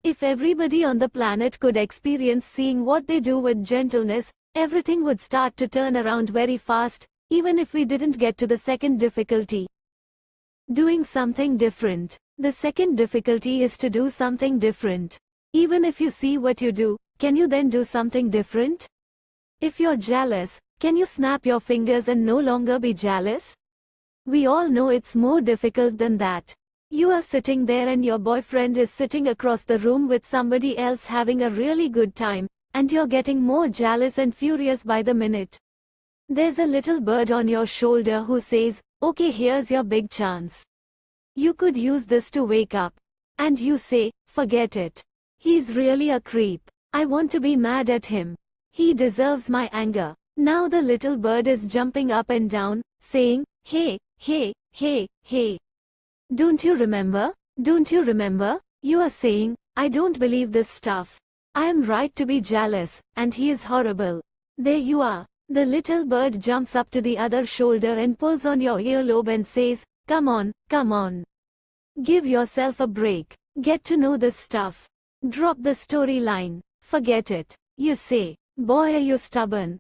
If everybody on the planet could experience seeing what they do with gentleness, everything would start to turn around very fast, even if we didn't get to the second difficulty. Doing something different. The second difficulty is to do something different. Even if you see what you do, can you then do something different? If you're jealous, can you snap your fingers and no longer be jealous? We all know it's more difficult than that. You are sitting there and your boyfriend is sitting across the room with somebody else having a really good time, and you're getting more jealous and furious by the minute. There's a little bird on your shoulder who says, "Okay, here's your big chance. You could use this to wake up." And you say, "Forget it. He's really a creep. I want to be mad at him. He deserves my anger." Now the little bird is jumping up and down, saying, "Hey, Hey, hey, hey. Don't you remember? Don't you remember? You are saying, I don't believe this stuff. I am right to be jealous, and he is horrible. There you are. The little bird jumps up to the other shoulder and pulls on your earlobe and says, come on, come on. Give yourself a break. Get to know this stuff. Drop the storyline. Forget it. You say, boy, are you stubborn.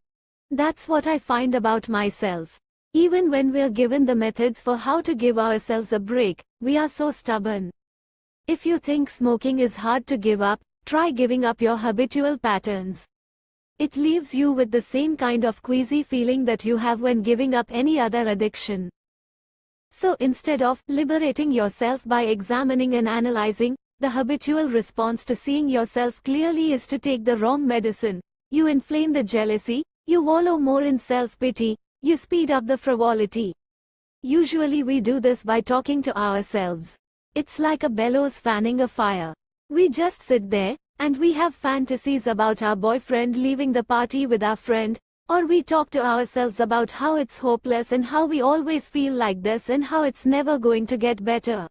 That's what I find about myself. Even when we're given the methods for how to give ourselves a break, we are so stubborn. If you think smoking is hard to give up, try giving up your habitual patterns. It leaves you with the same kind of queasy feeling that you have when giving up any other addiction. So instead of liberating yourself by examining and analyzing, the habitual response to seeing yourself clearly is to take the wrong medicine. You inflame the jealousy, you wallow more in self-pity, you speed up the frivolity. Usually we do this by talking to ourselves. It's like a bellows fanning a fire. We just sit there, and we have fantasies about our boyfriend leaving the party with our friend, or we talk to ourselves about how it's hopeless and how we always feel like this and how it's never going to get better.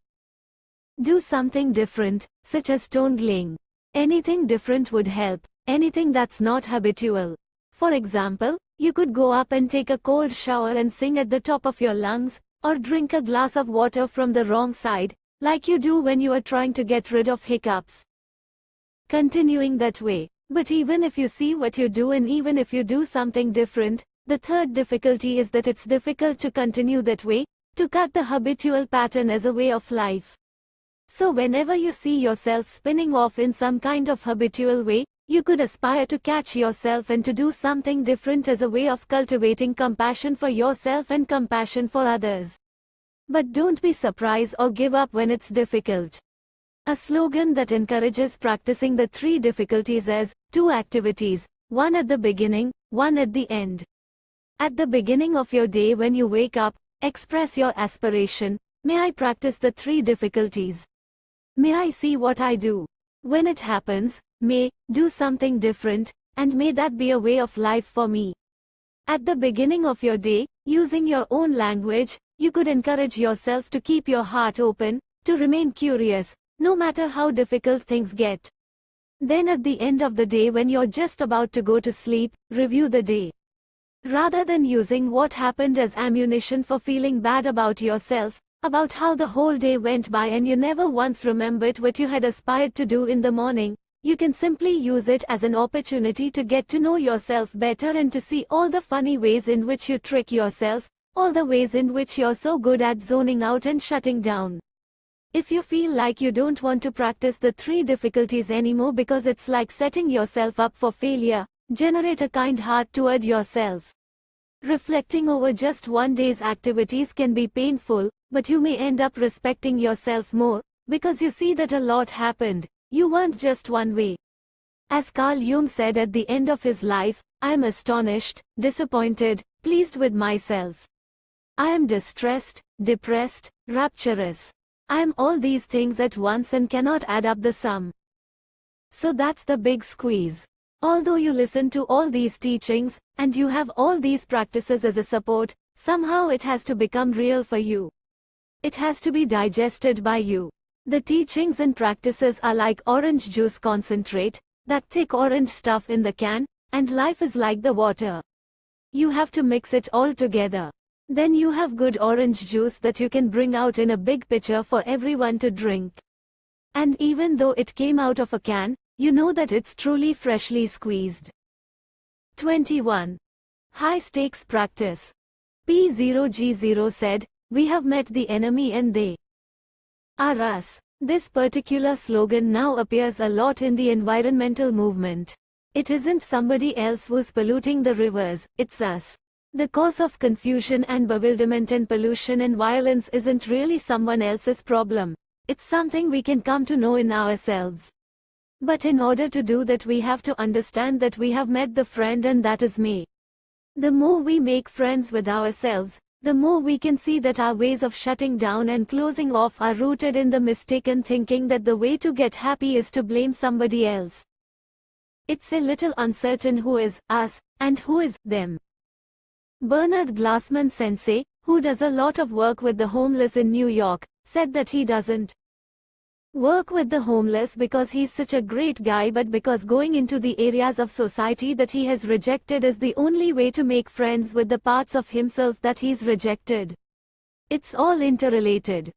Do something different, such as tongling. Anything different would help, anything that's not habitual. For example, you could go up and take a cold shower and sing at the top of your lungs, or drink a glass of water from the wrong side, like you do when you are trying to get rid of hiccups. Continuing that way. But even if you see what you do and even if you do something different, the third difficulty is that it's difficult to continue that way, to cut the habitual pattern as a way of life. So whenever you see yourself spinning off in some kind of habitual way, you could aspire to catch yourself and to do something different as a way of cultivating compassion for yourself and compassion for others. But don't be surprised or give up when it's difficult. A slogan that encourages practicing the three difficulties is, 2 activities, one at the beginning, one at the end. At the beginning of your day when you wake up, express your aspiration, may I practice the 3 difficulties. May I see what I do. When it happens, may do something different, and may that be a way of life for me. At the beginning of your day, using your own language, you could encourage yourself to keep your heart open, to remain curious, no matter how difficult things get. Then at the end of the day when you're just about to go to sleep, review the day. Rather than using what happened as ammunition for feeling bad about yourself, about how the whole day went by and you never once remembered what you had aspired to do in the morning, you can simply use it as an opportunity to get to know yourself better and to see all the funny ways in which you trick yourself, all the ways in which you're so good at zoning out and shutting down. If you feel like you don't want to practice the 3 difficulties anymore because it's like setting yourself up for failure, generate a kind heart toward yourself. Reflecting over just one day's activities can be painful, but you may end up respecting yourself more, because you see that a lot happened, you weren't just one way. As Carl Jung said at the end of his life, I am astonished, disappointed, pleased with myself. I am distressed, depressed, rapturous. I am all these things at once and cannot add up the sum. So that's the big squeeze. Although you listen to all these teachings, and you have all these practices as a support, somehow it has to become real for you. It has to be digested by you. The teachings and practices are like orange juice concentrate, that thick orange stuff in the can, and life is like the water. You have to mix it all together. Then you have good orange juice that you can bring out in a big pitcher for everyone to drink. And even though it came out of a can, you know that it's truly freshly squeezed. 21. High stakes practice. P0G0 said, we have met the enemy and they are us. This particular slogan now appears a lot in the environmental movement. It isn't somebody else who's polluting the rivers, it's us. The cause of confusion and bewilderment and pollution and violence isn't really someone else's problem. It's something we can come to know in ourselves. But in order to do that we have to understand that we have met the friend and that is me. The more we make friends with ourselves, the more we can see that our ways of shutting down and closing off are rooted in the mistaken thinking that the way to get happy is to blame somebody else. It's a little uncertain who is us and who is them. Bernard Glassman Sensei, who does a lot of work with the homeless in New York, said that he doesn't work with the homeless because he's such a great guy, but because going into the areas of society that he has rejected is the only way to make friends with the parts of himself that he's rejected. It's all interrelated.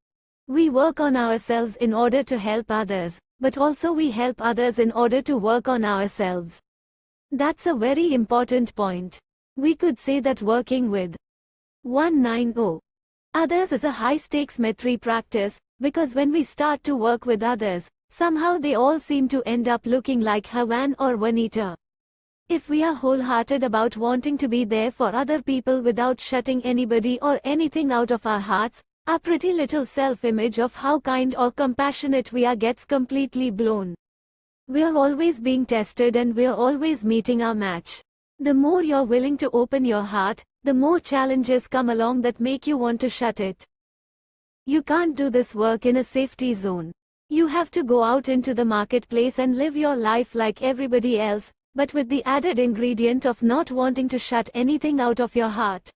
We work on ourselves in order to help others, but also we help others in order to work on ourselves. That's a very important point. We could say that working with 190 others is a high-stakes Maitri practice, because when we start to work with others, somehow they all seem to end up looking like Havan or Vanita. If we are wholehearted about wanting to be there for other people without shutting anybody or anything out of our hearts, our pretty little self-image of how kind or compassionate we are gets completely blown. We are always being tested and we are always meeting our match. The more you're willing to open your heart, the more challenges come along that make you want to shut it. You can't do this work in a safety zone. You have to go out into the marketplace and live your life like everybody else, but with the added ingredient of not wanting to shut anything out of your heart.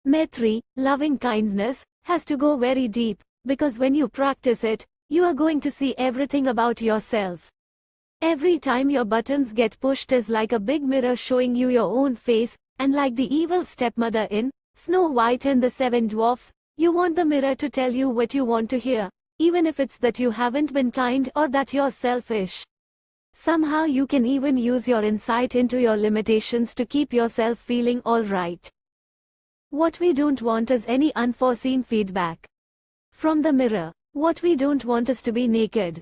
Maitri, loving kindness, has to go very deep, because when you practice it, you are going to see everything about yourself. Every time your buttons get pushed is like a big mirror showing you your own face, and like the evil stepmother in Snow White and the Seven Dwarfs, you want the mirror to tell you what you want to hear, even if it's that you haven't been kind or that you're selfish. Somehow you can even use your insight into your limitations to keep yourself feeling alright. What we don't want is any unforeseen feedback from the mirror. What we don't want is to be naked,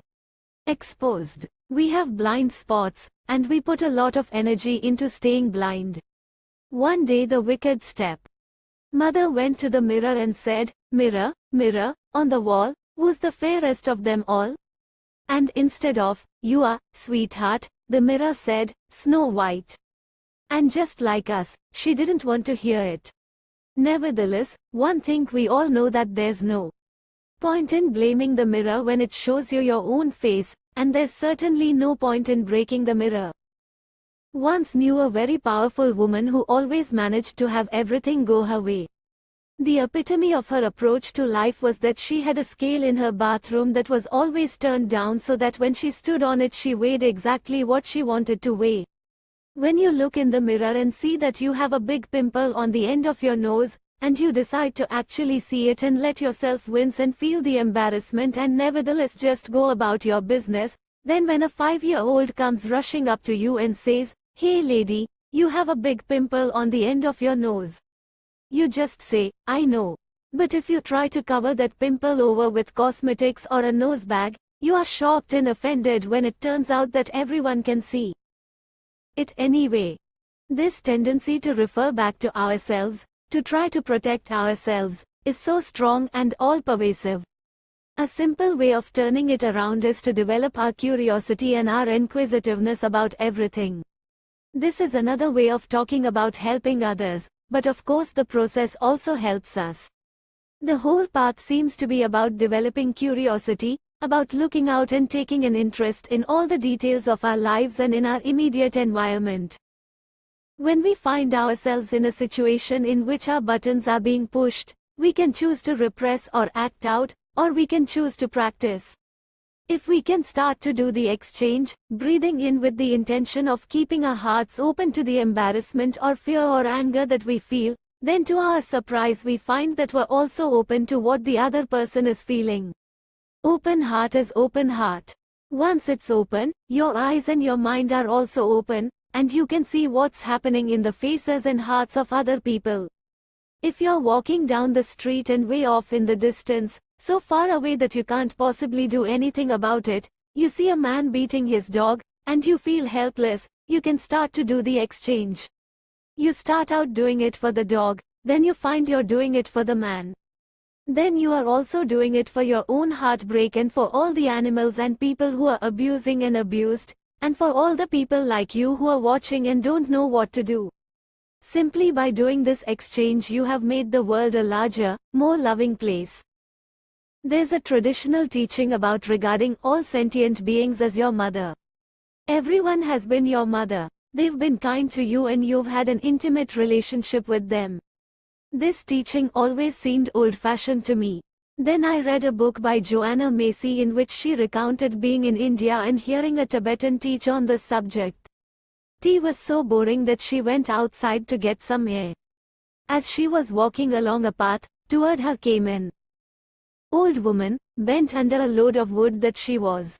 exposed. We have blind spots, and we put a lot of energy into staying blind. One day the wicked step mother went to the mirror and said, "Mirror, mirror, on the wall, who's the fairest of them all?" And instead of, "You are, sweetheart," the mirror said, "Snow White." And just like us, she didn't want to hear it. Nevertheless, one thing we all know, that there's no point in blaming the mirror when it shows you your own face, and there's certainly no point in breaking the mirror. Once knew a very powerful woman who always managed to have everything go her way. The epitome of her approach to life was that she had a scale in her bathroom that was always turned down so that when she stood on it she weighed exactly what she wanted to weigh. When you look in the mirror and see that you have a big pimple on the end of your nose, and you decide to actually see it and let yourself wince and feel the embarrassment and nevertheless just go about your business, then when a 5-year-old comes rushing up to you and says, "Hey lady, you have a big pimple on the end of your nose," you just say, "I know." But if you try to cover that pimple over with cosmetics or a nose bag, you are shocked and offended when it turns out that everyone can see it anyway. This tendency to refer back to ourselves, to try to protect ourselves, is so strong and all-pervasive. A simple way of turning it around is to develop our curiosity and our inquisitiveness about everything. This is another way of talking about helping others, but of course the process also helps us. The whole path seems to be about developing curiosity, about looking out and taking an interest in all the details of our lives and in our immediate environment. When we find ourselves in a situation in which our buttons are being pushed, we can choose to repress or act out, or we can choose to practice. If we can start to do the exchange, breathing in with the intention of keeping our hearts open to the embarrassment or fear or anger that we feel, then to our surprise we find that we're also open to what the other person is feeling. Open heart is open heart. Once it's open, your eyes and your mind are also open, and you can see what's happening in the faces and hearts of other people. If you're walking down the street and way off in the distance, so far away that you can't possibly do anything about it, you see a man beating his dog, and you feel helpless, you can start to do the exchange. You start out doing it for the dog, then you find you're doing it for the man. Then you are also doing it for your own heartbreak and for all the animals and people who are abusing and abused, and for all the people like you who are watching and don't know what to do. Simply by doing this exchange you have made the world a larger, more loving place. There's a traditional teaching about regarding all sentient beings as your mother. Everyone has been your mother. They've been kind to you and you've had an intimate relationship with them. This teaching always seemed old-fashioned to me. Then I read a book by Joanna Macy in which she recounted being in India and hearing a Tibetan teach on this subject. Tea was so boring that she went outside to get some air. As she was walking along a path, toward her came an old woman, bent under a load of wood that she was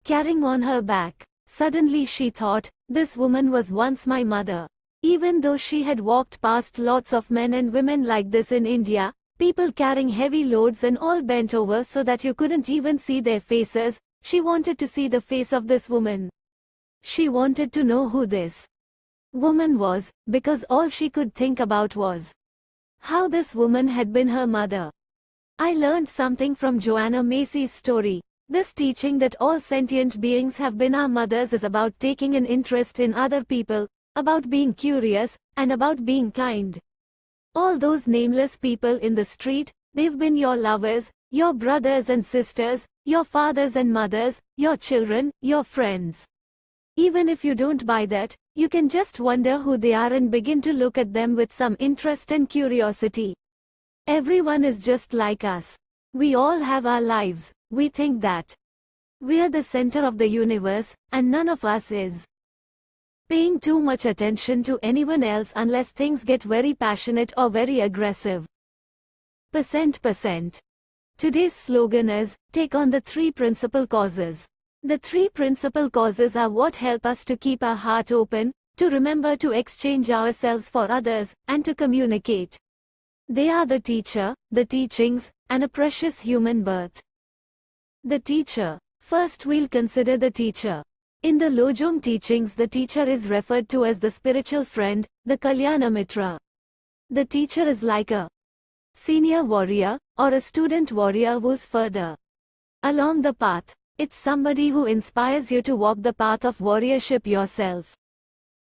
carrying on her back. Suddenly she thought, this woman was once my mother. Even though she had walked past lots of men and women like this in India, people carrying heavy loads and all bent over so that you couldn't even see their faces, she wanted to see the face of this woman. She wanted to know who this woman was, because all she could think about was how this woman had been her mother. I learned something from Joanna Macy's story. This teaching that all sentient beings have been our mothers is about taking an interest in other people, about being curious, and about being kind. All those nameless people in the street, they've been your lovers, your brothers and sisters, your fathers and mothers, your children, your friends. Even if you don't buy that, you can just wonder who they are and begin to look at them with some interest and curiosity. Everyone is just like us. We all have our lives. We think that we're the center of the universe, and none of us is paying too much attention to anyone else unless things get very passionate or very aggressive. Percent. Today's slogan is, take on the 3 principal causes. The 3 principal causes are what help us to keep our heart open, to remember to exchange ourselves for others, and to communicate. They are the teacher, the teachings, and a precious human birth. The teacher. First we'll consider the teacher. In the Lojong teachings, the teacher is referred to as the spiritual friend, the Kalyana Mitra. The teacher is like a senior warrior, or a student warrior who's further along the path. It's somebody who inspires you to walk the path of warriorship yourself.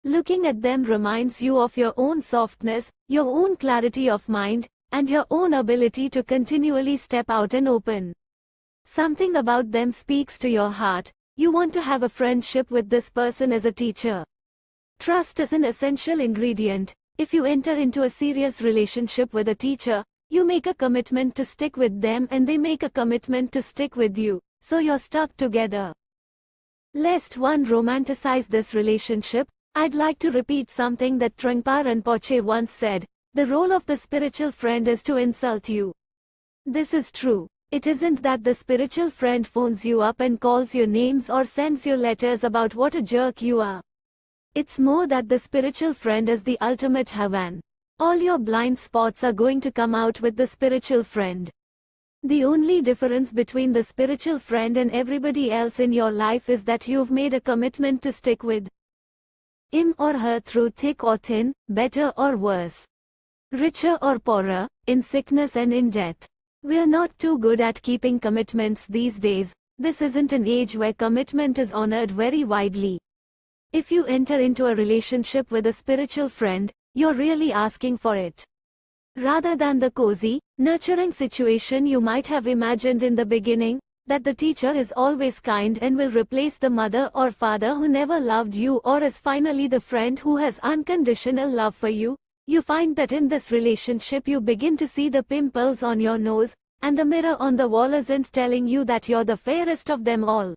Looking at them reminds you of your own softness, your own clarity of mind, and your own ability to continually step out and open. Something about them speaks to your heart. You want to have a friendship with this person as a teacher. Trust is an essential ingredient. If you enter into a serious relationship with a teacher, you make a commitment to stick with them and they make a commitment to stick with you, so you're stuck together. Lest one romanticize this relationship, I'd like to repeat something that Trungpa Rinpoche once said, the role of the spiritual friend is to insult you. This is true. It isn't that the spiritual friend phones you up and calls you names or sends you letters about what a jerk you are. It's more that the spiritual friend is the ultimate Havan. All your blind spots are going to come out with the spiritual friend. The only difference between the spiritual friend and everybody else in your life is that you've made a commitment to stick with him or her through thick or thin, better or worse, richer or poorer, in sickness and in death. We're not too good at keeping commitments these days. This isn't an age where commitment is honored very widely. If you enter into a relationship with a spiritual friend, you're really asking for it. Rather than the cozy, nurturing situation you might have imagined in the beginning, that the teacher is always kind and will replace the mother or father who never loved you or is finally the friend who has unconditional love for you, you find that in this relationship you begin to see the pimples on your nose, and the mirror on the wall isn't telling you that you're the fairest of them all.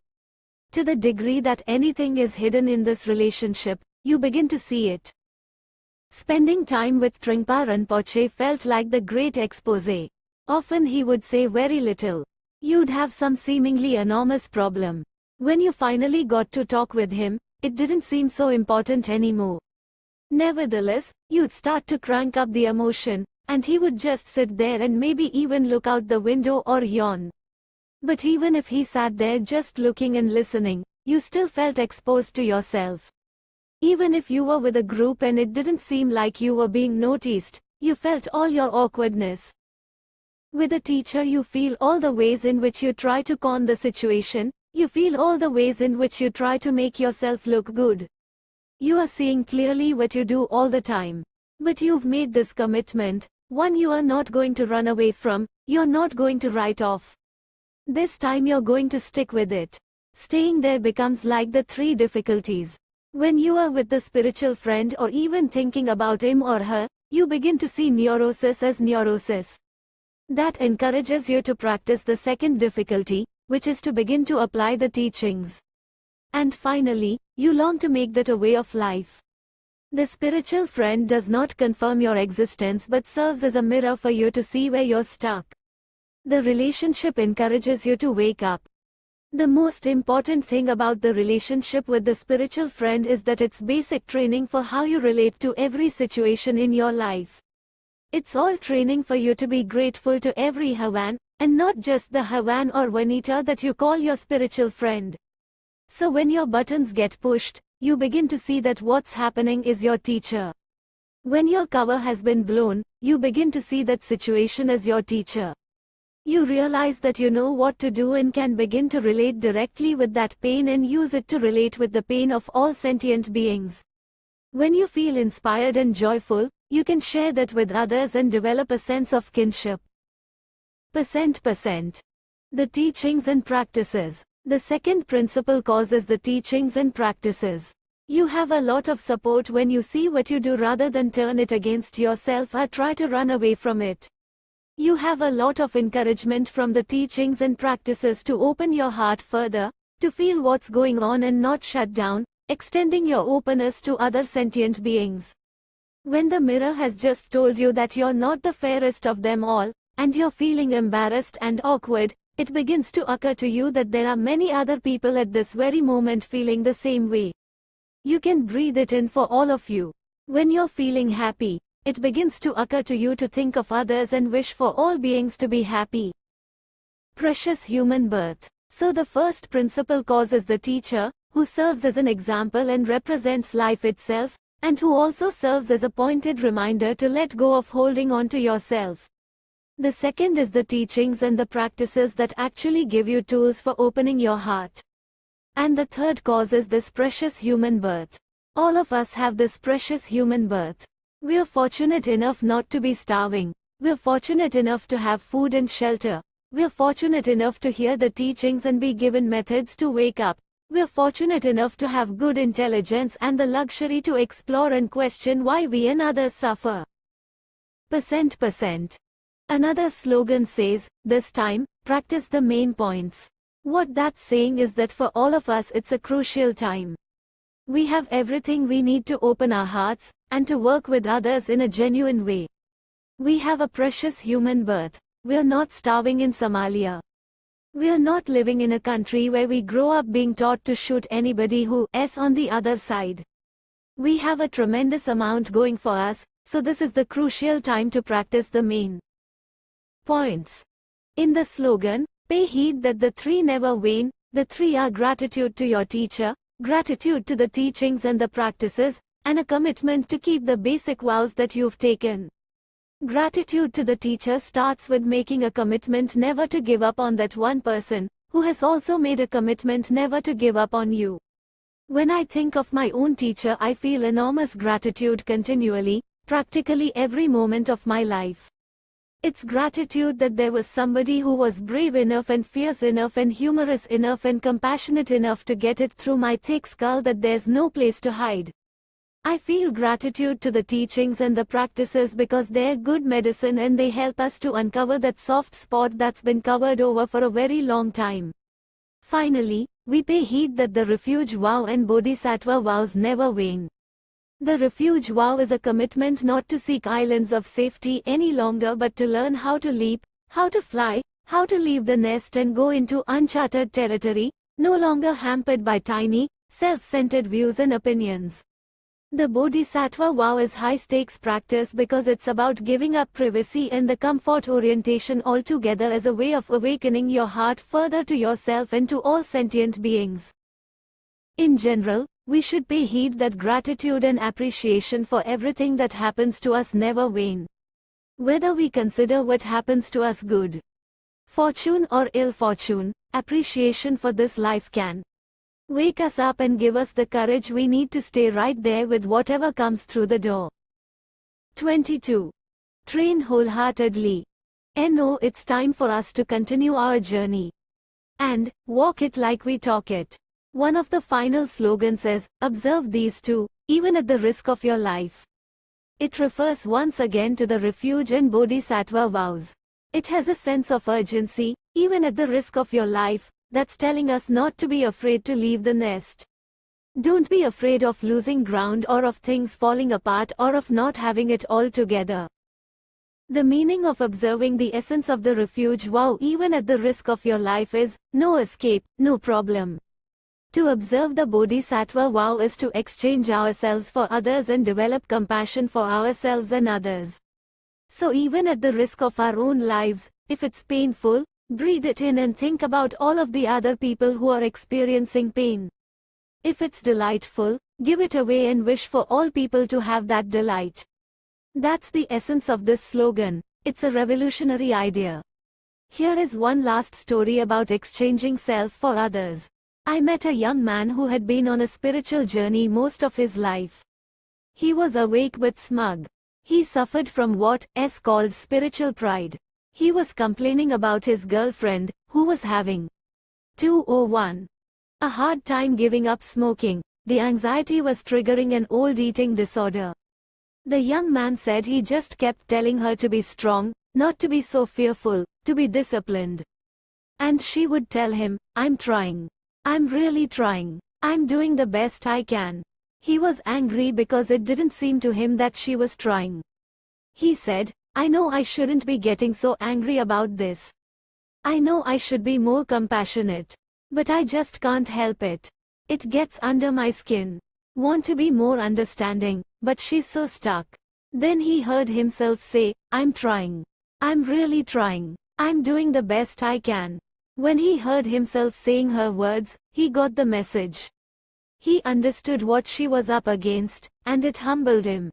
To the degree that anything is hidden in this relationship, you begin to see it. Spending time with Trungpa Rinpoche felt like the great expose. Often he would say very little. You'd have some seemingly enormous problem. When you finally got to talk with him, it didn't seem so important anymore. Nevertheless, you'd start to crank up the emotion, and he would just sit there and maybe even look out the window or yawn. But even if he sat there just looking and listening, you still felt exposed to yourself. Even if you were with a group and it didn't seem like you were being noticed, you felt all your awkwardness. With a teacher you feel all the ways in which you try to con the situation, you feel all the ways in which you try to make yourself look good. You are seeing clearly what you do all the time. But you've made this commitment, one you are not going to run away from, you're not going to write off. This time you're going to stick with it. Staying there becomes like the 3 difficulties. When you are with the spiritual friend or even thinking about him or her, You begin to see neurosis as neurosis. That encourages you to practice the second difficulty, which is to begin to apply the teachings. And finally, you long to make that a way of life. The spiritual friend does not confirm your existence but serves as a mirror for you to see where you're stuck. The relationship encourages you to wake up. The most important thing about the relationship with the spiritual friend is that it's basic training for how you relate to every situation in your life. It's all training for you to be grateful to every Havan, and not just the Havan or Vanita that you call your spiritual friend. So when your buttons get pushed, you begin to see that what's happening is your teacher. When your cover has been blown, you begin to see that situation as your teacher. You realize that you know what to do and can begin to relate directly with that pain and use it to relate with the pain of all sentient beings. When you feel inspired and joyful, you can share that with others and develop a sense of kinship. Percent. The teachings and practices. The second principal cause is the teachings and practices. You have a lot of support when you see what you do rather than turn it against yourself or try to run away from it. You have a lot of encouragement from the teachings and practices to open your heart further, to feel what's going on and not shut down, extending your openness to other sentient beings. When the mirror has just told you that you're not the fairest of them all, and you're feeling embarrassed and awkward, it begins to occur to you that there are many other people at this very moment feeling the same way. You can breathe it in for all of you. When you're feeling happy, it begins to occur to you to think of others and wish for all beings to be happy. Precious human birth. So the first principal cause is the teacher, who serves as an example and represents life itself, and who also serves as a pointed reminder to let go of holding on to yourself. The second is the teachings and the practices that actually give you tools for opening your heart. And the third cause is this precious human birth. All of us have this precious human birth. We are fortunate enough not to be starving. We are fortunate enough to have food and shelter. We are fortunate enough to hear the teachings and be given methods to wake up. We are fortunate enough to have good intelligence and the luxury to explore and question why we and others suffer. Percent. Another slogan says, this time, practice the main points. What that's saying is that for all of us it's a crucial time. We have everything we need to open our hearts, and to work with others in a genuine way. We have a precious human birth. We are not starving in Somalia. We are not living in a country where we grow up being taught to shoot anybody who is on the other side. We have a tremendous amount going for us, so this is the crucial time to practice the main points. In the slogan, pay heed that the three never wane. The three are gratitude to your teacher, gratitude to the teachings and the practices, and a commitment to keep the basic vows that you've taken. Gratitude to the teacher starts with making a commitment never to give up on that one person, who has also made a commitment never to give up on you. When I think of my own teacher, I feel enormous gratitude continually, practically every moment of my life. It's gratitude that there was somebody who was brave enough and fierce enough and humorous enough and compassionate enough to get it through my thick skull that there's no place to hide. I feel gratitude to the teachings and the practices because they're good medicine and they help us to uncover that soft spot that's been covered over for a very long time. Finally, we pay heed that the refuge vow and bodhisattva vows never wane. The refuge vow is a commitment not to seek islands of safety any longer but to learn how to leap, how to fly, how to leave the nest and go into uncharted territory, no longer hampered by tiny, self-centered views and opinions. The Bodhisattva vow is high-stakes practice because it's about giving up privacy and the comfort orientation altogether as a way of awakening your heart further to yourself and to all sentient beings. In general, we should pay heed that gratitude and appreciation for everything that happens to us never wane. Whether we consider what happens to us good fortune or ill fortune, appreciation for this life can wake us up and give us the courage we need to stay right there with whatever comes through the door. 22. Train wholeheartedly. No, it's time for us to continue our journey. And walk it like we talk it. One of the final slogans says, observe these two, even at the risk of your life. It refers once again to the refuge and bodhisattva vows. It has a sense of urgency, even at the risk of your life, that's telling us not to be afraid to leave the nest. Don't be afraid of losing ground or of things falling apart or of not having it all together. The meaning of observing the essence of the refuge vow even at the risk of your life is, no escape, no problem. To observe the bodhisattva vow is to exchange ourselves for others and develop compassion for ourselves and others. So even at the risk of our own lives, if it's painful, breathe it in and think about all of the other people who are experiencing pain. If it's delightful, give it away and wish for all people to have that delight. That's the essence of this slogan. It's a revolutionary idea. Here is one last story about exchanging self for others. I met a young man who had been on a spiritual journey most of his life. He was awake but smug. He suffered from what is called spiritual pride. He was complaining about his girlfriend, who was having 201. A hard time giving up smoking. The anxiety was triggering an old eating disorder. The young man said he just kept telling her to be strong, not to be so fearful, to be disciplined. And she would tell him, I'm trying. I'm really trying. I'm doing the best I can. He was angry because it didn't seem to him that she was trying. He said, I know I shouldn't be getting so angry about this. I know I should be more compassionate. But I just can't help it. It gets under my skin. Want to be more understanding, but she's so stuck. Then he heard himself say, I'm trying. I'm really trying. I'm doing the best I can. When he heard himself saying her words, he got the message. He understood what she was up against, and it humbled him.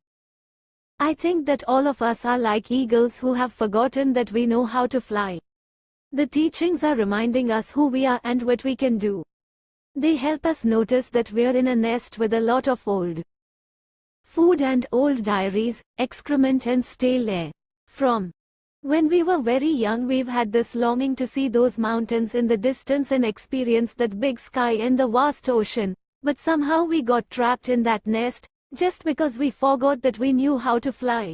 I think that all of us are like eagles who have forgotten that we know how to fly. The teachings are reminding us who we are and what we can do. They help us notice that we're in a nest with a lot of old food and old diaries, excrement and stale air. From when we were very young, we've had this longing to see those mountains in the distance and experience that big sky and the vast ocean, but somehow we got trapped in that nest, just because we forgot that we knew how to fly.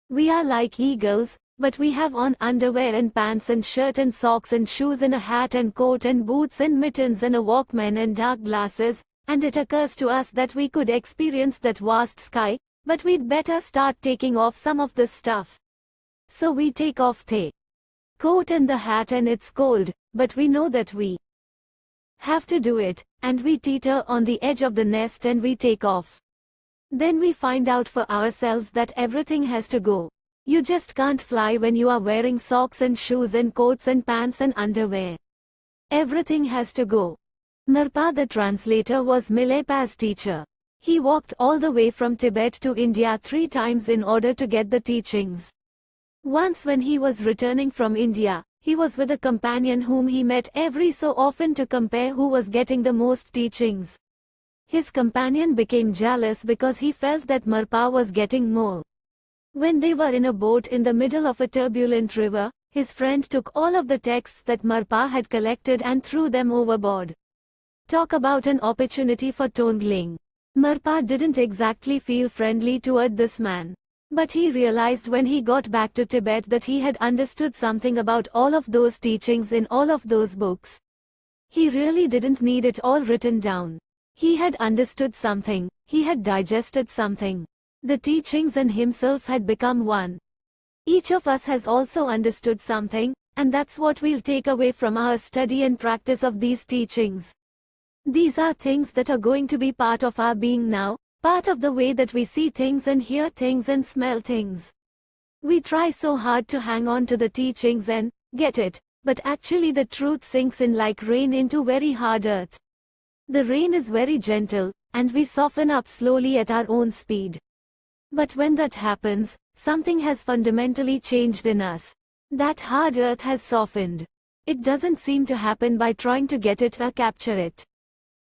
We are like eagles, but we have on underwear and pants and shirt and socks and shoes and a hat and coat and boots and mittens and a Walkman and dark glasses, and it occurs to us that we could experience that vast sky, but we'd better start taking off some of this stuff. So we take off the coat and the hat and it's cold, but we know that we have to do it, and we teeter on the edge of the nest and we take off. Then we find out for ourselves that everything has to go. You just can't fly when you are wearing socks and shoes and coats and pants and underwear. Everything has to go. Mirpa the translator was Milepa's teacher. He walked all the way from Tibet to India 3 times in order to get the teachings. Once when he was returning from India, he was with a companion whom he met every so often to compare who was getting the most teachings. His companion became jealous because he felt that Mirpa was getting more. When they were in a boat in the middle of a turbulent river, his friend took all of the texts that Mirpa had collected and threw them overboard. Talk about an opportunity for tongling. Mirpa didn't exactly feel friendly toward this man. But he realized when he got back to Tibet that he had understood something about all of those teachings in all of those books. He really didn't need it all written down. He had understood something, he had digested something. The teachings and himself had become one. Each of us has also understood something, and that's what we'll take away from our study and practice of these teachings. These are things that are going to be part of our being now, part of the way that we see things and hear things and smell things. We try so hard to hang on to the teachings and get it, but actually the truth sinks in like rain into very hard earth. The rain is very gentle, and we soften up slowly at our own speed. But when that happens, something has fundamentally changed in us. That hard earth has softened. It doesn't seem to happen by trying to get it or capture it.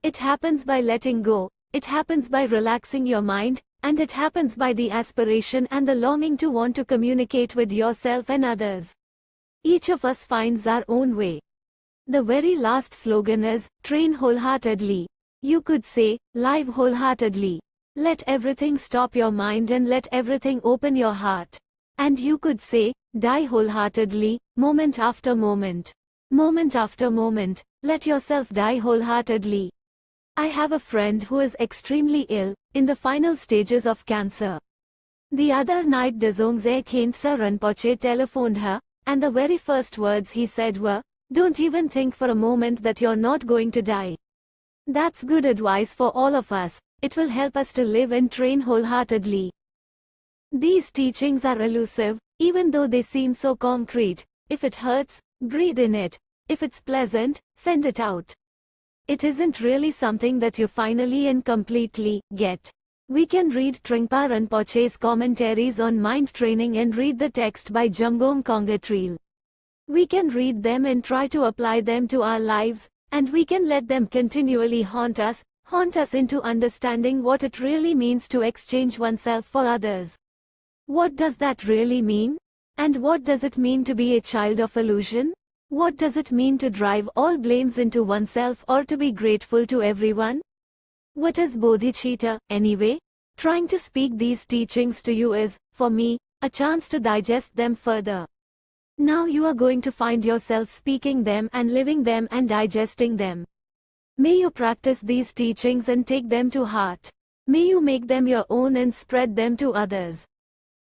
It happens by letting go, it happens by relaxing your mind, and it happens by the aspiration and the longing to want to communicate with yourself and others. Each of us finds our own way. The very last slogan is, train wholeheartedly. You could say, live wholeheartedly. Let everything stop your mind and let everything open your heart. And you could say, die wholeheartedly, moment after moment. Moment after moment, let yourself die wholeheartedly. I have a friend who is extremely ill, in the final stages of cancer. The other night Dzongzé Khyentse Rinpoche telephoned her, and the very first words he said were, "Don't even think for a moment that you're not going to die." That's good advice for all of us. It will help us to live and train wholeheartedly. These teachings are elusive, even though they seem so concrete. If it hurts, breathe in it. If it's pleasant, send it out. It isn't really something that you finally and completely get. We can read Trungpa Rinpoche's commentaries on mind training and read the text by Jamgom Kongtrul. We can read them and try to apply them to our lives, and we can let them continually haunt us into understanding what it really means to exchange oneself for others. What does that really mean? And what does it mean to be a child of illusion? What does it mean to drive all blames into oneself or to be grateful to everyone? What is bodhicitta, anyway? Trying to speak these teachings to you is, for me, a chance to digest them further. Now you are going to find yourself speaking them and living them and digesting them. May you practice these teachings and take them to heart. May you make them your own and spread them to others.